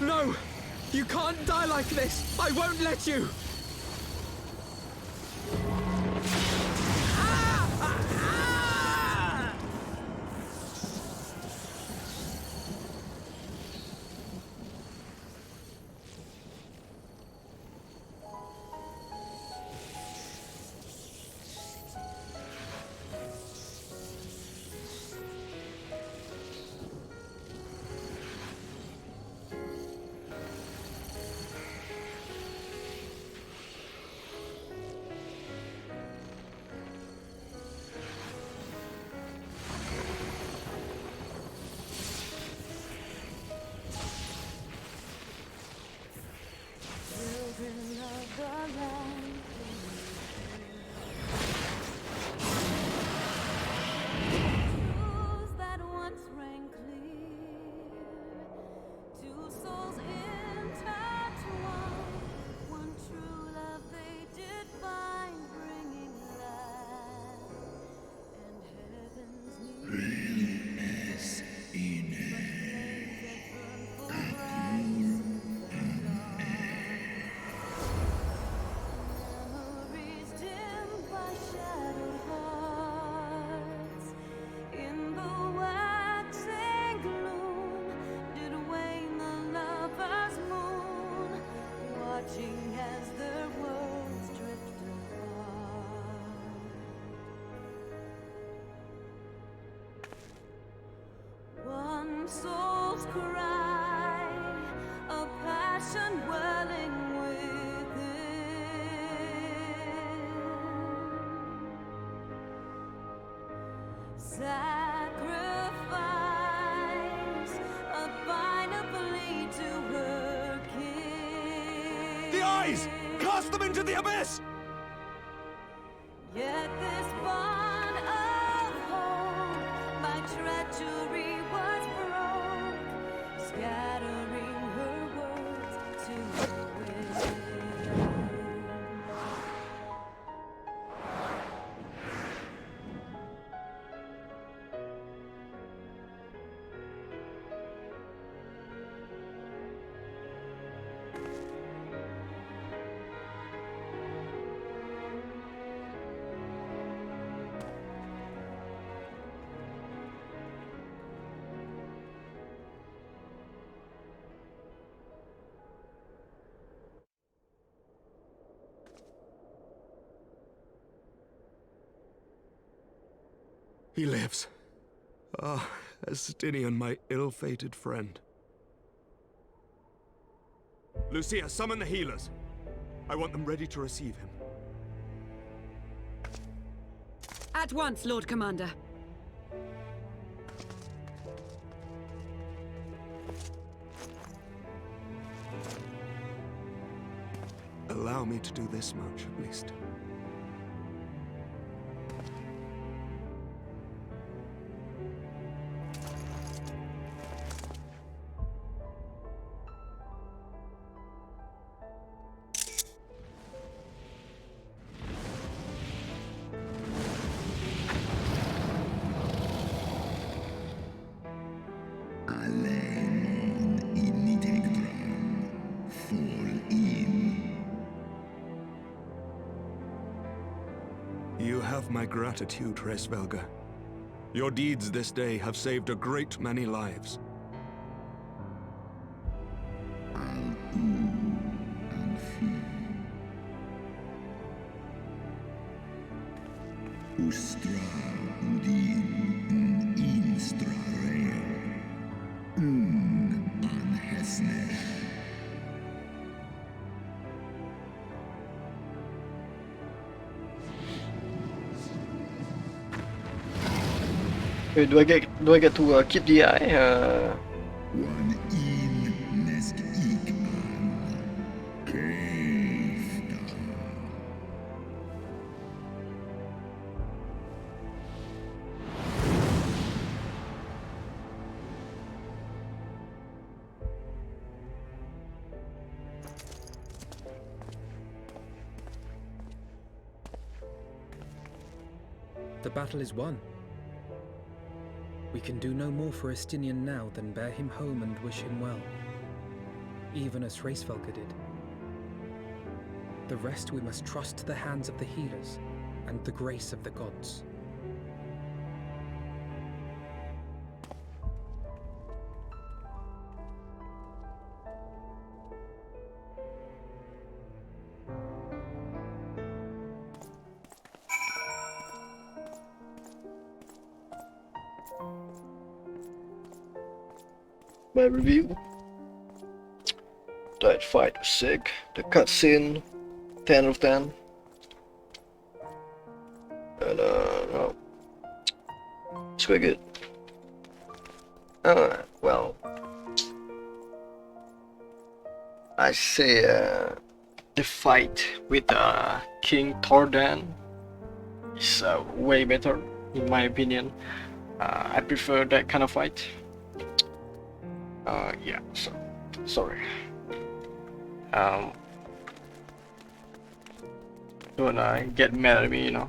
No! You can't die like this! I won't let you! Children of the land, truths that once rang clear, two souls intertwined, one true love they did find, bringing light and heaven's Realness in memories dimmed by shadowed hearts. In the waxing gloom did wane the lover's moon, watching as their worlds drift apart. One soul's cry, a passion welling within. Sacrifice, a final plea to her king. The eyes! Cast them into the abyss! Yet this bond of hope by treachery was broke, scattering her words to the wind. He lives. Ah, Estinian, my ill-fated friend. Lucia, summon the healers. I want them ready to receive him. At once, Lord Commander. Allow me to do this much, at least. You have my gratitude, Hraesvelgr. Your deeds this day have saved a great many lives. Wait, do I get to keep the eye? The battle is won. We can do no more for Estinian now than bear him home and wish him well, even as Hraesvelgr did. The rest we must trust to the hands of the healers and the grace of the gods. My review. That fight was sick. The cutscene, 10 of 10. And no, it's quite good. Well, I say the fight with King Tordan is way better in my opinion. I prefer that kind of fight. Yeah, so sorry. Don't get mad at me, you know.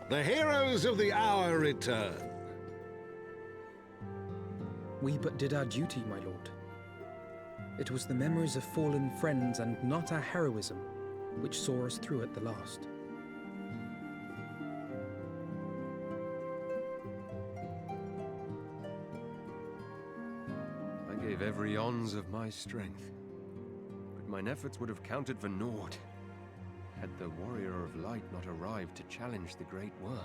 The heroes of the hour return. We but did our duty, my lord. It was the memories of fallen friends and not our heroism which saw us through at the last. I gave every ounce of my strength, but mine efforts would have counted for naught had the Warrior of Light not arrived to challenge the Great Worm.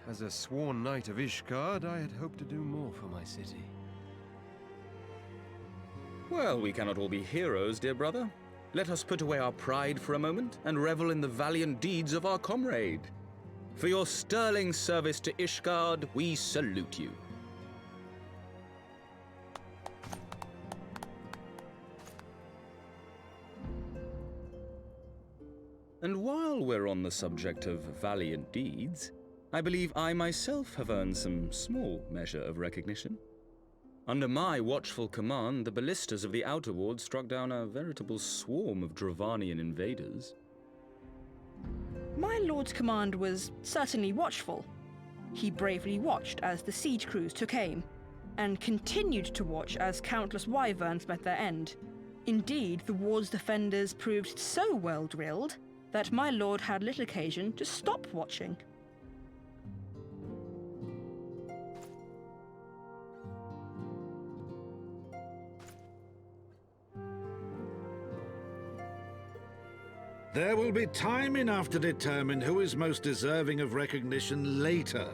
As a sworn knight of Ishgard, I had hoped to do more for my city. Well, we cannot all be heroes, dear brother. Let us put away our pride for a moment and revel in the valiant deeds of our comrade. For your sterling service to Ishgard, we salute you. And while we're on the subject of valiant deeds, I believe I myself have earned some small measure of recognition. Under my watchful command, the ballistas of the Outer Ward struck down a veritable swarm of Dravanian invaders. My lord's command was certainly watchful. He bravely watched as the siege crews took aim, and continued to watch as countless wyverns met their end. Indeed, the ward's defenders proved so well drilled that my lord had little occasion to stop watching. There will be time enough to determine who is most deserving of recognition later.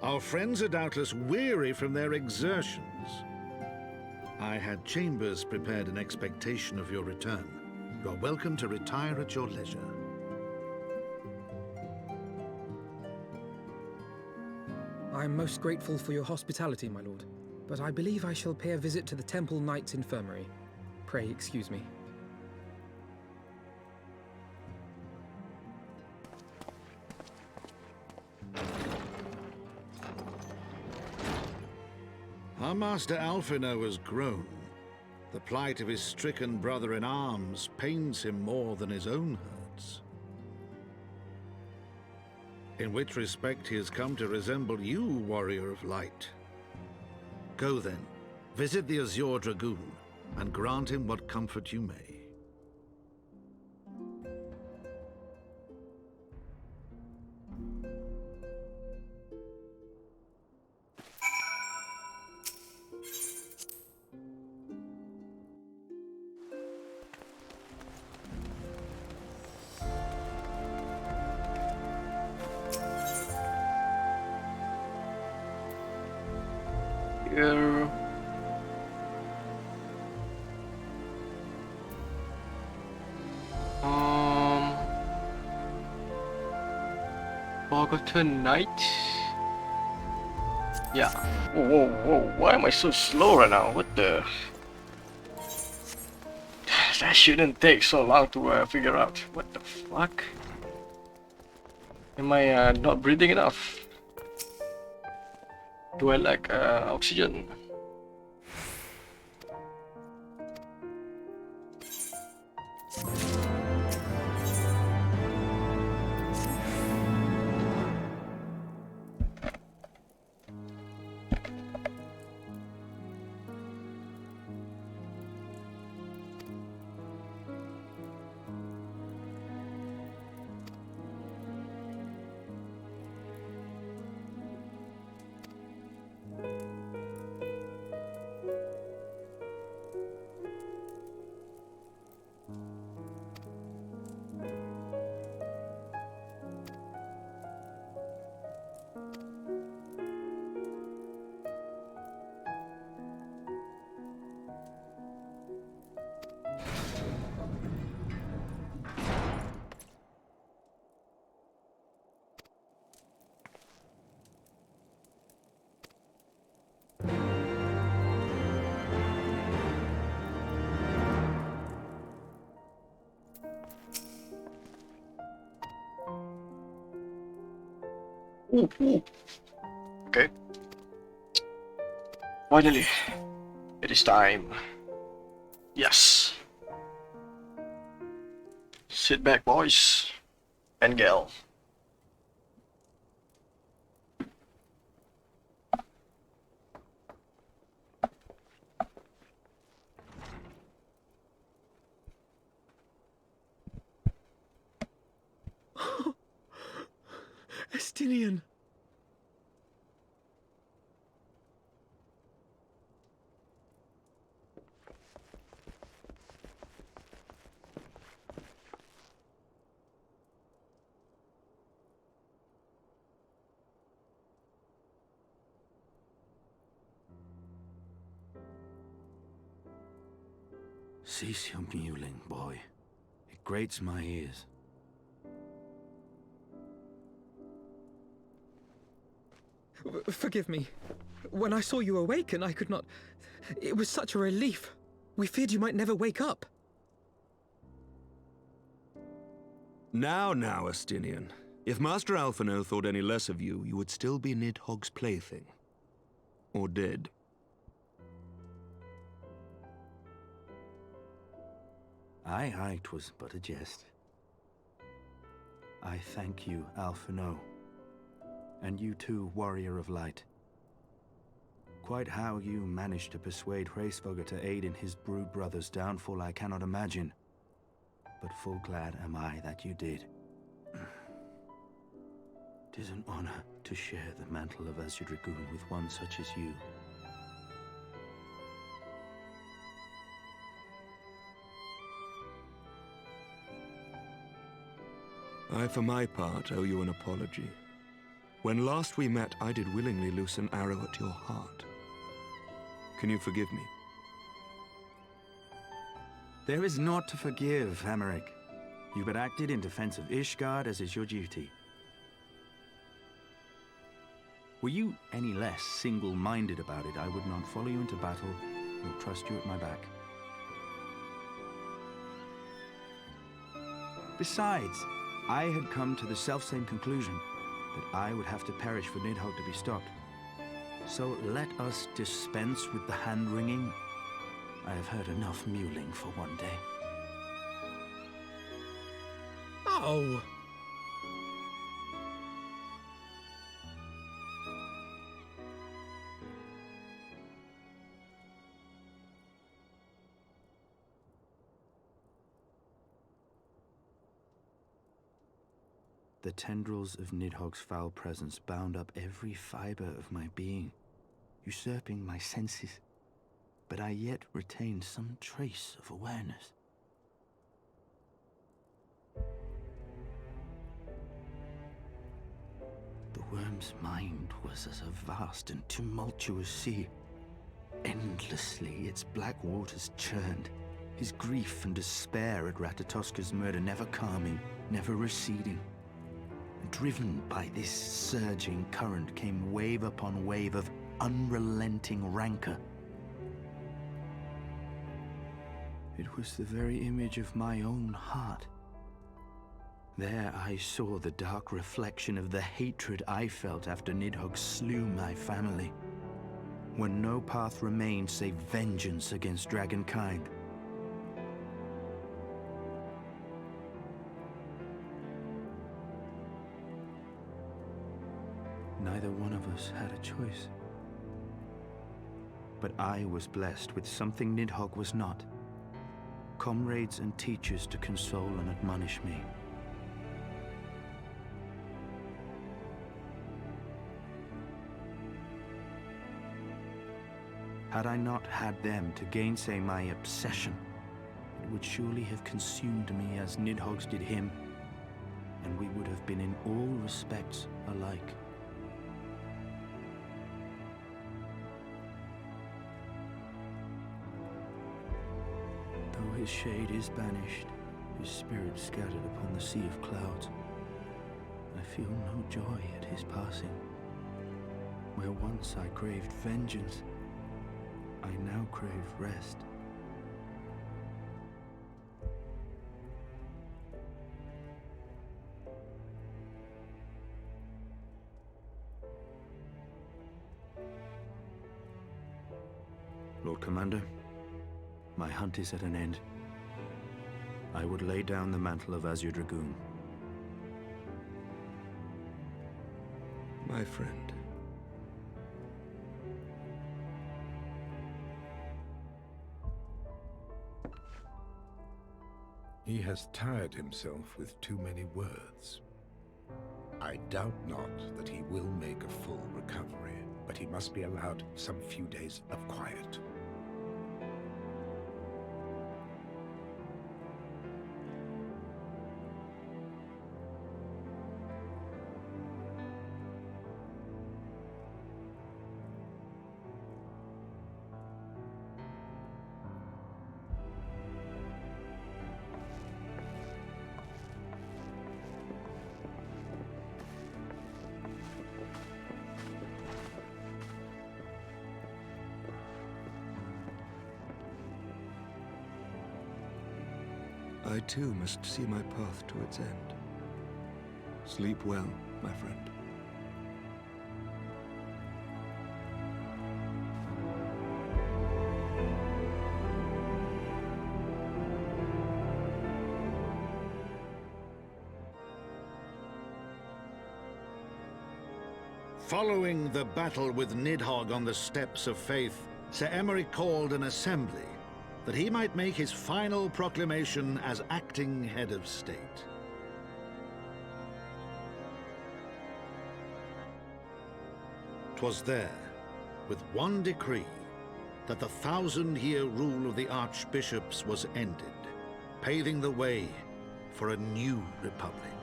Our friends are doubtless weary from their exertions. I had chambers prepared in expectation of your return. You are welcome to retire at your leisure. I am most grateful for your hospitality, my lord, but I believe I shall pay a visit to the Temple Knight's Infirmary. Pray excuse me. Our master Alphinaud has grown. The plight of his stricken brother-in-arms pains him more than his own hurts. In which respect he has come to resemble you, Warrior of Light. Go then, visit the Azure Dragoon, and grant him what comfort you may. Here. Forgotten Knight? Yeah. Whoa, whoa, whoa, why am I so slow right now? What the? That shouldn't take so long to figure out. What the fuck? Am I not breathing enough? Do I lack oxygen? Ooh, ooh. Okay. Finally, it is time. Yes. Sit back, boys and gal. Astinian! Cease your mewling, boy. It grates my ears. Forgive me. When I saw you awaken, I could not... It was such a relief. We feared you might never wake up. Now, Astinian. If Master Alphinaud thought any less of you, you would still be Nidhogg's plaything. Or dead. Aye, 'twas but a jest. I thank you, Alphinaud. And you too, Warrior of Light. Quite how you managed to persuade Hraesvelgr to aid in his brood brother's downfall I cannot imagine. But full glad am I that you did. 'Tis an honor to share the mantle of Azure Dragoon with one such as you. I, for my part, owe you an apology. When last we met, I did willingly loose an arrow at your heart. Can you forgive me? There is naught to forgive, Aymeric. You but acted in defense of Ishgard as is your duty. Were you any less single-minded about it, I would not follow you into battle, nor trust you at my back. Besides, I had come to the selfsame conclusion, that I would have to perish for Nidhogg to be stopped. So let us dispense with the hand-wringing. I have heard enough mewling for one day. Oh! The tendrils of Nidhogg's foul presence bound up every fiber of my being, usurping my senses, but I yet retained some trace of awareness. The worm's mind was as a vast and tumultuous sea. Endlessly its black waters churned, his grief and despair at Ratatoska's murder never calming, never receding. Driven by this surging current came wave upon wave of unrelenting rancor. It was the very image of my own heart. There I saw the dark reflection of the hatred I felt after Nidhogg slew my family, when no path remained save vengeance against dragonkind. Neither one of us had a choice. But I was blessed with something Nidhogg was not. Comrades and teachers to console and admonish me. Had I not had them to gainsay my obsession, it would surely have consumed me as Nidhogg's did him, and we would have been in all respects alike. Though his shade is banished, his spirit scattered upon the sea of clouds, I feel no joy at his passing. Where once I craved vengeance, I now crave rest. Lord Commander, my hunt is at an end. I would lay down the mantle of Azure Dragoon. My friend. He has tired himself with too many words. I doubt not that he will make a full recovery, but he must be allowed some few days of quiet. I too must see my path to its end. Sleep well, my friend. Following the battle with Nidhogg on the Steps of Faith, Sir Emeric called an assembly that he might make his final proclamation as acting head of state. "'Twas there, with one decree, that the 1,000-year rule of the archbishops was ended, paving the way for a new republic.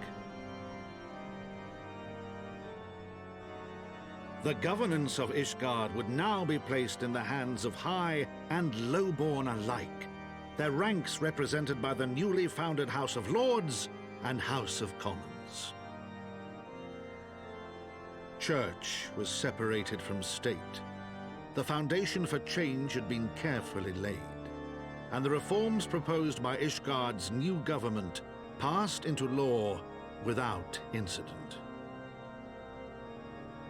The governance of Ishgard would now be placed in the hands of high and lowborn alike, their ranks represented by the newly founded House of Lords and House of Commons. Church was separated from state. The foundation for change had been carefully laid, and the reforms proposed by Ishgard's new government passed into law without incident.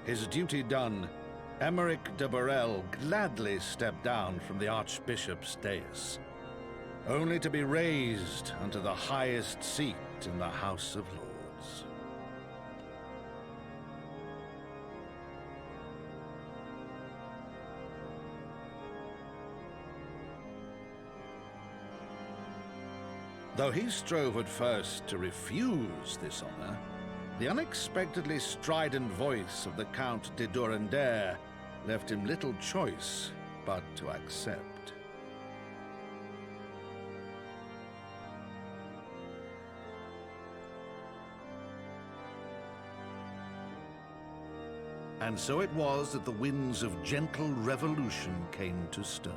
His duty done, Emeric de Burrell gladly stepped down from the Archbishop's dais, only to be raised unto the highest seat in the House of Lords. Though he strove at first to refuse this honor, the unexpectedly strident voice of the Count de Durandare left him little choice but to accept. And so it was that the winds of gentle revolution came to stir.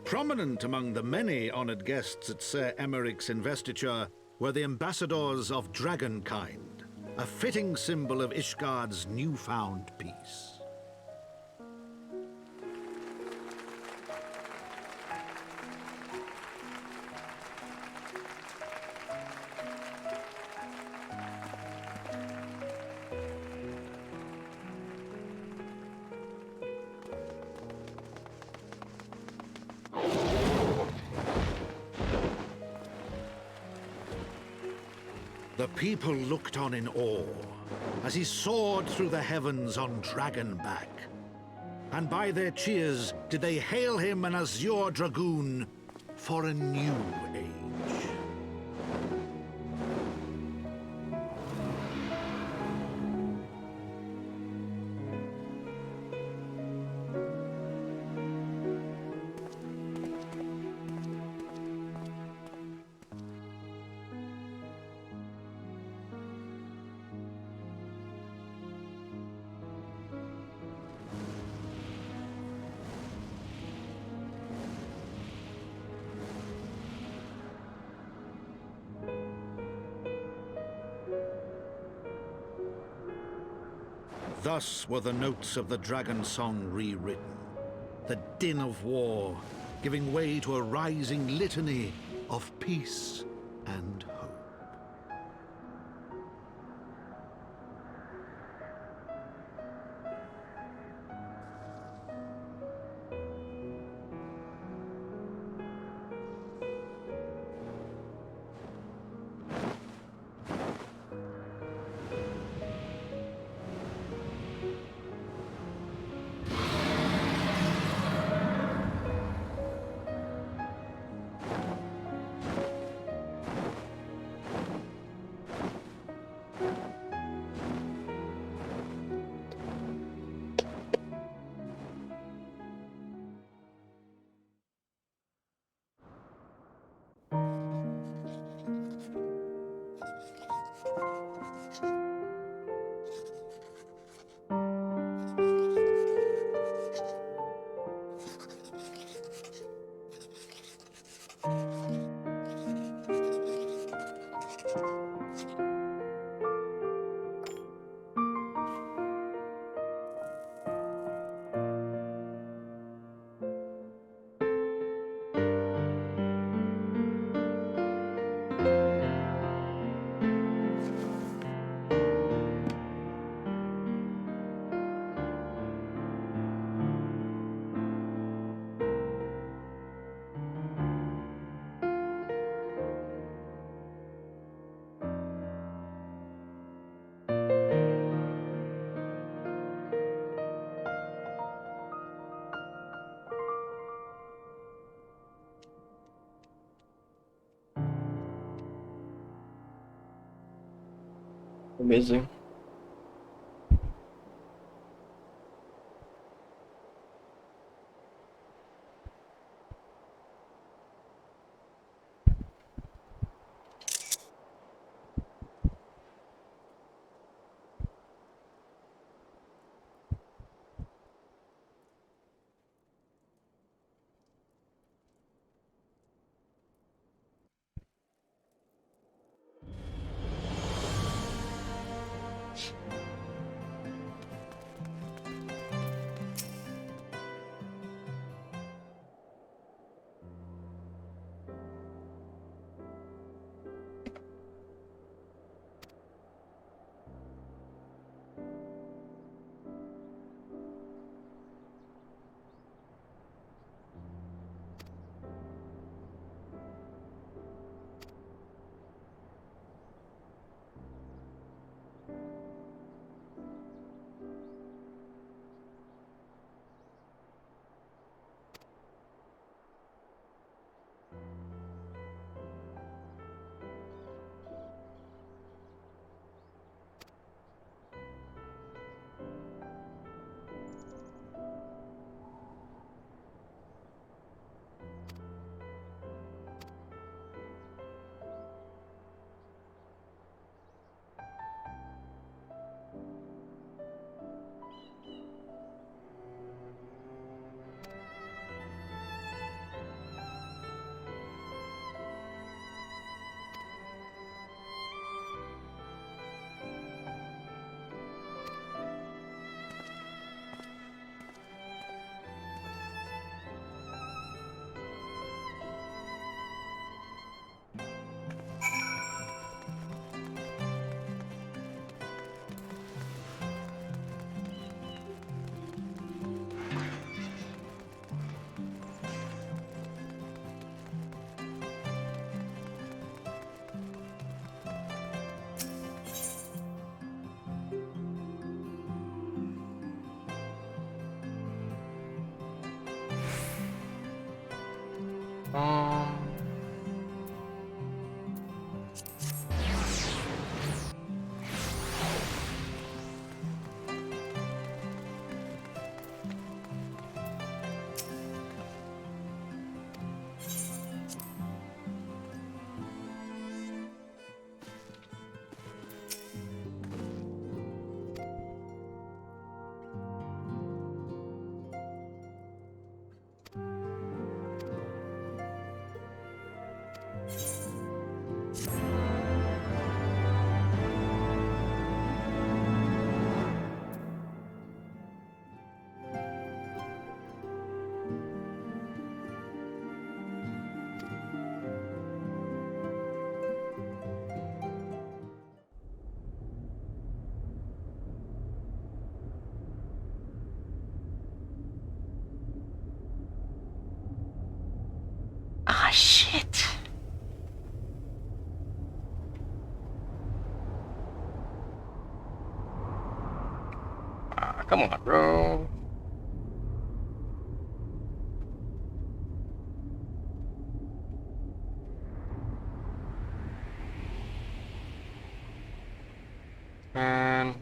Prominent among the many honored guests at Sir Emeric's investiture were the ambassadors of Dragonkind, a fitting symbol of Ishgard's newfound peace. The people looked on in awe as he soared through the heavens on Dragonback. And by their cheers did they hail him an Azure Dragoon for a new age. Thus were the notes of the dragon song rewritten, the din of war giving way to a rising litany of peace and hope. Amazing. Ah, shit. Ah, come on, bro. Man.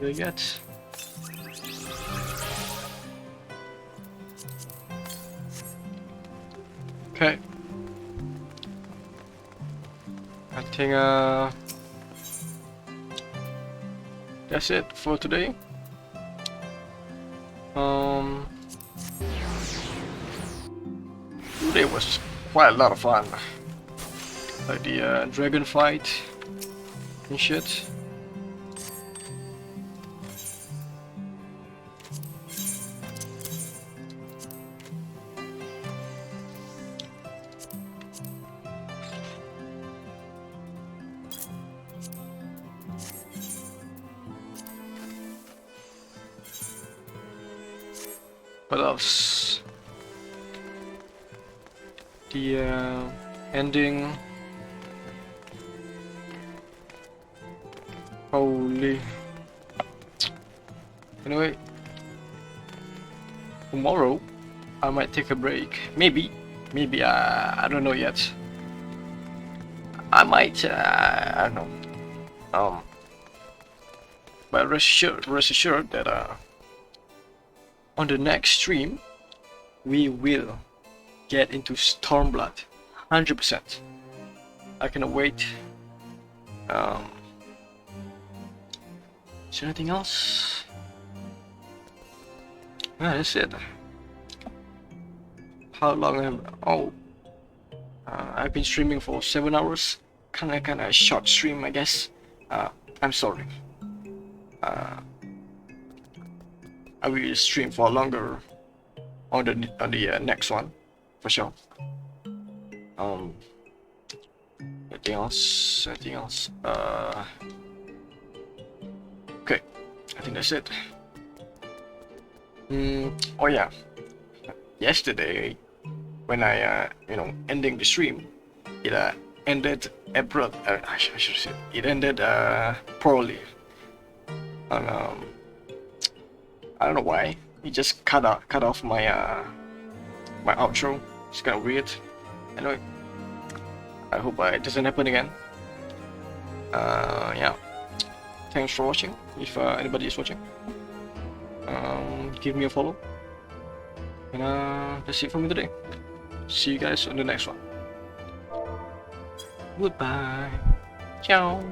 do I get? Okay. I think that's it for today. Today was quite a lot of fun. Like the dragon fight and shit. What else? The ending. Holy. Anyway, tomorrow I might take a break. Maybe I don't know yet. I might. I don't know. But rest assured that on the next stream, we will get into Stormblood, 100%. I cannot wait. Is there anything else? Yeah, that's it. How long am I've been streaming for 7 hours. Kinda short stream, I guess. I'm sorry. I will stream for longer on the next one, for sure. Anything else? Okay, I think that's it. Oh yeah, yesterday when I ending the stream, it ended abrupt. I should say it ended poorly. And I don't know why. He just cut off my my outro. It's kind of weird. Anyway, I hope it doesn't happen again. Yeah. Thanks for watching. If anybody is watching, give me a follow. And that's it for me today. See you guys on the next one. Goodbye. Ciao.